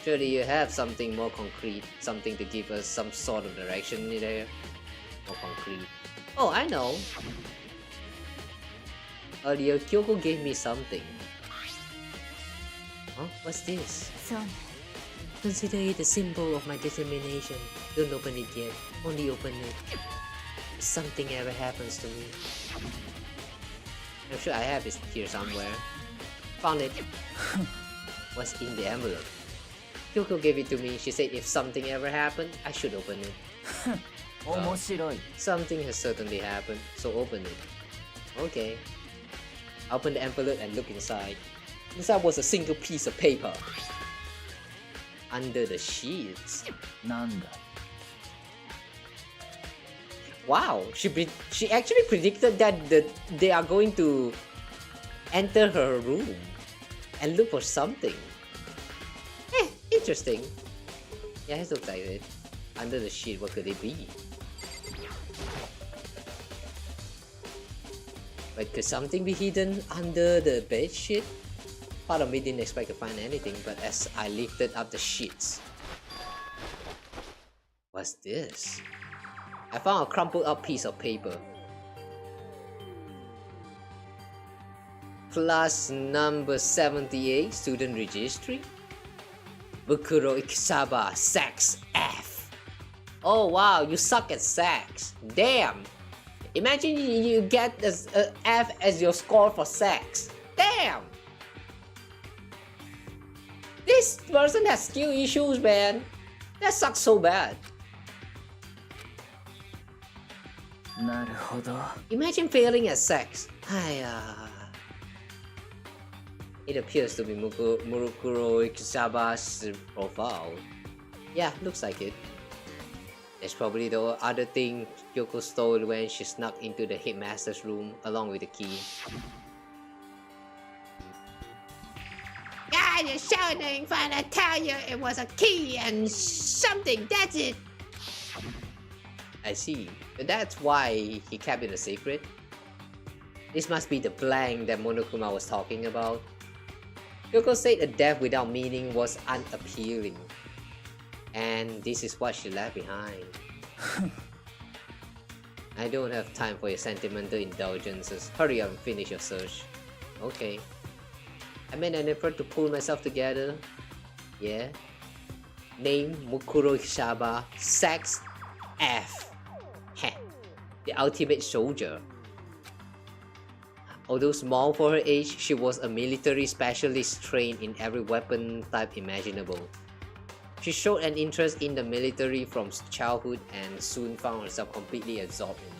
Surely you have something more concrete, something to give us some sort of direction there. More concrete. Oh, I know. Earlier, Kyoko gave me something. Huh? What's this? そうね。 Consider it a symbol of my determination. Don't open it yet. Only open it if something ever happens to me. I'm sure I have it here somewhere. Found it. What's in the envelope? Kyoko gave it to me. She said if something ever happened, I should open it. 面白い。 Something has certainly happened, so open it. Okay. I opened the envelope and looked inside. Inside was a single piece of paper. Under the sheets. なんだ。 Wow, she actually predicted that they are going to enter her room and look for something. Interesting. Yeah, it looks like it. Under the sheet, what could it be? But could something be hidden under the bed sheet? Part of me didn't expect to find anything, but as I lifted up the sheets, what's this? I found a crumpled up piece of paper. Class number 78, student registry. Bukuro Ikisaba, Sax F. Oh wow, you suck at sax. Damn. Imagine you get a F as your score for sax. Damn. This person has skill issues, man. That sucks so bad. なるほど。 Imagine failing at sex. It appears to be Murukuro Yakisoba's profile. Yeah, looks like it. That's probably the other thing Kyoko stole when she snuck into the headmaster's room along with the key. God, you're shouting fine. I tell you it was a key and something, that's it. I see. So that's why he kept it a secret. This must be the blank that Monokuma was talking about. Kyoko said a death without meaning was unappealing. And this is what she left behind. I don't have time for your sentimental indulgences. Hurry up and finish your search. Okay. I made an effort to pull myself together. Yeah. Name Mukuro Yakisoba. Sex F. Heh. The ultimate soldier. Although small for her age, she was a military specialist trained in every weapon type imaginable. She showed an interest in the military from childhood and soon found herself completely absorbed in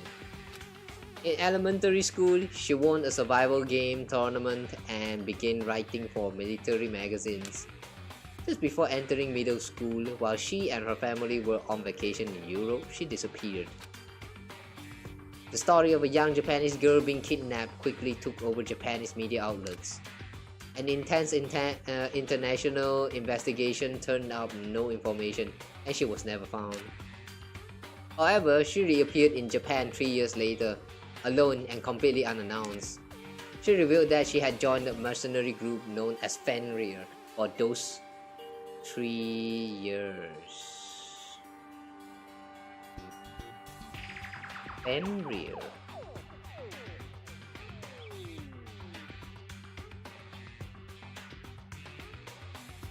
it. In elementary school, she won a survival game tournament and began writing for military magazines. Just before entering middle school, while she and her family were on vacation in Europe, she disappeared. The story of a young Japanese girl being kidnapped quickly took over Japanese media outlets. An intense international investigation turned up no information, and she was never found. However, she reappeared in Japan 3 years later, alone and completely unannounced. She revealed that she had joined a mercenary group known as Fenrir for those 3 years. Fenrir.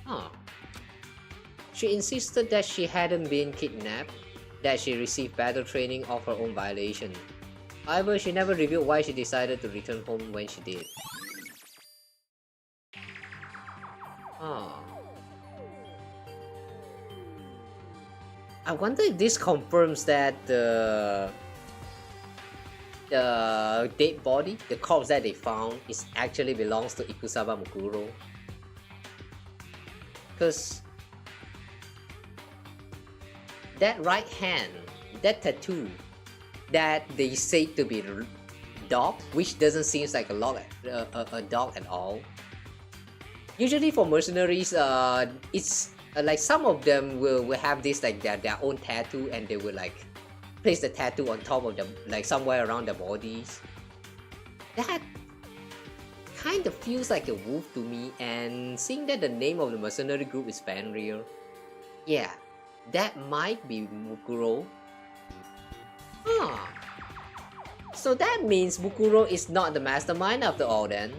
Huh. She insisted that she hadn't been kidnapped, that she received battle training of her own violation. However, she never revealed why she decided to return home when she did. Huh. I wonder if this confirms that the dead body, the corpse that they found, actually belongs to Yakisoba Muruku. Because that right hand, that tattoo that they say to be dog, which doesn't seem like a dog at all. Usually for mercenaries, it's like some of them will have this like their own tattoo, and they will like place the tattoo on top of them, like somewhere around their bodies. That kind of feels like a wolf to me, and seeing that the name of the mercenary group is Fenrir, yeah, that might be Mukuro. Huh. So that means Mukuro is not the mastermind after all then.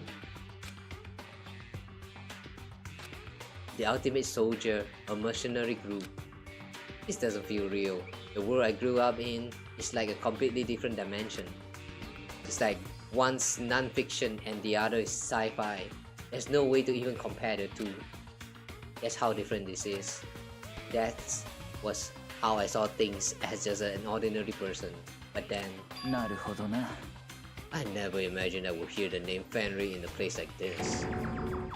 The ultimate soldier, a mercenary group. This doesn't feel real. The world I grew up in is like a completely different dimension. It's like one's non-fiction and the other is sci-fi. There's no way to even compare the two. That's how different this is. That was how I saw things as just an ordinary person. But then, なるほどな。 I never imagined I would hear the name Fenrir in a place like this.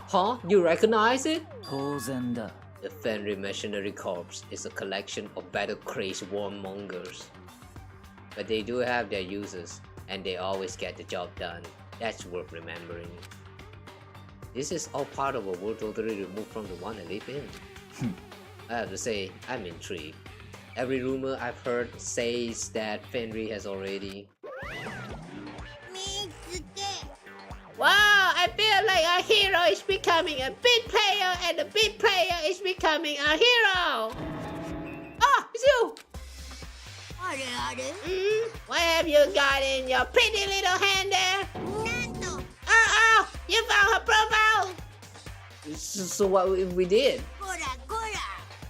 Huh? You recognize it? 当然だ。 The Fenrir Mercenary Corps is a collection of battle-crazed warmongers. But they do have their uses, and they always get the job done. That's worth remembering. This is all part of a world totally removed from the one I live in. I have to say, I'm intrigued. Every rumor I've heard says that Fenrir has already... Wow, I feel like our hero is becoming a big player and the big player is becoming our hero! Oh, it's you! What have you got in your pretty little hand there? Oh, you found her profile! So what we did?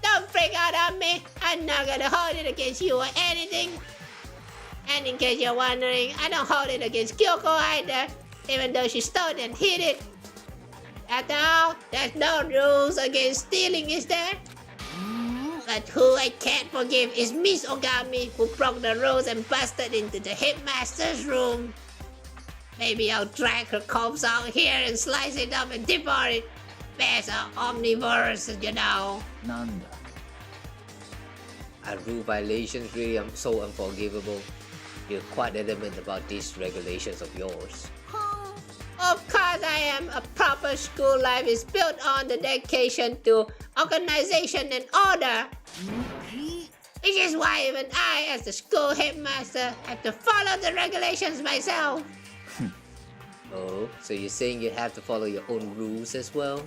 Don't freak out on me. I'm not gonna hold it against you or anything. And in case you're wondering, I don't hold it against Kyoko either, even though she stole and hid it. After all, there's no rules against stealing, is there? But who I can't forgive is Miss Ogami, who broke the rules and busted into the headmaster's room. Maybe I'll drag her corpse out here and slice it up and devour it. Bears are omnivores, you know. なんだ A rule violations really so unforgivable. You're quite adamant about these regulations of yours. Of course I am. A proper school life is built on the dedication to organization and order. Which is why even I, as the school headmaster, have to follow the regulations myself. Oh, so you're saying you have to follow your own rules as well?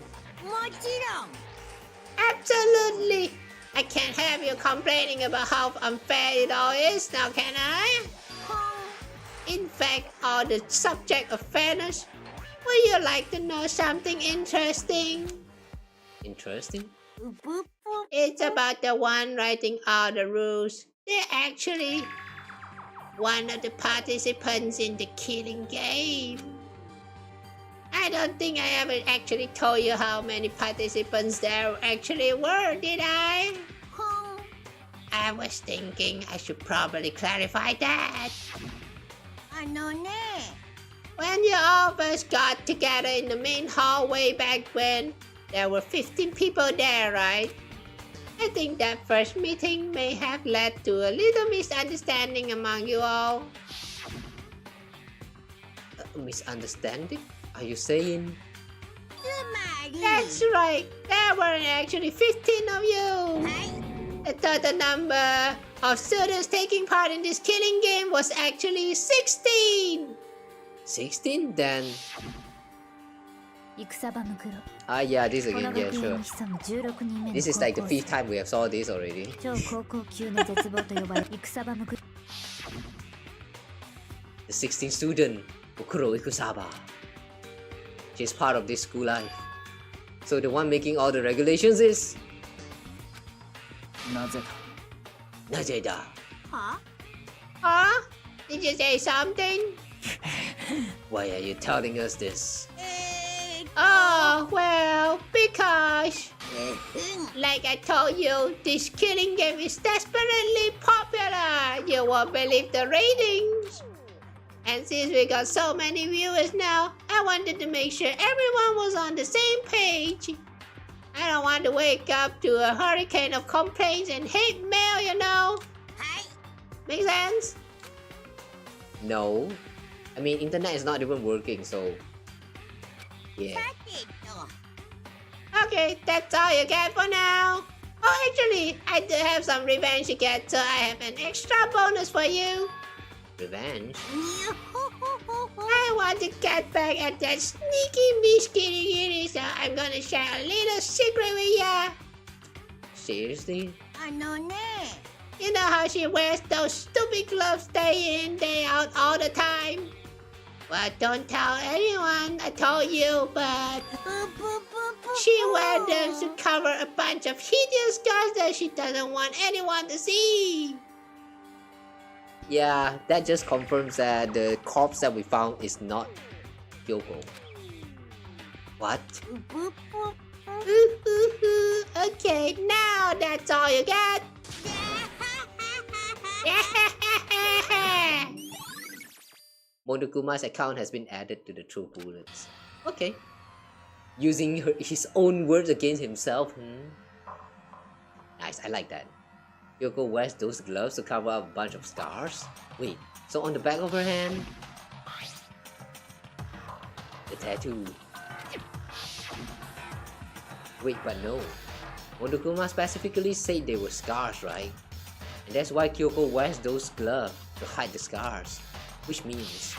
Absolutely. I can't have you complaining about how unfair it all is, now can I? In fact, on the subject of fairness, would you like to know something interesting? Interesting? It's about the one writing all the rules. They're actually one of the participants in the killing game. I don't think I ever actually told you how many participants there actually were, did I? I was thinking I should probably clarify that. When you all first got together in the main hall way back when, there were 15 people there, right? I think that first meeting may have led to a little misunderstanding among you all. Misunderstanding? Are you saying? That's right, there were actually 15 of you. The total number of students taking part in this killing game was actually 16. 16? Then... 戦場ムクロ yeah, this この again, 学 yeah, 園 sure. に潜む16人目の This is like the 高校 fifth time we have saw this already. 超高校級の絶望と呼ばれる戦場ムクロ The 16th student, Okuro Ikusaba. She's part of this school life. So the one making all the regulations is... なぜだ Najeda. Huh? Did you say something? Why are you telling us this? Oh, well, because... Like I told you, this killing game is desperately popular. You won't believe the ratings. And since we got so many viewers now, I wanted to make sure everyone was on the same page. I don't want to wake up to a hurricane of complaints and hate mail, you know. Make sense? No. I mean, internet is not even working, so... Yeah. Okay, that's all you get for now. Oh, actually, I do have some revenge to get, so I have an extra bonus for you. Revenge? I want to get back at that sneaky Miss Kitty Kitty, so I'm gonna share a little secret with ya. Seriously? You know how she wears those stupid gloves day in, day out all the time? Well, don't tell anyone I told you, but... She wears them to cover a bunch of hideous scars that she doesn't want anyone to see. Yeah, that just confirms that the corpse that we found is not Kyoko. What? Okay, now that's all you get. Monokuma's account has been added to the True Bullets. Okay. Using his own words against himself. Nice, I like that. Kyoko wears those gloves to cover up a bunch of scars? Wait, so on the back of her hand? The tattoo. Wait, but no. Monokuma specifically said they were scars, right? And that's why Kyoko wears those gloves to hide the scars. Which means...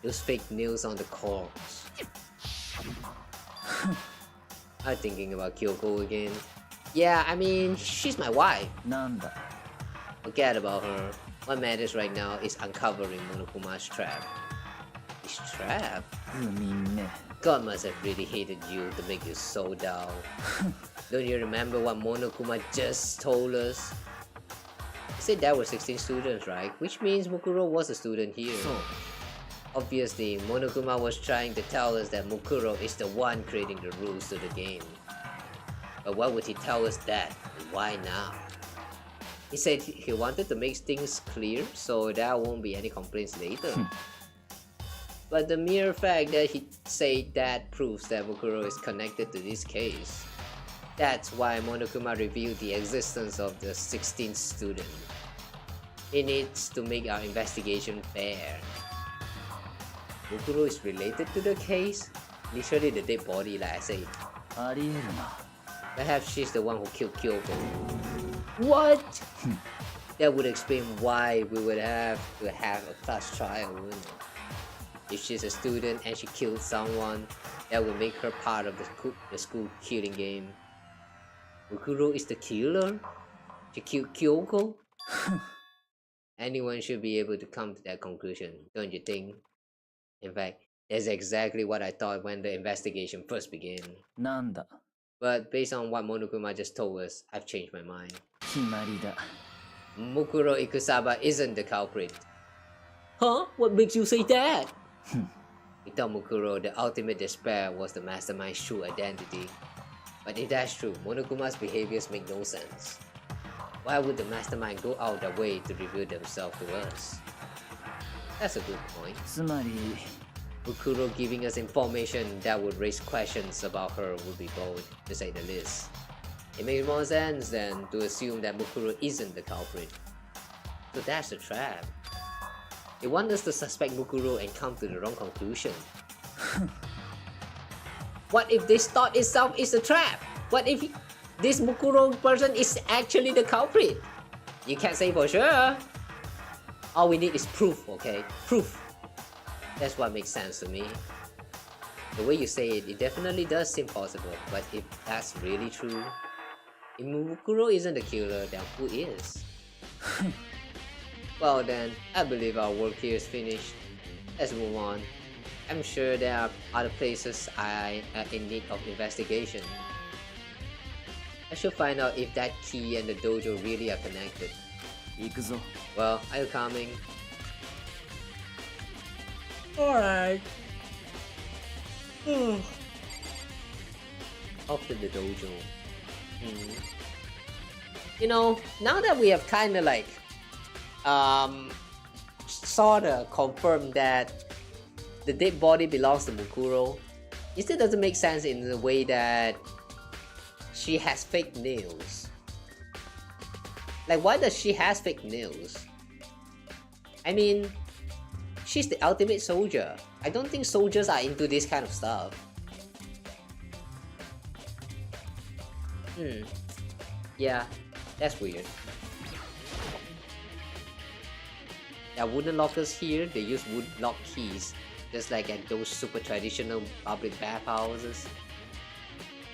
those fake nails on the corpse. I'm thinking about Kyoko again. Yeah, I mean, she's my wife. なんだ Forget about her. What matters right now is uncovering Monokuma's trap. His trap? 不眠ね God must have really hated you to make you so dull. Don't you remember what Monokuma just told us? He said there were 16 students, right? Which means Mukuro was a student here. そう Obviously, Monokuma was trying to tell us that Mukuro is the one creating the rules to the game. But why would he tell us that? And why now? He said he wanted to make things clear so there won't be any complaints later. But the mere fact that he said that proves that Mukuro is connected to this case. That's why Monokuma revealed the existence of the 16th student. He needs to make our investigation fair. Mukuro is related to the case? Literally the dead body, like I said. ありえるな。 Perhaps she's the one who killed Kyoko. What? That would explain why we would have to have a class trial, wouldn't it? If she's a student and she killed someone, that would make her part of the school killing game. Mukuro is the killer? She killed Kyoko? Anyone should be able to come to that conclusion, don't you think? In fact, that's exactly what I thought when the investigation first began. なんだ。 But based on what Monokuma just told us, I've changed my mind. 決まりだ。 Mukuro Ikusaba isn't the culprit. Huh? What makes you say that? We thought Mukuro, the ultimate despair, was the mastermind's true identity. But if that's true, Monokuma's behaviors make no sense. Why would the mastermind go out their way to reveal themselves to us? That's a good point. つまり、 Mukuro giving us information that would raise questions about her would be bold, to say the least. It makes more sense than to assume that Mukuro isn't the culprit. So that's the trap. They want us to suspect Mukuro and come to the wrong conclusion. What if this thought itself is a trap? What if this Mukuro person is actually the culprit? You can't say for sure. All we need is proof, okay? Proof. That's what makes sense to me. The way you say it, it definitely does seem possible, but if that's really true, if Mukuro isn't the killer, then who is? Well then, I believe our work here is finished. Let's move on. I'm sure there are other places I am in need of investigation. I should find out if that key and the dojo really are connected. 行くぞ。 Well, are you coming? Alright. Off to the dojo. You know, now that we have kinda like sorta confirmed that the dead body belongs to Mukuro, it still doesn't make sense in the way that she has fake nails. Like, why does she has fake nails? I mean, she's the ultimate soldier. I don't think soldiers are into this kind of stuff. Yeah, that's weird. There are wooden lockers here. They use wood lock keys, just like at those super traditional public bathhouses.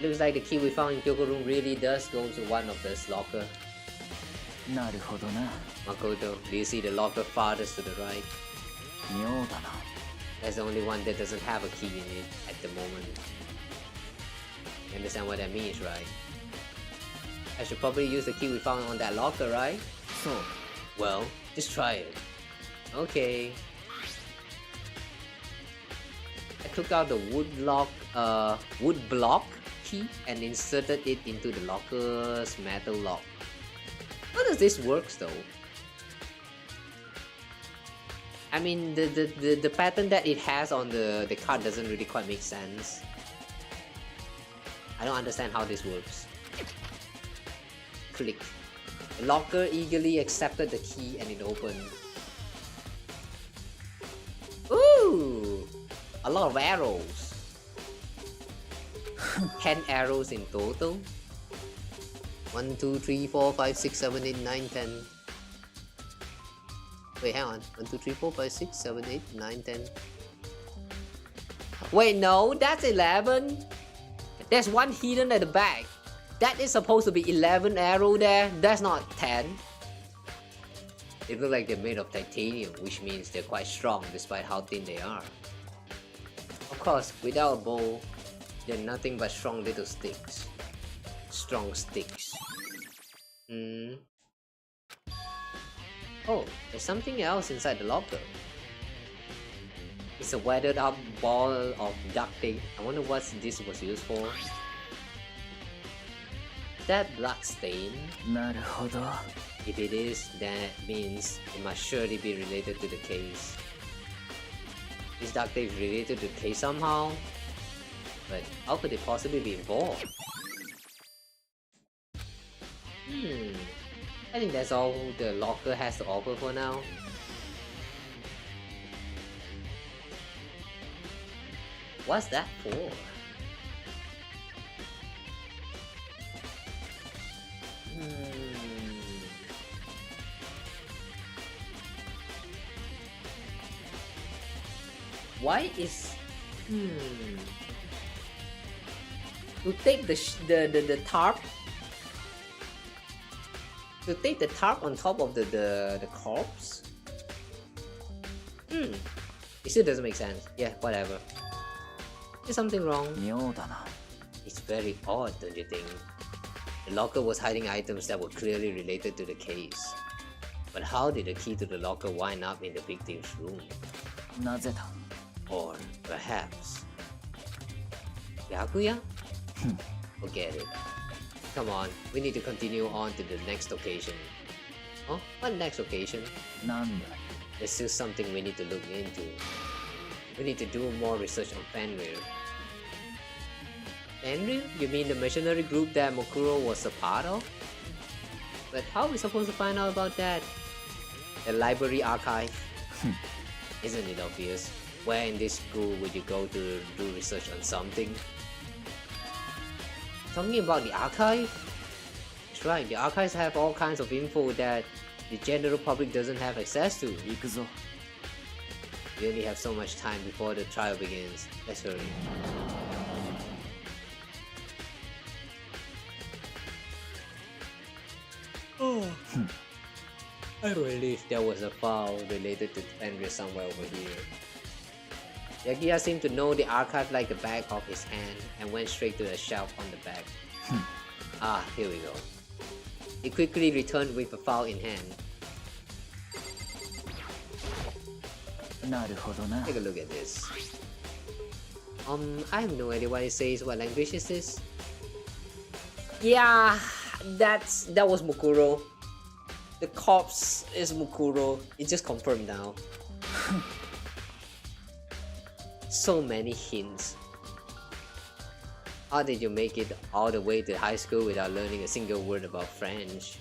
Looks like the key we found in Kyoko room really does go to one of those lockers. なるほどな。 Makoto, do you see the locker farthest to the right? 妙だな。 That's the only one that doesn't have a key in it at the moment. You understand what that means, right? I should probably use the key we found on that locker, right? そう。 Well, just try it. Okay. I took out the wood block key and inserted it into the locker's metal lock. How does this work though? I mean, the pattern that it has on the card doesn't really quite make sense. I don't understand how this works. Click. The locker eagerly accepted the key and it opened. Ooh! A lot of arrows. 10 arrows in total. 1, 2, 3, 4, 5, 6, 7, 8, 9, 10. Wait, hang on. 1, 2, 3, 4, 5, 6, 7, 8, 9, 10. Wait, no, that's 11. There's one hidden at the back. That is supposed to be 11 arrow there. That's not 10. They look like they're made of titanium, which means they're quite strong despite how thin they are. Of course, without a bow, they're nothing but strong little sticks. Strong sticks. Oh, there's something else inside the locker. It's a weathered up ball of duct tape. I wonder what this was used for. that blood stain? なるほど。 If it is, that means it must surely be related to the case. This dark tape is related to the case somehow? But how could it possibly be involved? I think that's all the locker has to offer for now. What's that for? Why is to take the tarp, to take the tarp on top of the corpse? It still doesn't make sense. Yeah, whatever. Is something wrong? 妙だな。 It's very odd, don't you think? The locker was hiding items that were clearly related to the case. But how did the key to the locker wind up in the victim's room? なぜだ。 Or perhaps Yakuya? Forget it. Come on, we need to continue on to the next occasion. Huh? What next occasion? なんだ。 There's still something we need to look into. We need to do more research on Fenrir. Fenrir? You mean the mercenary group that Mokuro was a part of? But how are we supposed to find out about that? The library archive? Isn't it obvious? Where in this school would you go to do research on something? Talking about the archive? That's right, the archives have all kinds of info that the general public doesn't have access to. 行くぞ。 We only have so much time before the trial begins. Let's hurry. I'm relieved there was a file related to Fenrir somewhere over here. Yakiya seemed to know the archive like the back of his hand and went straight to the shelf on the back. Here we go. He quickly returned with a file in hand. なるほどな。 Take a look at this. I have no idea what it says. What language is this? Yeah, that was Mukuro. The corpse is Mukuro. It's just confirmed now. So many hints. How did you make it all the way to high school without learning a single word about French?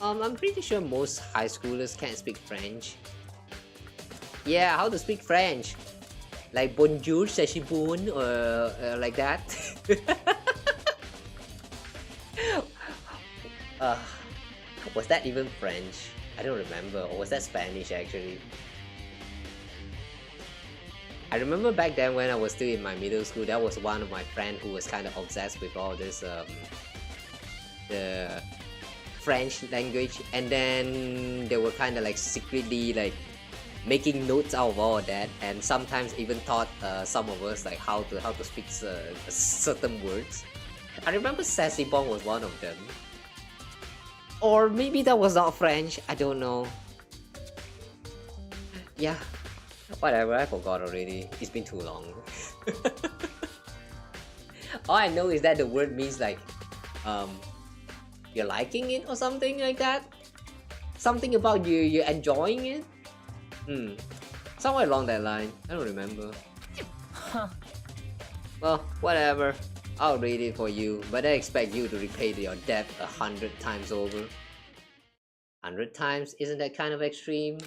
I'm pretty sure most high schoolers can't speak French. Yeah, how to speak French? Like bonjour, sashibun, or like that? Was that even French? I don't remember. Or was that Spanish actually? I remember back then when I was still in my middle school, that was one of my friends who was kind of obsessed with all this the French language, and then they were kind of like secretly like making notes out of all of that, and sometimes even taught some of us like how to speak certain words. I remember Sassy Bong was one of them, or maybe that was not French. I don't know. Yeah, whatever. I forgot already. It's been too long. All I know is that the word means like, you're liking it or something like that. Something about you're enjoying it. Somewhere along that line. I don't remember. Well, whatever. I'll read it for you, but I expect you to repay your debt 100 times over. 100 times? Isn't that kind of extreme?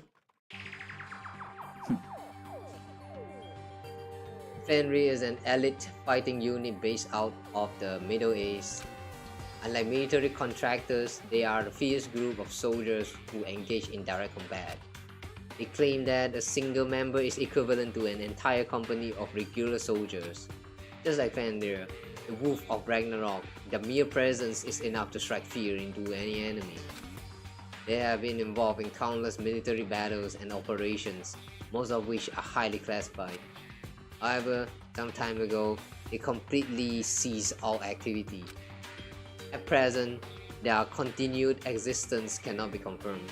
Fenrir is an elite fighting unit based out of the Middle East. Unlike military contractors, they are a fierce group of soldiers who engage in direct combat. They claim that a single member is equivalent to an entire company of regular soldiers. Just like Fenrir, the wolf of Ragnarok, the mere presence is enough to strike fear into any enemy. They have been involved in countless military battles and operations, most of which are highly classified. However, some time ago, they completely ceased all activity. At present, their continued existence cannot be confirmed.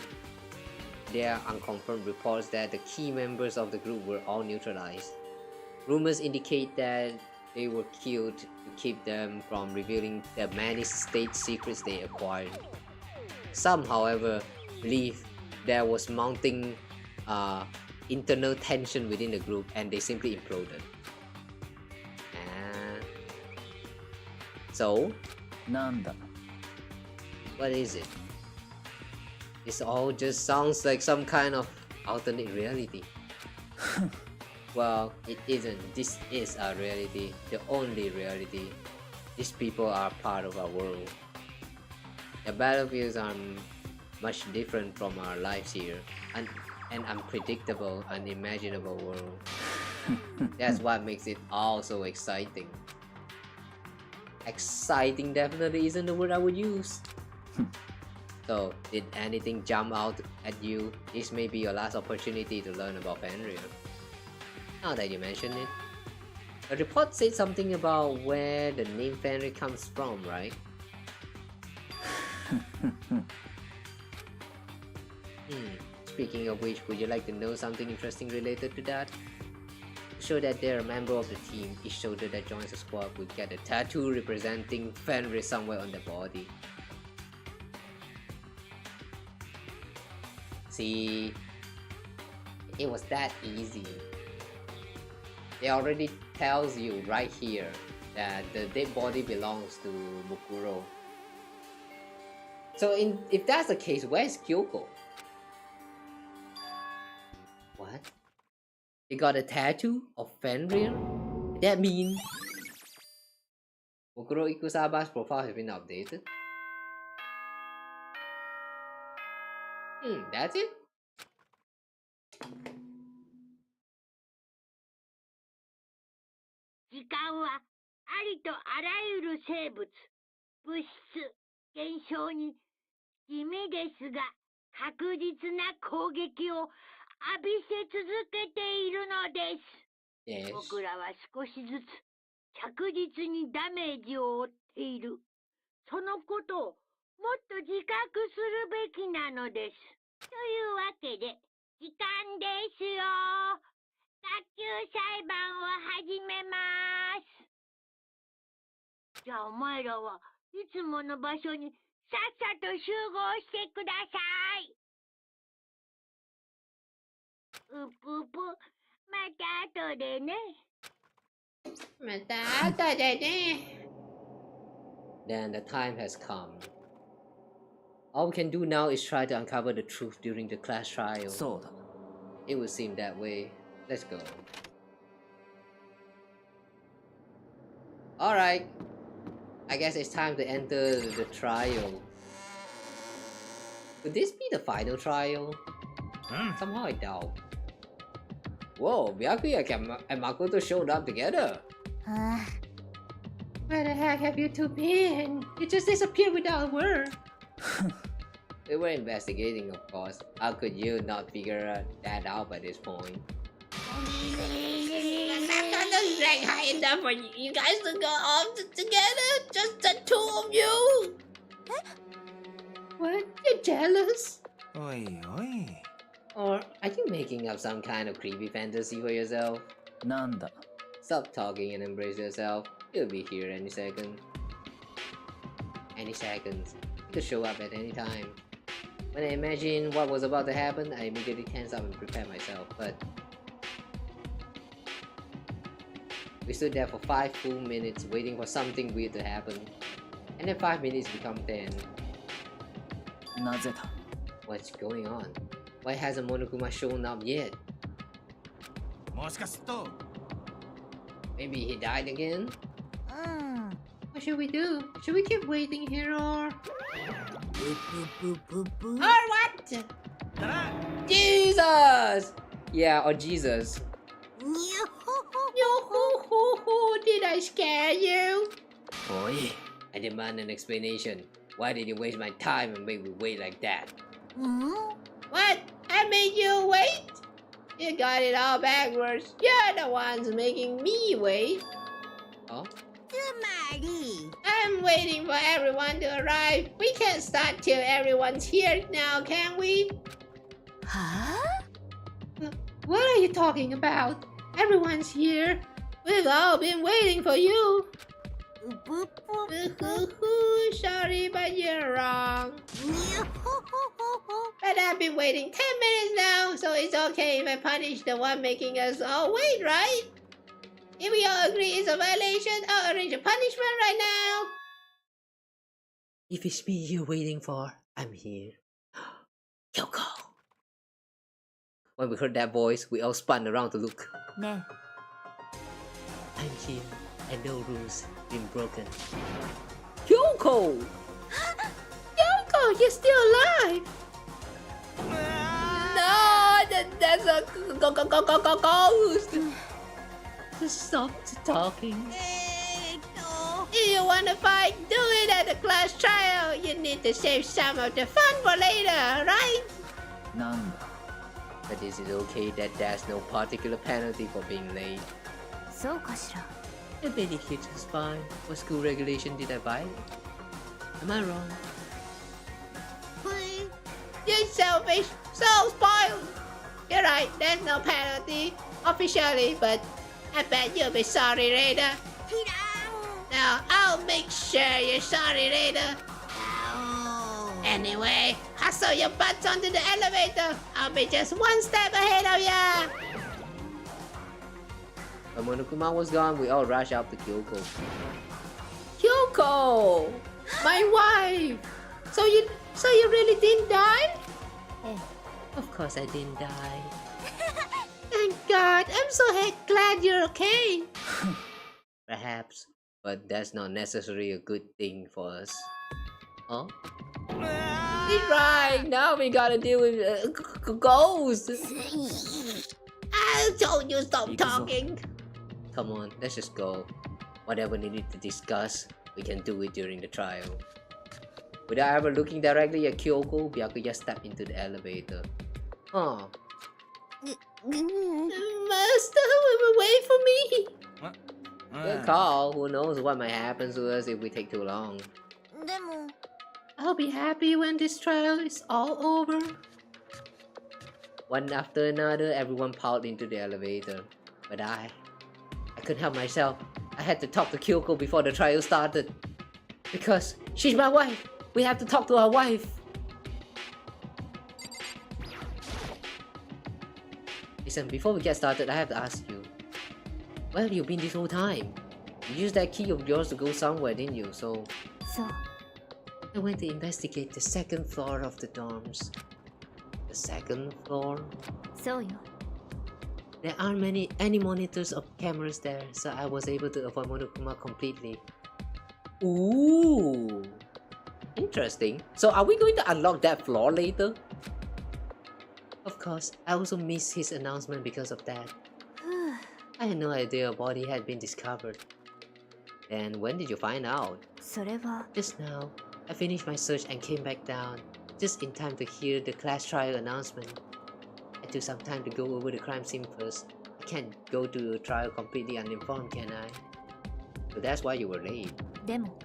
There are unconfirmed reports that the key members of the group were all neutralized. Rumors indicate that they were killed to keep them from revealing the many state secrets they acquired. Some, however, believe there was mounting internal tension within the group and they simply imploded. So, なんだ what is it? This all just sounds like some kind of alternate reality. Well, it isn't. This is our reality, the only reality. These people are part of our world. The battlefields are much different from our lives here, an unpredictable, unimaginable world. That's what makes it all so exciting. Exciting definitely isn't the word I would use. So, did anything jump out at you? This may be your last opportunity to learn about Fenrir. Now that you mention it. The report said something about where the name Fenrir comes from, right? Speaking of which, would you like to know something interesting related to that? To show that they're a member of the team, each soldier that joins the squad would get a tattoo representing Fenrir somewhere on their body. See, it was that easy. It already tells you right here that the dead body belongs to Mukuro. So if that's the case, where's Kyoko? What? They got a tattoo of Fenrir? That means Mukuro Ikusaba's profile has been updated? That's it? "時間はありとあらゆる生物、物質、現象に地味ですが確実な攻撃を浴びせ続けているのです。Yes. 僕らは少しずつ着実にダメージを負っている。そのことをもっと自覚するべきなのです。というわけで、時間ですよ。学級裁判を始めます。じゃあお前らはいつもの場所にさっさと集合してください。うぷぷ、また後でね。また後でね。Then the time has come. All we can do now is try to uncover the truth during the class trial. そうだ It would seem that way. Let's go. Alright. I guess it's time to enter the trial. Could this be the final trial? Somehow I doubt. Whoa, Byakuya and Makoto showed up together. Where the heck have you two been? You just disappeared without a word. We were investigating, of course. How could you not figure that out by this point? I'm not like high enough for you guys to go off together. Just the two of you. What? You're jealous? Oi, oi. Or are you making up some kind of creepy fantasy for yourself? なんだ Stop talking and embrace yourself. You'll be here any second. Any seconds. You could show up at any time. When I imagined what was about to happen, I immediately tensed up and prepared myself, but we stood there for 5 full minutes waiting for something weird to happen. And then 5 minutes become 10. なぜだ What's going on? Why hasn't Monokuma shown up yet? もしかすると Maybe he died again? What should we do? Should we keep waiting here or... Or what? Jesus! Yeah, or Jesus. Did I scare you? おい I demand an explanation. Why did you waste my time and make me wait like that? What? I made you wait? You got it all backwards. You're the ones making me wait. Oh? I'm waiting for everyone to arrive. We can't start till everyone's here now, can we? Huh? What are you talking about? Everyone's here. We've all been waiting for you. Sorry, but you're wrong. But I've been waiting 10 minutes now, so it's okay if I punish the one making us all wait, right? If we all agree it's a violation, I'll arrange a punishment right now. If it's me you're waiting for, I'm here. Kyoko. When we heard that voice, we all spun around to look. ね I'm here, and no rules been broken. Kyoko! Kyoko, you're still alive! No, that's a ghost! Just stop talking. If you wanna fight, do it at the class trial. You need to save some of the fun for later, right? なんだ But is it okay that there's no particular penalty for being late? そうかしら I made it here just fine. What school regulation did I violate? Am I wrong? Please. You're selfish, so spoiled. You're right, there's no penalty officially, but I bet you'll be sorry later. Now I'll make sure you're sorry later. Anyway, hustle your butts onto the elevator. I'll be just one step ahead of ya. When Monokuma was gone, we all rushed out to Kyoko. Kyoko! My wife! So you really didn't die? Of course I didn't die. Thank God, I'm so glad you're okay. Perhaps, but that's not necessarily a good thing for us. Huh? He's right, now we gotta deal with ghosts. I told you stop talking. Come on, let's just go. Whatever needed to discuss, we can do it during the trial. Without ever looking directly at Kyoko, Byakuya just stepped into the elevator. Huh. Master, wait for me! Good call. Who knows what might happen to us if we take too long. でも I'll be happy when this trial is all over. One after another, everyone piled into the elevator. But I couldn't help myself. I had to talk to Kyoko before the trial started. Because she's my wife. We have to talk to our wife. Listen, before we get started, I have to ask you. Where have you been this whole time? You used that key of yours to go somewhere, didn't you? So そう I went to investigate the second floor of the dorms. The second floor? そうよ There aren't any monitors or cameras there, so I was able to avoid Monokuma completely. Ooh, interesting. So are we going to unlock that floor later? Of course, I also missed his announcement because of that. I had no idea a body had been discovered. And when did you find out? それは Just now, I finished my search and came back down, just in time to hear the class trial announcement. I took some time to go over the crime scene first. I can't go to the trial completely uninformed, can I? So that's why you were late. でも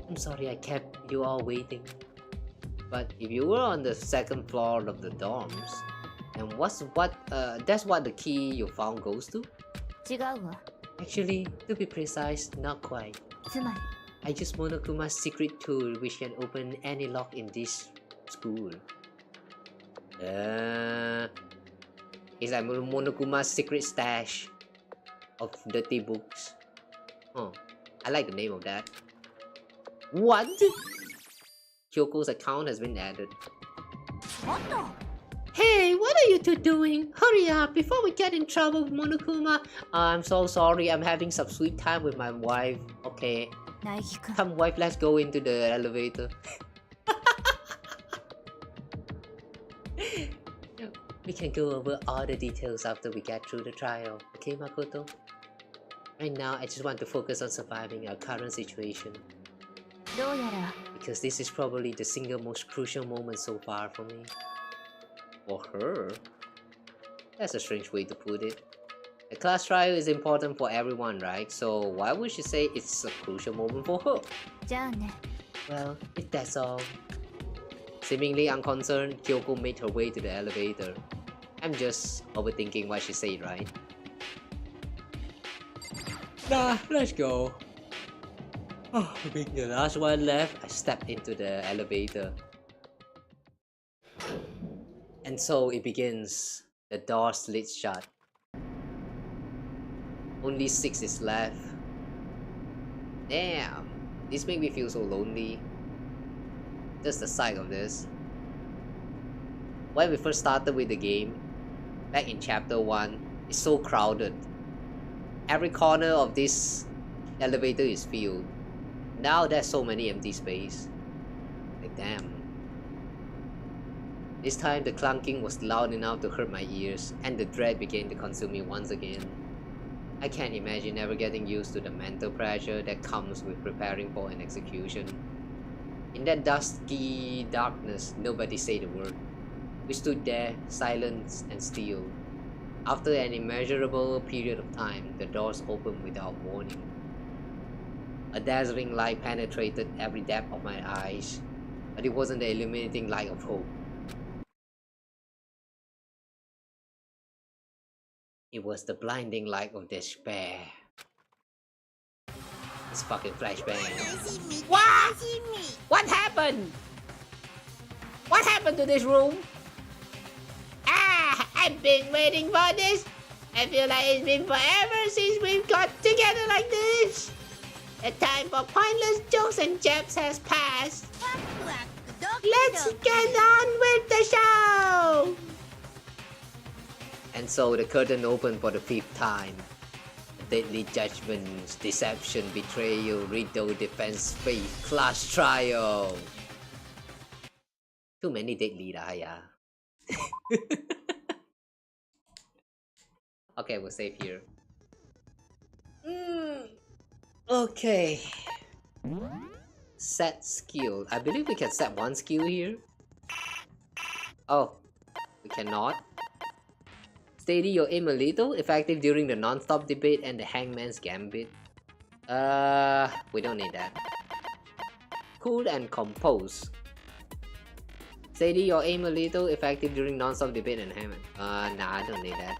I'm sorry I kept you all waiting. But if you were on the second floor of the dorms, and that's what the key you found goes to? 違うわ Actually, to be precise, not quite. つまり I used Monokuma's secret tool which can open any lock in this school. It's like Monokuma's secret stash of dirty books. Oh, I like the name of that. What? Kyoko's account has been added. もっと Hey, what are you two doing? Hurry up before we get in trouble with Monokuma. I'm so sorry, I'm having some sweet time with my wife. Okay, ナイキくん come wife, let's go into the elevator. We can go over all the details after we get through the trial, okay Makoto? Right now, I just want to focus on surviving our current situation. どうやら Because this is probably the single most crucial moment so far for me. For her? That's a strange way to put it. The class trial is important for everyone, right? So why would she say it's a crucial moment for her? じゃあね Well, if that's all. Seemingly unconcerned, Kyoko made her way to the elevator. I'm just overthinking what she said, right? Nah, let's go. Oh, being the last one left, I stepped into the elevator. And so it begins. The door slits shut. Only 6 is left. Damn, this makes me feel so lonely. Just the sight of this. When we first started with the game, back in chapter 1, it's so crowded. Every corner of this elevator is filled. Now there's so many empty space. Like damn. This time the clunking was loud enough to hurt my ears, and the dread began to consume me once again. I can't imagine ever getting used to the mental pressure that comes with preparing for an execution. In that dusky darkness, nobody said a word. We stood there, silent and still. After an immeasurable period of time, the doors opened without warning. A dazzling light penetrated every depth of my eyes, but it wasn't the illuminating light of hope. It was the blinding light of despair. It's fucking flashbang. What? What happened? What happened to this room? Ah, I've been waiting for this. I feel like it's been forever since we've got together like this. The time for pointless jokes and jabs has passed. Let's get on with the show! And so the curtain opened for the 5th time. Deadly judgments, deception, betrayal, riddle, defense, faith, class trial. Too many deadly yeah. Okay, we'll save here. Okay. Set skill. I believe we can set one skill here. Oh, we cannot. Steady your aim a little, effective during the non-stop debate and the hangman's gambit. We don't need that. Cool and compose. Steady your aim a little, effective during non-stop debate and hangman. Nah, I don't need that.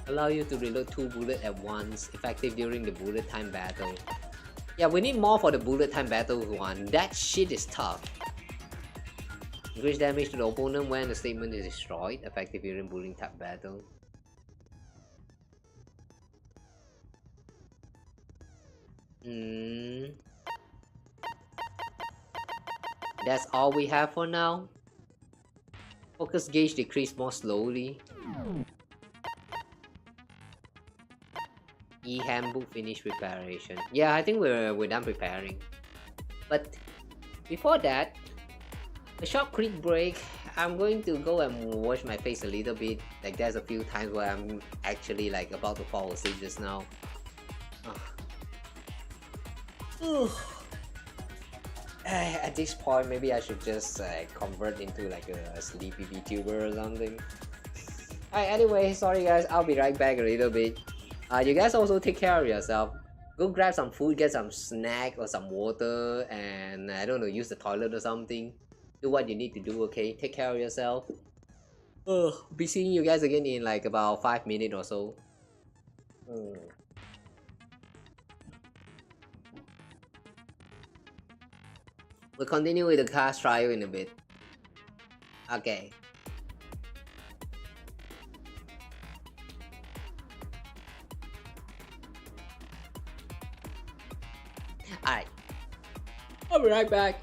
Allow you to reload 2 bullets at once, effective during the bullet time battle. Yeah, we need more for the bullet time battle one. That shit is tough. Increase damage to the opponent when the statement is destroyed, effective during bullet time battle. That's all we have for now. Focus gauge decrease more slowly. E-handbook finish preparation. Yeah, I think we're done preparing. But before that, a short quick break. I'm going to go and wash my face a little bit. Like there's a few times where I'm actually like about to fall asleep just now. At this point, maybe I should just convert into like a sleepy vtuber or something. Alright, anyway, sorry guys, I'll be right back a little bit. You guys also take care of yourself. Go grab some food, get some snack or some water, and I don't know, use the toilet or something. Do what you need to do, okay? Take care of yourself. Be seeing you guys again in like about 5 minutes or so. We'll continue with the class trial in a bit. Okay. Alright. I'll be right back.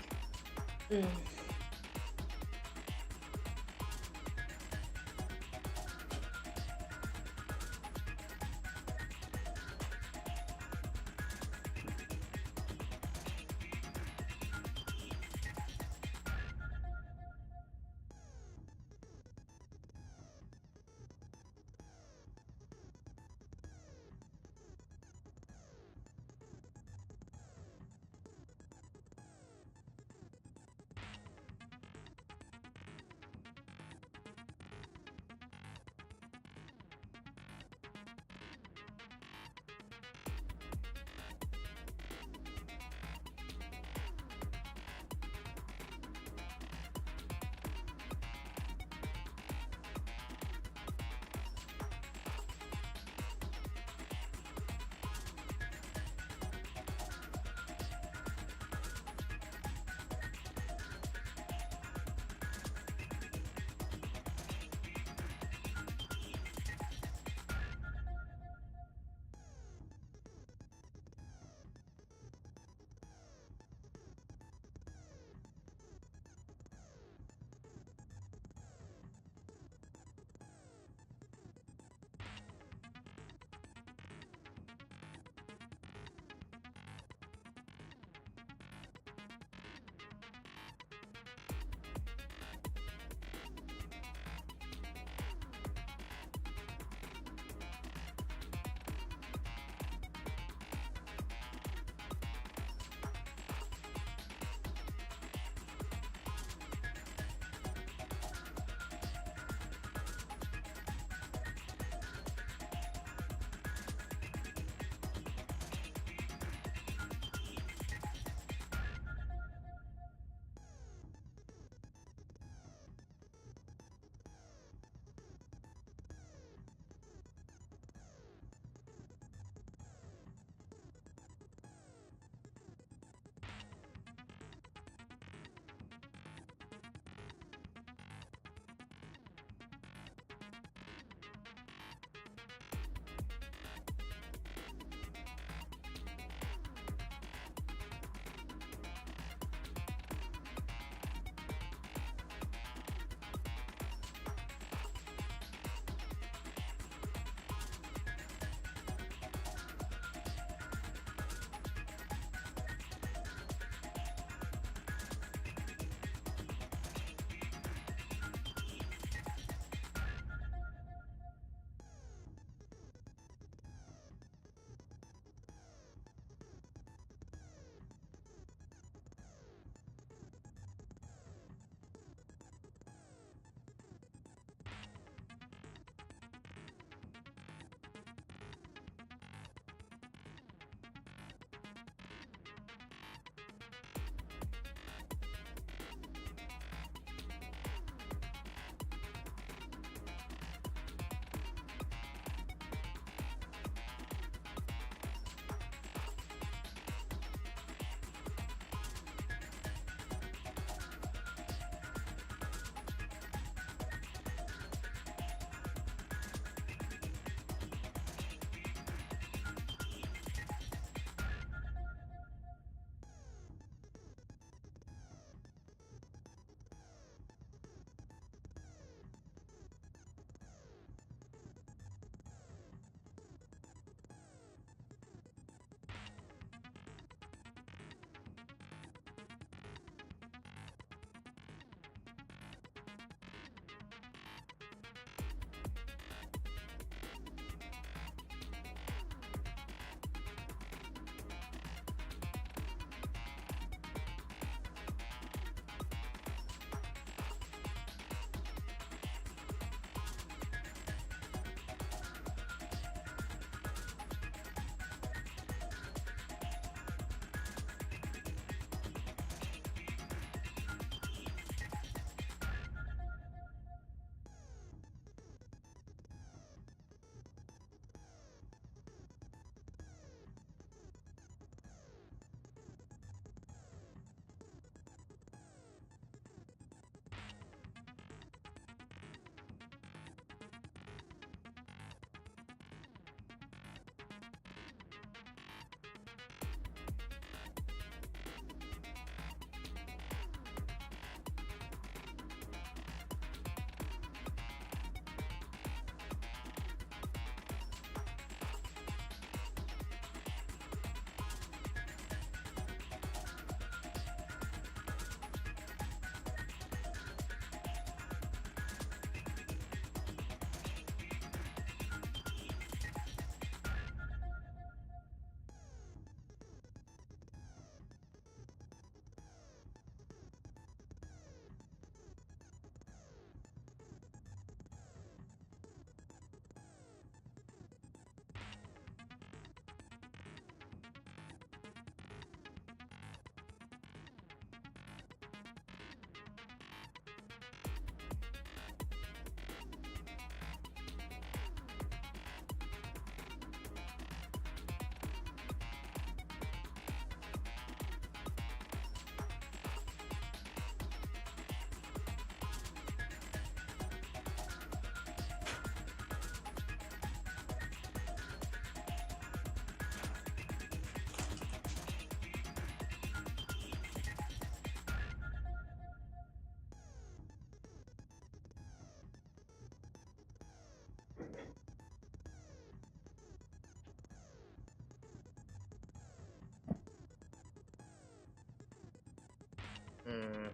Mm.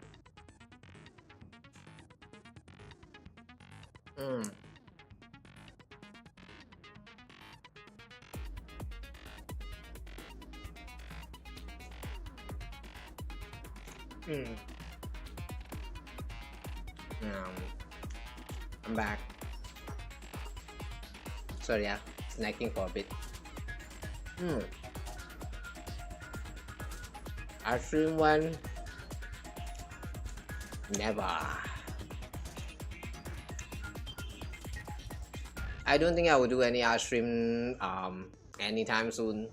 Mm. Mm. I'm back. Sorry, yeah, snacking for a bit. Ice cream one? Never. I don't think I will do any ice cream anytime soon.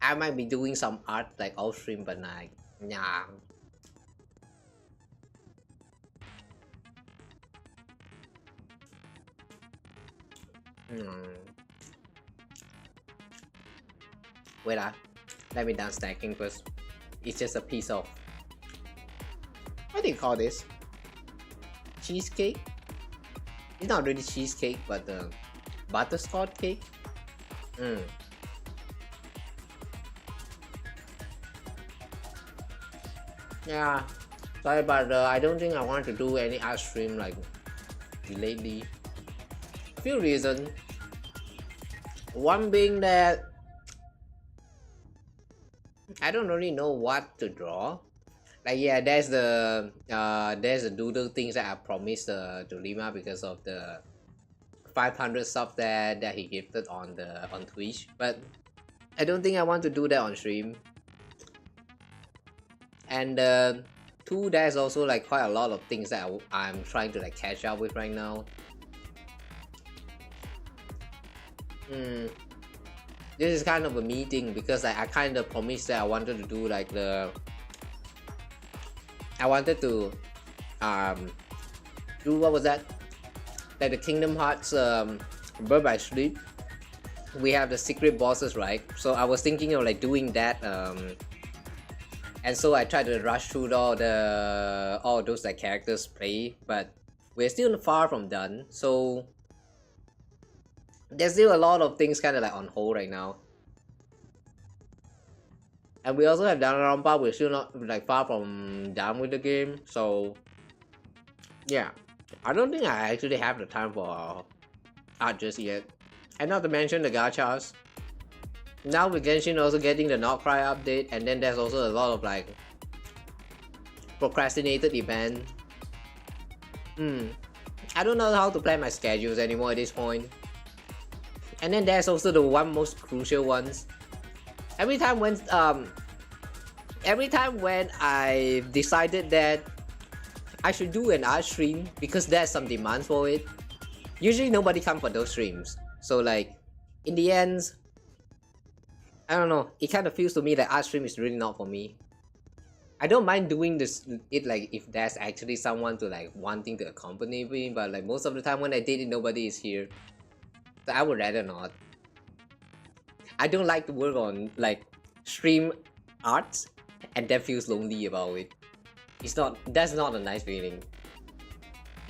I might be doing some art like off stream, but like, nah. Wait, let me done stacking first. It's just a piece of, what do you call this? Cheesecake? It's not really cheesecake, but butterscotch cake. Yeah, sorry, but I don't think I want to do any ice cream like lately. A few reasons. One being that I don't really know what to draw. Like, yeah, there's the doodle things that I promised to Lima because of the 500 subs that he gifted on Twitch, but I don't think I want to do that on stream. And two, there's also like quite a lot of things that I'm trying to like catch up with right now. This is kind of a meeting because I kind of promised that I wanted to do like I wanted to do, what was that? Like the Kingdom Hearts Birth by Sleep. We have the secret bosses, right? So I was thinking of like doing that, and so I tried to rush through all those like characters play, but we're still far from done. So there's still a lot of things kind of like on hold right now. And we also have Danganronpa. We're still not like far from done with the game. So yeah, I don't think I actually have the time for art just yet. And not to mention the gachas. Now with Genshin also getting the Not Cry update, and then there's also a lot of like procrastinated event. I don't know how to plan my schedules anymore at this point. And then there's also the one most crucial ones. Every time when I decided that I should do an art stream because there's some demand for it, usually nobody comes for those streams. So like, in the end, I don't know, it kind of feels to me that art stream is really not for me. I don't mind doing it like if there's actually someone to like wanting to accompany me, but like most of the time when I did it, nobody is here. So I would rather not. I don't like to work on like stream arts and then feels lonely about it. That's not a nice feeling.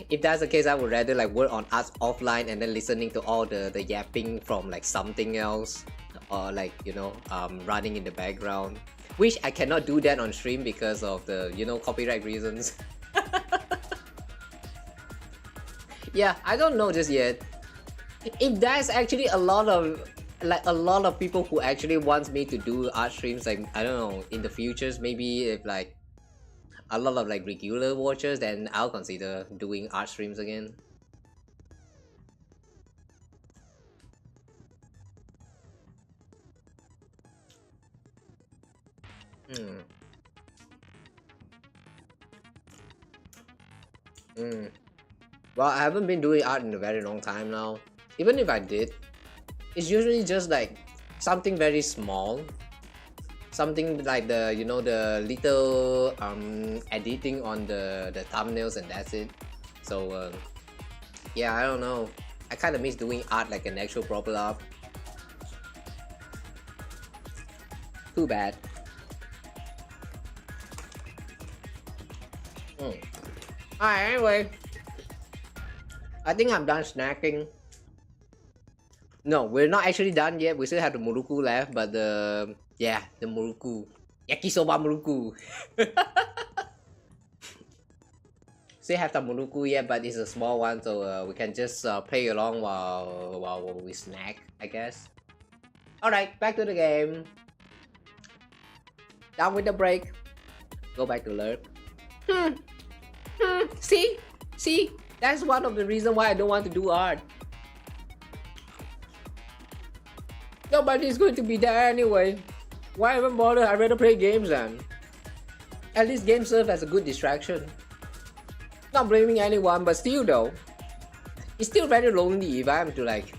If that's the case, I would rather like work on arts offline and then listening to all the yapping from like something else, or like, you know, running in the background, which I cannot do that on stream because of the, you know, copyright reasons. Yeah, I don't know just yet. If there's actually a lot of people who actually wants me to do art streams, like, I don't know, in the futures, maybe if like a lot of like regular watchers, then I'll consider doing art streams again. Well, I haven't been doing art in a very long time now. Even if I did, it's usually just like something very small. Something like the, you know, the little editing on the thumbnails, and that's it. So yeah, I don't know. I kind of miss doing art like an actual proper art. Too bad. Alright, anyway, I think I'm done snacking. No, we're not actually done yet. We still have the Muruku left, but the Yeah, the Muruku. Yakisoba Muruku. Still have the Muruku yet, but it's a small one, so we can just play along while we snack, I guess. Alright, back to the game. Done with the break. Go back to lurk. See? That's one of the reasons why I don't want to do art. Nobody's going to be there anyway. Why even bother? I'd rather play games then. At least games serve as a good distraction. Not blaming anyone, but still though, it's still very lonely if I am to like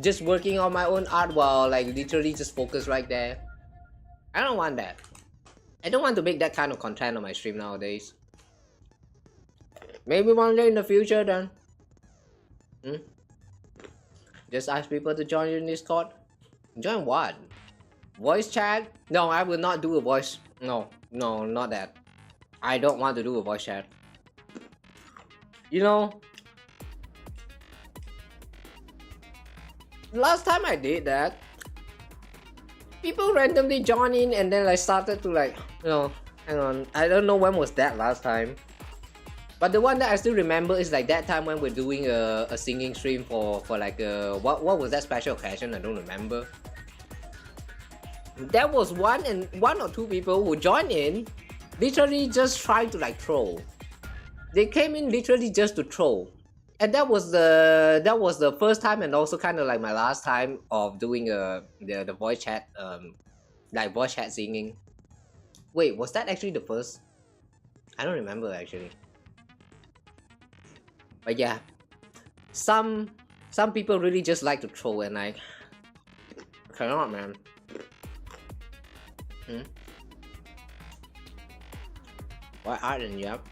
just working on my own art while like literally just focus right there. I don't want that. I don't want to make that kind of content on my stream nowadays. Maybe one day in the future then. Just ask people to join you in Discord. Join what? Voice chat? No, I will not do a voice. No, not that. I don't want to do a voice chat. You know, last time I did that, people randomly joined in and then I started to like, hang on, I don't know when was that last time. But the one that I still remember is like that time when we're doing a singing stream for like what was that special occasion? I don't remember. There was one or two people who joined in, literally just trying to like troll. They came in literally just to troll, and that was the first time and also kind of like my last time of doing the voice chat like voice chat singing. Wait, was that actually the first? I don't remember actually. But yeah, some people really just like to troll and I cannot, man. Why art and yep?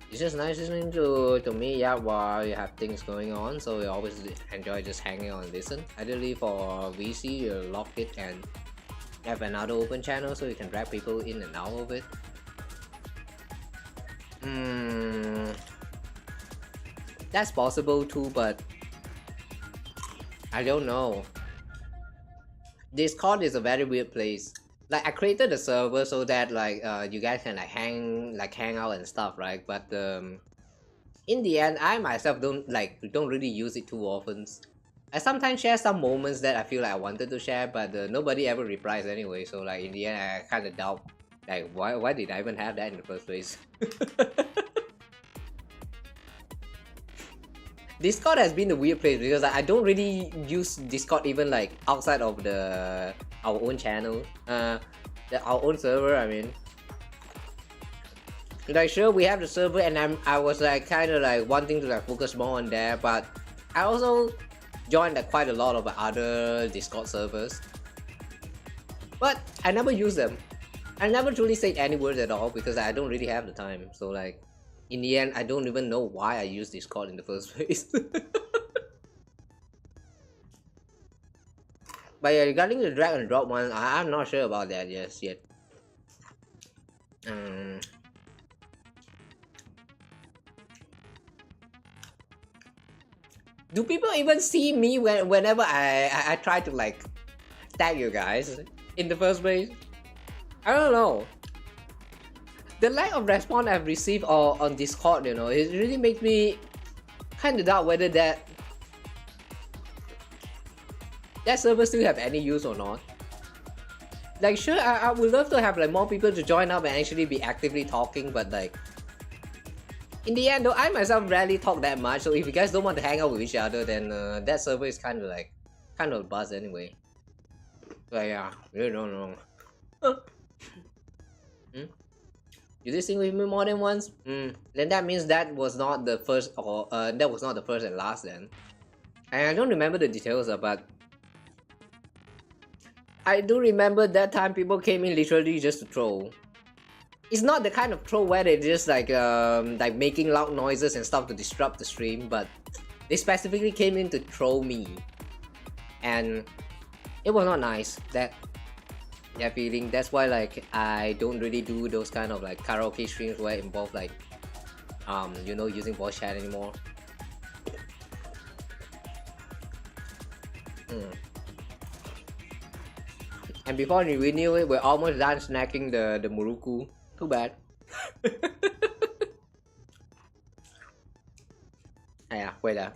It's just nice listening to me, yeah, while you have things going on, so we always enjoy just hanging out and listen. Ideally for VC, you lock it and have another open channel so you can drag people in and out of it. That's possible too, but I don't know. Discord is a very weird place. Like I created a server so that like you guys can like hang out and stuff, right? But in the end, I myself don't really use it too often. I sometimes share some moments that I feel like I wanted to share, but nobody ever replies anyway. So like in the end, I kind of doubt like why did I even have that in the first place? Discord has been a weird place because I don't really use Discord even like outside of our own channel, our own server. I mean, like sure we have the server, and I was like kind of like wanting to like focus more on there, but I also joined like quite a lot of other Discord servers, but I never use them. I never truly said any words at all because I don't really have the time. So like. In the end, I don't even know why I use Discord in the first place. But yeah, regarding the drag and drop one, I'm not sure about that yet. Do people even see me whenever I try to like tag you guys in the first place? I don't know. The lack of response I've received on Discord, you know, it really makes me kind of doubt whether that server still have any use or not. Like sure, I would love to have like more people to join up and actually be actively talking, but like in the end though, I myself rarely talk that much, so if you guys don't want to hang out with each other, then that server is kind of a buzz anyway. But yeah, really don't know. You did sing with me more than once? Then that means that was not the first, or that was not the first and last then. And I don't remember the details, but I do remember that time people came in literally just to troll. It's not the kind of troll where they just like making loud noises and stuff to disrupt the stream, but they specifically came in to troll me, and it was not nice. That feeling. That's why like I don't really do those kind of like karaoke streams where it involve like you know, using voice chat anymore. And before we knew it, we're almost done snacking the Muruku. Too bad. À, quay đã.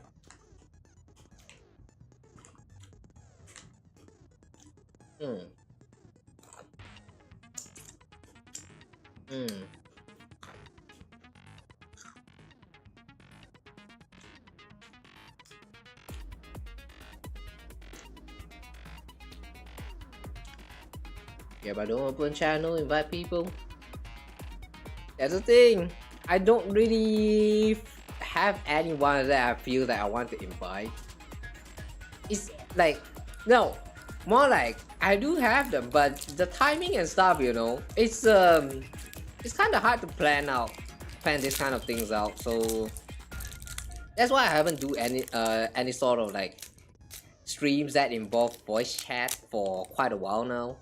Yeah, but don't open channel, invite people. That's the thing. I don't really have anyone that I feel that I want to invite. It's like, no, more like I do have them, but the timing and stuff, you know, it's kind of hard to plan this kind of things out. So that's why I haven't do any sort of like streams that involve voice chat for quite a while now.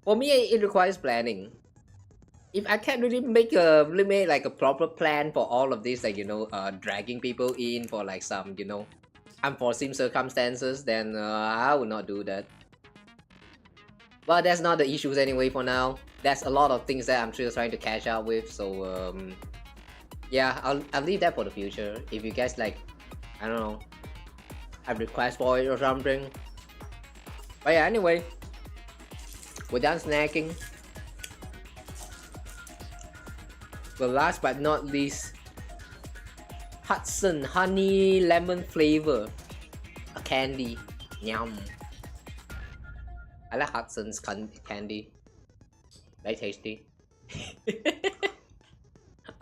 For me, it requires planning. If I can't really make like a proper plan for all of this, like, you know, dragging people in for like some, you know, unforeseen circumstances, then I would not do that. But that's not the issues anyway for now. That's a lot of things that I'm still trying to catch up with. So yeah, I'll leave that for the future. If you guys like, I don't know, have requests for it or something. But yeah, anyway, we're done snacking. But last but not least, Hudson honey lemon flavor, a candy. Yum. I like Hudson's candy. Very tasty.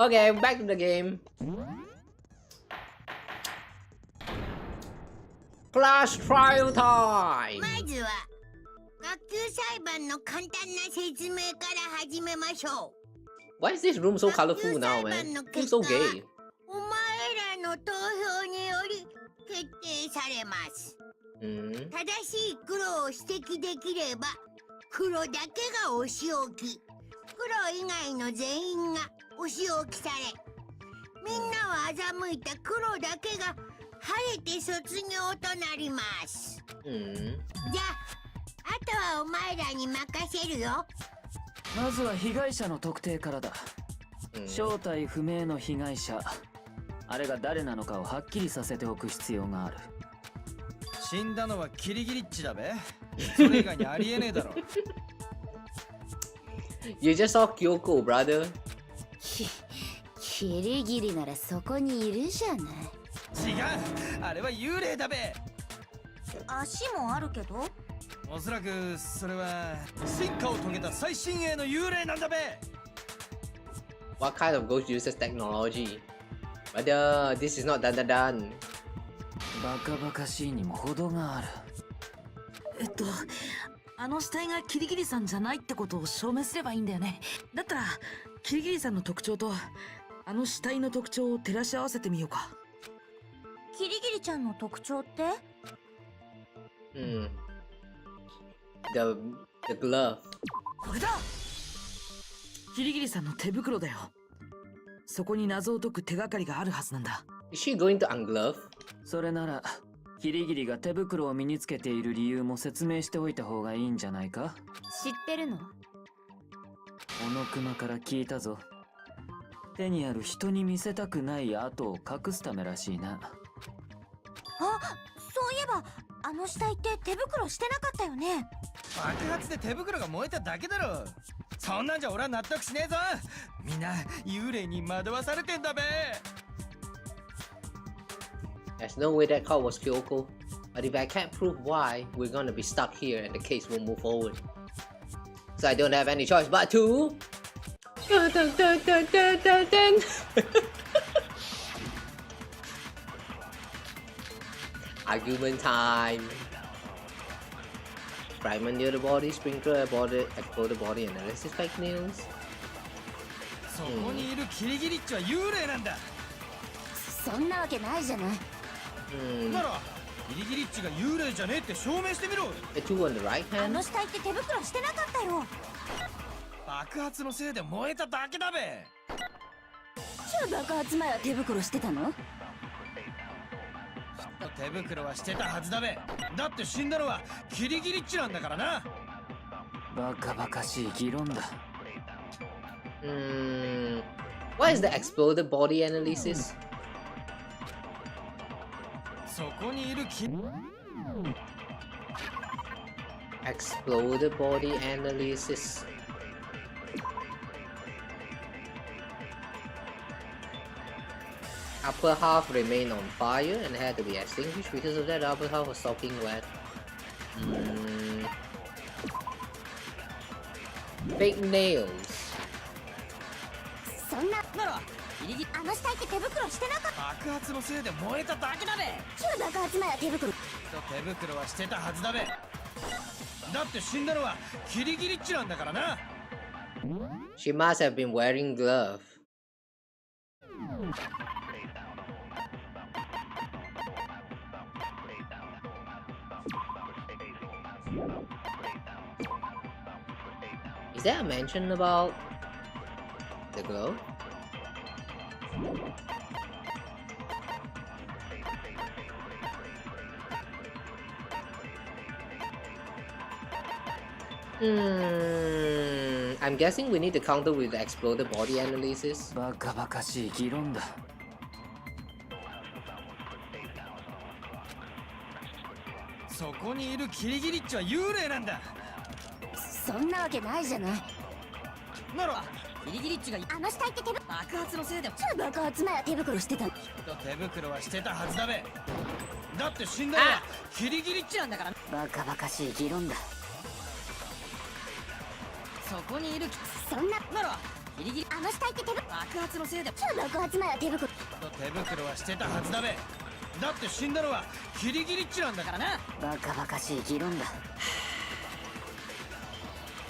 Okay, back to the game. Class trial time. まずは学級裁判の簡単な説明から始めましょう。 Why is this room so colorful now, man? Feels so gay. お前らの投票により決定されます。正しい黒を指摘できれば黒だけがお仕置き、黒以外の全員がお仕置きされ、みんなを欺いた黒だけが晴れて卒業となります。じゃあ、あとはお前らに任せるよ。まずは被害者の特定からだ。正体不明の被害者、あれが誰なのかをはっきりさせておく必要がある。死んだのはキリギリッチだべ。それ以外にありえねえだろ。You just saw Kyoko, brother. キリギリならそこにいるじゃない。違う、あれは幽霊だべ。足もあるけど。おそらくそれは進化を遂げた最新鋭の幽霊なんだべ。What kind of ghost uses technology? Brother, this is not done. バカバカしいにも程がある。あの死体がキリギリさんじゃないってことを証明すればいいんだよね。だったらキリギリさんの特徴とあの死体の特徴を照らし合わせてみようか。キリギリちゃんの特徴って？ The glove. これだ。キリギリさんの手袋だよ。そこに謎を解く手がかりがあるはずなんだ。Is she going to unglove? それならキリギリが手袋を身につけている理由も説明しておいた方がいいんじゃないか。知ってるの？小野熊から聞いたぞ。手にある人に見せたくない跡を隠すためらしいな。あ、そういえばあの死体って手袋してなかったよね。爆発で手袋が燃えただけだろ。そんなんじゃ俺は納得しねえぞ。みんな幽霊に惑わされてんだべ。There's no way that call was Kyoko. But if I can't prove why, we're gonna be stuck here and the case won't move forward. So I don't have any choice but to... Argument time. Fragment near the body, sprinkler body, explode the body, analysis fake news. そこにいるキリギリッチは幽霊なんだ。そんなわけないじゃない。ならキリギリッチが幽霊じゃねえって証明してみろ。The two on the right あ hand. の死体って手袋してなかったよ。爆発のせいで燃えただけだべ。じゃあ爆発前は手袋してたの？手袋はしてたはずだべ。だって死んだのはキリギリッチなんだからな。バカバカしい議論だ。What is the exploded body analysis? そこにいるき Exploded body analysis. Upper half remained on fire and had to be extinguished. Because of that, the upper half was soaking wet. Fake nails. そんなならギリギリあの死体って手袋してなかった。爆発のせいで燃えただけだべ。旧爆発前は手袋。手袋はしてたはずだべ。だって死んだのはキリギリッチなんだからな。 She must have been wearing gloves. Is there a mention about the glove? I'm guessing we need to counter with the exploded body analysis. バカバカしい議論だ。そこにいるキリギリッチは幽霊なんだ。そんなわけないじゃない。ならギリギリッチがあの死体って手袋。爆発のせいで旧爆発前は手袋してた。手袋はしてたはずだべ。だって死んだのはキリギリッチなんだから。バカバカしい議論だ。そこにいるそんなならギリギリあの死体って手袋。爆発のせいで旧爆発前は手袋。手袋はしてたはずだべ。だって死んだのはキリギリッチなんだからな。バカバカしい議論だ。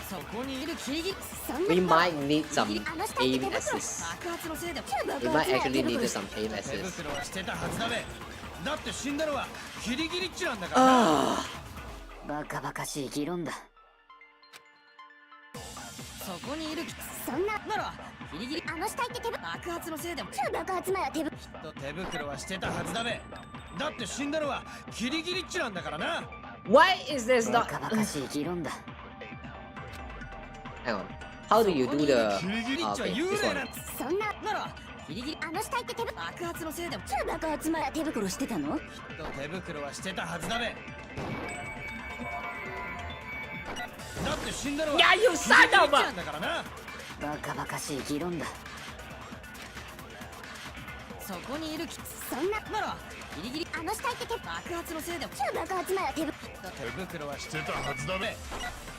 そこにいるキリギリ。そんな We might need some あの死体って aim 手袋。 assist. 爆発のせいで We might actually need some aim 手 assist. 袋はしてたはずだべ。だって死んだのはキリギリッチなんだからな。バカバカしい議論だ。そこにいるそんなならギリギリあの死体って手袋。爆発のせいで旧爆発前は手袋。手袋はしてたはずだべ。だって死んだのはキリギリッチなんだからな。 Why is this バ not? カバカしい議論だ。 Hang on. How do you do the? キリギリッチは Okay, 幽 this 霊 one. なんそんなならギリギリあの死体って手袋。爆発のせいで旧爆発前は手袋してたの。手袋はしてたはずだべ。だって死んだのは Yeah, you キリギリ son ッ of チ a! なんだからな。バカバカしい議論だ。そこにいるそんなならギリギリあの死体って手袋。爆発のせいで旧爆発前は手袋。手袋はしてたはずだべ。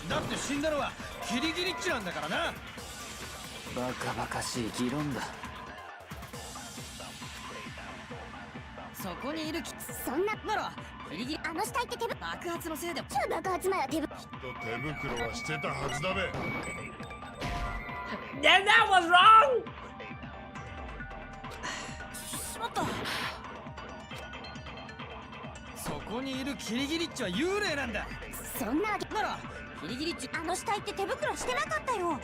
だって死んだのはキリギリッチなんだからな。バカバカしい議論だ。そこにいるそんなならギリギリあの死体って手袋。爆発のせいで旧爆発前は手袋。手袋はしてたはずだべ。 Then that was wrong. しまった。そこにいるキリギリッチは幽霊なんだ。そんなわけならギリギリあの死体って手袋してなかったよ。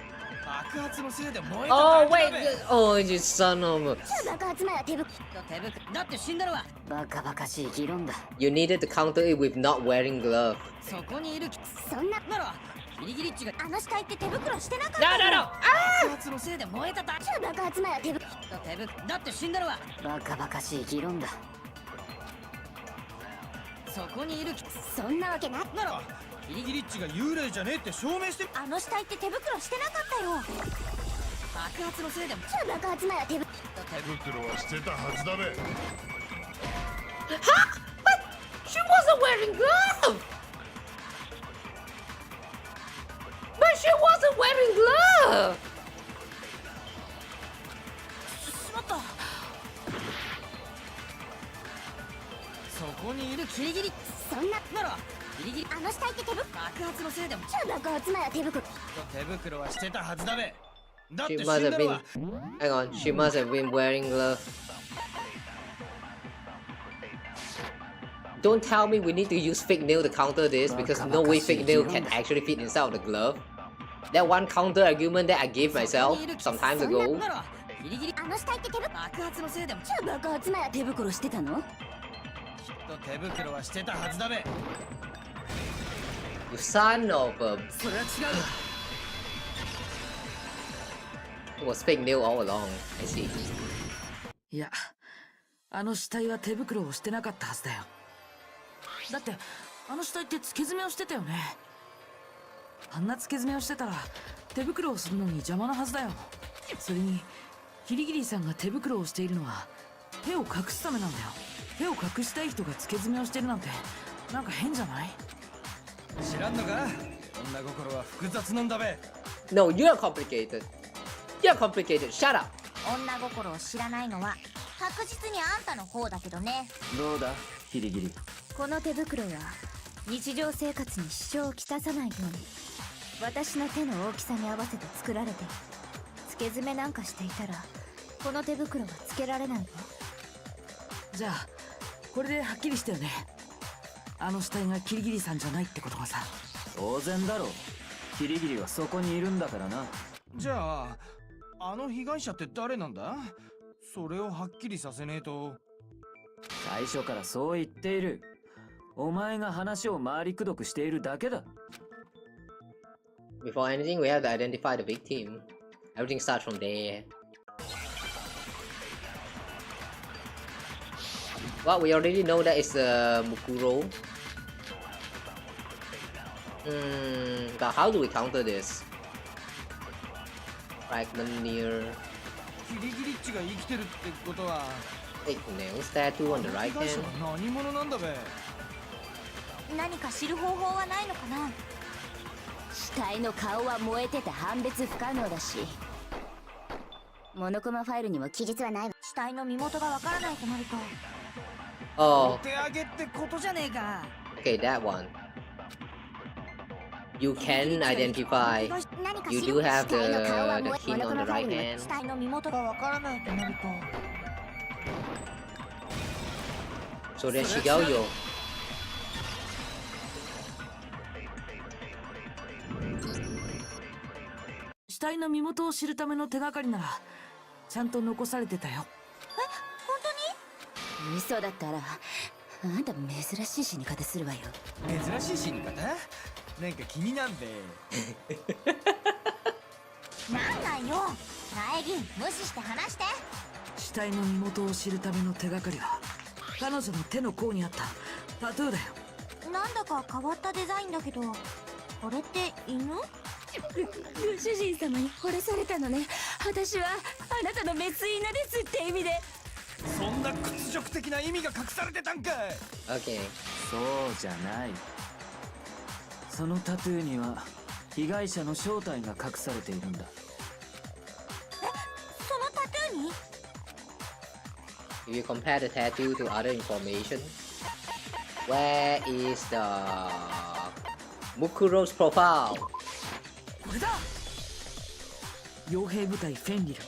爆発のせいで燃えた Oh だけ wait. だべ。 Oh, you son of a. 旧爆発前は手袋。手袋だって死んだのはバカバカしい議論だ。 You needed to counter it with not wearing gloves. そこにいるそんなならキリギリッチがあの死体って手袋してなかった No, よ。 no, no. 爆発のせいで燃えただけ。旧爆発前は手袋。手袋だって死んだのはバカバカしい議論だ。そこにいるそんなわけない。ならキリギリッチが幽霊じゃねえって証明してあの死体って手袋してなかったよ。爆発のせいで旧爆発前は手袋。手袋はしてたはずだべ。 She wasn't wearing gloves. But she wasn't wearing gloves. しまった。そこにいるキリギリそんなならギリギリあの死体って手袋。爆発のせいで旧爆発前は手袋。手袋はしてたはずだべ。だって She 死 must ん have だの been. は Hang on. She must have been wearing gloves. Don't tell me we need to use fake nail to counter this because no way fake nail can actually fit inside of the glove. That one counter argument that I gave myself some time そんな ago. ならギリギリあの死体って手袋。爆発のせいで旧爆発前は手袋してたの。手袋はしてたはずだべ。The son ofそれは違う。 was fake nail all along. I see. いや、あの死体は手袋をしてなかったはずだよ。だってあの死体って付け爪をしてたよね。あんな付け爪をしてたら手袋をするのに邪魔なはずだよ。それにキリギリさんが手袋をしているのは手を隠すためなんだよ。手を隠したい人が付け爪をしてるなんてなんか変じゃない？知らんのか？女心は複雑なんだべ。 No, you're complicated. You're complicated. Shut up. 女心を知らないのは確実にあんたの方だけどね。どうだギリギリ。この手袋は日常生活に支障をきたさないように私の手の大きさに合わせて作られている。付け爪なんかしていたらこの手袋はつけられないわ。じゃあこれではっきりしたよね。あの死体がキリギリさんじゃないってことがさ。当然だろう。キリギリはそこにいるんだからな。じゃああの被害者って誰なんだ？それをはっきりさせねえと。最初からそう言っている。お前が話を回りくどくしているだけだ。 Before anything, we have to identify the victim. Everything starts from there. Well, we already know that it's Mukuro. But how do we counter this? Fragment near キリギリッチが生きてるってことは fake nails tattoo on the 被 right 害者 hand. は何者なんだべ。何か知る方法はないのかな。死体の顔は燃えてて判別不可能だしモノコマファイルにも記述はないわ。死体の身元がわからないとなると Oh, お手上げってことじゃねえか。 okay, that one. You can identify. 何か You 知 do る have 死体の顔は the 燃 hint on the right hand. 死体の身元がわからないとなると So then Shigeoyo. 死体の身元を知るための手がかりならちゃんと残されてたよ。嘘だったらあんた珍しい死に方するわよ。珍しい死に方？なんか気になんべ。なんなんよ。苗木無視して話して。死体の身元を知るための手がかりは彼女の手の甲にあったタトゥーだよ。なんだか変わったデザインだけどこれって犬？ご主人様に惚れされたのね。私はあなたのメス犬ですって意味で。そんな屈辱的な意味が隠されてたんかい。 Okay. そうじゃない。そのタトゥーには被害者の正体が隠されているんだ。そのタトゥーに If you compare the tattoo to other information, where is the Mukuro's profile? これだ。傭兵部隊フェンリル。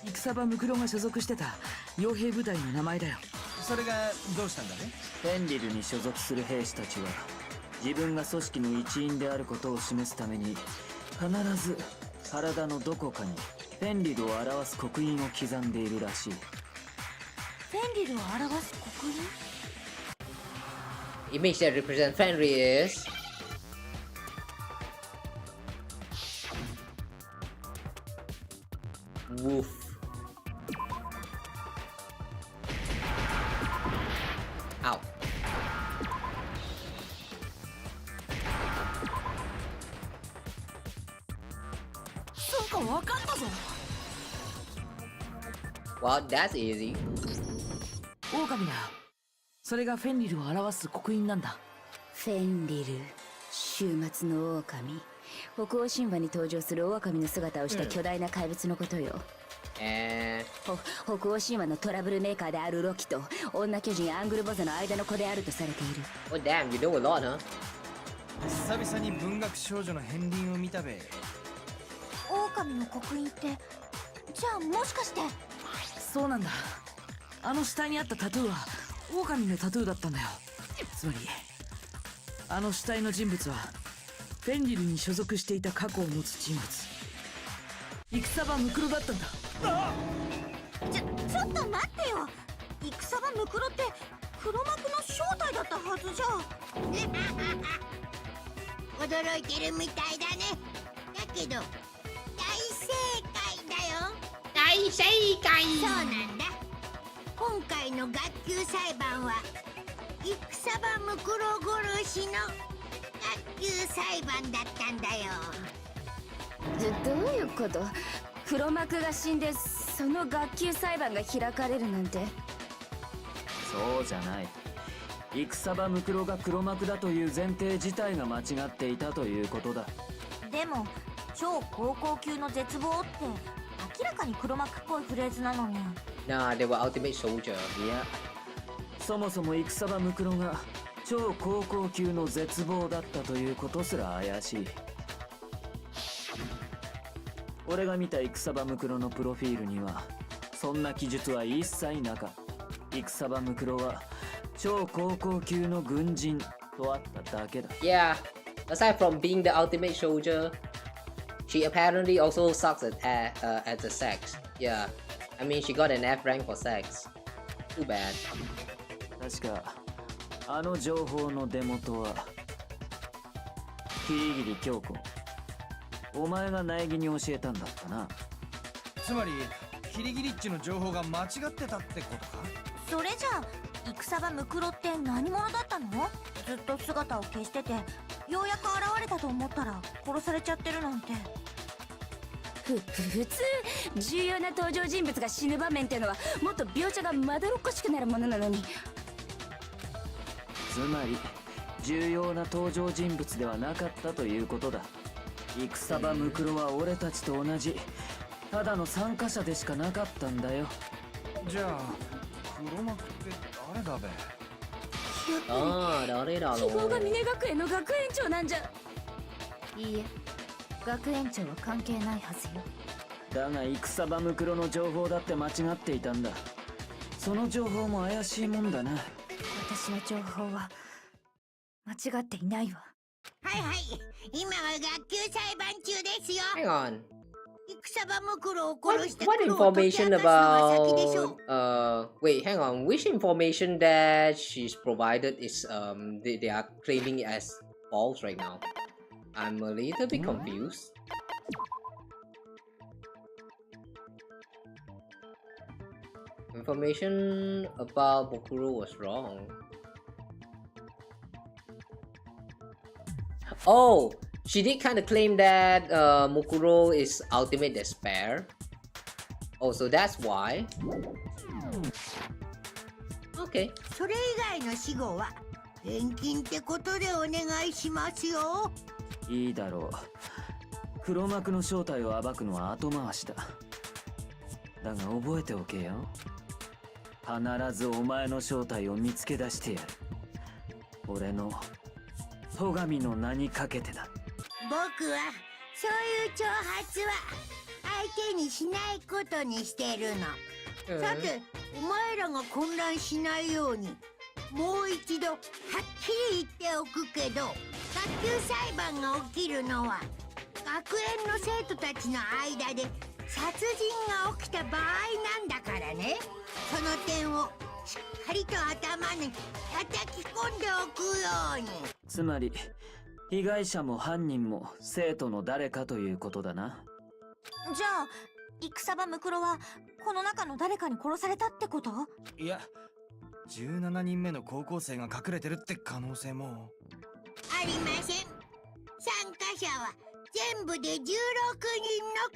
戦場ムクロが所属してた傭兵部隊の名前だよ。それがどうしたんだね。フェンリルに所属する兵士たちは自分が組織の一員であることを示すために必ず体のどこかにフェンリルを表す刻印を刻んでいるらしい。フェンリルを表す刻印 Image that represents Fenrir is Wolf. Ow. そうかわかったぞ。Well, that's easy. 狼だよ。それがフェンリルを表す刻印なんだ。フェンリル、終末の狼。北欧神話に登場する狼の姿をした巨大な怪物のことよ。And 北欧神話のトラブルメーカーであるロキと女巨人アングルボザの間の子であるとされている。 oh damn, you know a lot, huh? 久々に文学少女の片鱗を見たべ。狼の刻印ってじゃあもしかしてそうなんだ。あの死体にあったタトゥーは狼のタトゥーだったんだよ。つまりあの死体の人物はフェンリルに所属していた過去を持つ人物、戦場ムクロだったんだ。ちょっと待ってよ。戦場ムクロって黒幕の正体だったはずじゃ。驚いてるみたいだね。だけど大正解だよ。大正解。そうなんだ。今回の学級裁判は戦場ムクロ殺しの学級裁判だったんだよ。どういうこと？黒幕が死んでその学級裁判が開かれるなんて。そうじゃない。戦場ムクロが黒幕だという前提自体が間違っていたということだ。でも超高校級の絶望って明らかに黒幕っぽいフレーズなのに。Nah, they were ultimate soldier. いや、そもそも戦場ムクロが超高校級の絶望だったということすら怪しい。俺が見た戦場ムクロのプロフィールにはそんな記述は一切なかった。戦場ムクロは超高校級の軍人とあっただけだ。 Yeah, aside from being the ultimate soldier, she apparently also sucks at the sex. Yeah, I mean she got an F rank for sex. Too bad. 確かあの情報の出元はキリギリ京子、お前が苗木に教えたんだったな。つまりキリギリッチの情報が間違ってたってことか。それじゃあ戦場ムクロって何者だったの？ずっと姿を消しててようやく現れたと思ったら殺されちゃってるなんて。普通重要な登場人物が死ぬ場面っていうのはもっと描写がまどろっこしくなるものなのに。つまり重要な登場人物ではなかったということだ。戦場ムクロは俺たちと同じただの参加者でしかなかったんだよ。じゃあ黒幕って誰だべ。ああ、誰だろう。希望が峰学園の学園長なんじゃ。いいえ、学園長は関係ないはずよ。だが戦場ムクロの情報だって間違っていたんだ。その情報も怪しいもんだな。私の情報は間違っていないわ。はいはい、今は学級裁判中ですよ。 Hang on. 戦場ムクロを What, 殺して what 黒を解き information 明かすのが先でしょ about う。wait, hang on. Which information that she's provided is they are claiming it as false right now? I'm a little bit confused. Information about Bokuro was wrong. Oh, she did kind of claim that Mukuro is ultimate despair. Oh, so that's why. Okay. それ以外の死後は返金ってことでお願いしますよ。いいだろう。黒幕の正体を暴くのは後回しだ。だが覚えておけよ。必ずお前の正体を見つけ出してやる。俺の戸上の名にかけてだ。僕はそういう挑発は相手にしないことにしてるの。さて、お前らが混乱しないようにもう一度はっきり言っておくけど、学級裁判が起きるのは学園の生徒たちの間で殺人が起きた場合なんだからね。その点をしっかりと頭に叩き込んでおくように。つまり被害者も犯人も生徒の誰かということだな。じゃあ戦場ムクロはこの中の誰かに殺されたってこと？いや、17人目の高校生が隠れてるって可能性も。ありません。参加者は全部で16人の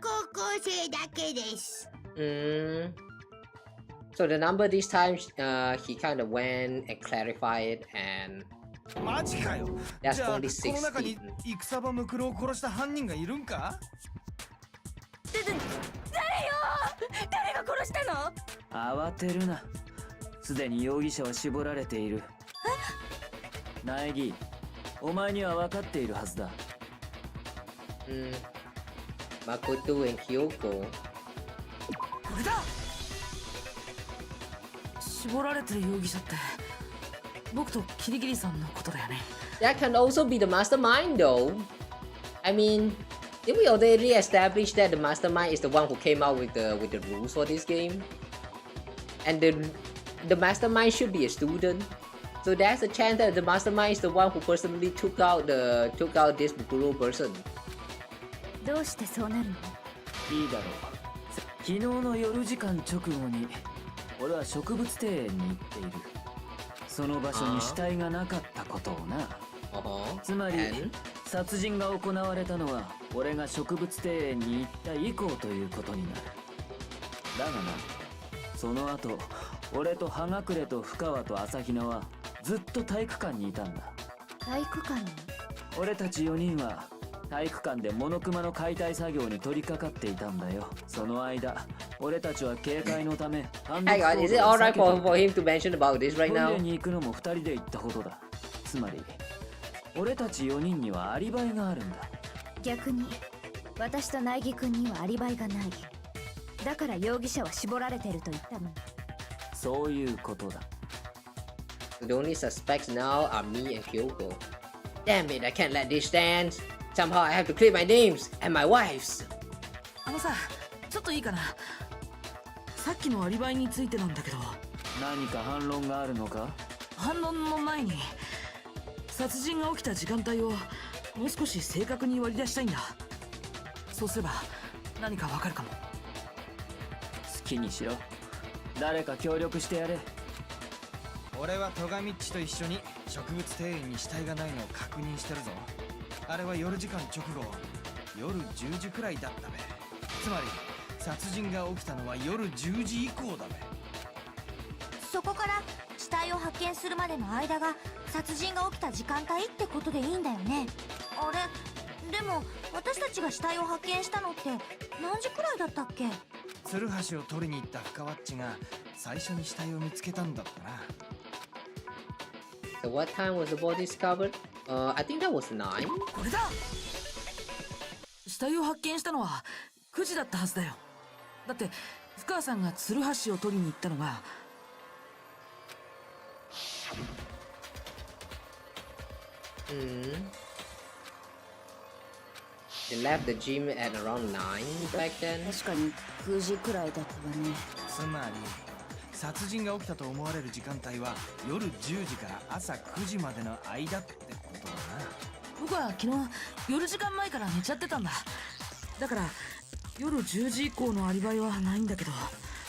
高校生だけです。So the number this time, he kind of went and clarified it, and マジかよ。 that's じゃあ only この中に 16. 戦場ムクロを殺した犯人がいるんか。誰よ？誰が殺したの？慌てるな。すでに容疑者は絞られている。苗木、お前には分かっているはずだ。Makoto and Kyoko. これだ。絞られてる容疑者って僕とキリギリさんのことだよね。 That can also be the mastermind, though. I mean, did we already establish that the mastermind is the one who came out with the rules for this game? And the mastermind should be a student. So there's a chance that the mastermind is the one who personally took out this Bukuro person. どうしてそうなるの？いいだろう。昨日の夜時間直後に俺は植物庭園に行っている。その場所に死体がなかったことをな。つまり殺人が行われたのは俺が植物庭園に行った以降ということになる。だがな、その後俺と葉隠れと深川と朝比奈はずっと体育館にいたんだ。体育館に？俺たち4人は体育館でモノクマの解体作業に取り掛かっていたんだよ。その間俺たちは警戒のため単独行動を避けて、 Hang on, is it alright for him to mention about this right トイ now? レに行くのも2人で行ったほどだ。つまり俺たち4人にはアリバイがあるんだ。逆に私と苗木君にはアリバイがない。だから容疑者は絞られてると言ったの。そういうことだ。 The only suspects now are me and Kyoko. Damn it, I can't let this stand. Somehow I have to clear my names and my wife's. あのさ、ちょっといいかな。さっきのアリバイについてなんだけど。何か反論があるのか？反論の前に殺人が起きた時間帯をもう少し正確に割り出したいんだ。そうすれば何かわかるかも。好きにしろ。誰か協力してやれ。俺は戸上っちと一緒に植物庭園に死体がないのを確認してるぞ。あれは夜時間直後、夜10時くらいだったべ。つまり殺人が起きたのは夜10時以降だべ。そこから死体を発見するまでの間が殺人が起きた時間帯ってことでいいんだよね。あれ、でも私たちが死体を発見したのって何時くらいだったっけ？ツルハシを取りに行った深ワッチが最初に死体を見つけたんだったな。So what time was the body discovered? I think that was 9. これだ。死体を発見したのは9時だったはずだよ。だって深川さんがツルハシを取りに行ったのがThey left the gym at around 9 back then. 確かに9時くらいだったわね。つまり殺人が起きたと思われる時間帯は夜10時から朝9時までの間ってことだな。僕は昨日夜時間前から寝ちゃってたんだ。だから夜10時以降のアリバイはないんだけど、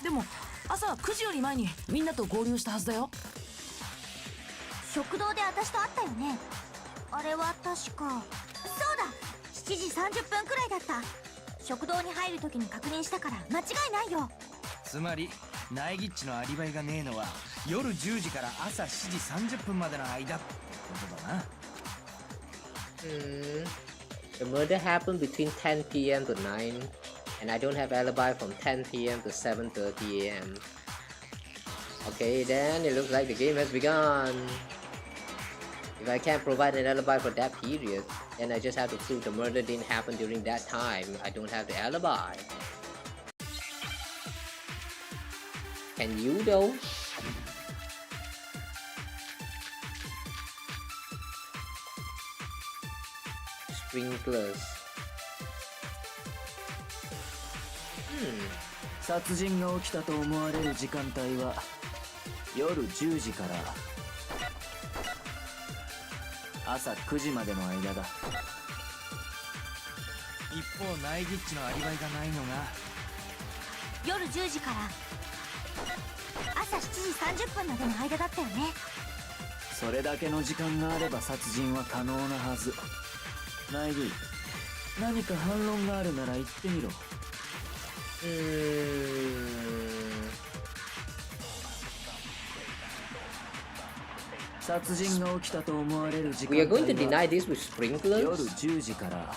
でも朝9時より前にみんなと合流したはずだよ。食堂で私と会ったよね。あれは確か、そうだ、7時30分くらいだった。食堂に入るときに確認したから間違いないよ。つまりナイギッチのアリバイがねえのは夜10時から朝7時30分までの間ってことだな。The murder happened between 10 p.m. to 9, and I don't have alibi from 10 p.m. to 7:30 a.m. Okay, then it looks like the game has begun. If I can't provide an alibi for that period, then I just have to prove the murder didn't happen during that time. I don't have the alibi. Can you though? Sprinklers. 殺人が起きたと思われる時間帯は夜10時から朝9時までの間だ。一方ナイギッチのアリバイがないのが夜10時から朝7時30分までの間だったよね。それだけの時間があれば殺人は可能なはず。ナイギ、何か反論があるなら言ってみろ。殺人が起きたと思われる時間 We 帯 are going to は deny this with sprinklers? 夜10時から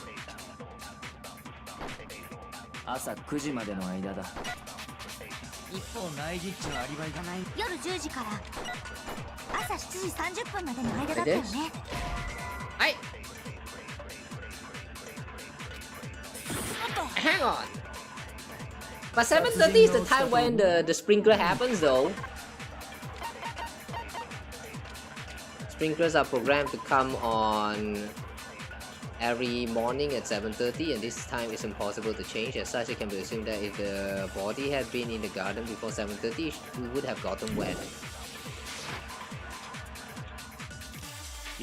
朝9時までの間だ。一方ナイギッチのアリバイがない。夜10時から朝7時30分までの間だったよね。はい。Hang on. But 7:30 is the time when the sprinkler happens though. Sprinklers are programmed to come on every morning at 7:30, and this time is impossible to change. As such, it can be assumed that if the body had been in the garden before 7:30, we would have gotten wet.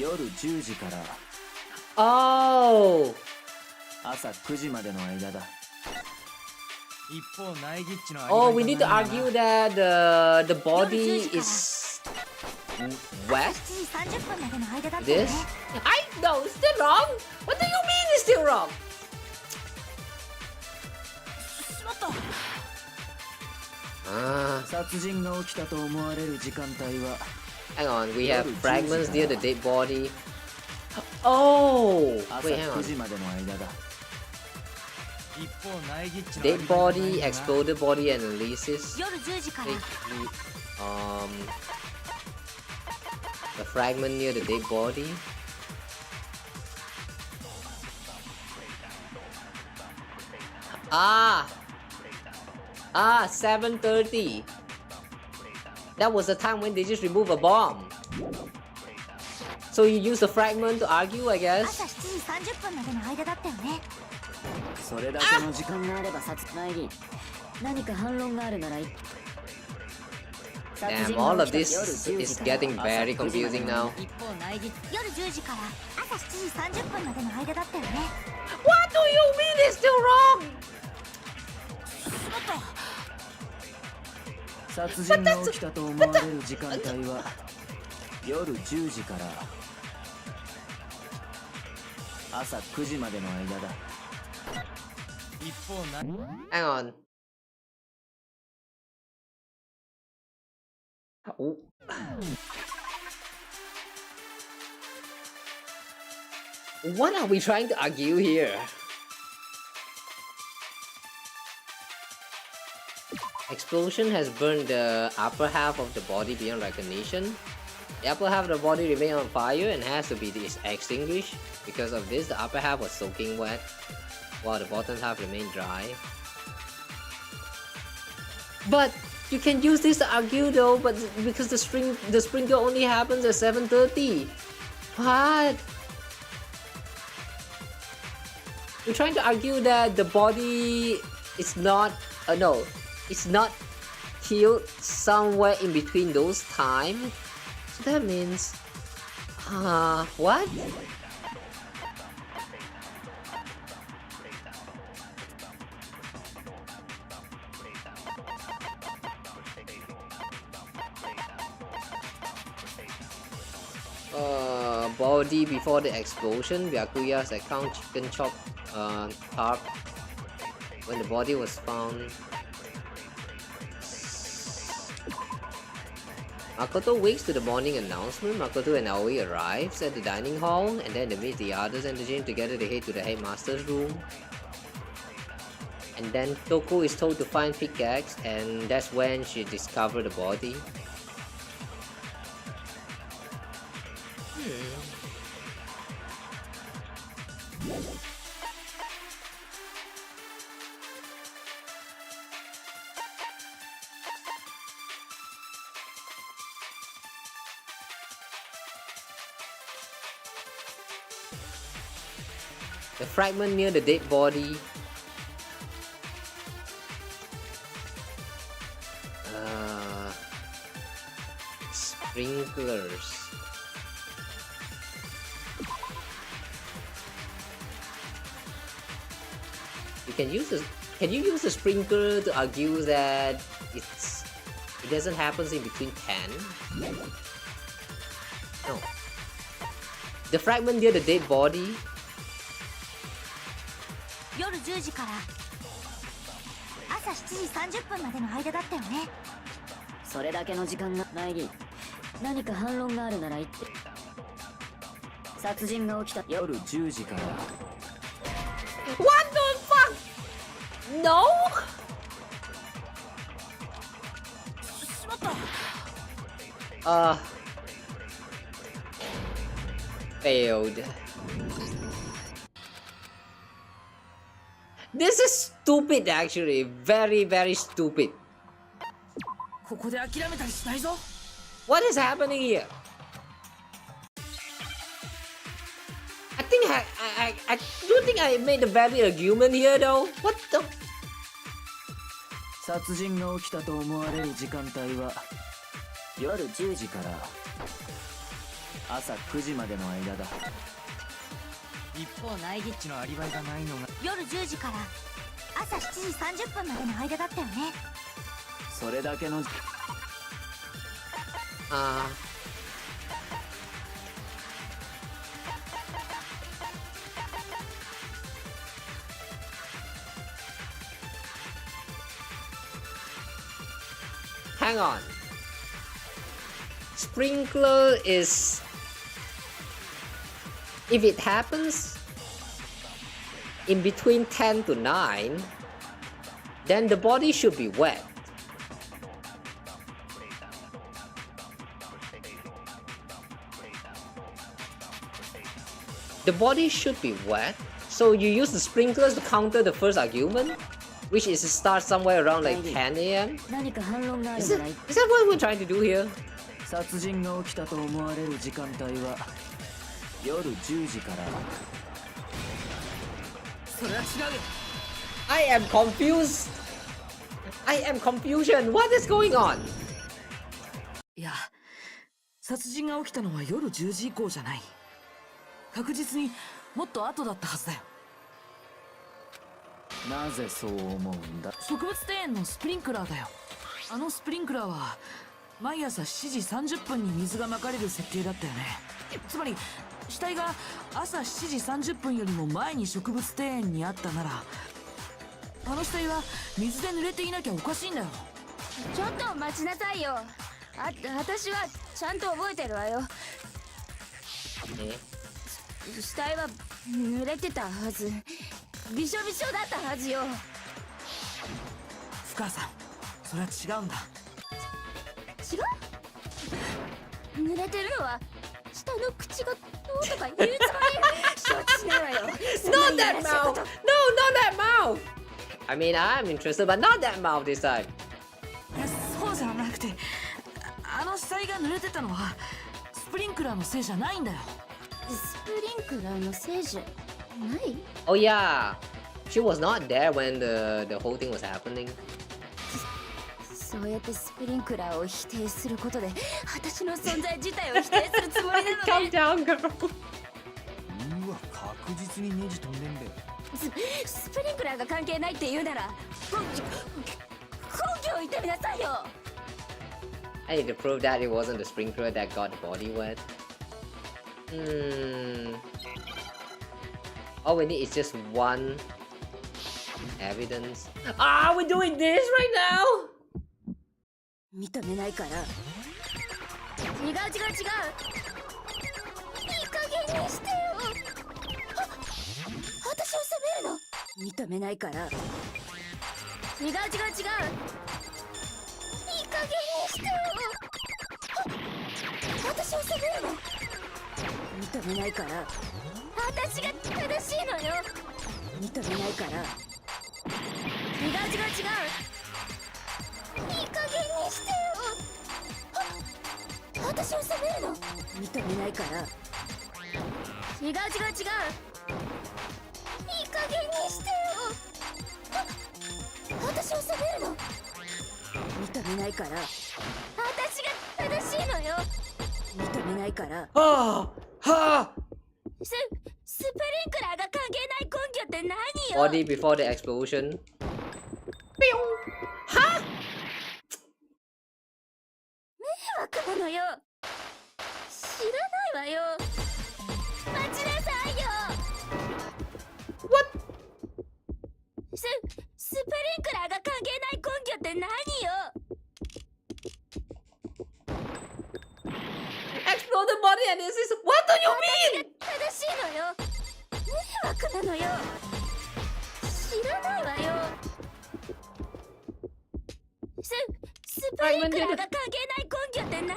夜10時から Oh! 朝9時までの間だ。一方苗木っちの Oh, we need to argue that the body is wet. 7時30分までの間だったよ This? ね。 I know, it's still wrong. What do you mean it's still wrong? しまった。 Ah, 殺人が起きたと思われる時間帯は hang on. We have fragments near the dead body. Oh, 朝 wait, hang 9 on. 時までの間だ。一方苗木っちの Dead body, exploded body analysis. 夜10時から The fragment near the dead body. Ah, 7:30. That was the time when they just removed a bomb. So you use the fragment to argue, I 朝 guess. 7時30分までの間だったよね。それだけの時間があれば殺苗木何か反論があるなら Damn, all of this is getting very confusing now. 一方苗木。夜10時から朝7時30分までの間だったよね。 What do you mean it's still wrong? 殺人が起きたと思われる時間帯は夜10時から朝9時までの間だ。一方苗 Hang on. Oh. What are we trying to argue here? Explosion has burned the upper half of the body beyond recognition. The upper half of the body remained on fire and has to be extinguished. Because of this, the upper half was soaking wet, while the bottom half remained dry. But you can use this to argue though, but because the sprinkle only happens at 7:30. What? You're trying to argue that the body is not no, it's not killed somewhere in between those times. So that means what? Body before the explosion. Byakuya's account chicken chop tarp. When the body was found, Makoto wakes to the morning announcement. Makoto and Aoi arrives at the dining hall, and then they meet the others and the gym together. They head to the headmaster's room. And then Toko is told to find pickaxe, and that's when she discovered the body. The fragment near the dead body. Sprinklers. You can use this. Can you use the sprinkler to argue that it doesn't happen in between 10? No. The fragment near the dead body. 夜10時から朝7時30分までの間だったよね。それだけの時間が苗木何か反論があるなら言って殺人が起きた夜10時から What the fuck? No? しまった。 Failed. This is stupid actually. Very, very stupid. ここで諦めたりしないぞ。 What is happening here? I don't think I made a valid argument here though. What the? 殺人が起きたと思われる時間帯は夜10時から朝9時までの間だ。一方ナイギッチのアリバイがないのが夜10時から朝7時30分までの間だったよね。それだけの Hang on. Sprinkler is... If it happens in between 10 to 9, then the body should be wet. The body should be wet, so you use the sprinklers to counter the first argument, which is to start somewhere around like 10 a.m. 何か反論がある Is な that, ら is that what we're trying to do here? 殺人が起きたと思われる時間帯は夜10時から。それは違うよ。 I am confused. I am confusion. What is going on? いや、殺人が起きたのは夜10時以降じゃない。確実にもっと後だったはずだよ。なぜそう思うんだ。植物庭園のスプリンクラーだよ。あのスプリンクラーは毎朝7時30分に水がまかれる設定だったよね。つまり死体が朝7時30分よりも前に植物庭園にあったなら、あの死体は水で濡れていなきゃおかしいんだよ。ちょっと待ちなさいよ。私はちゃんと覚えてるわよ。死体は濡れてたはず。びしょびしょだったはずよ。深川さん、それは違うんだ。違う？濡れてるのは下の口がどうとか言うつもり？承知しないわよ。Not that mouth! No, not that mouth! I mean, I'm interested, but not that mouth this time. そうじゃなくて、あの死体が濡れてたのはスプリンクラーのせいじゃないんだよ。スプリンクラーのせいじゃない？ Oh yeah, she was not there when the whole thing was happening. そうやってスプリンクラーを否定することで私の存在自体を否定するつもりなのね。 Calm down, girl. うわ確実にネジ飛んでんべ。スプリンクラーが関係ないって言うなら根拠を言ってみなさいよ。 I need to prove that it wasn't the sprinkler that got the body wet. All we need is just one evidence. Ah, we're doing this right now. 認めないから。違う。いい加減にしてよ。私を責めるの。認めないから。違う。いい加減にしてよ。私を責めるの。認めないから。私が正しいのよ。認めないから。違う。いい加減にしてよ。私を責めるの。認めないから。違う。いい加減にしてよ。私を責めるの。認めないから。私が正しいのよ。認めないから。Ah, ha! スプリンクラーが関係ない根拠って何よ。 Body before the explosion. Ha! 迷惑なのよ。知らないわよ。待ちなさいよ。 What? スプリンクラーが関係ない根拠って何よ。 Explode the body and this is... What do you mean? 正しいのよ。迷惑なのよ。知らないわよ。スプリンクラーが関係ない根拠って何よ。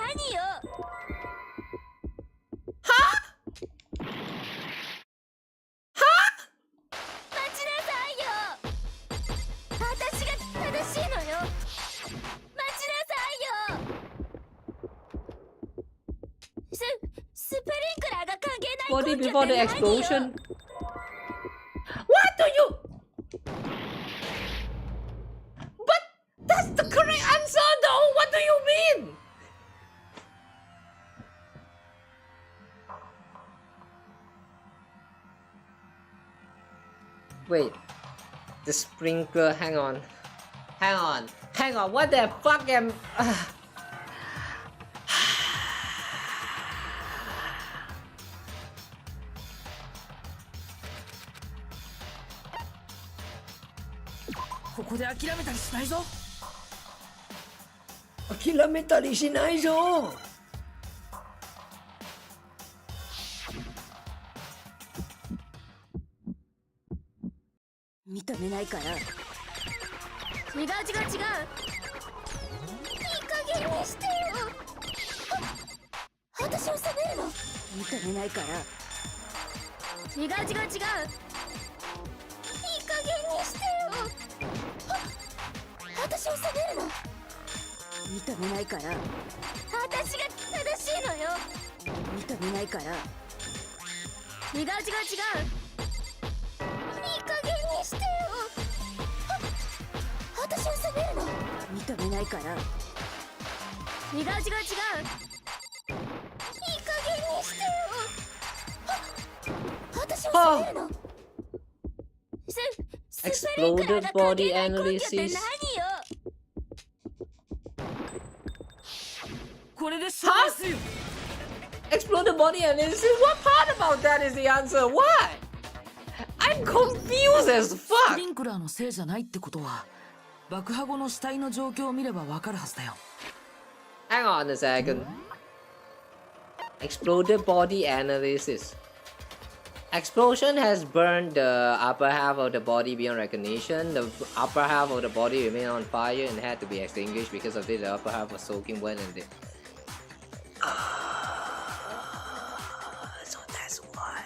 待ちなさいよ。私が正しいのよ。待ちなさいよ。スプリンクラーが関係ない Body 根拠 before って the 何よ。 explosion. What do you... But that's the correct answer though! What do you mean? Wait, the sprinkler. Hang on. What the fuck am? ここで諦めたりしないぞ。諦めたりしないぞ。認めないから。違う。いい加減にしてよ。私を責めるの。認めないから。違う。いい加減にしてよ。私を責めるの。認めないから。私が正しいのよ。認めないから。違う。いい加減にしてよ。私を責めるの。認めないから。違う。いい加減にしてよ。私を責めるの。Exploded body analysis. これで勝負すよ。 Exploded body analysis. What part about that is the answer? What? I'm confused as スプ fuck. リンクラーのせいじゃないってことは、爆破後の死体の状況を見ればわかるはずだよ。Hang on a second. Exploded body analysis. Explosion has burned the upper half of the body beyond recognition. The upper half of the body remained on fire and had to be extinguished. Because of this, the upper half was soaking wet and the... So that's why.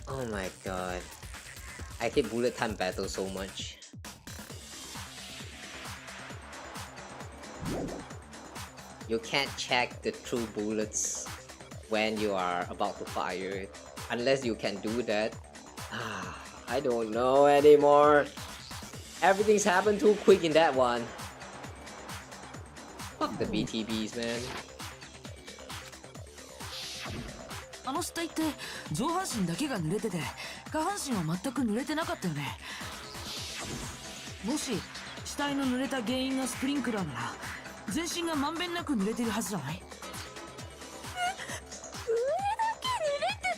Oh my god. I hate bullet time battle so much. You can't check the true bullets when you are about to fire it. Unless you can do that. I don't know anymore. Everything's happened too quick in that one. Fuck the BTBs, man. あの死体って上半身だけが濡れてて、下半身は全く濡れてなかったよね。もし死体の濡れた原因がスプリンクラーなら、全身がまんべんなく濡れてるはずじゃない？上だけ濡れて、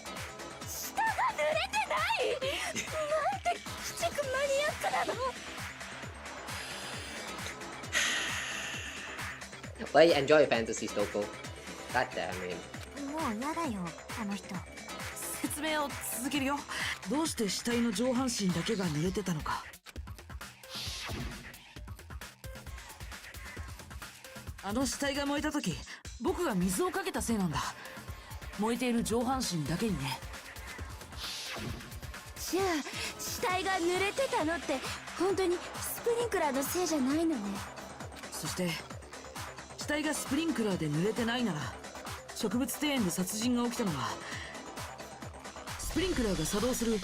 下が濡れてない。なんて鬼畜マニアックなの。Well, you enjoy fantasies, Toko. God damn it. もう嫌だよあの人。説明を続けるよ。どうして死体の上半身だけが濡れてたのか。あの死体が燃えた時、僕が水をかけたせいなんだ。燃えている上半身だけにね。じゃあ死体が濡れてたのって本当にスプリンクラーのせいじゃないのね。そして死体がスプリンクラーで濡れてないなら、植物庭園で殺人が起きたのはスプリンクラーが作動する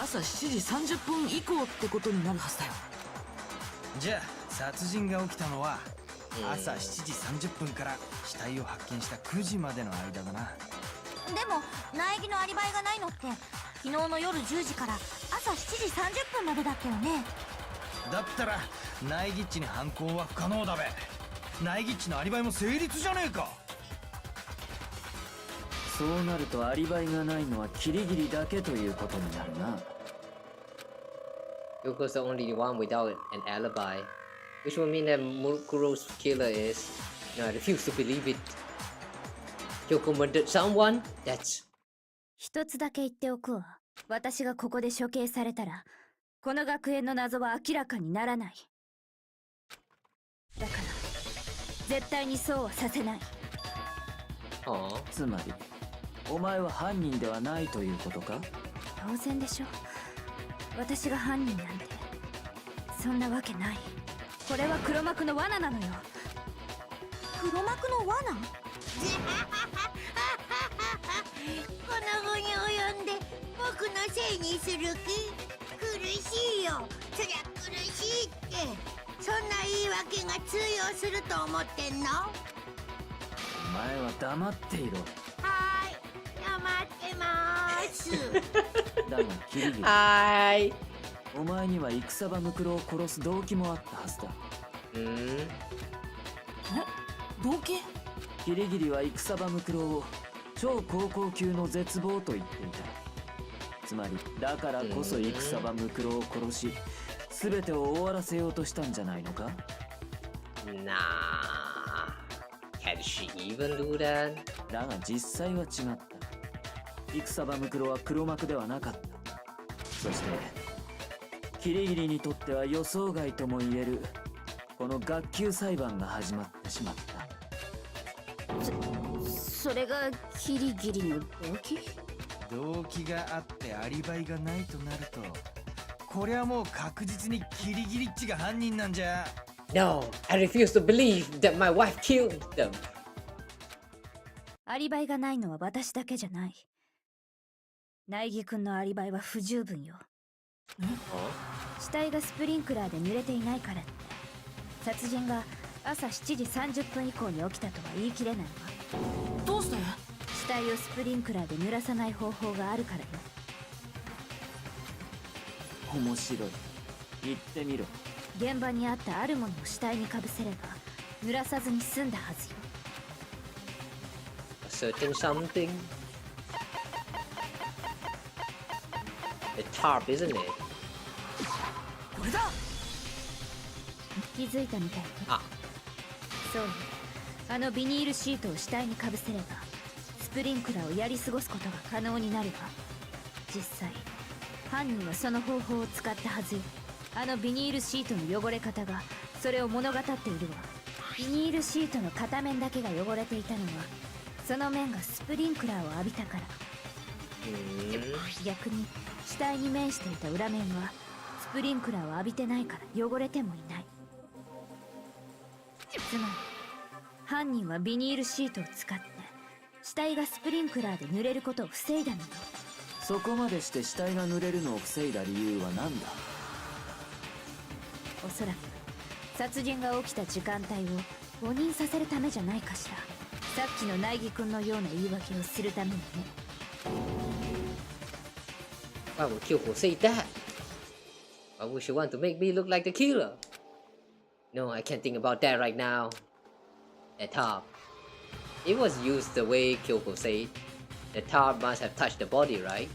朝7時30分以降ってことになるはずだよ。じゃあ殺人が起きたのは朝7時30分から死体を発見した9時までの間だな。でも苗木のアリバイがないのって昨日の夜10時から朝7時30分までだったよね。だったら苗木っちに犯行は不可能だべ。苗木っちのアリバイも成立じゃねえか。そうなるとアリバイがないのはキリギリだけということになるな。Yoko's the only one without an alibi, which would mean that Muruku's killer is. No, I refuse to believe it. Yoko murdered someone? That's... 一つだけ言っておくわ。私がここで処刑されたら、この学園の謎は明らかにならない。だから、絶対にそうはさせない。つまりお前は犯人ではないということか？当然でしょ。私が犯人なんてそんなわけない。これは黒幕の罠なのよ。黒幕の罠？この後に及んで僕のせいにする気？苦しいよ。そりゃ苦しいって。そんな言い訳が通用すると思ってんの？お前は黙っていろ。ですだがキリギリ、Hi. お前には戦場ムクロを殺す動機もあったはずだ。動機？キリギリは戦場ムクロを超高校級の絶望と言っていた。つまりだからこそ戦場ムクロを殺し全てを終わらせようとしたんじゃないのか。 Nah. Can she even do that? だが実際は違った。戦場ムクロは黒幕ではなかった。そしてキリギリにとっては予想外とも言えるこの学級裁判が始まってしまった。それがキリギリの動機？動機があってアリバイがないとなると、こりゃもう確実にキリギリッチが犯人なんじゃ。 No, I refuse to believe that my wife killed them. アリバイがないのは私だけじゃない。苗木くんのアリバイは不十分よ。死体がスプリンクラーで濡れていないからって、殺人が朝7時30分以降に起きたとは言い切れないわ。どうして？死体をスプリンクラーで濡らさない方法があるからよ。面白い。言ってみろ。現場にあったあるものを死体にかぶせれば濡らさずに済んだはずよ。A certain something. The tarp, isn't it? これだ。気づいたみたいね。あ、そうよ。あのビニールシートを死体にかぶせればスプリンクラーをやり過ごすことが可能になるわ。実際犯人はその方法を使ったはずよ。あのビニールシートの汚れ方がそれを物語っているわ。ビニールシートの片面だけが汚れていたのはその面がスプリンクラーを浴びたから。逆に死体に面していた裏面はスプリンクラーを浴びてないから汚れてもいない。つまり犯人はビニールシートを使って死体がスプリンクラーで濡れることを防いだのよ。そこまでして死体が濡れるのを防いだ理由は何だ。おそらく殺人が起きた時間帯を誤認させるためじゃないかしら。さっきの苗木くんのような言い訳をするためにね。 Why would Kyoko say that? Why would she want to make me look like the killer? No, I can't think about that right now. That tarp. It was used the way Kyoko said. The tarp must have touched the body, right?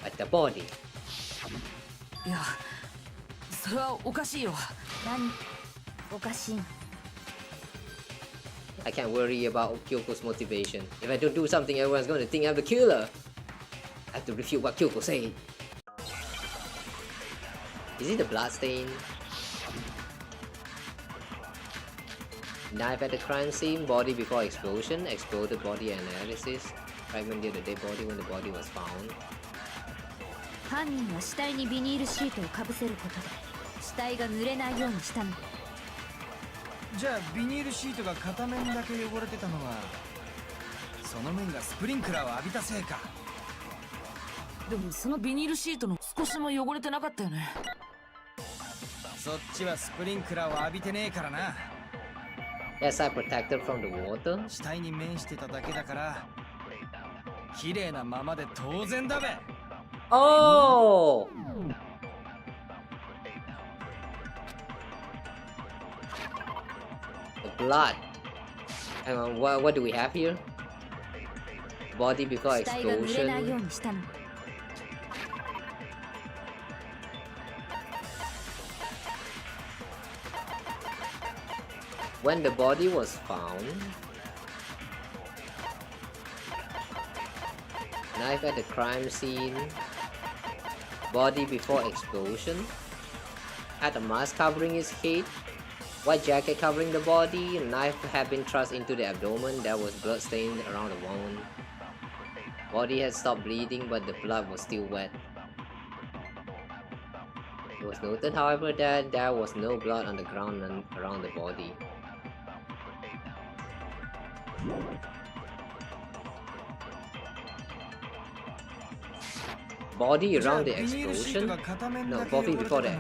But the body. いや、それはおかしいよ。何おかしいの？ I can't worry about Kyoko's motivation. If I don't do something, everyone's going to think I'm the killer. I have to refute what Kyoko said. Is it the blood stain? Knife at the crime scene, body before explosion, exploded body analysis, fragment near the dead body when the body was found. 犯人は死体にビニールシートをかぶせることで死体が濡れないようにしたの。じゃあビニールシートが片面だけ汚れてたのはその面がスプリンクラーを浴びたせいか。でもそのビニールシートの少しも汚れてなかったよね。そっちはスプリンクラーを浴びてねえからな。Yes, I protected from the water. 死体に面してただけだから綺麗なままで当然だべ。Oh! The blood. Hang on, what do we have here? Body before 死体が濡れないよう explosion. にしたの。 When the body was found, knife at the crime scene, body before explosion, had a mask covering his head, white jacket covering the body, knife had been thrust into the abdomen, there was blood stained around the wound. Body had stopped bleeding but the blood was still wet. It was noted, however, that there was no blood on the ground and around the body. Body around the explosion? No, body before the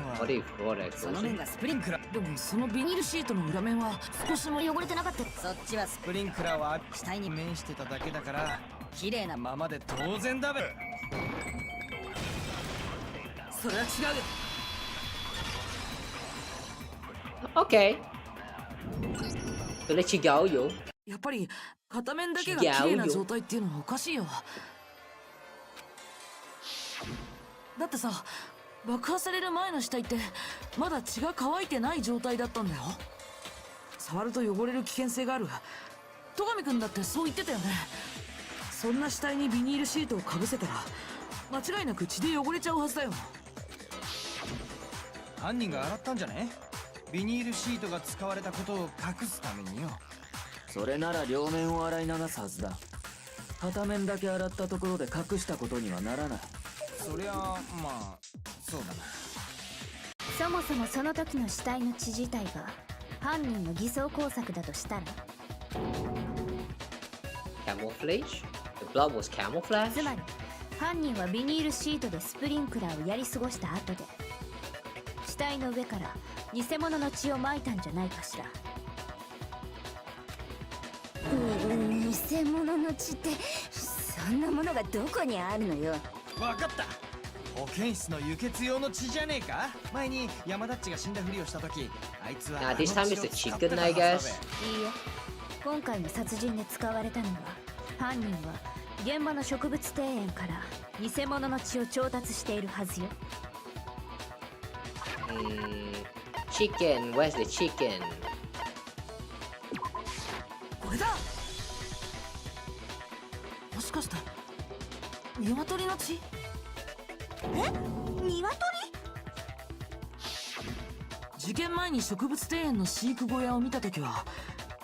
explosion. その面がスプリンクラー。でもそのビニールシートの裏面は少しも汚れてなかった。そっちはスプリンクラーは死体に面してただけだから綺麗なままで当然だべ。それは違う。 Okay. So let's go, yo. やっぱり片面だけが綺麗な状態っていうのはおかしいよ。だってさ、爆破される前の死体ってまだ血が乾いてない状態だったんだよ。触ると汚れる危険性がある。戸上君だってそう言ってたよね。そんな死体にビニールシートをかぶせたら間違いなく血で汚れちゃうはずだよ。犯人が洗ったんじゃね？ビニールシートが使われたことを隠すためによ。それなら両面を洗い流すはずだ。片面だけ洗ったところで隠したことにはならない。そりゃまあそうだな。そもそもその時の死体の血自体が犯人の偽装工作だとしたら、 Camouflage? The blood was camouflage? つまり犯人はビニールシートでスプリンクラーをやり過ごした後で死体の上から偽物の血をまいたんじゃないかしら。偽物の血ってそんなものがどこにあるのよ。わかった。保健室の輸血用の血じゃねえか。前に山田っちが死んだふりをした時、あいつは Nah, this time it's the 使っ chicken, てたは I ずだべ。 guess. いいえ、今回の殺人で使われたのは犯人は現場の植物庭園から偽物の血を調達しているはずよ。Chicken, where's the chicken? これだ。もしかして鶏の血？鶏？事件前に植物庭園の飼育小屋を見たときは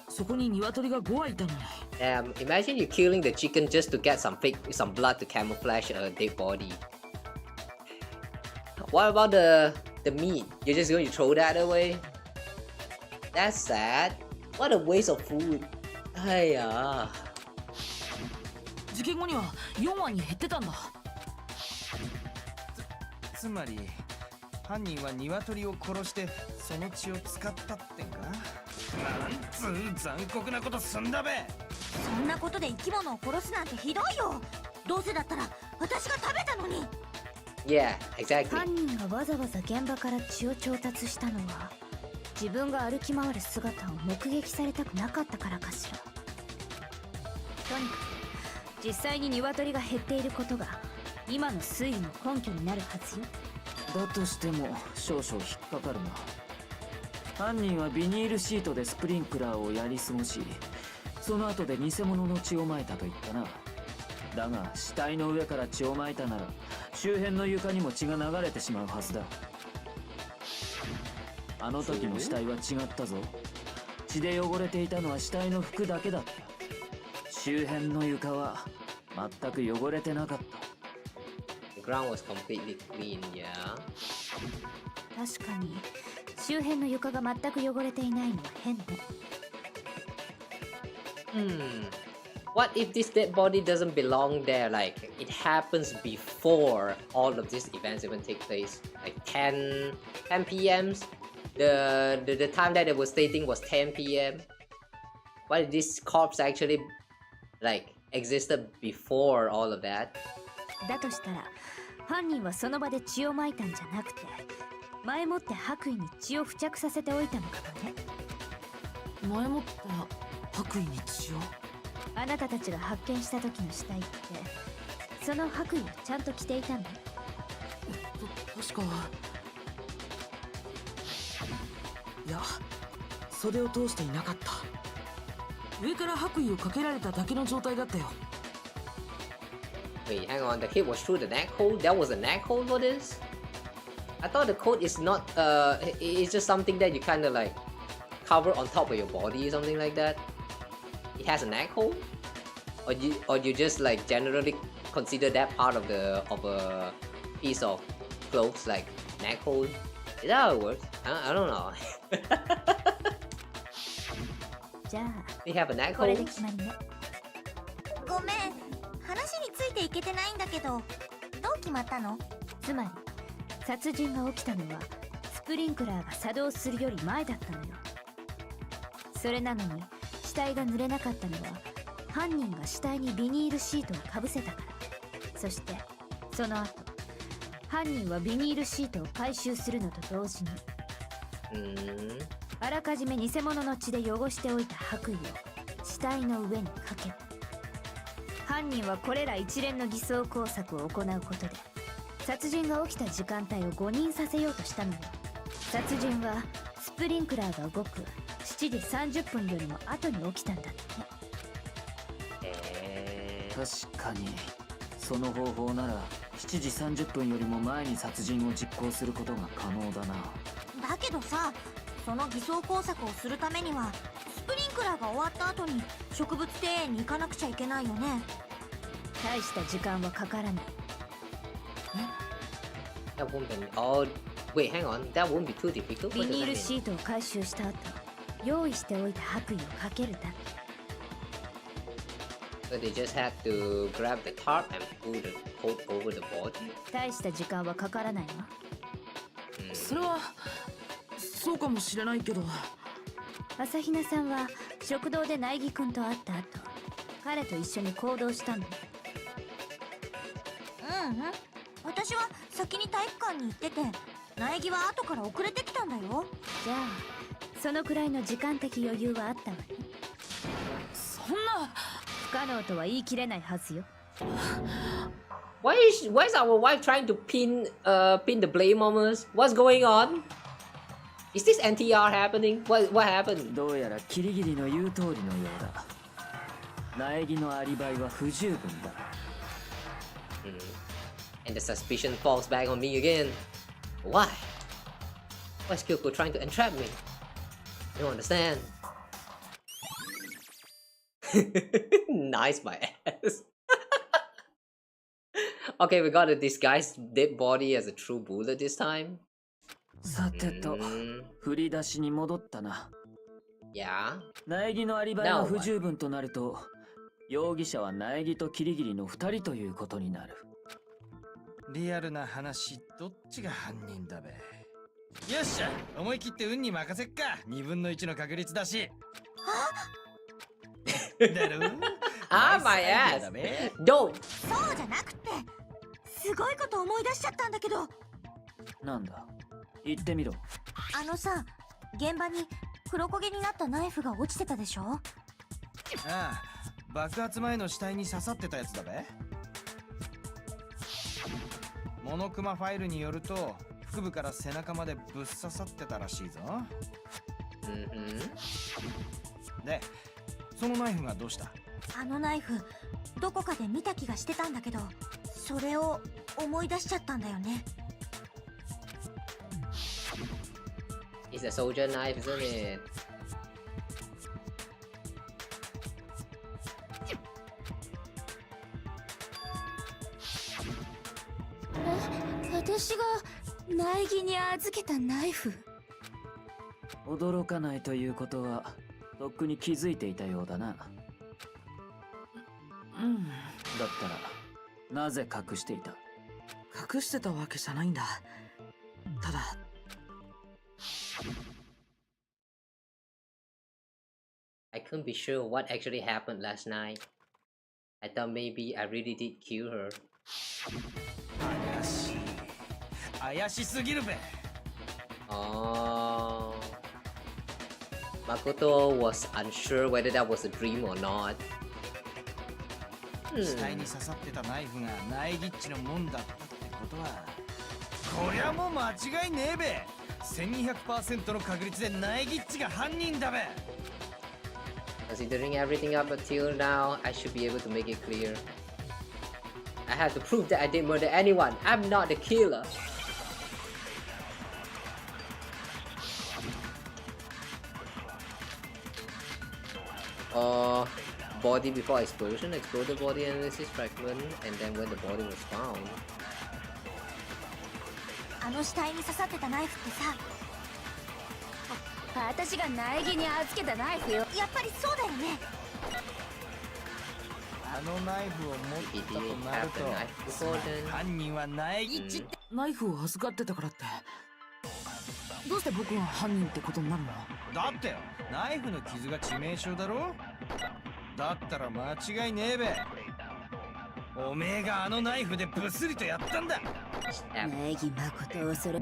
そこに鶏が5羽いたのに。Imagine you killing the chicken just to get some blood to camouflage a dead body. What about the meat? You're just going to throw that away? That's sad. What a waste of food. はいや。事件後には4羽に減ってたんだ。つまり犯人は鶏を殺してその血を使ったってんか。なんつう残酷なことすんだべ。そんなことで生き物を殺すなんてひどいよ。どうせだったら私が食べたのに。Yeah, exactly. 犯人がわざわざ現場から血を調達したのは自分が歩き回る姿を目撃されたくなかったからかしら。とにかく実際に鶏が減っていることが今の推理の根拠になるはずよ。だとしても少々引っかかるな。犯人はビニールシートでスプリンクラーをやり過ごし、その後で偽物の血をまいたと言ったな。だが死体の上から血をまいたなら周辺の床にも血が流れてしまうはずだ。あの時の死体は違ったぞ。血で汚れていたのは死体の服だけだった。周辺の床は全く汚れてなかった。The ground was completely clean, yeah. 確かに周辺の床が全く汚れていないのは変ね。What if this dead body doesn't belong there? Like, it happens before all of these events even take place. Like 10 p.m. The time that they were stating was 10 p.m. What if this corpse actually, like, existed before all of that? だとしたら犯人はその場で血をまいたんじゃなくて前もって白衣に血を付着させておいたのかもね。前もって白衣に血を？あなたたちが発見した時の死体ってその白衣をちゃんと着ていたの？確かいや袖を通していなかった。上から白衣をかけられただけの状態だったよ。Wait, hang on. The hit was through the neck hole? That was a neck hole for this? I thought the coat is not, it's just something that you kind of like cover on top of your body or something like that. It has a neck hole? Or you just like generally consider that part of a piece of clothes like neck hole? Is that how it works? I don't know. じゃあ They have a neck これ hole? で決まりね。ごめん、話についていけてないんだけど、どう決まったの？つまり殺人が起きたのはスプリンクラーが作動するより前だったのよ。それなのに死体が濡れなかったのは犯人が死体にビニールシートをかぶせたから。そしてその後犯人はビニールシートを回収するのと同時にあらかじめ偽物の血で汚しておいた白衣を死体の上にかける。犯人はこれら一連の偽装工作を行うことで殺人が起きた時間帯を誤認させようとしたのよ。殺人はスプリンクラーが動く7時30分よりも後に起きたんだって。確かにその方法なら7時30分よりも前に殺人を実行することが可能だな。だけどさ、その偽装工作をするためにはスプリンクラーが終わった後に植物庭園に行かなくちゃいけないよね。大した時間はかからない。That won't be. Oh, wait, hang on. That won't be too difficult. ビ What does ニー that ル mean? シートを回収した後、用意しておいた白衣をかけるだけ。So they just had to grab the tarp and pull the coat over the body. 大した時間はかからないわ。それはそうかもしれないけど。朝比奈さんは食堂で苗木くんと会った後、彼と一緒に行動したの。私は先に体育館に行ってて、苗木は後から遅れてきたんだよ。じゃあそのくらいの時間的余裕はあったわね。そんな不可能とは言い切れないはずよ。Why is our wife trying to pin the blame on us? What's going on? Is this NTR happening? What happened? どうやらキリギリの言う通りのようだ。苗木のアリバイは不十分だ。And the suspicion falls back on me again. Why? Why is Kyoko trying to entrap me? I don't understand. Nice, my ass. Okay, we gotta disguise dead body as a true bullet this time. さてと、振り出しに戻ったな。Yeah. 苗木のアリバイが不十分となると、容疑者は苗木とキリギリの2人ということになる。リアルな話、どっちが犯人だべ。よっしゃ、思い切って運に任せっか。2分の1の確率だし。だろAh, my ass. Don't. そうじゃなくて、すごいこと思い出しちゃったんだけど。なんだ、言ってみろ。あのさ、現場に黒焦げになったナイフが落ちてたでしょ。ああ、爆発前の死体に刺さってたやつだべ。モノクマファイルによると、腹部から背中までぶっ刺さってたらしいぞ。で、そのナイフがどうした？あのナイフ、どこかで見た気がしてたんだけど、それを思い出しちゃったんだよね。It's a soldier knife, isn't it? 私が苗木に預けたナイフ。驚かないということはとっくに気づいていたようだな。だったらなぜ隠していた？隠してたわけじゃないんだ。ただI couldn't be sure what actually happened last night. I thought maybe I really did kill her. 怪しい。怪しすぎるべ。Oh. Makoto was unsure whether that was a dream or not. 死体に刺さってたナイフがナイギッチのもんだったってことは、こりゃもう間違いねえべ。1200% の確率でナイギッチが犯人だべ。Considering everything up until now, I should be able to make it clear. I have to prove that I didn't murder anyone. I'm not the killer. Body before explosion, exploded body analysis fragment, and then when the body was found. あの死体に刺さってたナイフってさ、私が苗木に預けたナイフよ。やっぱりそうだよね。あのナイフを持ったとなると、犯人はナイギッチって。ナイフを預かってたからって、どうして僕が犯人ってことになるの？だってよ、ナイフの傷が致命傷だろ。だったら間違いねえべ。おめえがあのナイフでブスリとやったんだ。名義誠恐れ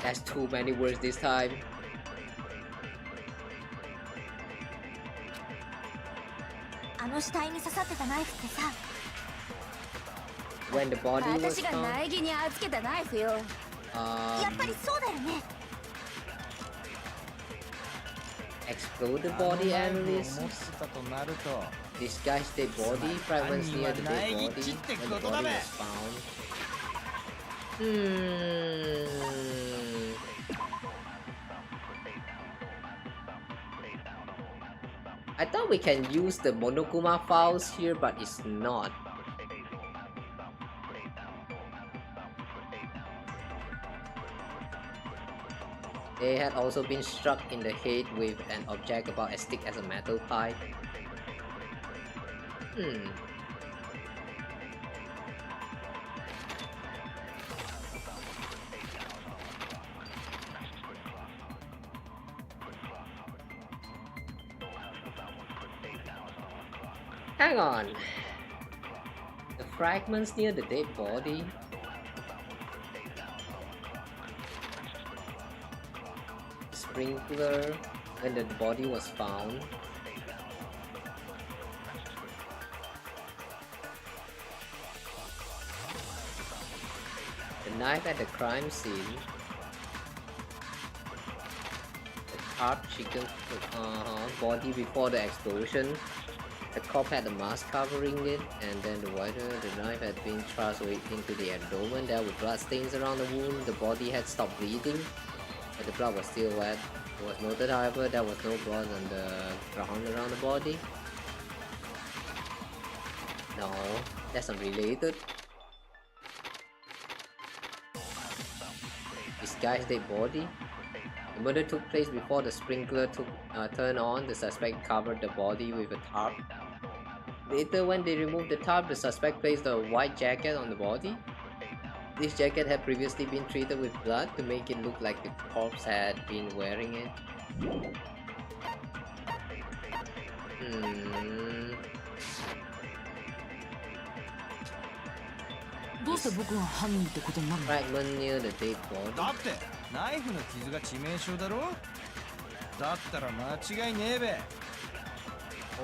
That's too many words this time. あの死体に刺さってたナイフってさ、 When the body was 私が found, 苗木に預けたナイフよ。やっぱりそうだよね。 explode the あの body ナイフを持って analysis, たとなると、 disguise dead body, fragments near the dead body, 苗木って when こ the とだ body べ。 was found. I thought we can use the Monokuma files here, but it's not. They had also been struck in the head with an object about as thick as a metal pipe. Hang on. The fragments near the dead body. Sprinkler when the body was found. The knife at the crime scene. The carved chicken body before the explosion. The cop had a mask covering it, and then the knife had been thrust into the abdomen. There were blood stains around the wound. The body had stopped bleeding, but the blood was still wet. It was noted, however, there was no blood on the ground around the body. No, that's unrelated. Disguised dead body. The murder took place before the sprinkler turned on. The suspect covered the body with a tarp. Later, when they removed the tarp, the suspect placed a white jacket on the body. This jacket had previously been treated with blood to make it look like the corpse had been wearing it. どうして僕が犯人ってことになるの？ Fragment near the dead body. だってナイフの傷が致命傷だろ。だったら間違いねえべ。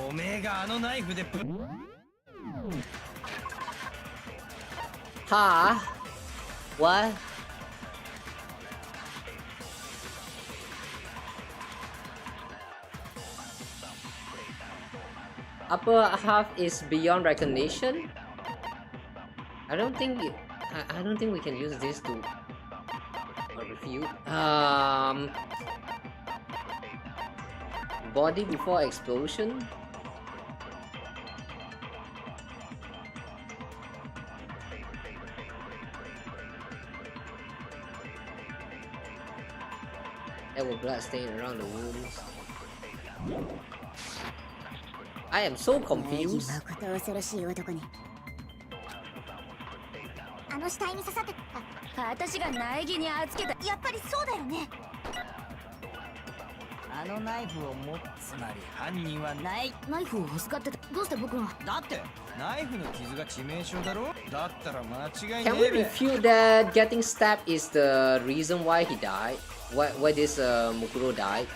おめえがあのナイフでHuh? What? Upper half is beyond recognition. I don't think we can use this to refute. Body before explosion. There were blood stains around the wounds. I am so confused. 誠恐ろしい男に。あの死体に刺さって私が苗木に預けた。やっぱりそうだよね。あのナイフを持っつまり犯人はナイフを預かってた。どうして僕が？だってナイフの傷が致命傷だろ。だったら間違い Can ね we えべ。 refute that getting stabbed is the reason why he died? Why this Mukuro died?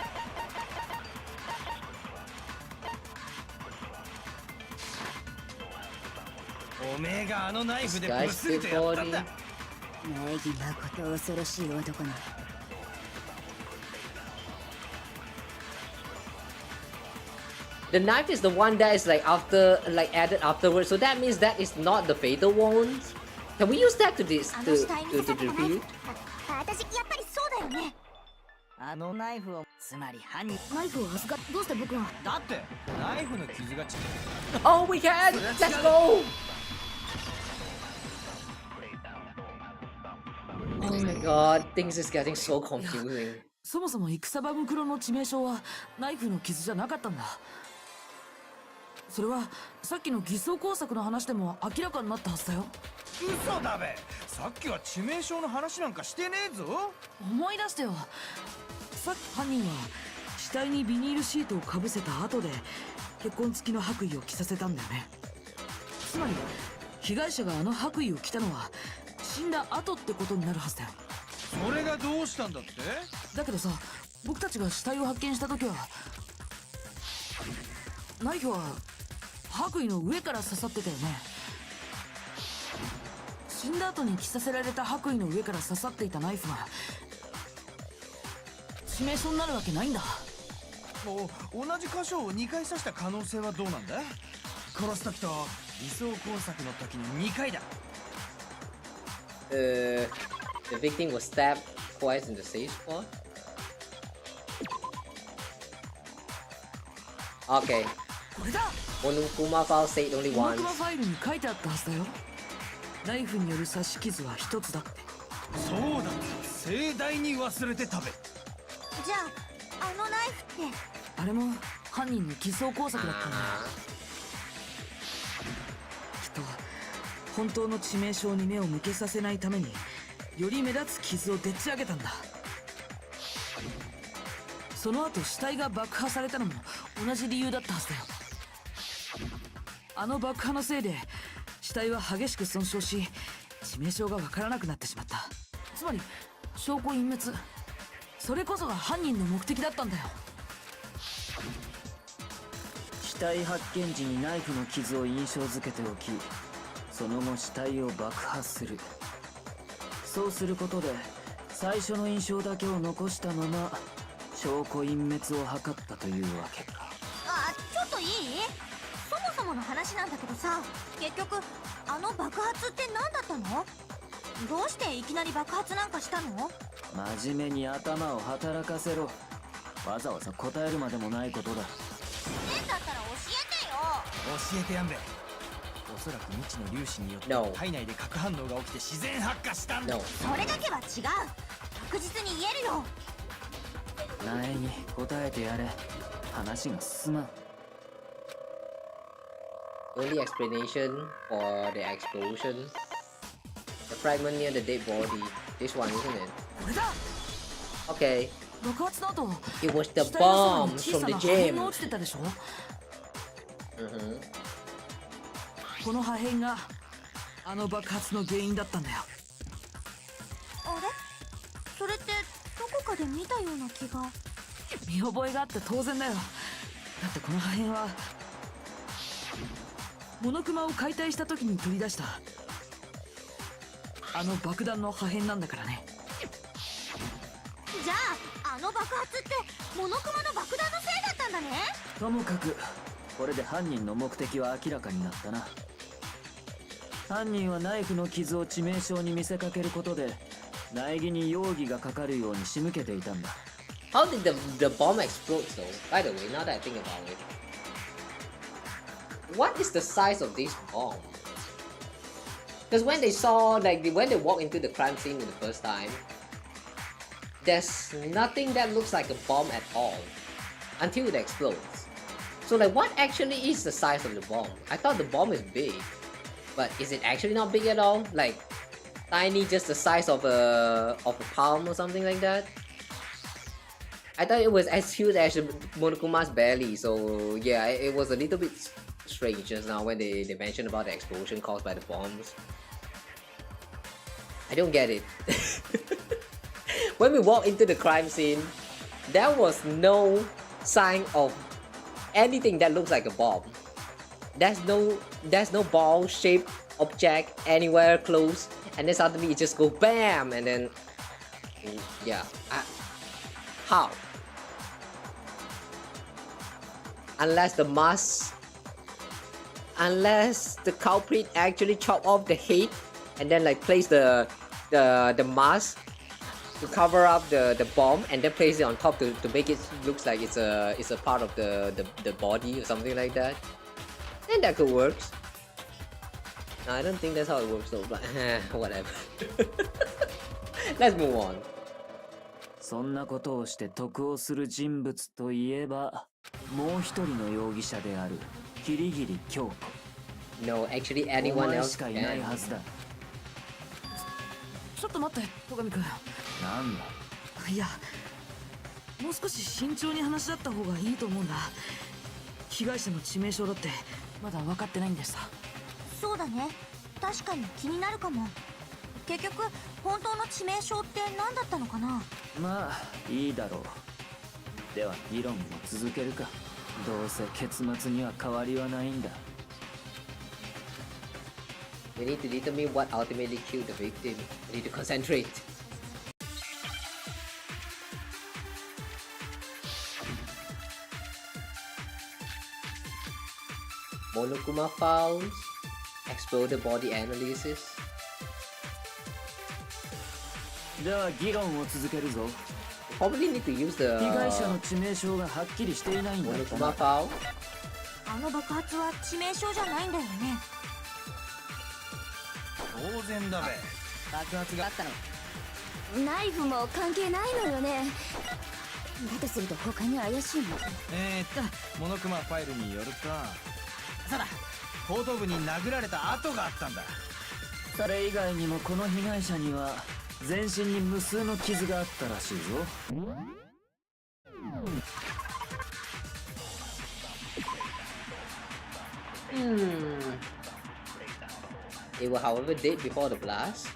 おめえがあのナイフでブスリとやったんだ。苗木誠恐ろしい男に。The knife is the one that is like added afterwards, so that means that is not the fatal wound. Can we use that to あの死体に刺さってたナイフ refute? 私やっぱりそうだよね。あのナイフをつまり犯人ナイフを預かっどうして僕が？だってナイフの傷が致 Oh, we can! Let's go! Oh my god, things is getting so confusing. そもそも戦場袋の致命傷はナイフの傷じゃなかったんだ。それはさっきの偽装工作の話でも明らかになったはずだよ。嘘だべ。さっきは致命傷の話なんかしてねえぞ。思い出してよ。さっき犯人は死体にビニールシートをかぶせた後で血痕付きの白衣を着させたんだよね。つまり被害者があの白衣を着たのは死んだ後ってことになるはずだよ。それがどうしたんだって？だけどさ、僕たちが死体を発見した時はナイフは白衣の上から刺さってたよね。死んだ後に着させられた白衣の上から刺さっていたナイフが致命傷になるわけないんだ。同じ箇所を2回刺した可能性はどうなんだ？殺す時と偽装工作の時に2回だ。The victim was stabbed twice in the same spot. Okay. これだ。 Monokuma file said only モノ once. クマファイルに書いてあったはずだよ。ナイフによる刺し傷は一つだって。そうだ、盛大に忘れてたべ。じゃああのナイフってあれも犯人の偽装工作だったんだよ。きっと本当の致命傷に目を向けさせないためにより目立つ傷をでっち上げたんだ。その後死体が爆破されたのも同じ理由だったはずだよ。あの爆破のせいで死体は激しく損傷し致命傷がわからなくなってしまった。つまり証拠隠滅、それこそが犯人の目的だったんだよ。死体発見時にナイフの傷を印象づけておき、その後死体を爆破する。そうすることで最初の印象だけを残したまま証拠隠滅を図ったというわけか。ちょっといい？そもそもの話なんだけどさ、結局あの爆発って何だったの？どうしていきなり爆発なんかしたの？真面目に頭を働かせろ。わざわざ答えるまでもないことだ。だったら教えてよ。教えてやんべ。おそらく未知の粒子によって No. 体内で核反応が起きて自然発火したんだ。 No. それだけは違う。確実に言えるよ。苗に答えてやれ。話が進まん。Only explanation for the explosion. The fragment near the dead body. This one, isn't it? これだ。 Okay. 爆発の後 It was the 死体の bombs そば from に the 小さな破片 gym. が落ちてたでしょ。 Mm-hmm. この破片があの爆発の原因だったんだよ。あれ？それってどこかで見たような気が。見覚えがあって当然だよ。だってこの破片はモノクマを解体した時に取り出したあの爆弾の破片なんだからね。じゃああの爆発ってモノクマの爆弾のせいだったんだね。ともかくこれで犯人の目的は明らかになったな。犯人はナイフの傷を致命傷に見せかけることで苗木に容疑がかかるように仕向けていたんだ。 How did the bomb explode though? By the way, now that I think about it. What is the size of this bomb? Because when they saw, like, when they walked into the crime scene for the first time, there's nothing that looks like a bomb at all until it explodes. So, like, what actually is the size of the bomb? I thought the bomb is big, but is it actually not big at all? Like, tiny, just the size of a palm or something like that? I thought it was as huge as Monokuma's belly, so yeah, it was a little bit strange just now when they mentioned about the explosion caused by the bombs. I don't get it. When we walked into the crime scene, there was no sign of anything that looks like a bomb. There's no ball-shaped object anywhere close, and then suddenly it just go BAM, and then yeah, how? Unless the culprit actually chop off the head and then like place the mask to cover up the bomb and then place it on top to make it looks like it's a part of the body or something like that, then that could work. No, I don't think that's how it works though, but whatever. Let's move on. そんなことをして得をする人物といえばもう一人の容疑者であるキリギリ京子。 No, actually お anyone 前 else しかいない can. はずだ。ちょっと待って戸上君。なんだ。いや、もう少し慎重に話し合った方がいいと思うんだ。被害者の致命傷だってまだ分かってないんでさ。そうだね、確かに気になるかも。結局本当の致命傷って何だったのかな。まあいいだろう。では議論を続けるか。どうせ結末には変わりはないんだ。 We need to determine what ultimately killed the victim. We need to concentrate. Monokuma files, exploded body analysis. では議論を続けるぞ。 Probably need to use 被害者 the の致命傷がはっきりしていないんだったな。 Monokuma file. あの爆発は致命傷じゃないんだよね。当然だべ。爆発があったの。ナイフも関係ないのよね。だとすると他に怪しいの。モノクマファイルによると、そうだ、後頭部に殴られた跡があったんだ。それ以外にもこの被害者には全身に無数の傷があったらしいぞ。They were, however, dead before the blast.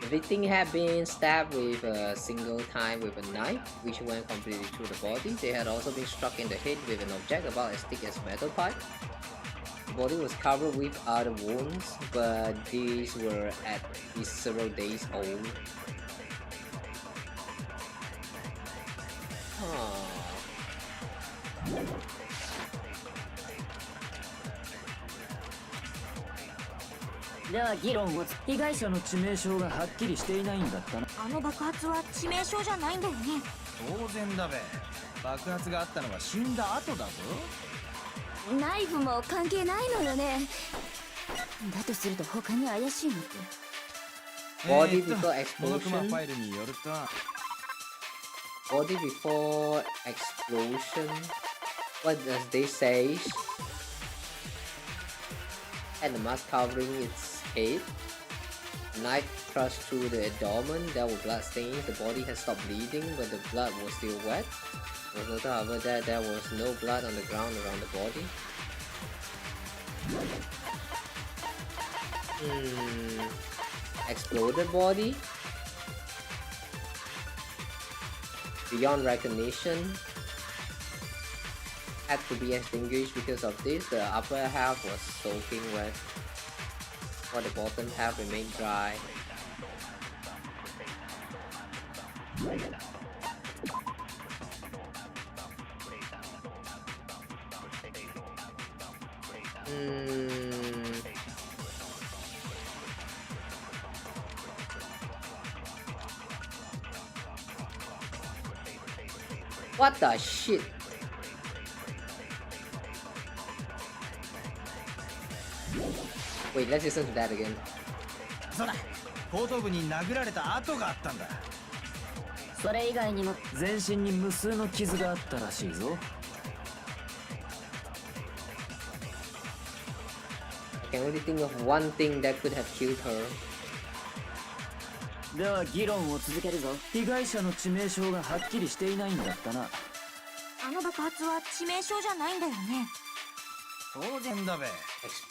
The victim had been stabbed with a single time with a knife, which went completely through the body. They had also been struck in the head with an object about as thick as a metal pipe. The body was covered with other wounds, but these were at least several days old. Huh. では議論を。被害者の致命傷がはっきりしていないんだったな。あの爆発は致命傷じゃないんだよね。当然だべ。爆発があったのは死んだ後だぞ。ナイフも関係ないのよね。だとすると他に怪しいのって。Body before モノクマフ explosion. ァイルによると、 Body before explosion. What does they say? Had the mask covering its head. Knife thrust through the abdomen. There were blood stains. The body had stopped bleeding, but the blood was still wet. It was noted, however, that there was no blood on the ground around the body. Exploded body. Beyond recognition. Had to be extinguished because of this. The upper half was soaking wet, while the bottom half remained dry. What the shit? Wait, let's listen to that again. そうだ、後頭部に殴られた跡があったんだ。それ以外にも全身に無数の傷があったらしいぞ。 I can only think of one thing that could have killed her. では議論を続けるぞ。被害者の致命傷がはっきりしていないんだったな。あの爆発は致命傷じゃないんだよね。当然だべ。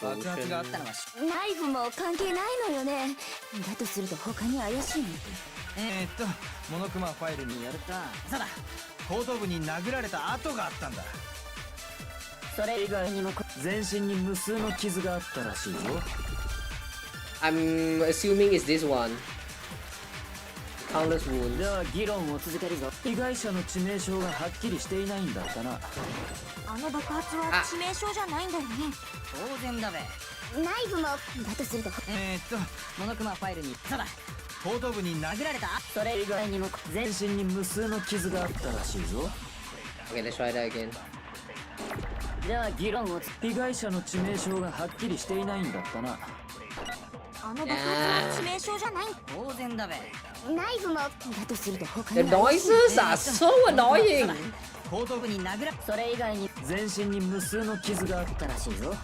爆発があったのはナイフも関係ないのよね。だとすると他に怪しいのって。モノクマファイルによると、そうだ、後頭部に殴られた跡があったんだ。それ以外にも全身に無数の傷があったらしいぞ。 I'm assuming it's this one. Countless wounds. では議論を続けるぞ。被害者の致命傷がはっきりしていないんだったな。あの爆発は致命傷じゃないんだよね。当然だべ。ナイフもだとするとモノクマファイルに、そうだ、後頭部に殴られた。それ以外にも全身に無数の傷があったらしいぞ。 Okay, let's try that again. では議論を。被害者の致命傷がはっきりしていないんだったな。あの爆発は致命傷じゃない。当然だべ。ナイフもだとすると他 The に怪しいのって。 noises are so annoying. 後頭部に殴らそれ以外に全身に無数の傷があったらしいぞ。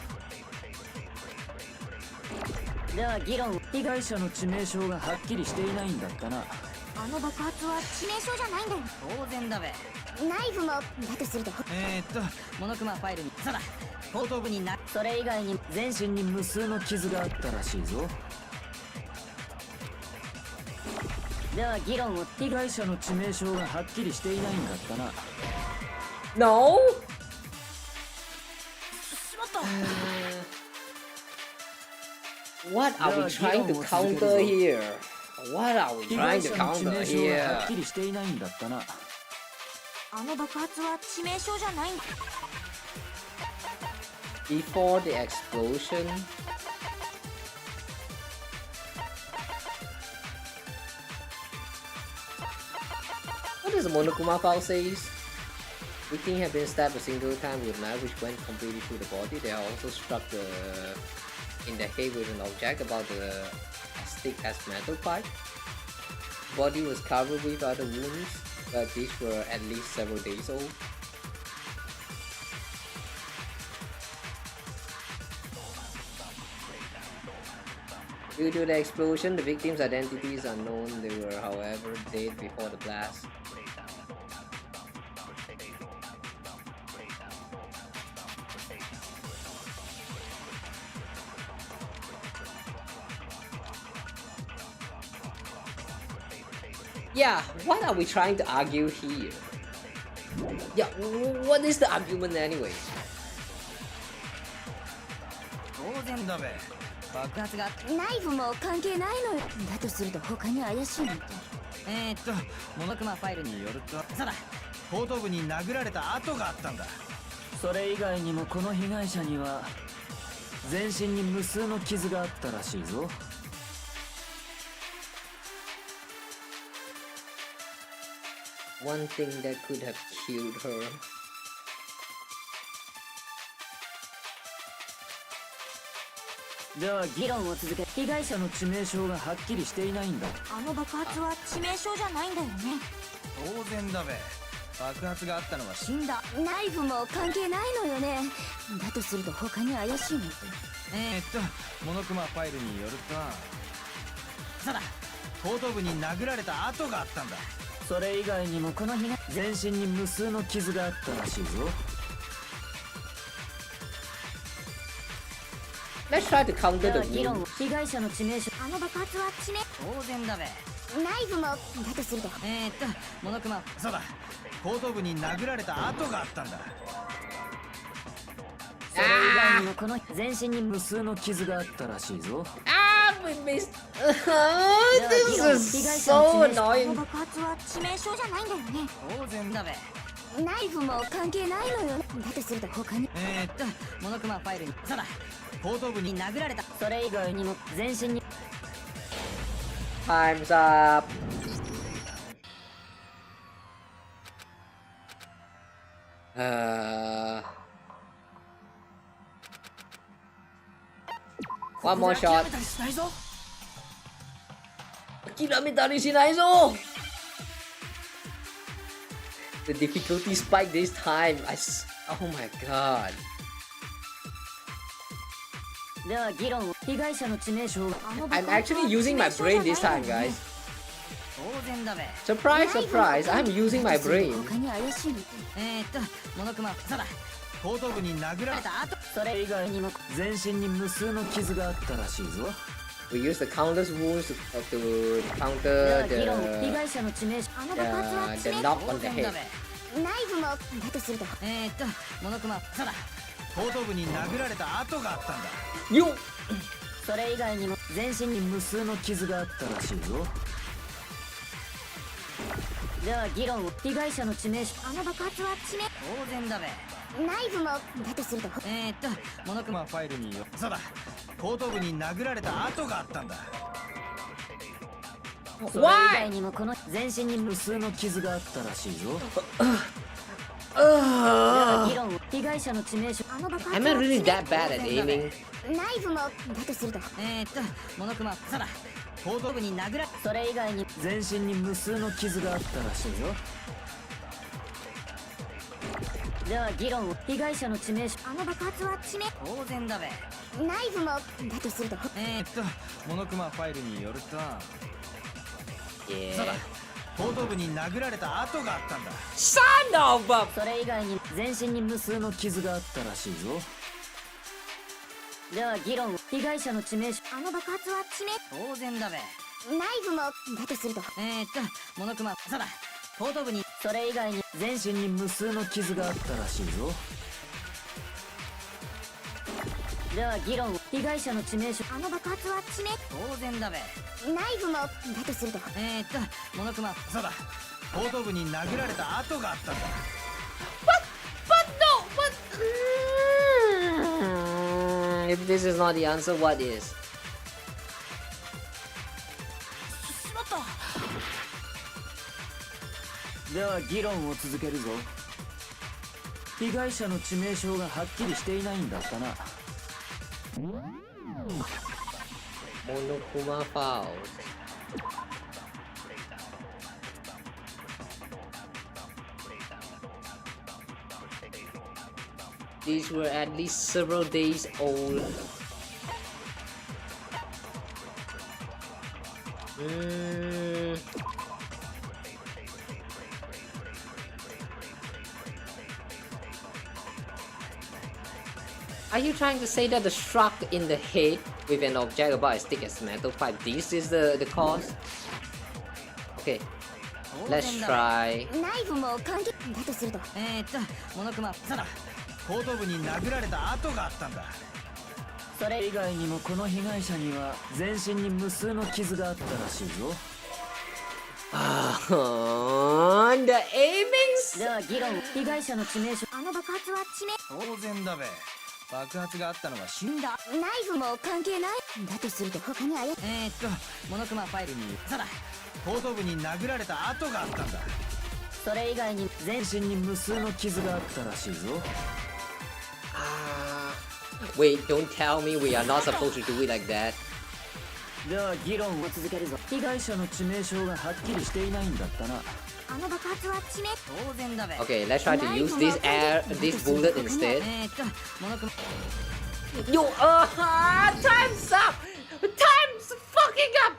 では議論を。被害者の致命傷がはっきりしていないんだったな。あの爆発は致命傷じゃないんだよ。当然だべ。ナイフもだとするとモノクマファイルにそうだ後頭部になそれ以外に全身に無数の傷があったらしいぞ。では議論を。被害者の致命傷がはっきりしていないんだったな。No. しまった What are we trying to counter here? What are we 被 trying 害 to 者の致 counter 命傷がは here? っきりしていないんだったな。あの爆発は致命傷じゃないんだ。 Before the explosion. What does Monokuma file says? Victim have been stabbed a single time with a knife which went completely through the body. They are also struck in the head with an object about as thick as metal pipe. Body was covered with other wounds, but these were at least several days old. Due to the explosion, the victims' identities are known. They were, however, dead before the blast. Yeah, what are we trying to argue here? Yeah, what is the argument anyway? 当然だべ。爆発がナイフも関係ないのよ。だとすると他に怪しいのって。モノクマファイルによるとそうだ後頭部に殴られた跡があったんだ。それ以外にもこの被害者には全身に無数の傷があったらしいぞ。One thing that could have killed her. では議論を続け、被害者の致命傷がはっきりしていないんだ。あの爆発は致命傷じゃないんだよね。当然だべ。爆発があったのは死んだ。ナイフも関係ないのよね。だとすると他に怪しいのって。モノクマファイルによるとそうだ後頭部に殴られた跡があったんだ。それ以外にもこの被害全身に無数の傷があったらしいぞ。Let's try to counter では the 議論 wound. を。被害者の致命傷。あの爆発は致命当然だべ。ナイフもだとするとモノクマそうだ後頭部に殴られた跡があったんだ。それ以外にもこの全身に無数の傷があったらしいぞ。Ah, we missed. This is so あの annoying. 爆発は致命傷じゃないんだよね。当然だべ。ナイフも関係ないのよ。だとすると他にモノクマファイルにそうだ後頭部に殴られた。それ以外にも全身に。 Time's up. One more shot. 諦めたりしないぞ。諦めたりしないぞ. The difficulty spiked this time. Oh my god. では議論を。被害者の致命傷。I'm actually using my brain this time, guys. 当然だべ。 Surprise, surprise. I'm using my brain. 他に怪しいのって。モノクマそうだ後頭部に殴られた跡。それ以外にも全身に無数の傷があったらしいぞ。We use the countless wounds to で counter は議論を。被 the 害者の致命傷。あの爆発は the 致命 knock 当 on the 然だ head. べ。ナイフもだとするとモノクマそうだ後頭部に殴られた跡があったんだ。Yo! それ以外にも全身に無数の傷があったらしいぞ。では議論を。被害者の致命傷。あの爆発は致命当然だべ。ナイフもだとするとモノクマファイルによそうだ後頭部に殴られた跡があったんだ。それ以外にもこの全身に無数の傷があったらしいぞ。では議論を。被害者の致命傷。あの爆発 I'm は not really that bad at aiming. ナイフもだとするとモノクマそうだ後頭部に殴らそれ以外に全身に無数の傷があったらしいぞ。では議論を。被害者の致命傷。あの爆発は致命。当然だべ。ナイフもだとすると。モノクマファイルによると、 Yeah. そうだ、後頭部に殴られた跡があったんだ。 Son of a... それ以外に全身に無数の傷があったらしいぞ。では議論を。被害者の致命傷。あの爆発は致命。当然だべ。ナイフもだとすると。モノクマ、そうだ、後頭部に。それ以外に全身に無数の傷があったらしいぞ。では議論を。被害者の致命傷。あの爆発は致命。当然だべ。ナイフもだとすると。モノクマ、そうだ、後頭部に殴られた跡があったんだ。If this is not the answer, what is? しまった。では議論を続けるぞ。被害者の致命傷がはっきりしていないんだったな。Monokuma Files. These were at least several days old. Are you trying to say that the struck in the head with an object about as thick as metal pipe, this is the cause? Okay, let's try. ナイフも関係だとすると。モノクマ、そうだ、後頭部に殴られた跡があったんだ。それ以外にもこの被害者には全身に無数の傷があったらしいぞ。The aimings? では議論を。被害者の致命傷。あの爆発は致命。当然だべ。爆発があったのは死んだ。ナイフも関係ないだとすると。他にあや。モノクマファイルに、そうだ、後頭部に殴られた跡があったんだ。それ以外に全身に無数の傷があったらしいぞ。Wait, don't tell me we are not supposed to do it like that. では議論を続けるぞ。被害者の致命傷がはっきりしていないんだったな。あの爆発は致命。当然だべ。 Okay, let's try to use this bullet instead. モノクマ、 Yo, time's up! Time's fucking up!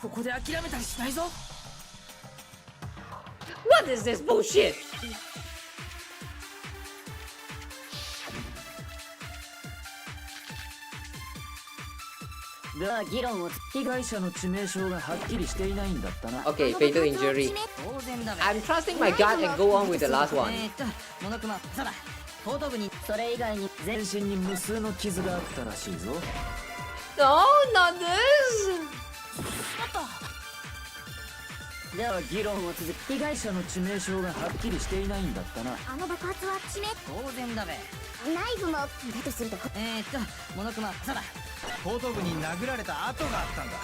ここで諦めたりしないぞ。 What is this bullshit? では議論を。被害者の致命傷がはっきりしていないんだったな。 Okay, fatal injury. 当然だべ。 I'm trusting my gut and go on with the last one. モノクマ、そうだ、後頭部に。それ以外に全身に無数の傷があったらしいぞ。 No, not this! では議論を続け。被害者の致命傷がはっきりしていないんだったな。あの爆発は致命。当然だべ。ナイフもだとすると。モノクマ、そうだ、後頭部に殴られた跡があったんだ。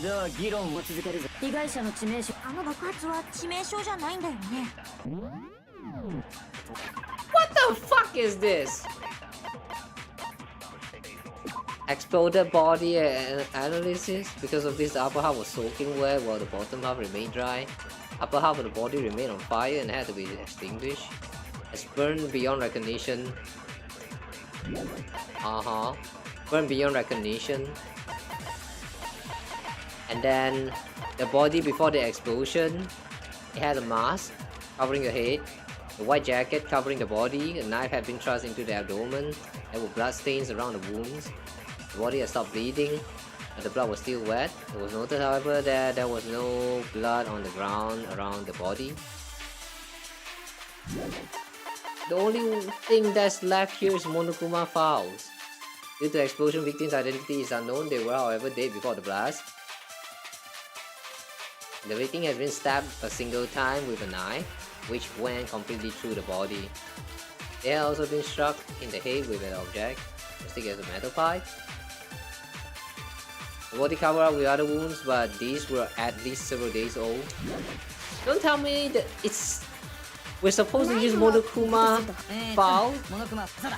では議論を続けるぞ。被害者の致命傷。あの爆発は致命傷じゃないんだよね。 What the fuck is this? Exploded body analysis. Because of this, the upper half was soaking wet while the bottom half remained dry. Upper half of the body remained on fire and had to be extinguished. It's burned beyond recognition. Burned beyond recognition. And then the body before the explosion, it had a mask covering the head, a white jacket covering the body, a knife had been thrust into the abdomen, there were blood stains around the wounds. The body had stopped bleeding, but the blood was still wet. It was noted, however, that there was no blood on the ground around the body. The only thing that's left here is Monokuma Files. Due to the explosion, victim's identity is unknown. They were, however, dead before the blast. The victim has been stabbed a single time with a knife, which went completely through the body. They have also been struck in the head with an object, as thick as a metal pipe. The body covered up with other wounds, but these were at least several days old. Don't tell me that it's We're supposed to use Monokuma bow. モノクマ、そうだ。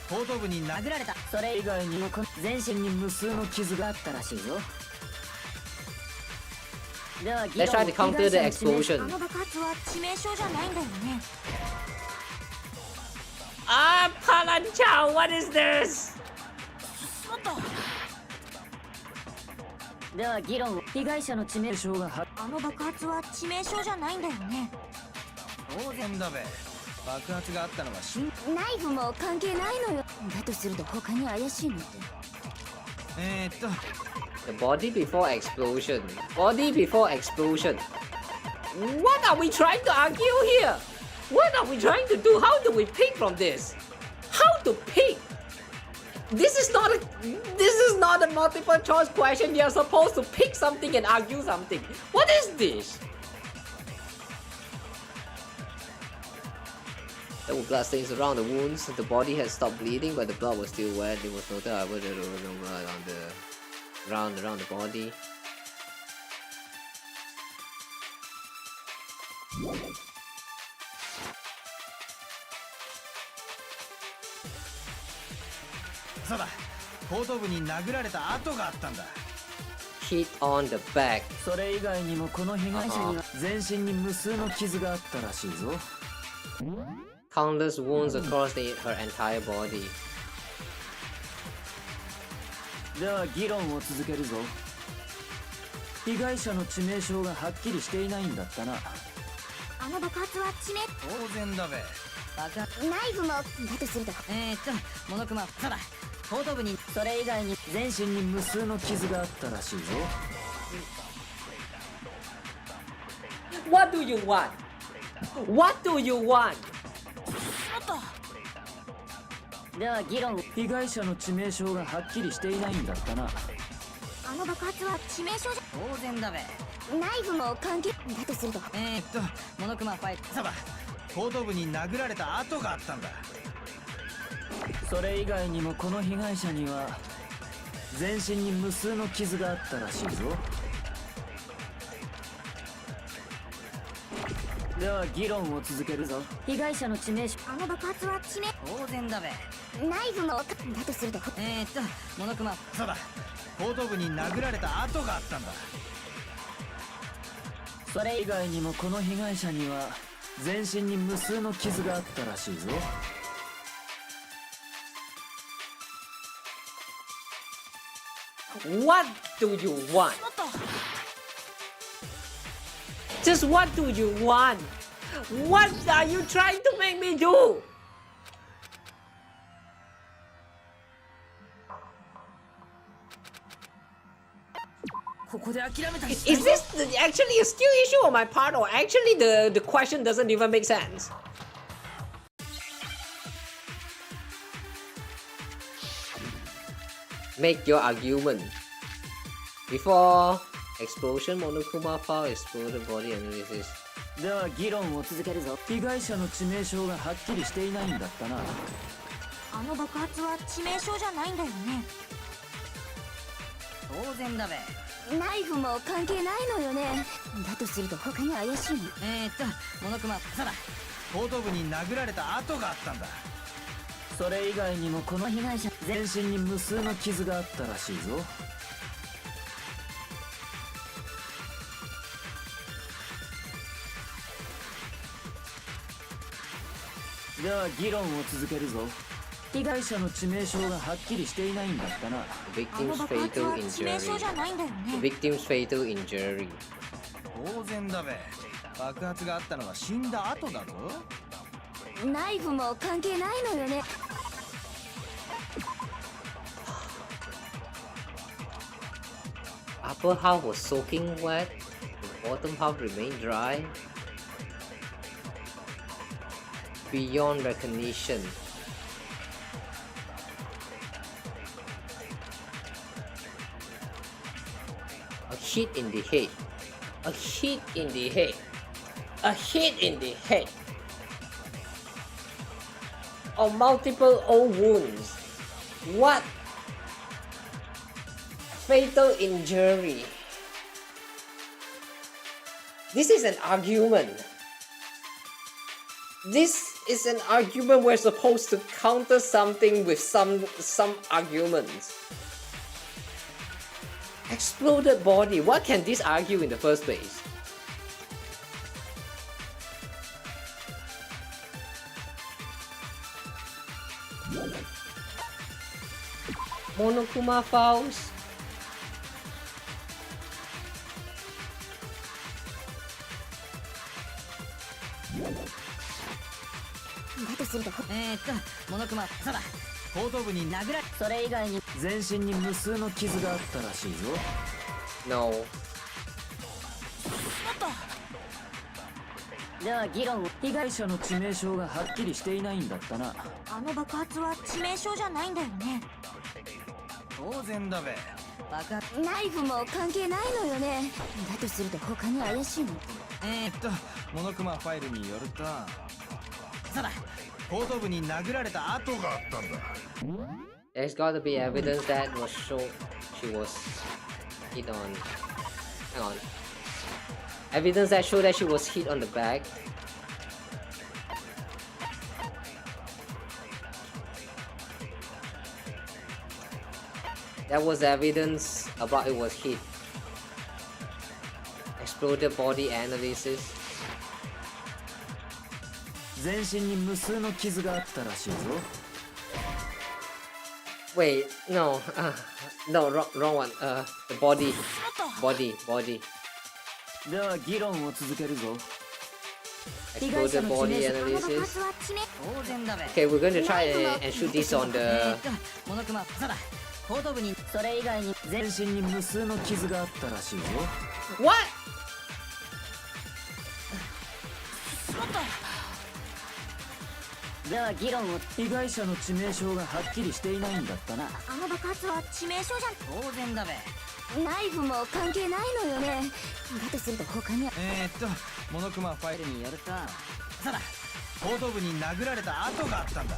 後頭部に殴られた。それ以外にも全身に無数の傷があったらしいぞ。では Let's try to counter the explosion. あの爆発は致命傷じゃないんだよね。Ah, Palanchao, what is this? では議論を被害者の致命傷があの爆発は致命傷じゃないんだよね。当然だべ。爆発があったのはナイフも関係ないのよ。だとすると他に怪しいのって。The body before explosion. Body before explosion. What are we trying to argue here? What are we trying to do? How do we pick from this? How to pick? This is not a multiple choice question. You're supposed to pick something and argue something. What is this? There were blood stains around the wounds. The body had stopped bleeding, but the blood was still wet. It was noted, however, there was no blood on the ground around the body. Hit on the back. それ以外にもこの被害者には全身に無数の傷があったらしいぞ。Countless wounds across her entire body. では議論を続けるぞ。被害者の致命傷がはっきりしていないんだったな。あの爆発は致命。当然だべ。爆発。ナイフもだとすると。モノクマ、そうだ。後頭部に。それ以外に全身に無数の傷があったらしいぞ。What do you want? What do you want? では議論。被害者の致命傷がはっきりしていないんだったな。あの爆発は致命傷じゃ。当然だべ。ナイフも関係だとすると。モノクマファイト。そうだ。後頭部に殴られた跡があったんだ。それ以外にもこの被害者には全身に無数の傷があったらしいぞ。では議論を続けるぞ。被害者の致命傷。あの爆発は致命。当然だべ。ナイフもだとすると。モノクマ。そうだ。後頭部に殴られた跡があったんだ。それ以外にもこの被害者には全身に無数の傷があったらしいぞ。What do you want? Just what do you want? What are you trying to make me do? Is this actually a skill issue on my part, or actually the question doesn't even make sense? Make your argument. Before explosion, Monokuma power exploded body analysis. では議論を続けるぞ。被害者の致命傷がはっきりしていないんだったな。あの爆発は致命傷じゃないんだよね。当然だべ。ナイフも関係ないのよね。だとすると他に怪しいの。モノクマ、そうだ。後頭部に殴られた跡があったんだ。それ以外にもこの被害者全身に無数の傷があったらしいぞ。では議論を続けるぞ。被害者の致命傷がはっきりしていないんだったな。Victim's fatal injury. Victim's fatal injury. 当然だべ。爆発があったのは死んだ後だぞ。ナイフも関係ないのよね。Upper half was soaking wet. The bottom half remained dry. Beyond recognition. A hit in the head. A hit in the head. A hit in the head. Or multiple old wounds. What? Fatal injury. This is an argument. This is an argument we're supposed to counter something with some arguments. Exploded body. What can this argue in the first place? Monokuma fouls.全身に無数の傷があったらしいぞ。 No. では議論を。被害者の致命傷がはっきりしていないんだったな。あの爆発は致命傷じゃないんだよね。当然だべ。ナイフも関係ないのよね。だとすると他に怪しいの。モノクマファイルによると、そうだ、後頭部に殴られた跡があったんだ。 There's gotta be evidence that was show she was hit on. Hang on. Evidence that show that she was hit on the back. That was evidence about it was hit. Exploded body analysis. 全身に無数の傷があったらしいぞ。 Wait, no, no, wrong one. The body. では議論を続けるぞ。 Exploded body analysis. 当然だべ。 Okay, we're going to try and shoot this on the. モノクマ、そうだ、後頭部に。それ以外に全身に無数の傷があったらしいぞ。 What? では議論を。被害者の致命傷がはっきりしていないんだったな。あの爆発は致命傷じゃん。当然だべ。ナイフも関係ないのよね。だとすると他に。モノクマファイルによると、そうだ、後頭部に殴られた跡があったんだ。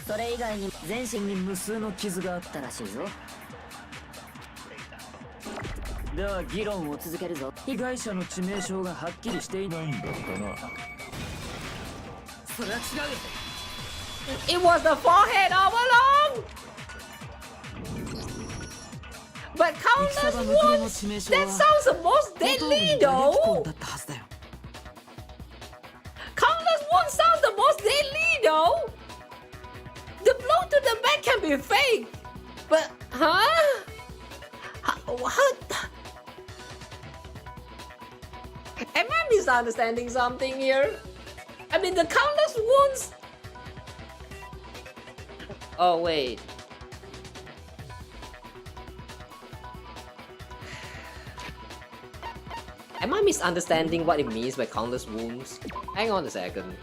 それ以外に全身に無数の傷があったらしいぞ。では議論を続けるぞ。被害者の致命傷がはっきりしていないんだったな。それは違う。 It was the forehead all along. But countless wounds. That sounds the most deadly, though. Countless wounds sounds the most deadly, though. The blow to the back can be fake, but what? Am I misunderstanding something here? I mean, the countless wounds. Oh wait. Am I misunderstanding what it means by countless wounds? Hang on a second.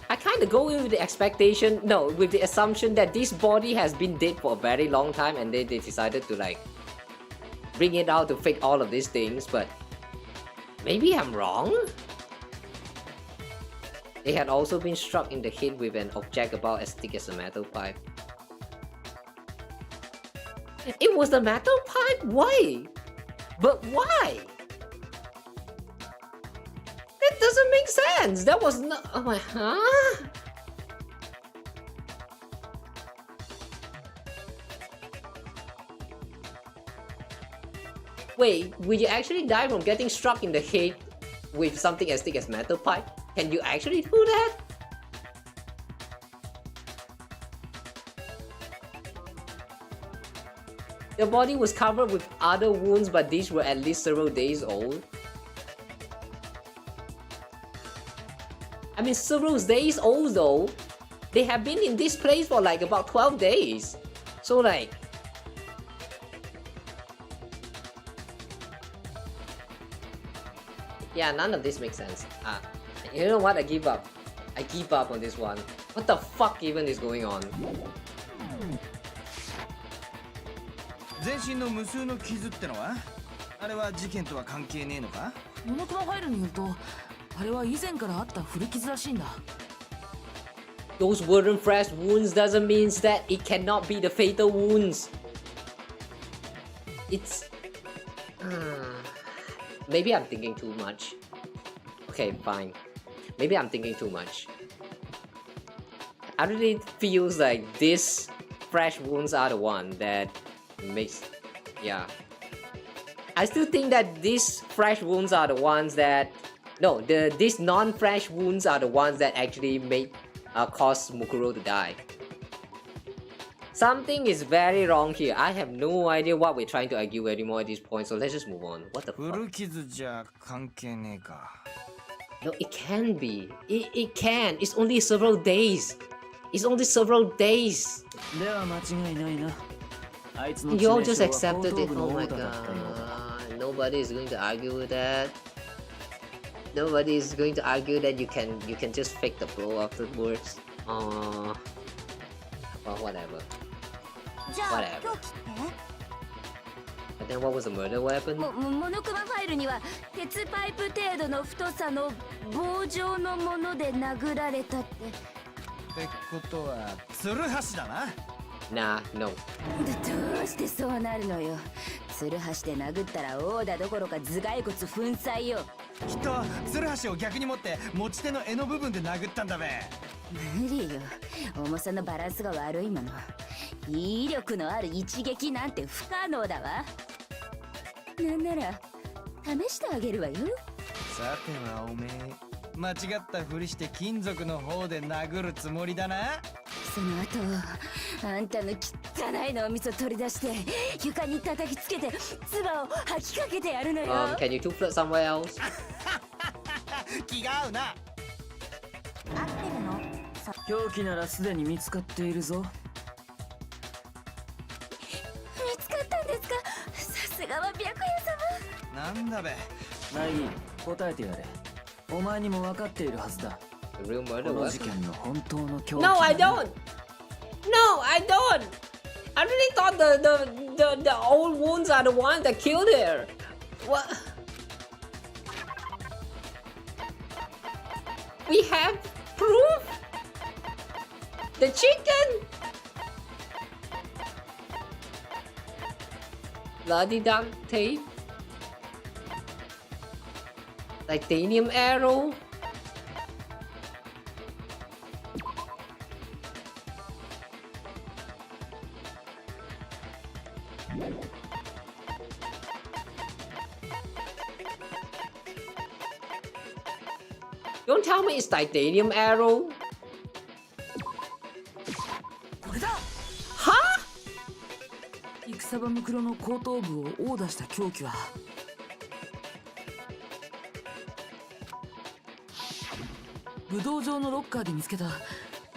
I kinda go in with the expectation, no, with the assumption that this body has been dead for a very long time and they decided to like bring it out to fake all of these things, but maybe I'm wrong? They had also been struck in the head with an object about as thick as a metal pipe. It was the metal pipe? Why? But why? That doesn't make sense! That was not... Oh my... Huh? Wait, will you actually die from getting struck in the head with something as thick as metal pipe? Can you actually do that? The body was covered with other wounds, but these were at least several days old. I mean, several days old though. They have been in this place for like about 12 days. So like... Yeah, none of this makes sense. You know what? I give up. I give up on this one. What the fuck even is going on? 全身の無数の傷ってのは、あれは事件とは関係ねえのか？モノクマファイルによると、あれは以前からあった古傷らしいんだ。Those weren't fresh wounds doesn't mean that it cannot be the fatal wounds. It's... maybe I'm thinking too much. Okay, fine. Maybe I'm thinking too much. I really feels like these fresh wounds are the one that makes, yeah. I still think that these fresh wounds are the ones that, no, these non-fresh wounds are the ones that actually make cause Mukuro to die. Something is very wrong here. I have no idea what we're trying to argue anymore at this point, so let's just move on. What the fuck? 古傷じゃ関係ねえか。 No, it can be. It can. It's only several days. It's only several days. では間違いないな。あいつの You all 致 just 命傷は accepted 後頭 it. 部の Oh 殴 my 打だったようだ。 god. Nobody is going to argue with that. Nobody is going to argue that you can just fake the blow afterwards. Well, whatever. じゃあ Whatever. 凶器って But then what was the murder weapon? モノクマファイルには鉄パイプ程度の太さの棒状のもので殴られたって。ってことはツルハシだな。 Nah, no. どうしてそうなるのよ。ツルハシで殴ったら王だどころか頭蓋骨粉砕よ。きっとツルハシを逆に持って持ち手の柄の部分で殴ったんだべ。無理よ。重さのバランスが悪いもの。威力のある一撃なんて不可能だわ。なんなら試してあげるわよ。さてはおめえ間違ったふりして金属の方で殴るつもりだな。その後あんたの汚い脳みそ取り出して床に叩きつけて唾を吐きかけてやるのよ。Can you two flirt somewhere else? 気が合うな。合ってるの？凶器ならすでに見つかっているぞ。見つかったんですか？さすがは白夜様。なんだべ。ナイギ答えてやれ。お前にも分かっているはずだ。 The real こ murder の事 weapon? 件の本当の凶器。 No, I don't. No, I don't. I really thought the old wounds are the ones that killed her. What? We have proof. The chicken. Bloody duct tape. Titanium arrow. Don't tell me it's titanium arrow. これだ。 Huh? 戦場ムクロの後頭部を殴打した凶器は武道場のロッカーで見つけた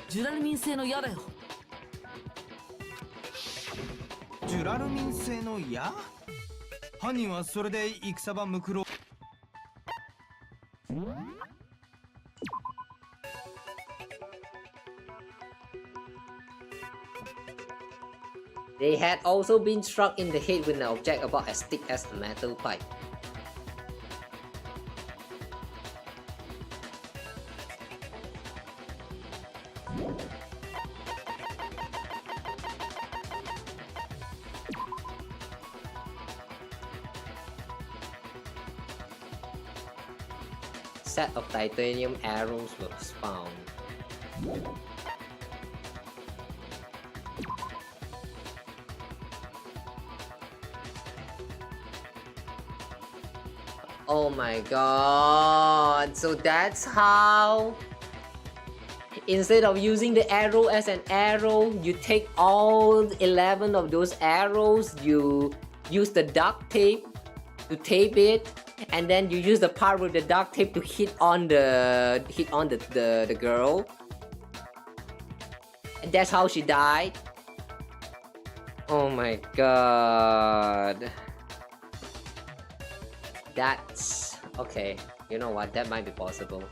ジュラルミン製の矢だよ。ジュラルミン製の矢？犯人はそれで戦場ムクロ。 They had also been struck in the head with an object about as thick as a metal pipe. Set of titanium arrows was found. Oh my god, so that's how instead of using the arrow as an arrow, you take all 11 of those arrows, you use the duct tape to tape it, and then you use the part with the duct tape to hit on the girl. And that's how she died. Oh my god. That's okay. You know what? That might be possible.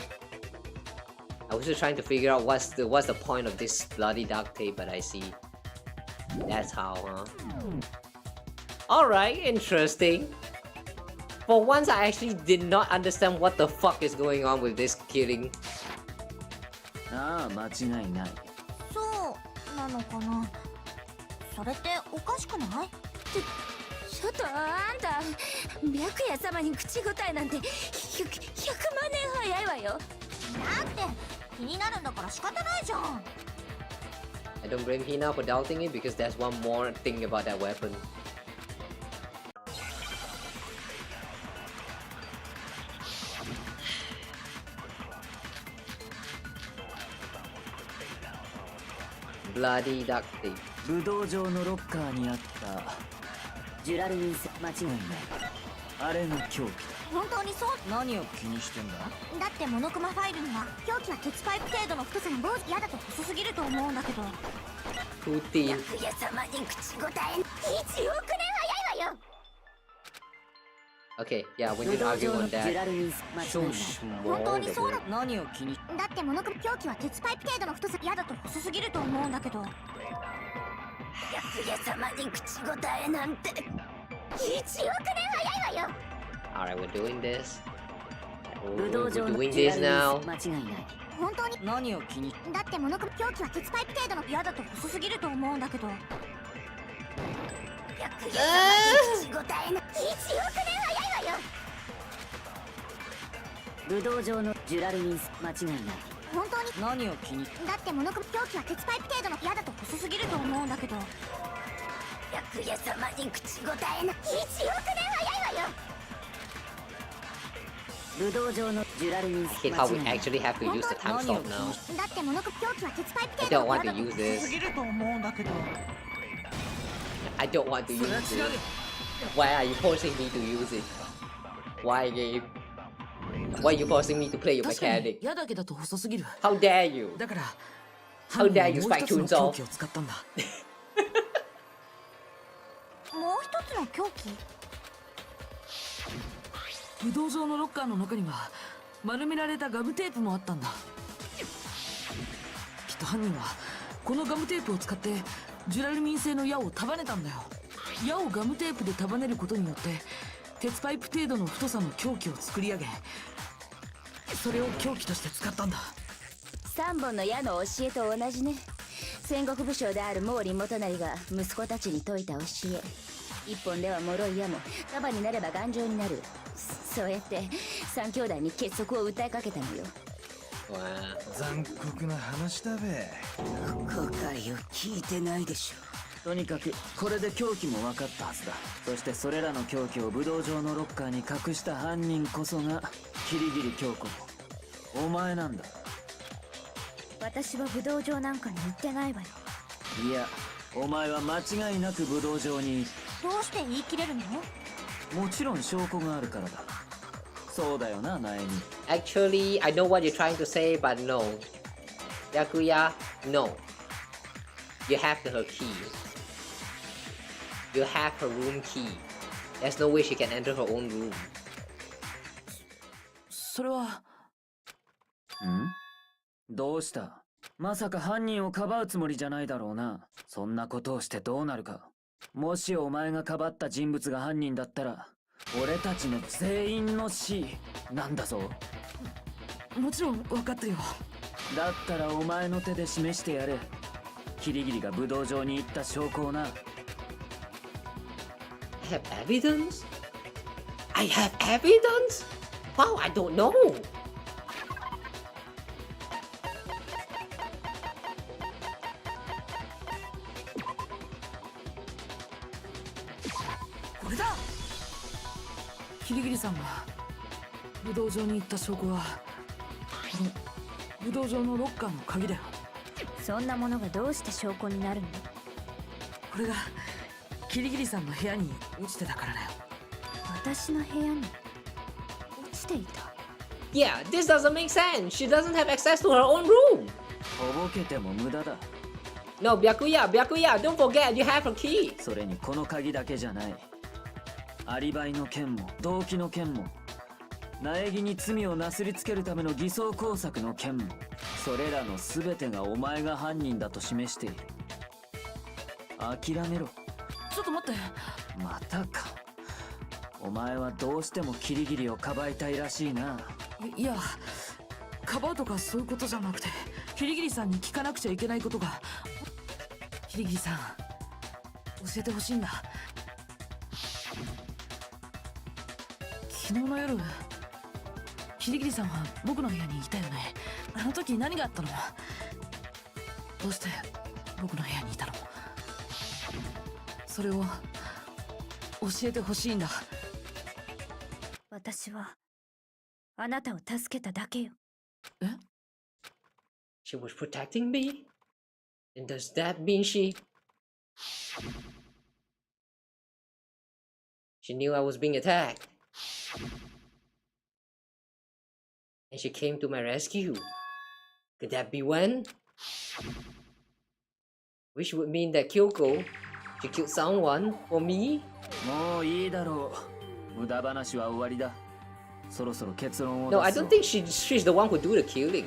I was just trying to figure out what's the point of this bloody duct tape, but I see. That's how, huh? Alright, interesting. For once, I actually did not understand what the fuck is going on with this killing. ああ、間違いない。そうなのかな。それっておかしくない？ちょっとあんた、白夜様に口答えなんて100万年早いわよ。だって気になるんだから仕方ないじゃん。 I don't blame Hina for doubting it because there's one more thing about that weapon. Bloody duct tape. 武道場のロッカーにあったジュラルミンス、間違いない。あれが凶器本当にそう？何を気にしてんだ？だってモノクマファイルには凶器は鉄パイプ程度の太さの坊主。嫌だと細すぎると思うんだけど。 Putin. 白夜様に口答え1億年早いわよ。 Okay, yeah, we 武 need to 道 argue 場の on ジュ that. ラルミンス、間違い So ない。 small. 本当にそうだ。何を気に？だってモノクマ凶器は鉄パイプ程度の太さ。嫌だと細すぎると思うんだけど。白夜様に口答えなんて1億年早いわよ。 Alright, we're doing this. 武道 We're 場の doing ジュ this ラ now. ルミンス、間違いない。本当に。何を気に？だってモノクマ凶器は鉄パイプ程度の。嫌だと細すぎると思うんだけど。白夜様に口答えなんて1億年早いわよ。武道場のジュラルミンス、間違いない。本当に。何を気に？だってモノクマ凶器は鉄パイプ程度の。嫌だと細すぎると思うんだけど。白夜様に口答えなんて1億年早いわよ。武道場のジュラルミン I ス、 hate 間 how 違 we いない。 actually have to use the time stop now. だってモノクマ凶器は鉄パイプ I 程 don't 度の。 want 嫌 to だと use 細 this. すぎると思うんだけど。 I don't want to そ use れは違う this. よ。 Why are you forcing me to use it? Why, game? Why are you forcing me to play your 確かに mechanic? 矢だけだと細すぎる。 How dare you? だから、 How dare you もう一つの spike tunes 凶 off? 器を使ったんだ。もう一つの凶器？武道場のロッカーの中には丸められたガムテープもあったんだ。きっと犯人はこのガムテープを使ってジュラルミン製の矢を束ねたんだよ。矢をガムテープで束ねることによって鉄パイプ程度の太さの凶器を作り上げ、それを凶器として使ったんだ。3本の矢の教えと同じね。戦国武将である毛利元就が息子たちに説いた教え。1本では脆い矢も束になれば頑丈になる。そうやって3兄弟に結束を訴えかけたのよ。 Wow. 残酷な話だべ。後悔を聞いてないでしょ。とにかくこれで凶器も分かったはずだ。そしてそれらの凶器を武道場のロッカーに隠した犯人こそがキリギリ京子、お前なんだ。私は武道場なんかに行ってないわよ。いや、お前は間違いなく武道場に。どうして言い切れるの？もちろん証拠があるからだ。そうだよな、ナエミ。 Actually, I know what you're trying to say, but no. Yakuya, no. You have her key. You have her room key. There's no way she can enter her own room. それはん？どうした？まさか犯人をかばうつもりじゃないだろうな。そんなことをしてどうなるか。もしお前がかばった人物が犯人だったら、俺たちの全員の死なんだぞ。もちろん分かってるよ。だったらお前の手で示してやれ。キリギリが武道場に行った証拠をな。 I have evidence? I have evidence? Wow, I don't know. これだ。キリギリさんが武道場に行った証拠はこの武道場のロッカーの鍵だよ。そんなものがどうして証拠になるの？これがキリギリさんの部屋に落ちてたからだよ。私の部屋に落ちていた。 Yeah, this doesn't make sense. She doesn't have access to her own room. とぼけても無駄だ。 No, Byakuya, don't forget you have her key. それにこの鍵だけじゃない。アリバイの件も動機の件も、苗木に罪をなすりつけるための偽装工作の件も、それらの全てがお前が犯人だと示している。諦めろ。ちょっと待って。またか。お前はどうしてもキリギリをかばいたいらしいな。いや、かばうとかそういうことじゃなくて、キリギリさんに聞かなくちゃいけないことが。キリギリさん、教えてほしいんだ。昨日の夜キリギリさんは僕の部屋にいたよね。あの時何があったの？どうして僕の部屋にいたの？それを教えてほしいんだ。私はあなたを助けただけよ。え？ She was protecting me? And does that mean she knew I was being attacked? And she came to my rescue? Could that be when? Which would mean that Kyoko, she killed someone for me? もういいだろう。無駄話は終わりだ。そろそろ結論を No, 出 I そう。 don't think she's the one who do the killing.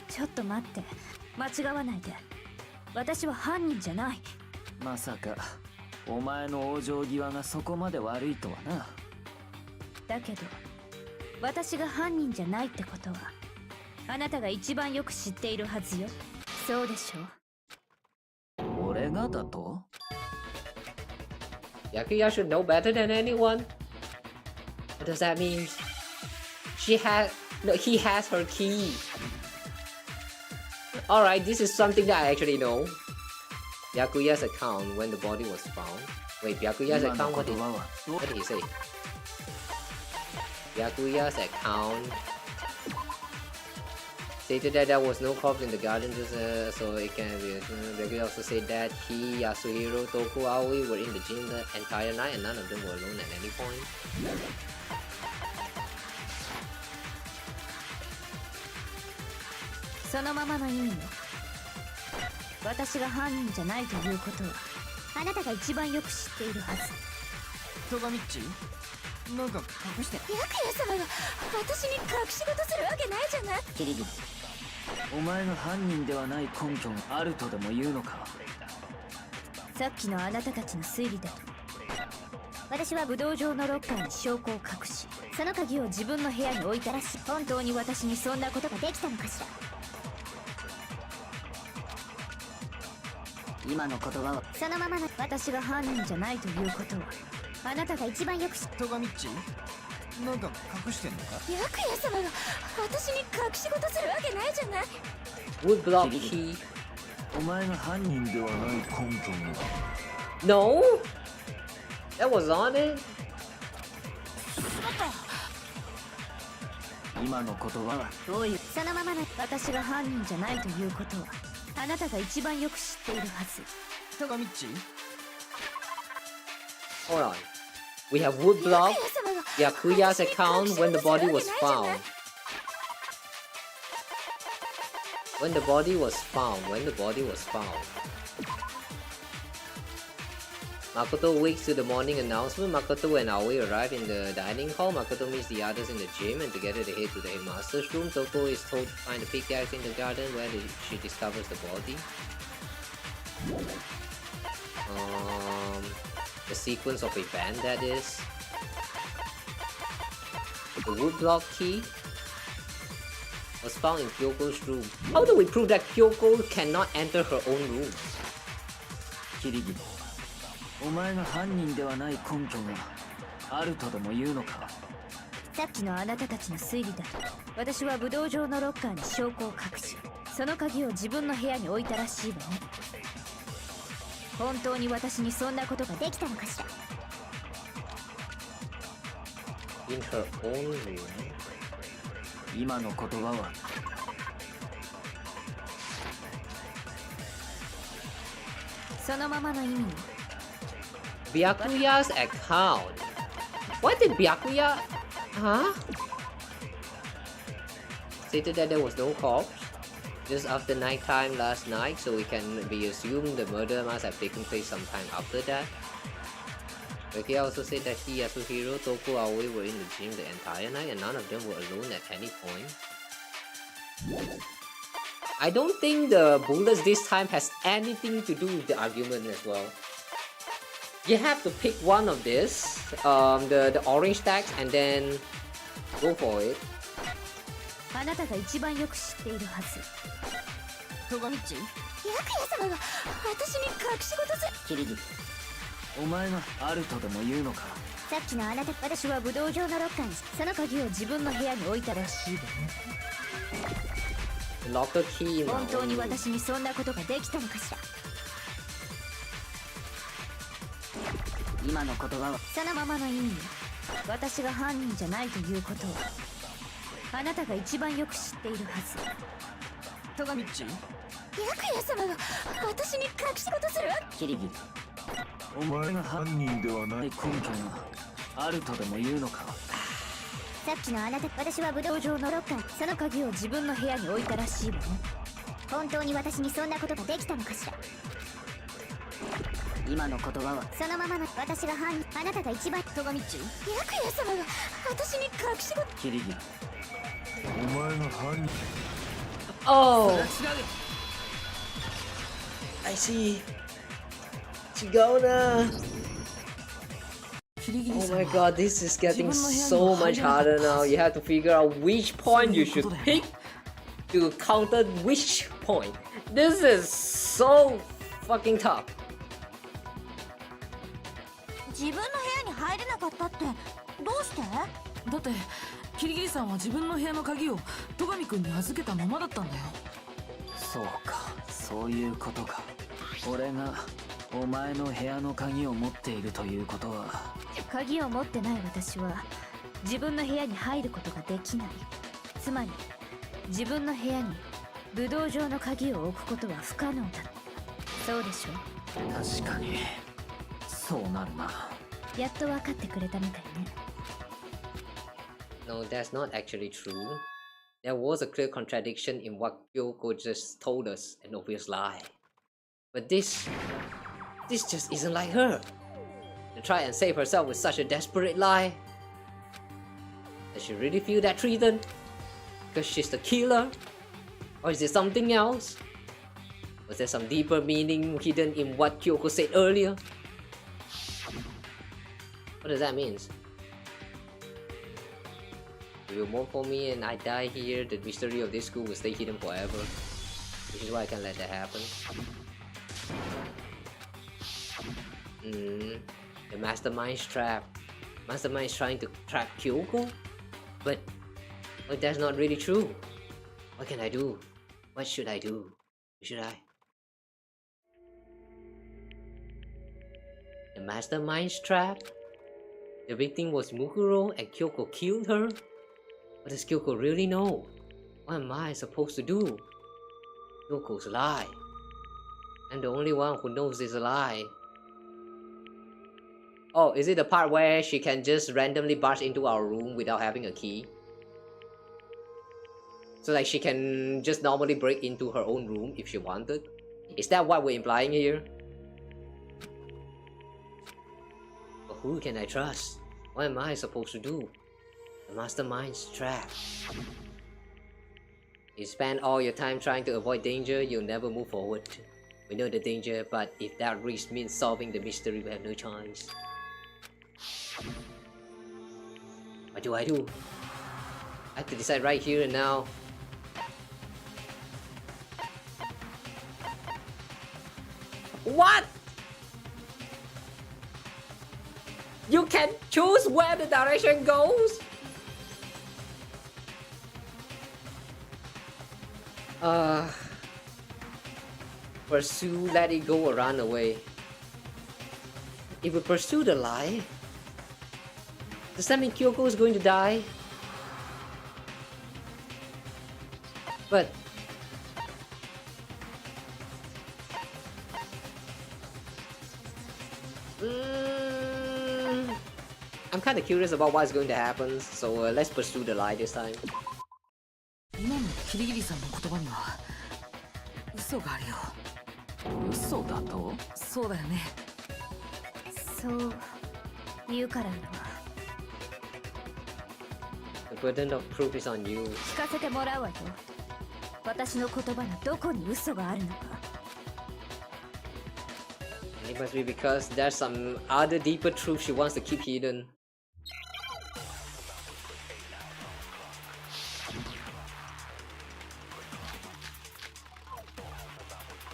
ちょっと待って、間違わないで。私は犯人じゃない。まさかお前の往生際がそこまで悪いとはな。だけど私が犯人じゃないってことはあなたが一番よく知っているはずよ。そうでしょう。俺がだと？ Yakuya should know better than anyone. What does that mean? He has her key. Alright, this is something that I actually know. Yakuya's account when the body was found. Wait, Yakuya's account, what did he say? Yakuya's account stated that there was no corpse in the garden, so it can be. Yakuya also said that he, Yasuhiro, Toku, Aoi were in the gym the entire night and none of them were alone at any point. そのままの意味よ。私が犯人じゃないということはあなたが一番よく知っているはず。トガミッチなんか隠して。ヤクヤ様が私に隠し事するわけないじゃない。キリギリ、お前が犯人ではない根拠があるとでも言うのか？さっきのあなたたちの推理だと私は武道場のロッカーに証拠を隠しその鍵を自分の部屋に置いたらしい。本当に私にそんなことができたのかしら。今の言葉はそのままの私が犯人じゃないということはあなたが一番よく知ってトガミッチなんか隠してんのか？ヤクヤ様が私に隠し事するわけないじゃない。 Wood block key. お前が犯人ではない根拠が。 No? That was on it? 今の言葉はどういうそのままの私が犯人じゃないということはあなたが一番よく知っているはず。トガミッチ Hold on. We have wood block, Yakuya's account when the body was found. When the body was found. Makoto wakes to the morning announcement. Makoto and Aoi arrive in the dining hall. Makoto meets the others in the gym and together they head to the headmaster's room. Toko is told to find a pickaxe in the garden where she discovers the body. The sequence of event that is. The woodblock key was found in Kyoko's room. How do we prove that Kyoko cannot enter her own room? キリギリ、お前が犯人ではない根拠があるとでも言うのか？さっきのあなたたちの推理だと私は武道場のロッカーに証拠を隠しその鍵を自分の部屋に置いたらしいわね。本当に私にそんなことができたのかしら。 In her own room? 今の言葉はそのままの意味よ。 Byakuya's account. What did Byakuya? Huh? Stated that there was no corpse just after nighttime last night, so it can be assumed the murder must have taken place sometime after that. Byakuya also said that he, Yasuhiro, Toku, Aoi were in the gym the entire night and none of them were alone at any point. I don't think the bullets this time has anything to do with the argument as well. You have to pick one of this, the orange stacks, and then go for it. あなたが一番よく知っているはず。トガミッチヤクヤ様が私に隠し事する。キリギリ、お前があるとでも言うのか？ささっきのあなた、私は武道場のロッカーにその鍵を自分の部屋に置いたらしいわね。 Locker key 本当に私にそんなことができたのかしら。今の言葉はそのままの意味よ。私が犯人じゃないということをあなたが一番よく知っているはず。戸上っち、白夜様が私に隠し事する。キリギリ、お前が犯人ではない。根拠があるとでも言うのか。さっきのあなた、私は武道場のロッカーにその鍵を自分の部屋に置いたらしいわね。本当に私にそんなことができたのかしら。今の言葉はそのままの私が犯人、あなたが一番。戸上っち、白夜様が私に隠し事。キリギリ、お前が犯人。Oh, I see. Chigona. Oh my god, this is getting so much harder now. You have to figure out which point you should pick to counter which point. This is so fucking tough. 自分の部屋に入れなかったってどうして？だってキリギリさんは自分の部屋の鍵を戸上くんに預けたままだったんだよ。そうか、そういうことか。俺がお前の部屋の鍵を持っているということは。鍵を持ってない私は自分の部屋に入ることができない。つまり自分の部屋に武道場の鍵を置くことは不可能だ。そうでしょ。確かにそうなるな。やっと分かってくれたみたいね。No, that's not actually true. There was a clear contradiction in what Kyoko just told us, an obvious lie. But this just isn't like her. To try and save herself with such a desperate lie. Does she really feel that treated? Because she's the killer? Or is it something else? Was there some deeper meaning hidden in what Kyoko said earlier? What does that mean? If you mourn for me and I die here, the mystery of this school will stay hidden forever. Which is why I can't let that happen. The mastermind's trap. Mastermind is trying to trap Kyoko? But that's not really true. What can I do? What should I do? Should I? The mastermind's trap? The victim was Mukuro and Kyoko killed her? What does Kyoko really know? What am I supposed to do? Kyoko's lie. I'm the only one who knows this lie. Oh, is it the part where she can just randomly barge into our room without having a key? So like she can just normally break into her own room if she wanted? Is that what we're implying here? But who can I trust? What am I supposed to do? The mastermind's trap. You spend all your time trying to avoid danger, you'll never move forward. We know the danger, but if that risk means solving the mystery, we have no choice. What do? I have to decide right here and now. What? You can choose where the direction goes? Pursue, let it go, or run away. If we pursue the lie, does that mean Kyoko is going to die? But I'm kind of curious about what's going to happen, so let's pursue the lie this time. 今のキリギリさんの言葉には嘘があるよ。嘘だと？そうだよね。そう言うからには The burden of proof is on you. 聞かせてもらうわよ。私の言葉にどこに嘘があるのか。 It must be because there's some other deeper truth she wants to keep hidden.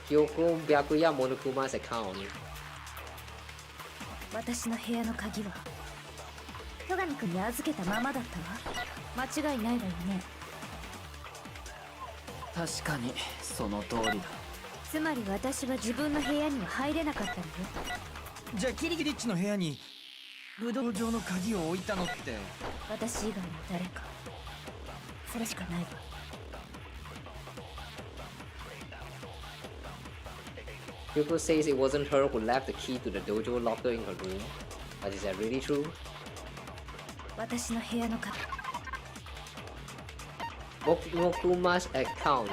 Kyoko Byakuya Monokuma's account. 私の部屋の鍵は戸上君に預けたままだったわ。間違いないわよね。確かにその通りだ。つまり私は自分の部屋には入れなかったのよ。じゃあキリギリッチの部屋に武道場の鍵を置いたのって。私以外の誰か。それしかないわ。Yuko says it wasn't her who left the key to the dojo locker in her room. But is that really true? 私の部屋の鍵。Monokuma's account.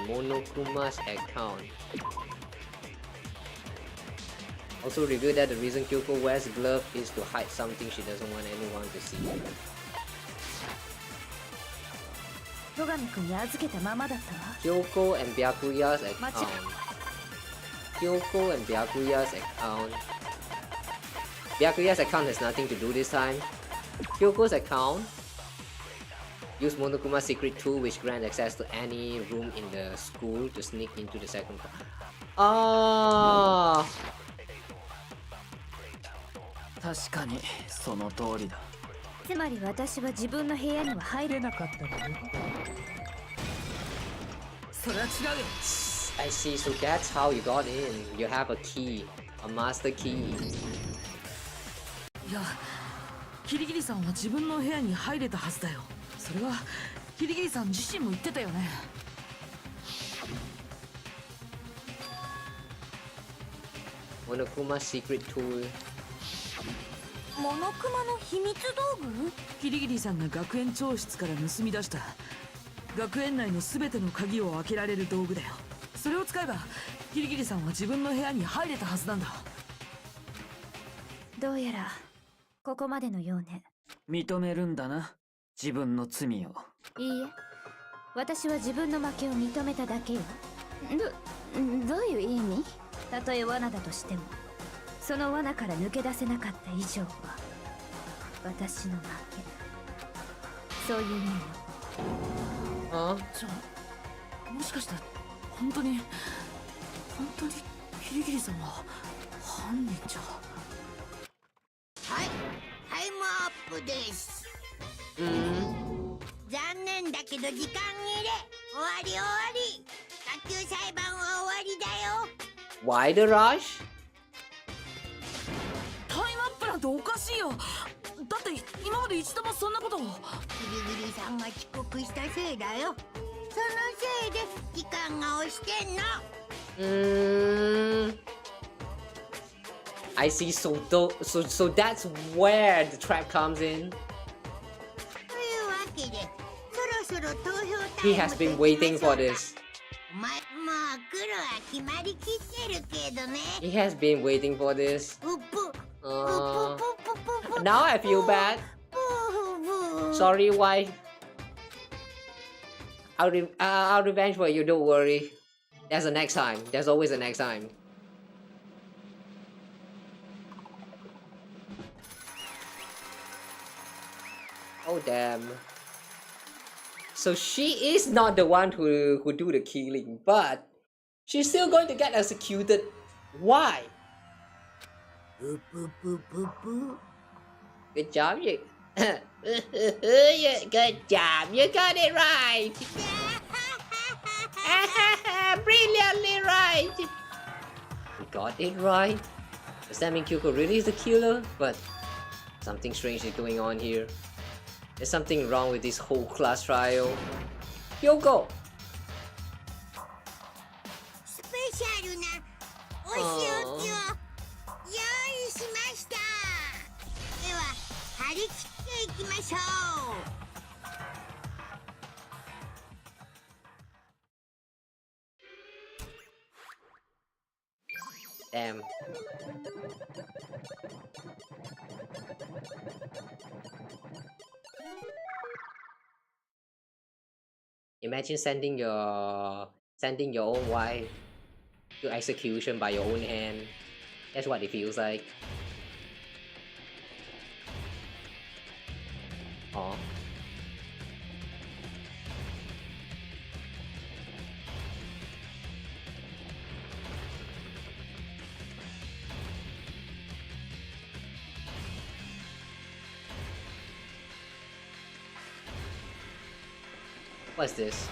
Also revealed that the reason Kyoko wears glove is to hide something she doesn't want anyone to see. 戸上君に預けたままだったわ。 Kyoko and Byakuya's account. Byakuya's account has nothing to do this time. Kyoko's account use Monokuma's secret tool which grants access to any room in the school to sneak into the second floor. Ah, 確かにその通りだ。つまり私は自分の部屋には入れなかったわよ。それは違うよ。 I see. So that's how you got in. You have a key, a master key. いや、キリギリさんは自分の部屋に入れたはずだよ。それはキリギリさん自身も言ってたよね。Monokuma's secret tool. モノクマの秘密道具？キリギリさんが学園長室から盗み出した学園内の全ての鍵を開けられる道具だよ。それを使えばキリギリさんは自分の部屋に入れたはずなんだ。どうやらここまでのようね。認めるんだな、自分の罪を。いいえ、私は自分の負けを認めただけよ。どういう意味？たとえ罠だとしてもその罠から抜け出せなかった以上は私の負け。そういう意味よ。Huh? じゃあもしかして本当にキリギリさんは犯人じゃ。はい、タイムアップです。残念だけど時間切れ。終わり。卓球裁判は終わりだよ。 Why the rush? タイムアップなんておかしいよ。だって今まで一度もそんなことを。ギリギリさんが遅刻したせいだよ。そのせいで時間が押してんの。I see. So that's where the trap comes in. というわけでそろそろ投票タイム He has been waiting for this. お前もう来るは決まりきってるけどね。 He has been waiting for this. うっぷ Now I feel bad. Sorry, wife. I'll revenge for you. Don't worry. There's a next time. There's always a next time. Oh damn. So she is not the one who do the killing, but she's still going to get executed. Why? Good job, you. Good job. You got it right. Brilliantly right. You got it right. Does that mean Kyoko really is the killer? But something strange is going on here. There's something wrong with this whole class trial. Kyoko! スペシャルなお仕置きを用意しました。では張り切っていきましょう。Damn. Imagine sending your own wife to execution by your own hand. That's what it feels like. Oh. What's this?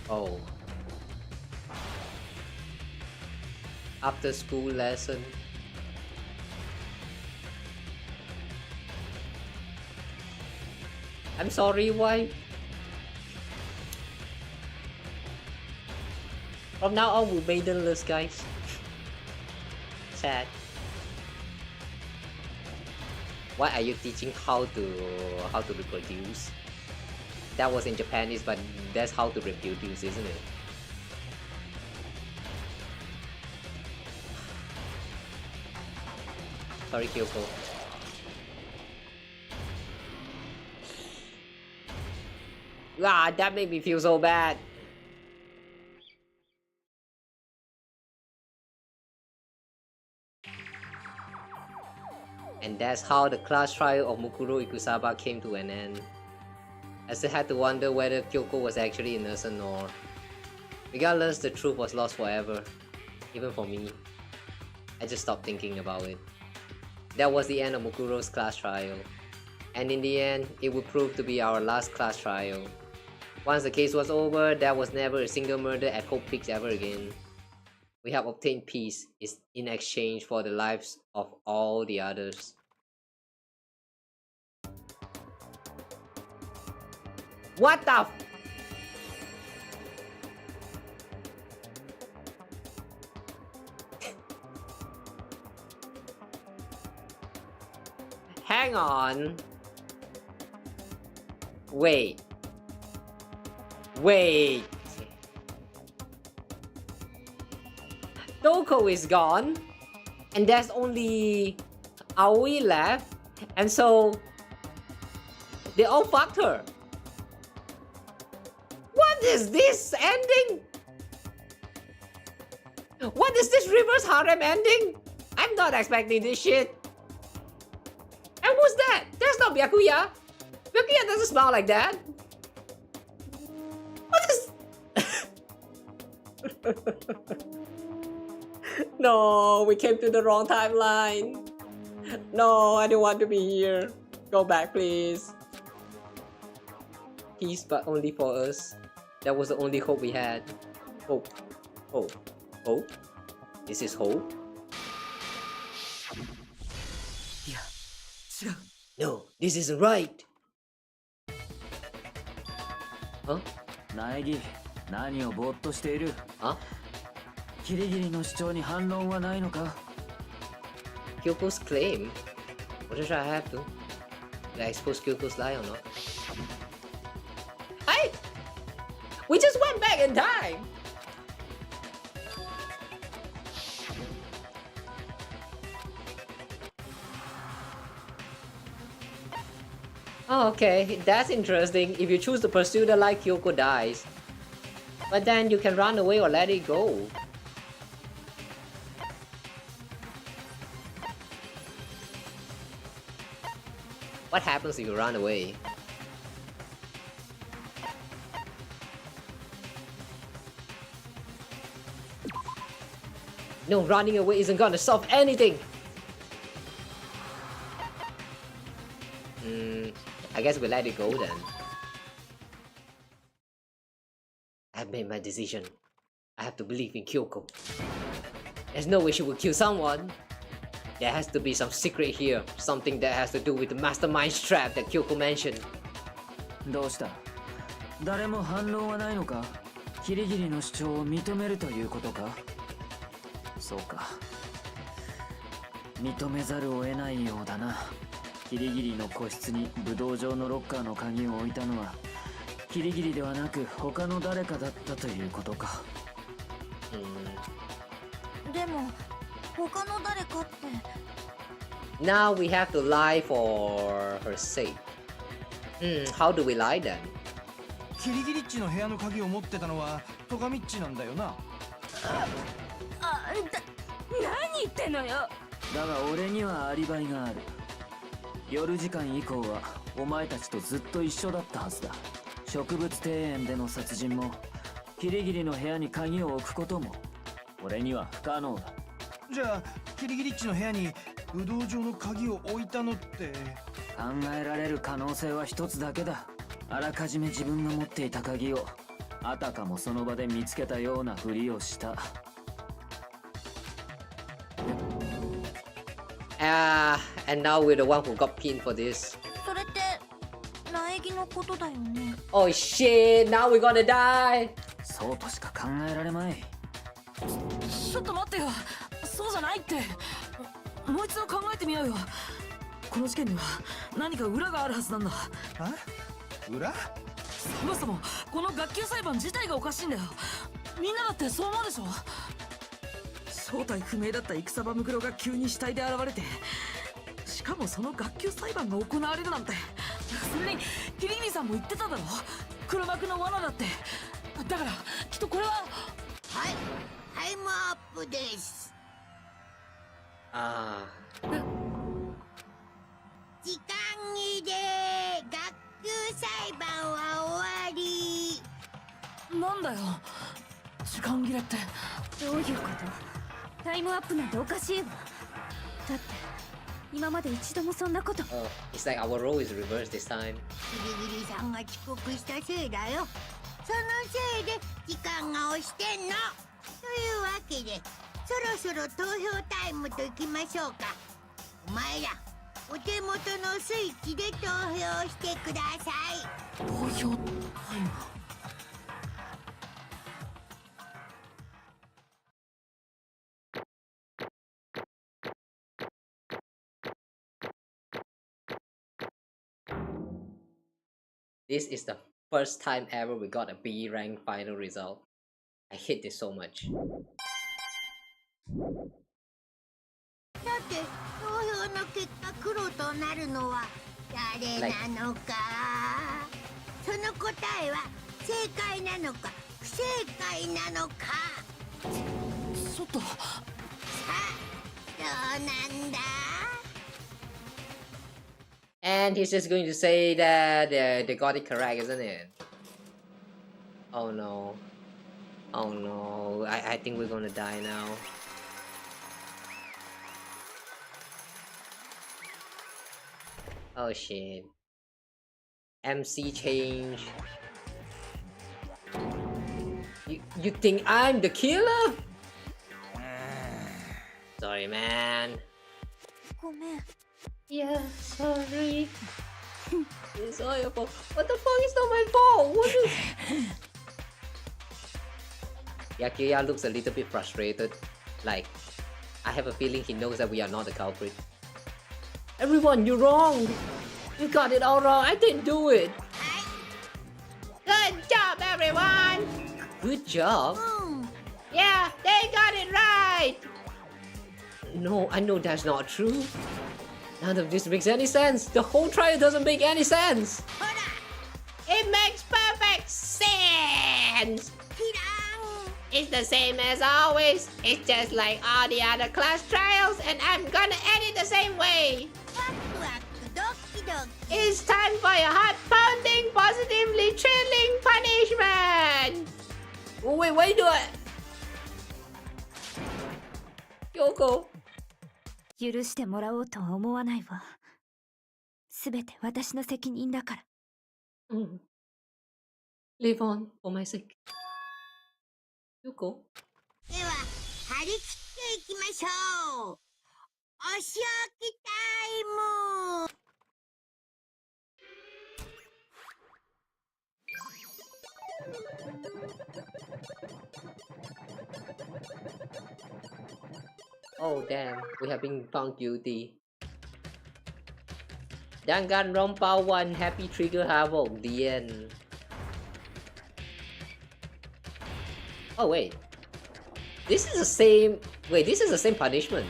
Oh. After school lesson. I'm sorry, why? From now on, we're maidenless, guys. Sad. Why are you teaching how to reproduce? That was in Japanese, but that's how to reproduce, isn't it? Sorry, Kyoko. Ah, that made me feel so bad. And that's how the class trial of Mukuro Ikusaba came to an end. I still had to wonder whether Kyoko was actually innocent or... Regardless, the truth was lost forever. Even for me. I just stopped thinking about it. That was the end of Mukuro's class trial. And in the end, it would prove to be our last class trial. Once the case was over, there was never a single murder at Hope Peaks ever again. We have obtained peace in exchange for the lives of all the others. What the f- Hang on. Wait. Doko is gone, and there's only Aoi left, and so they all fucked her. What is this ending? What is this reverse harem ending? I'm not expecting this shit. And who's that? That's not Byakuya. Byakuya doesn't smell like that. What is... No, we came to the wrong timeline. No, I don't want to be here. Go back, please. Peace, but only for us. That was the only hope we had. Hope. Hope. Hope? This is hope? Yeah. No, this isn't right. Huh? 苗木、何をぼーっとしている？ Huh? キリギリの主張に反論はないのか？ Kyoko's claim? What should I have to? Did I expose Kyoko's lie or not? Hey! We just went back in time! Oh, okay, that's interesting. If you choose to pursue the lie, Kyoko dies. But then you can run away or let it go. What happens if you run away? No, running away isn't gonna solve anything! I guess we let it go then. I've made my decision. I have to believe in Kyoko. There's no way she would kill someone. There has to be some secret here. Something that has to do with the mastermind trap that Kyoko mentioned. どうした？誰も反論はないのか？キリギリの主張を認めるということか？そうか。認めざるを得ないようだな。キリギリの個室に武道場のロッカーの鍵を置いたのはキリギリではなく他の誰かだったということか。でも他の誰かって。 Now we have to lie for her sake. How do we lie then? キリギリッチの部屋の鍵を持ってたのはトガミッチなんだよな。何言ってんのよ。だが俺にはアリバイがある。夜時間以降はお前たちとずっと一緒だったはずだ。植物庭園での殺人もキリギリの部屋に鍵を置くことも俺には不可能だ。じゃあキリギリッチの部屋に武道場の鍵を置いたのって。考えられる可能性は一つだけだ。あらかじめ自分が持っていた鍵をあたかもその場で見つけたようなふりをした。And now we're the one who got pinned for this. それって苗木のことだよね。 Oh shit, now we're gonna die! そうとしか考えられまい。ちょっと待ってよ、そうじゃないって。もう一度考えてみようよ。この事件には何か裏があるはずなんだ。裏？そもそもこの学級裁判自体がおかしいんだよ。みんなだってそう思うでしょ。正体不明だった戦場ムクロが急に死体で現れて、しかもその学級裁判が行われるなんて。それにキリギリさんも言ってただろ、黒幕の罠だって。だからきっとこれは。はい、タイムアップです。時間切れ。学級裁判は終わり。なんだよ時間切れって。どういうこと？タイムアップなんておかしいわ。だって今まで一度もそんなこと。 Oh, it's like our role is reversed this time. ギリギリさんが遅刻したせいだよ。そのせいで時間が押してんの。というわけでそろそろ投票タイムといきましょうか。お前らお手元のスイッチで投票してください。投票タイム。This is the first time ever we got a B rank final result. I hate this so much. さて投票の結果黒となるのは誰なのか。その答えは正解なのか不正解なのか。ちょっと。さあどうなんだ。 And he's just going to say that they got it correct, isn't it? Oh no. Oh no. I think we're gonna die now. Oh shit. MC change. You think I'm the killer? Sorry, man. ごめん。 Yeah, sorry. It's all your fault. What the fuck is not my fault? What is... Yakiya looks a little bit frustrated. Like, I have a feeling he knows that we are not the culprit. Everyone, you're wrong! You got it all wrong. I didn't do it. Good job, everyone! Good job? Yeah, they got it right! No, I know that's not true. None of this makes any sense. The whole trial doesn't make any sense. It makes perfect sense. It's the same as always. It's just like all the other class trials, and I'm gonna end it the same way. It's time for your heart-pounding, positively thrilling punishment. Oh, wait, why do I? Yoko. 許してもらおうとは思わないわ。すべて私の責任だから。Live on for my sake. Yoko. では張り切っていきましょう。お仕置きタイム。 Oh damn, we have been found guilty. Danganronpa 1 Happy Trigger Havoc, the end. Oh wait. This is the same... Wait, this is the same punishment.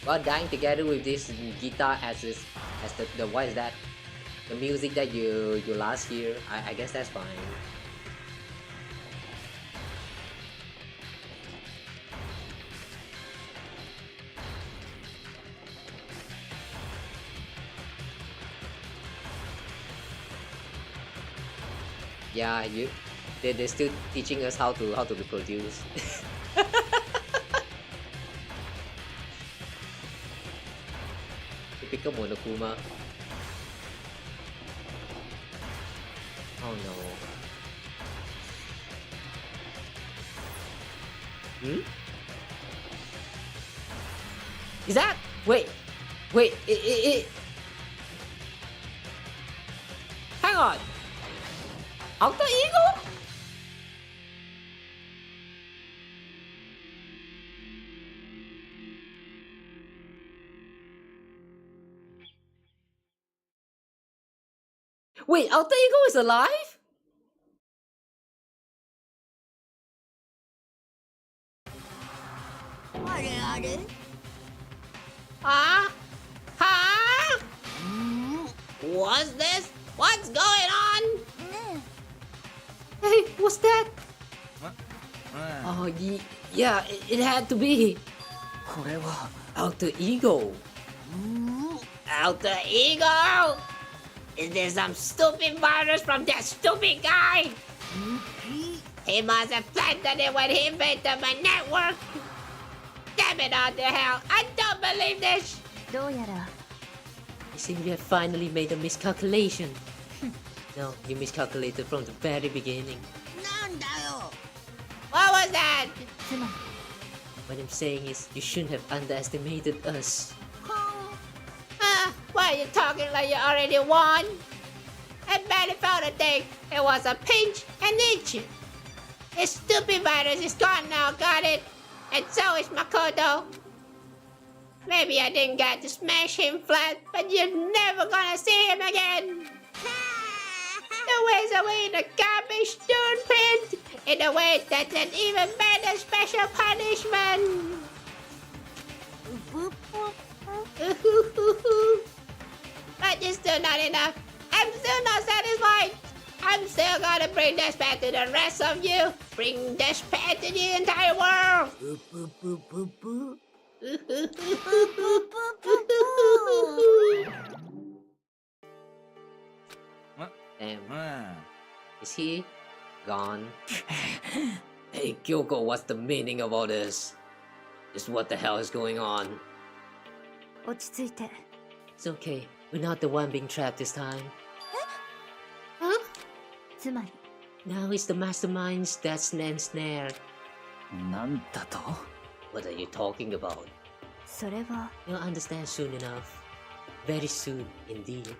While dying together with this guitar as the what is that? the music that you last hear, I guess that's fine. Yeah, they're still teaching us how to reproduce. Typical Monokuma. Oh no. Is that? Wait. Hang on. Alter ego? Wait, Alter ego is alive? Huh? What's this? What's going on? Hey, what's that? Oh, yeah, it had to be. これは Alter ego. Alter ego! Is there some stupid virus from that stupid guy? He must have planted it when he invented my network. Damn it all to hell! I don't believe this. どうやら You seem to have finally made a miscalculation. No, you miscalculated from the very beginning. What was that? つまり What I'm saying is, you shouldn't have underestimated us. Why are you talking like you already won? I barely felt a thing. It was a pinch and itch. This stupid virus is gone now, got it? And so is Makoto. Maybe I didn't get to smash him flat, but you're never gonna see him again. The ways away in the garbage stone pit in a way that's an even better special punishment. But it's still not enough. I'm still not satisfied. I'm still gonna bring despair to the rest of you. Bring despair to the entire world. Damn. Is he gone? Hey, Kyoko, what's the meaning of all this? Just what the hell is going on? 落ち着いて It's okay. We're not the one being trapped this time. つまり Now it's the masterminds that's ensnared. なんだと What are you talking about? それは You'll understand soon enough. Very soon indeed.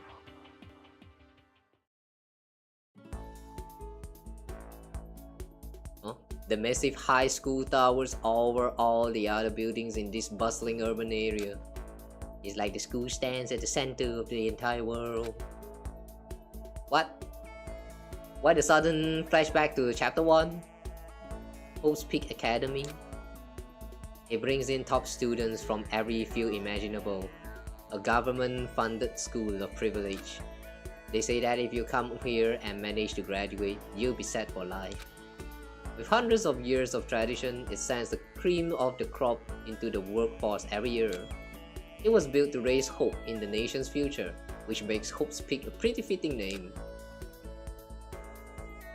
Huh? The massive high school towers over all the other buildings in this bustling urban area. It's like the school stands at the center of the entire world. What? Why the sudden flashback to chapter 1? Hope's Peak Academy. It brings in top students from every field imaginable. A government-funded school of privilege. They say that if you come here and manage to graduate, you'll be set for life. With hundreds of years of tradition, it sends the cream of the crop into the workforce every year. It was built to raise hope in the nation's future, which makes Hope's Peak a pretty fitting name.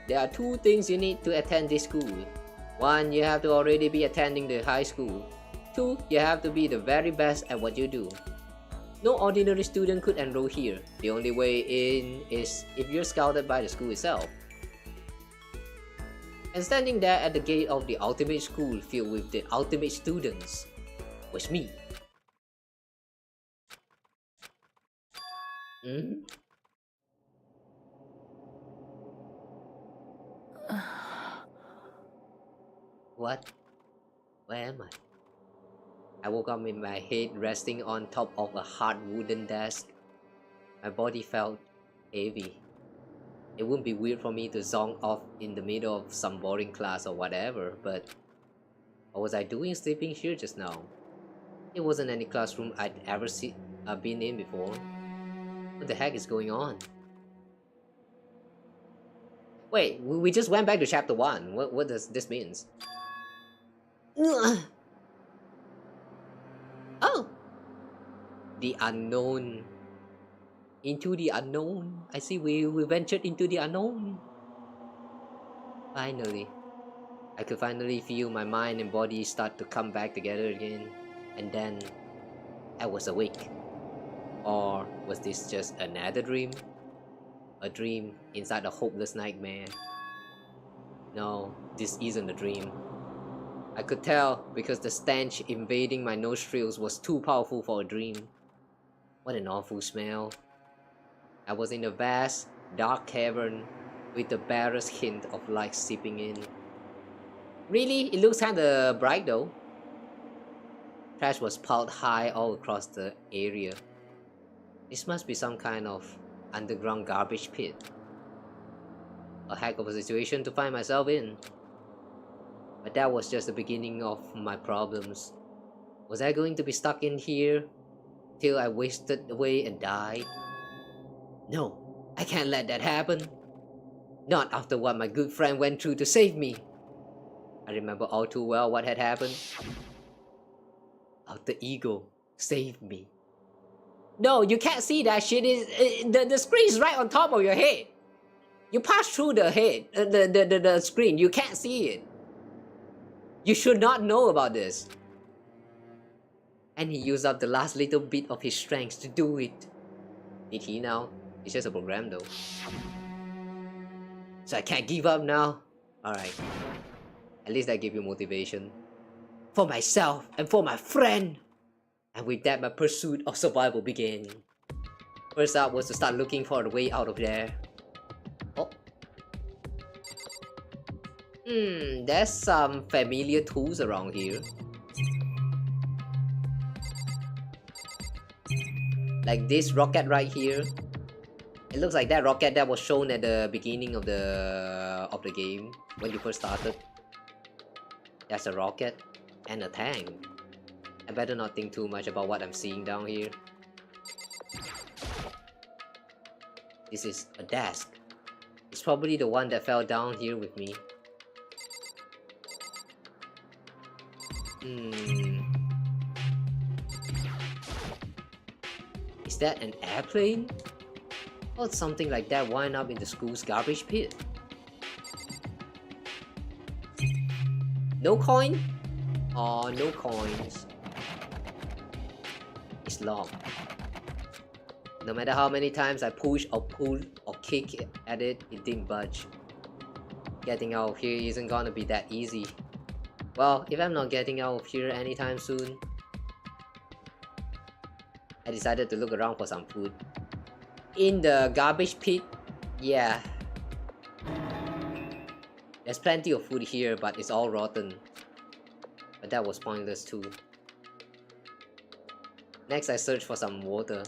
There are two things you need to attend this school. One, you have to already be attending the high school. Two, you have to be the very best at what you do. No ordinary student could enroll here. The only way in is if you're scouted by the school itself. And standing there at the gate of the ultimate school filled with the ultimate students was me. What? Where am I? I woke up with my head resting on top of a hard wooden desk. My body felt heavy. It wouldn't be weird for me to zone off in the middle of some boring class or whatever, but what was I doing sleeping here just now? It wasn't any classroom I'd ever been in before. What the heck is going on? Wait, we just went back to chapter 1. What does this means? Oh! The unknown. Into the unknown. I see we ventured into the unknown. Finally. I could finally feel my mind and body start to come back together again. And then I was awake. Or was this just another dream? A dream inside a hopeless nightmare? No, this isn't a dream. I could tell because the stench invading my nostrils was too powerful for a dream. What an awful smell. I was in a vast, dark cavern with the barest hint of light seeping in. Really? It looks kinda bright though. Trash was piled high all across the area. This must be some kind of underground garbage pit. A heck of a situation to find myself in. But that was just the beginning of my problems. Was I going to be stuck in here till I wasted away and died? No, I can't let that happen. Not after what my good friend went through to save me. I remember all too well what had happened. Alter ego saved me. No, you can't see that shit. The screen is right on top of your head. You pass through the head, the screen. You can't see it. You should not know about this. And he used up the last little bit of his strength to do it. Did he now? It's just a program though. So I can't give up now. Alright. At least I give you motivation. For myself and for my friend. And with that, my pursuit of survival began. First up was to start looking for a way out of there. Oh. There's some familiar tools around here. Like this rocket right here. It looks like that rocket that was shown at the beginning of the game when you first started. That's a rocket and a tank. I better not think too much about what I'm seeing down here. This is a desk. It's probably the one that fell down here with me. Is that an airplane? Or something like that wind up in the school's garbage pit? No coin? Oh, no coins. It's locked. No matter how many times I push or pull or kick at it, it didn't budge. Getting out of here isn't gonna be that easy. Well, if I'm not getting out of here anytime soon, I decided to look around for some food. In the garbage pit, yeah. There's plenty of food here, but it's all rotten. But that was pointless too. Next, I searched for some water.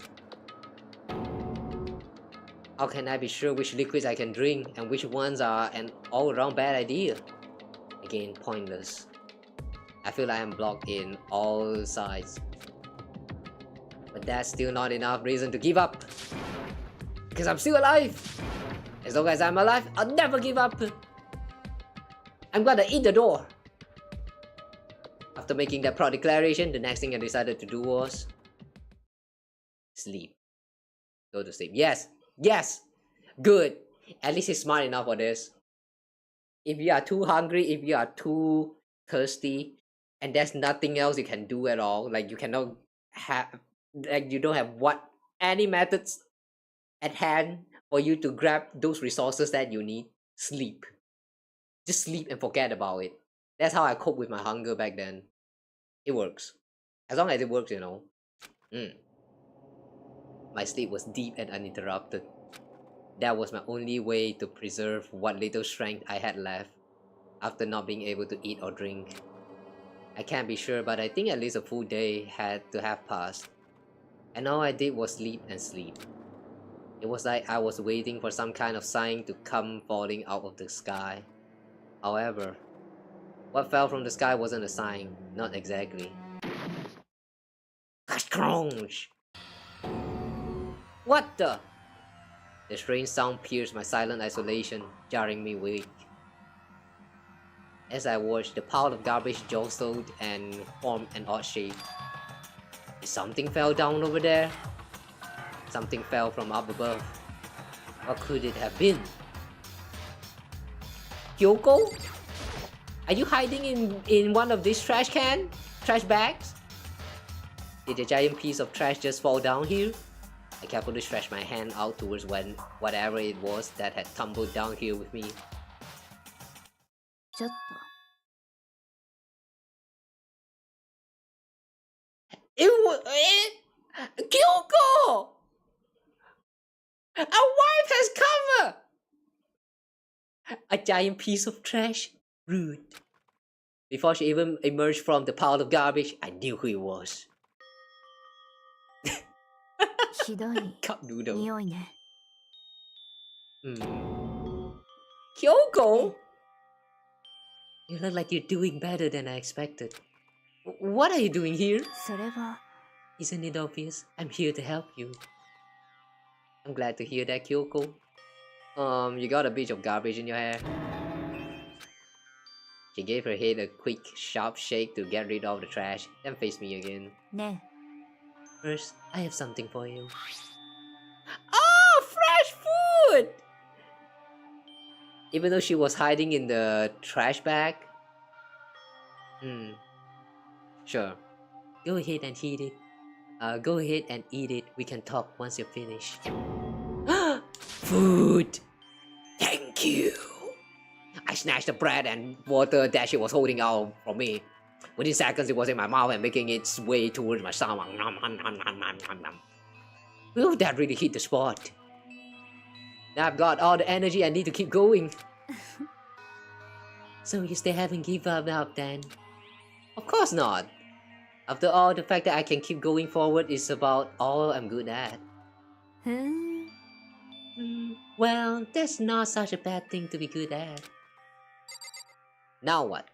How can I be sure which liquids I can drink and which ones are an all-around bad idea? Again, pointless. I feel like I'm blocked in all sides. But that's still not enough reason to give up. Because I'm still alive. As long as I'm alive, I'll never give up. I'm gonna eat the door. After making that proud declaration, the next thing I decided to do was sleep. Go to sleep. Yes! Yes! Good! At least he's smart enough for this. If you are too hungry, if you are too thirsty, and there's nothing else you can do at all, like you cannot have, like you don't have any methods at hand for you to grab those resources that you need, sleep. Just sleep and forget about it. That's how I cope with my hunger back then. It works. As long as it works, you know. My sleep was deep and uninterrupted. That was my only way to preserve what little strength I had left after not being able to eat or drink. I can't be sure, but I think at least a full day had to have passed. And all I did was sleep and sleep. It was like I was waiting for some kind of sign to come falling out of the sky. However, what fell from the sky wasn't a sign, not exactly. Crunch! What the? The strange sound pierced my silent isolation, jarring me awake. As I watched, the pile of garbage jostled and formed an odd shape. Something fell down over there. Something fell from up above. What could it have been? Kyoko? Are you hiding in one of these trash bags? Did a giant piece of trash just fall down here? I carefully stretched my hand out towards whatever it was that had tumbled down here with me. ちょっと It was Kyoko! A wife has come! A giant piece of trash? Rude. Before she even emerged from the pile of garbage, I knew who it was. ひどい Cup noodle. 匂いね。 Kyoko? You look like you're doing better than I expected. What are you doing here? それは Isn't it obvious? I'm here to help you. I'm glad to hear that, Kyoko. You got a bit of garbage in your hair. She gave her head a quick, sharp shake to get rid of the trash, then faced me again. ね First, I have something for you. Oh, fresh food! Even though she was hiding in the trash bag. Sure. Go ahead and eat it. Go ahead and eat it. We can talk once you're finished. Food! Thank you! I snatched the bread and water that she was holding out from me. Within seconds, it was in my mouth and making its way towards my stomach. Ooh, that really hit the spot. Now I've got all the energy I need to keep going. So you still haven't given up then? Of course not. After all, the fact that I can keep going forward is about all I'm good at. ふーん Well, that's not such a bad thing to be good at. Now what?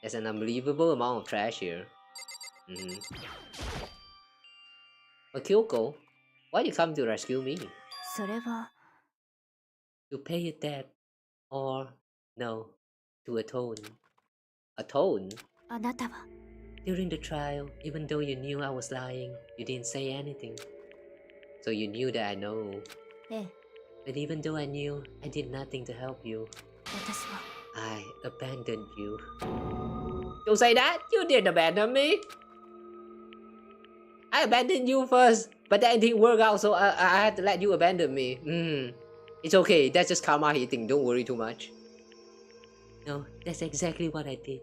There's an unbelievable amount of trash here. But Kyoko, why'd you come to rescue me? それは To pay a debt? Or, no, to atone. Atone? あなたは During the trial, even though you knew I was lying, you didn't say anything. So you knew that I know. ええ But even though I knew, I did nothing to help you. 私は I abandoned you. Don't say that! You didn't abandon me! I abandoned you first, but that didn't work out, so I had to let you abandon me. It's okay, that's just karma hitting, don't worry too much. No, that's exactly what I did.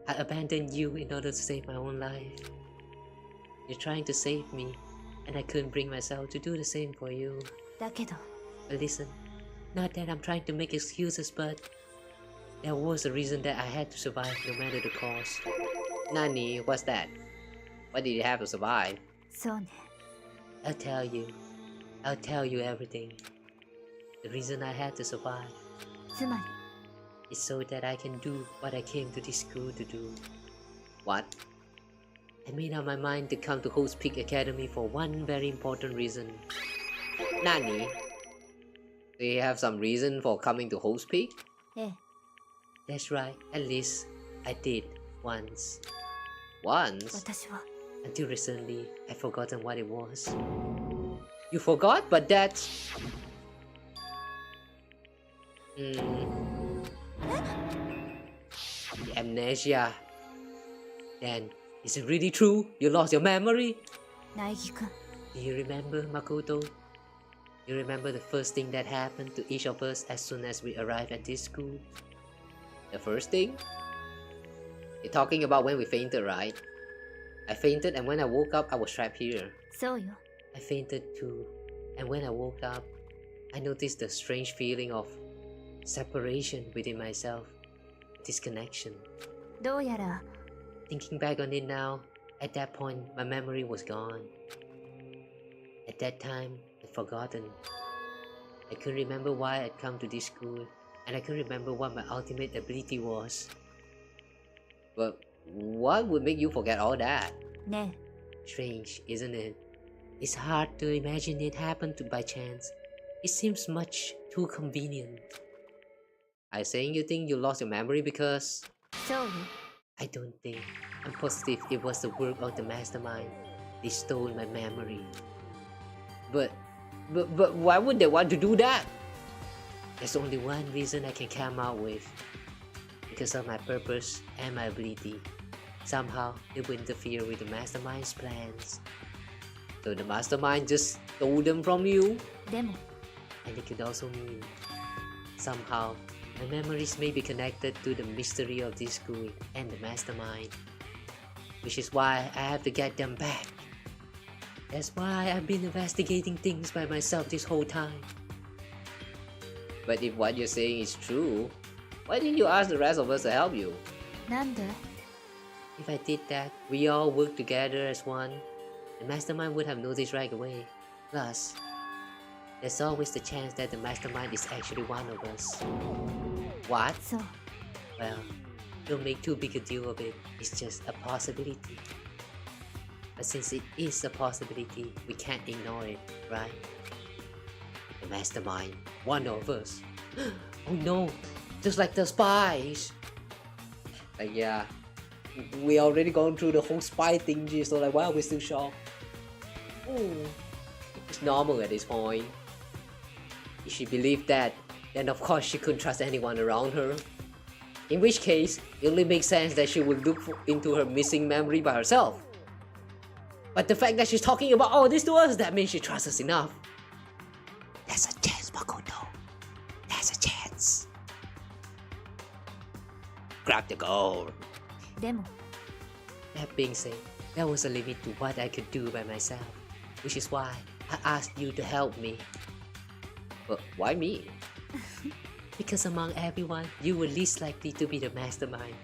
I abandoned you in order to save my own life. You're trying to save me, and I couldn't bring myself to do the same for you. だけど But listen, not that I'm trying to make excuses, but there was a reason that I had to survive no matter the cost. Nani, what's that? What did you have to survive? そうね I'll tell you. I'll tell you everything. The reason I had to survive つまり is so that I can do what I came to this school to do. What? I made up my mind to come to Host Peak Academy for one very important reason. Nani? Do you have some reason for coming to Host Peak? ええ That's right, at least I did once. Once? 私は Until recently, I've forgotten what it was. You forgot? But that's... Amnesia. Then, is it really true? You lost your memory? 苗木くん Do you remember, Makoto? You remember the first thing that happened to each of us as soon as we arrived at this school? The first thing? You're talking about when we fainted, right? I fainted, and when I woke up, I was trapped here. そうよ I fainted too, and when I woke up, I noticed the strange feeling of separation within myself, disconnection. どうやら Thinking back on it now, at that point, my memory was gone. At that time, I'd forgotten. I couldn't remember why I'd come to this school, and I couldn't remember what my ultimate ability was. But what would make you forget all that? ね Strange, isn't it? It's hard to imagine it happened by chance. It seems much too convenient. Are you saying you think you lost your memory because... そうよ。 I don't think. I'm positive it was the work of the mastermind. They stole my memory. But why would they want to do that? There's only one reason I can come out with. Because of my purpose and my ability. Somehow, it will interfere with the mastermind's plans. So the mastermind just stole them from you? でも And it could also mean, somehow, my memories may be connected to the mystery of this school and the mastermind. Which is why I have to get them back. That's why I've been investigating things by myself this whole time. But if what you're saying is true, why didn't you ask the rest of us to help you? なんで If I did that, we all work together as one. The mastermind would have noticed right away. Plus, there's always the chance that the mastermind is actually one of us. What? そう Well, don't make too big a deal of it. It's just a possibility. But since it is a possibility, we can't ignore it, right? The mastermind, one of us. Oh no, just like the spies. Like, yeah, we already gone through the whole spy thingy, so like, why are we still shocked? It's normal at this point. If she believed that, then of course she couldn't trust anyone around her. In which case, it only makes sense that she would look into her missing memory by herself. But the fact that she's talking about all this to us, that means she trusts us enough. There's a chance, Makoto. There's a chance. Grab the gold. でも That being said, there was a limit to what I could do by myself. Which is why I asked you to help me. But why me? Because among everyone, you were least likely to be the mastermind.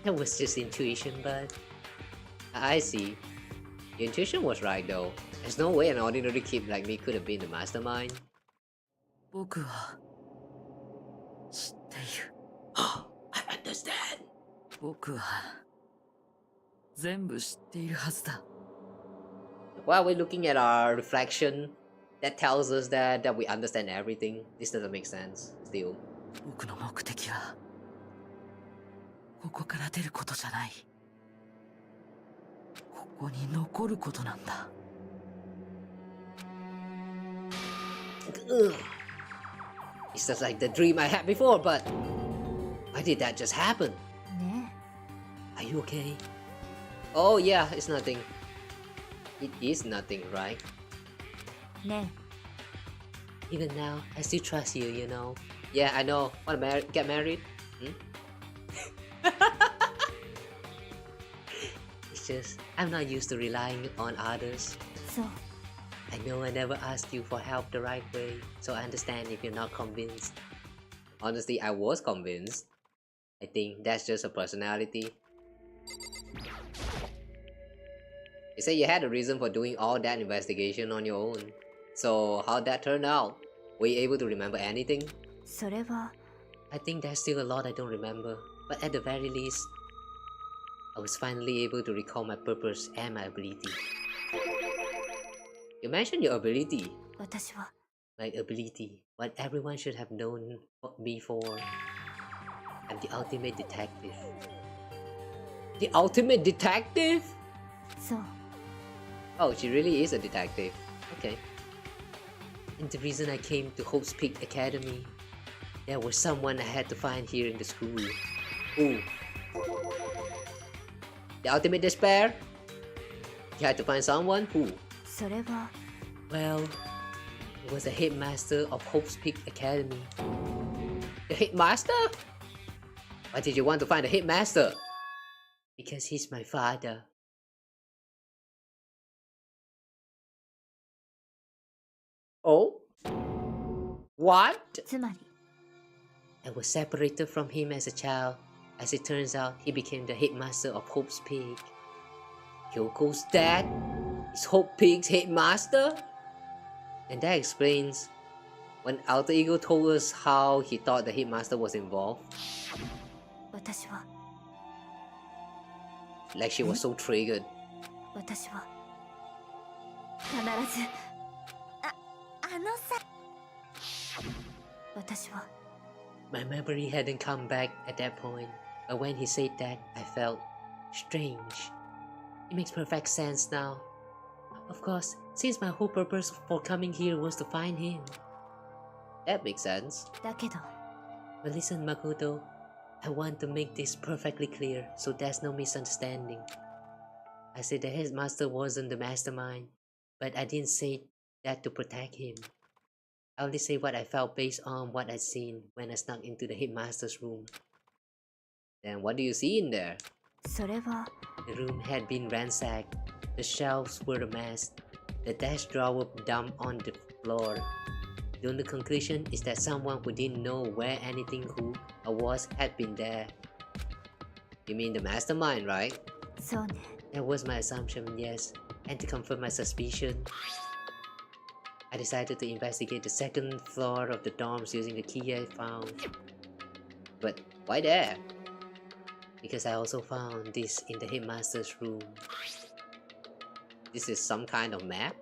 That was just intuition, but... I see. Your intuition was right though. There's no way an ordinary kid like me could have been the mastermind. 僕は知っている。 I understand. 僕は全部知っているはずだ。 While we're looking at our reflection, that tells us that we understand everything. This doesn't make sense, still. 僕の目的はここから出ることじゃない。ここに残ることなんだ。 Ugh. It's just like the dream I had before, but why did that just happen? ね Are you okay? Oh yeah, it's nothing. It is nothing, right? えね Even now, I still trust you, you know. Yeah, I know. Wanna get married? Hmm? It's just, I'm not used to relying on others. えそう I know I never asked you for help the right way, so I understand if you're not convinced. Honestly, I was convinced. I think that's just a personality. You say you had a reason for doing all that investigation on your own. So how'd that turn out? Were you able to remember anything? それは I think there's still a lot I don't remember, but at the very least, I was finally able to recall my purpose and my ability. You mentioned your ability. 私は My ability, what everyone should have known me for. I'm the ultimate detective. The ultimate detective? そう Oh, she really is a detective. Okay. And the reason I came to Hope's Peak Academy, there was someone I had to find here in the school. Ooh. The ultimate despair? You had to find someone? Who? それは Well, it was the headmaster of Hope's Peak Academy. The headmaster? Why did you want to find the headmaster? Because he's my father. Oh? What? つまり I was separated from him as a child. As it turns out, he became the headmaster of Hope's Peak. Kyoko's dad is Hope Peak's headmaster? And that explains When Alter Ego told us how he thought the headmaster was involved. 私は Like she was so triggered. 私は必ずあのさ、私は My memory hadn't come back at that point, but when he said that, I felt strange. It makes perfect sense now. Of course, since my whole purpose for coming here was to find him. That makes sense. だけど But listen, Makoto, I want to make this perfectly clear so there's no misunderstanding. I said the headmaster wasn't the mastermind, but I didn't say that to protect him. I only say what I felt based on what I'd seen when I snuck into the headmaster's room. Then what do you see in there? それは The room had been ransacked. The shelves were a mess. The desk drawer dumped on the floor. The only conclusion is that someone who didn't know where anything who or was had been there. You mean the mastermind, right? そうね That was my assumption, yes. And to confirm my suspicion, I decided to investigate the second floor of the dorms using the key I found. But why there? Because I also found this in the headmaster's room. This is some kind of map?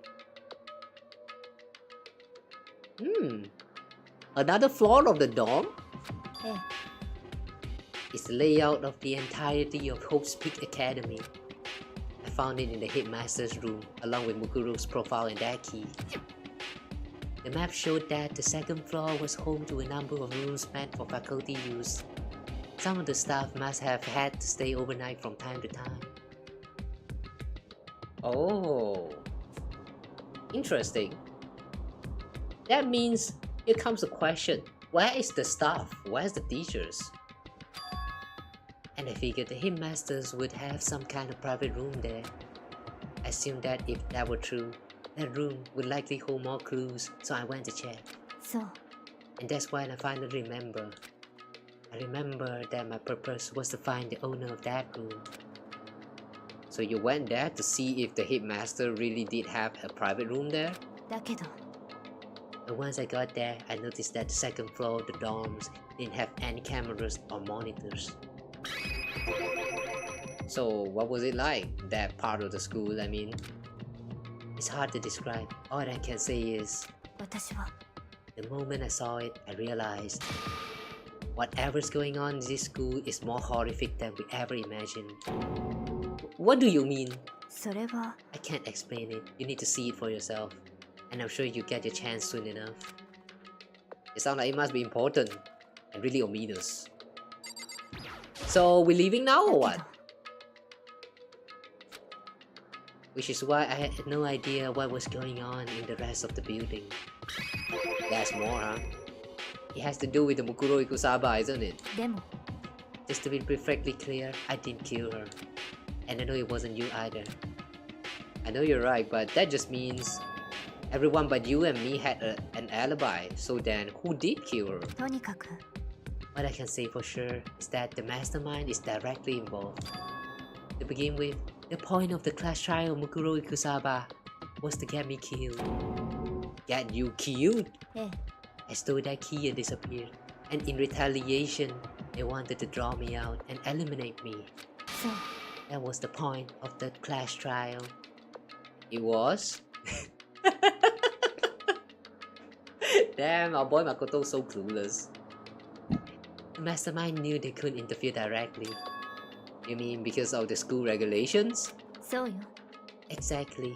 Another floor of the dorm? ええ It's the layout of the entirety of Hope's Peak Academy. I found it in the headmaster's room, along with Mukuro's profile and that key. The map showed that the second floor was home to a number of rooms meant for faculty use. Some of the staff must have had to stay overnight from time to time. Oh, interesting. That means here comes the question. Where is the staff? Where's the teachers? And I figured the headmasters would have some kind of private room there. I assumed that if that were true, that room would likely hold more clues, so I went to check. そう And that's when I finally remember. I remember that my purpose was to find the owner of that room. So you went there to see if the headmaster really did have a private room there? だけど And once I got there, I noticed that the second floor of the dorms didn't have any cameras or monitors. So what was it like, that part of the school, I mean? It's hard to describe. All I can say is, 私は the moment I saw it, I realized whatever's going on in this school is more horrific than we ever imagined. What do you mean? それは I can't explain it. You need to see it for yourself. And I'm sure you'll get your chance soon enough. It sounds like it must be important and really ominous. So we're leaving now or what? Which is why I had no idea what was going on in the rest of the building. There's more, huh? It has to do with the Mukuro Ikusaba, isn't it? でも Just to be perfectly clear, I didn't kill her. And I know it wasn't you either. I know you're right, but that just means everyone but you and me had an alibi. So then, who did kill her? とにかく What I can say for sure is that the mastermind is directly involved. To begin with, the point of the class trial Mukuro Ikusaba was to get me killed. Get you killed? ええ I stole that key and disappeared. And in retaliation, they wanted to draw me out and eliminate me. そう That was the point of the class trial. It was? Damn, our boy Makoto's so clueless. The mastermind knew they couldn't interfere directly. You mean because of the school regulations? そうよ Exactly.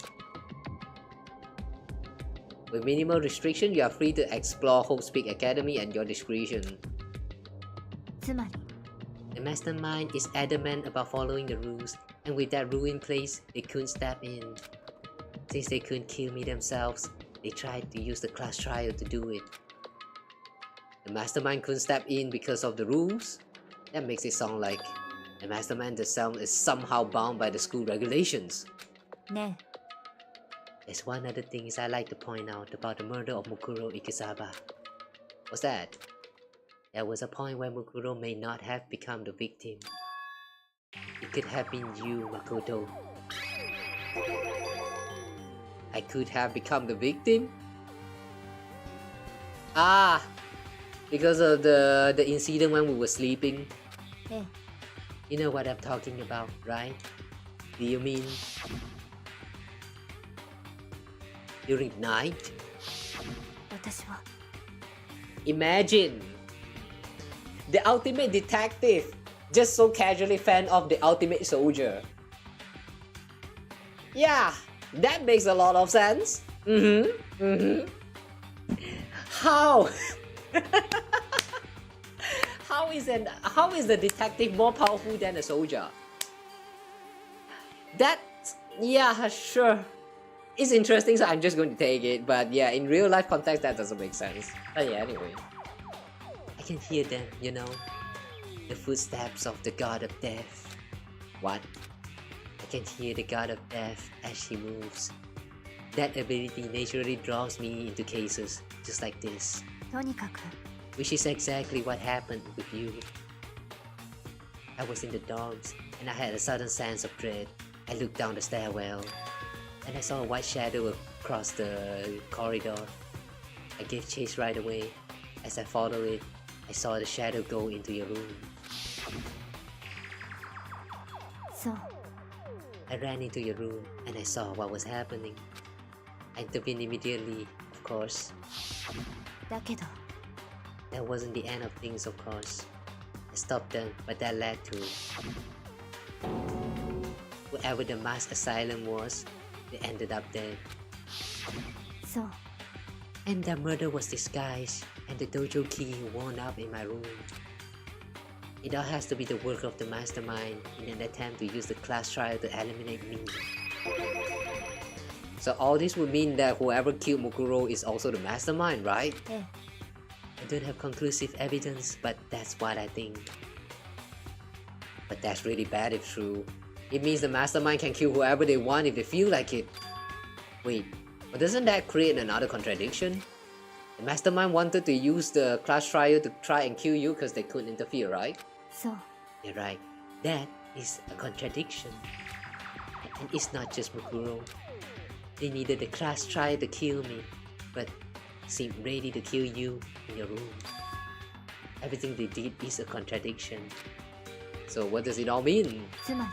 With minimal restriction, you are free to explore Hope's Peak Academy at your discretion. つまり The mastermind is adamant about following the rules, and with that rule in place, they couldn't step in. Since they couldn't kill me themselves, they tried to use the class trial to do it. The mastermind couldn't step in because of the rules? That makes it sound like the mastermind itself is somehow bound by the school regulations. ね There's one other thing I'd like to point out about the murder of Mukuro Ikusaba. What's that? There was a point where Mukuro may not have become the victim. It could have been you, Makoto. I could have become the victim? Ah! Because of the incident when we were sleeping. ええ You know what I'm talking about, right? Do you mean during night? 私は Imagine the ultimate detective just so casually fan of the ultimate soldier. Yeah, that makes a lot of sense. How? How is the detective more powerful than a soldier? That, yeah, sure. It's interesting, so I'm just going to take it. But yeah, in real life context, that doesn't make sense. But yeah, anyway. I can hear them, you know, the footsteps of the god of death. What? I can hear the god of death as she moves. That ability naturally draws me into cases just like this, とにかく which is exactly what happened with you. I was in the dorms and I had a sudden sense of dread. I looked down the stairwell and I saw a white shadow across the corridor. I gave chase right away. As I followed it, I saw the shadow go into your room. そう I ran into your room and I saw what was happening. I intervened immediately, of course. だけど That wasn't the end of things, of course. I stopped them, but that led to wherever the mass asylum was, they ended up dead. そう And the murder was disguised, and the dojo key wound up in my room. It all has to be the work of the mastermind in an attempt to use the class trial to eliminate me. So all this would mean that whoever killed Mukuro is also the mastermind, right? ええ I don't have conclusive evidence, but that's what I think. But that's really bad if true. It means the mastermind can kill whoever they want if they feel like it. Wait, but doesn't that create another contradiction? The mastermind wanted to use the class trial to try and kill you because they couldn't interfere, right? そう You're right. That is a contradiction. And it's not just Mukuro. They needed the class trial to kill me, but seemed ready to kill you in your room. Everything they did is a contradiction. So what does it all mean? つま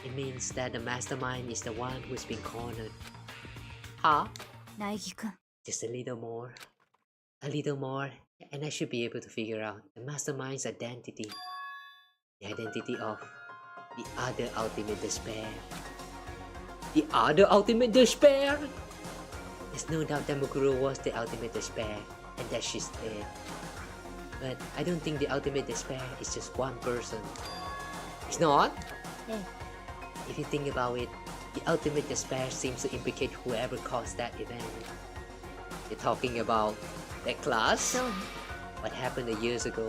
It means that the mastermind is the one who's been cornered. Huh? り苗木くん Just a little more. A little more, and I should be able to figure out the mastermind's identity. The identity of the other ultimate despair. The other ultimate despair? There's no doubt that Mukuro was the ultimate despair, and that she's dead. But I don't think the ultimate despair is just one person. It's not? ええ If you think about it, the ultimate despair seems to implicate whoever caused that event. You're talking about that class? そうね What happened years ago,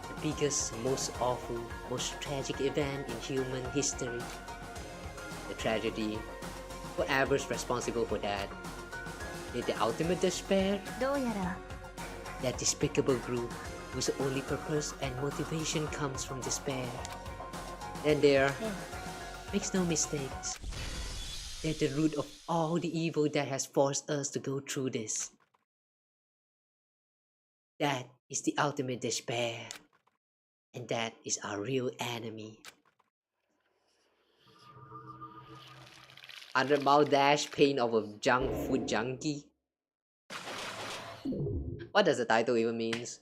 the biggest, most awful, most tragic event in human history. The tragedy. Whoever's responsible for that. Did the ultimate despair? どうやら That despicable group whose only purpose and motivation comes from despair. Then there. ええ Makes no mistakes. They're the root of all the evil that has forced us to go through this. That is the ultimate despair. And that is our real enemy. 100-mile dash pain of a junk food junkie? What does the title even means?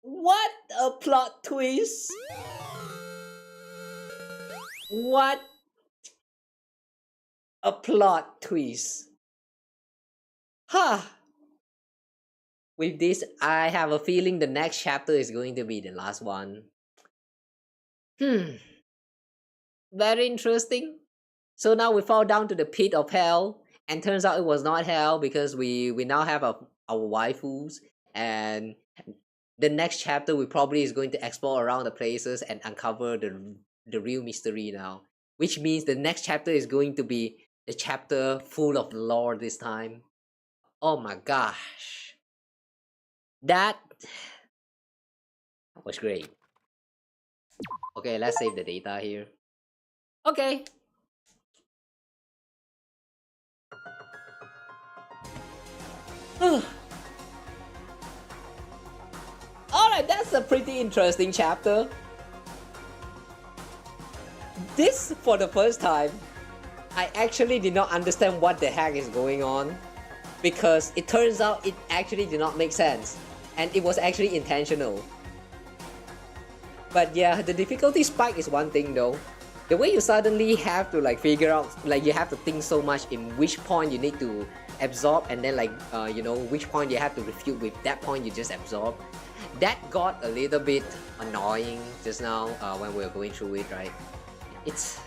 What a plot twist! What a plot twist! Huh! With this, I have a feeling the next chapter is going to be the last one. Very interesting. So now we fall down to the pit of hell, and turns out it was not hell because we now have our waifus, and the next chapter we probably is going to explore around the places and uncover the real mystery now. Which means the next chapter is going to be the chapter full of lore this time. Oh my gosh. That was great. Okay, let's save the data here. Okay. Alright, that's a pretty interesting chapter. this for the first time, I actually did not understand what the heck is going on, because it turns out it actually did not make sense, and it was actually intentional. But yeah, the difficulty spike is one thing though. The way you suddenly have to like figure out, like you have to think so much in which point you need to absorb, and then like you know, which point you have to refute with that point you just absorb. That got a little bit annoying just now when we were going through it, right? It's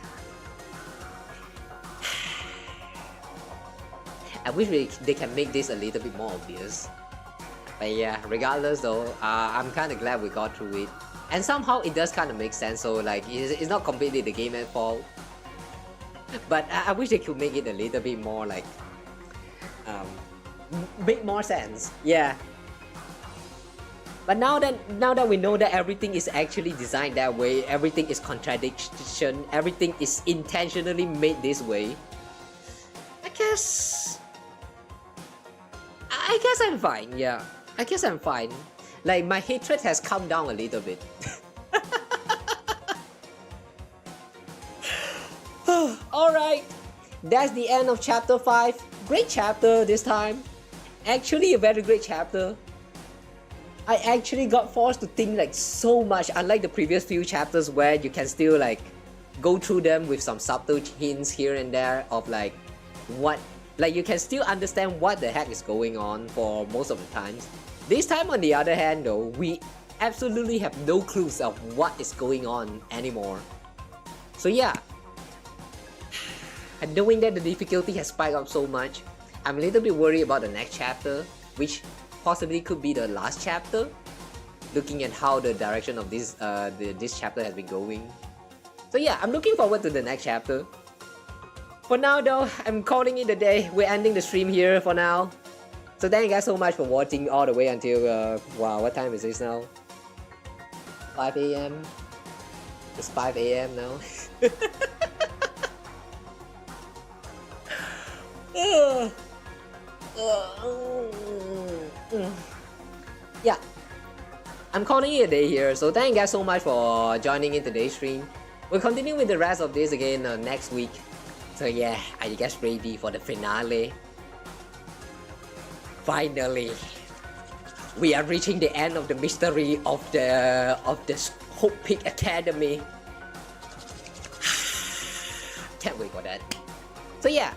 I wish they can make this a little bit more obvious. But yeah, regardless though, I'm kind of glad we got through it. And somehow it does kind of make sense, so like it's not completely the game's fault. But I wish they could make it a little bit more like make more sense. Yeah. But now that we know that everything is actually designed that way, everything is contradiction, everything is intentionally made this way, I guess I'm fine. Yeah, I guess I'm fine. Like my hatred has come down a little bit. Alright, that's the end of chapter 5. Great chapter this time. Actually a very great chapter. I actually got forced to think like so much, unlike the previous few chapters where you can still like go through them with some subtle hints here and there of like what, like you can still understand what the heck is going on for most of the times. This time on the other hand though, we absolutely have no clues of what is going on anymore. So yeah, and knowing that the difficulty has spiked up so much, I'm a little bit worried about the next chapter, which possibly could be the last chapter, looking at how the direction of this this chapter has been going. So yeah, I'm looking forward to the next chapter. For now though, I'm calling it a day. We're ending the stream here for now. So thank you guys so much for watching all the way until wow, what time is this now? 5 AM? It's 5 AM now. Yeah, I'm calling it a day here, so thank you guys so much for joining in today's stream. We'll continue with the rest of this again next week. So yeah, I guess ready for the finale. Finally, we are reaching the end of the mystery of the Hope Peak Academy. Can't wait for that. So yeah,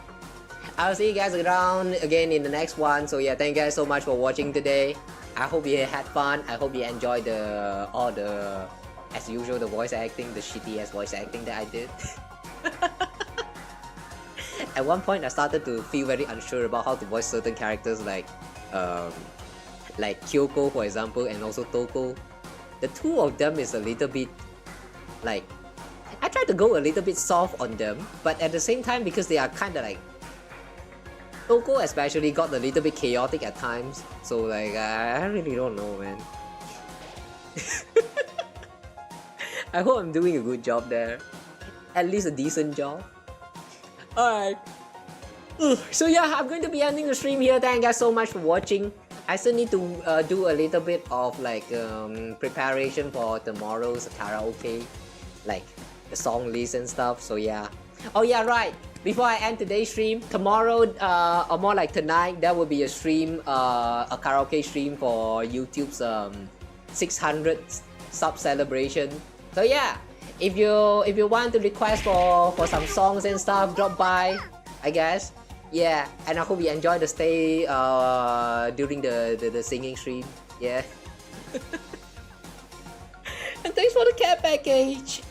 I'll see you guys around again in the next one. So yeah, thank you guys so much for watching today. I hope you had fun. I hope you enjoyed all the, as usual, the voice acting, the shitty ass voice acting that I did. At one point, I started to feel very unsure about how to voice certain characters like Kyoko, for example, and also Toko. The two of them is a little bit like, I tried to go a little bit soft on them, but at the same time, because they are kind of like, Toko especially got a little bit chaotic at times, so like I really don't know, man. I hope I'm doing a good job there, at least a decent job. Alright, so yeah, I'm going to be ending the stream here. Thank you guys so much for watching. I still need to do a little bit of like preparation for tomorrow's karaoke, like the song list and stuff, so yeah. Oh yeah, right, before I end today's stream, tomorrow or more like tonight, there will be a stream, a karaoke stream for YouTube's 600 sub celebration. So yeah, if you want to request for some songs and stuff, drop by, I guess. Yeah, and I hope you enjoy the stay during the singing stream. Yeah. And thanks for the care package.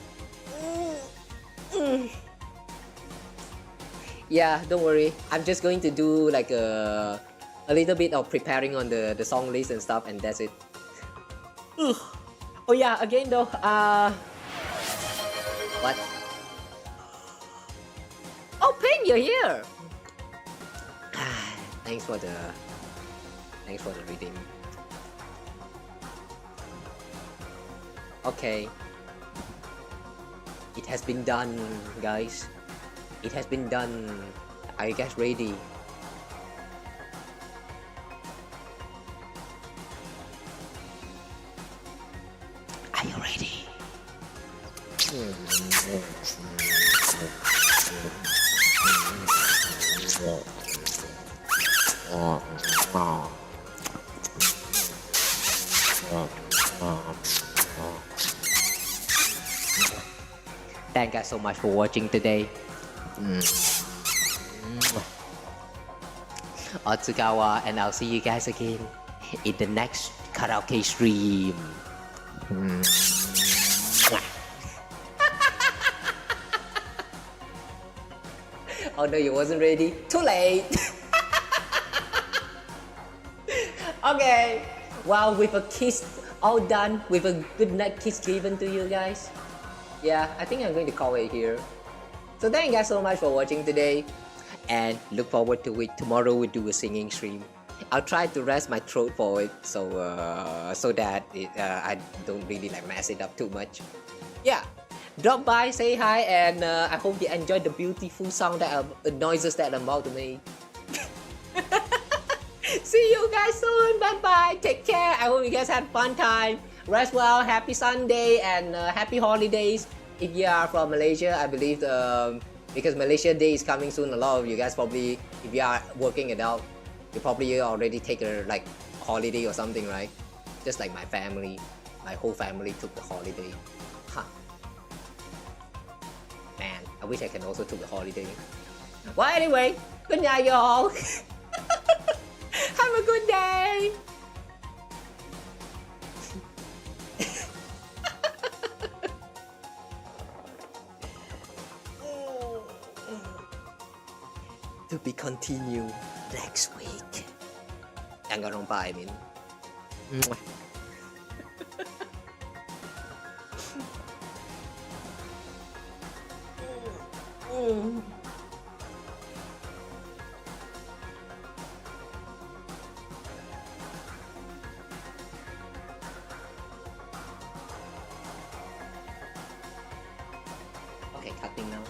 Yeah, don't worry. I'm just going to do like a little bit of preparing on the song list and stuff, and that's it. Oh yeah, again though, what? Oh, Ping, you're here. Thanks for the reading. Okay. It has been done, guys. It has been done. I guess ready. Are you ready? Thank you so much for watching today. Otsukawa, and I'll see you guys again in the next karaoke stream. Oh no, you wasn't ready? Too late! Okay, well, with a kiss all done, with a good night kiss given to you guys, yeah, I think I'm going to call it here. So thank you guys so much for watching today, and look forward to it. Tomorrow we'll do a singing stream. I'll try to rest my throat for it, so that I don't really like mess it up too much. Yeah, drop by, say hi, and I hope you enjoyed the beautiful sound that noises that I'm about to make. See you guys soon. Bye bye. Take care. I hope you guys had fun time. Rest well. Happy Sunday and happy holidays. If you are from Malaysia, I believe because Malaysia Day is coming soon. A lot of you guys probably, if you are working adult, you probably already take a holiday or something, right? Just like my family, my whole family took the holiday. Huh. Man, I wish I can also took the holiday. Well, anyway, good night, y'all. Have a good day. To be continued next week. Danganronpa, I mean. Okay, cutting now.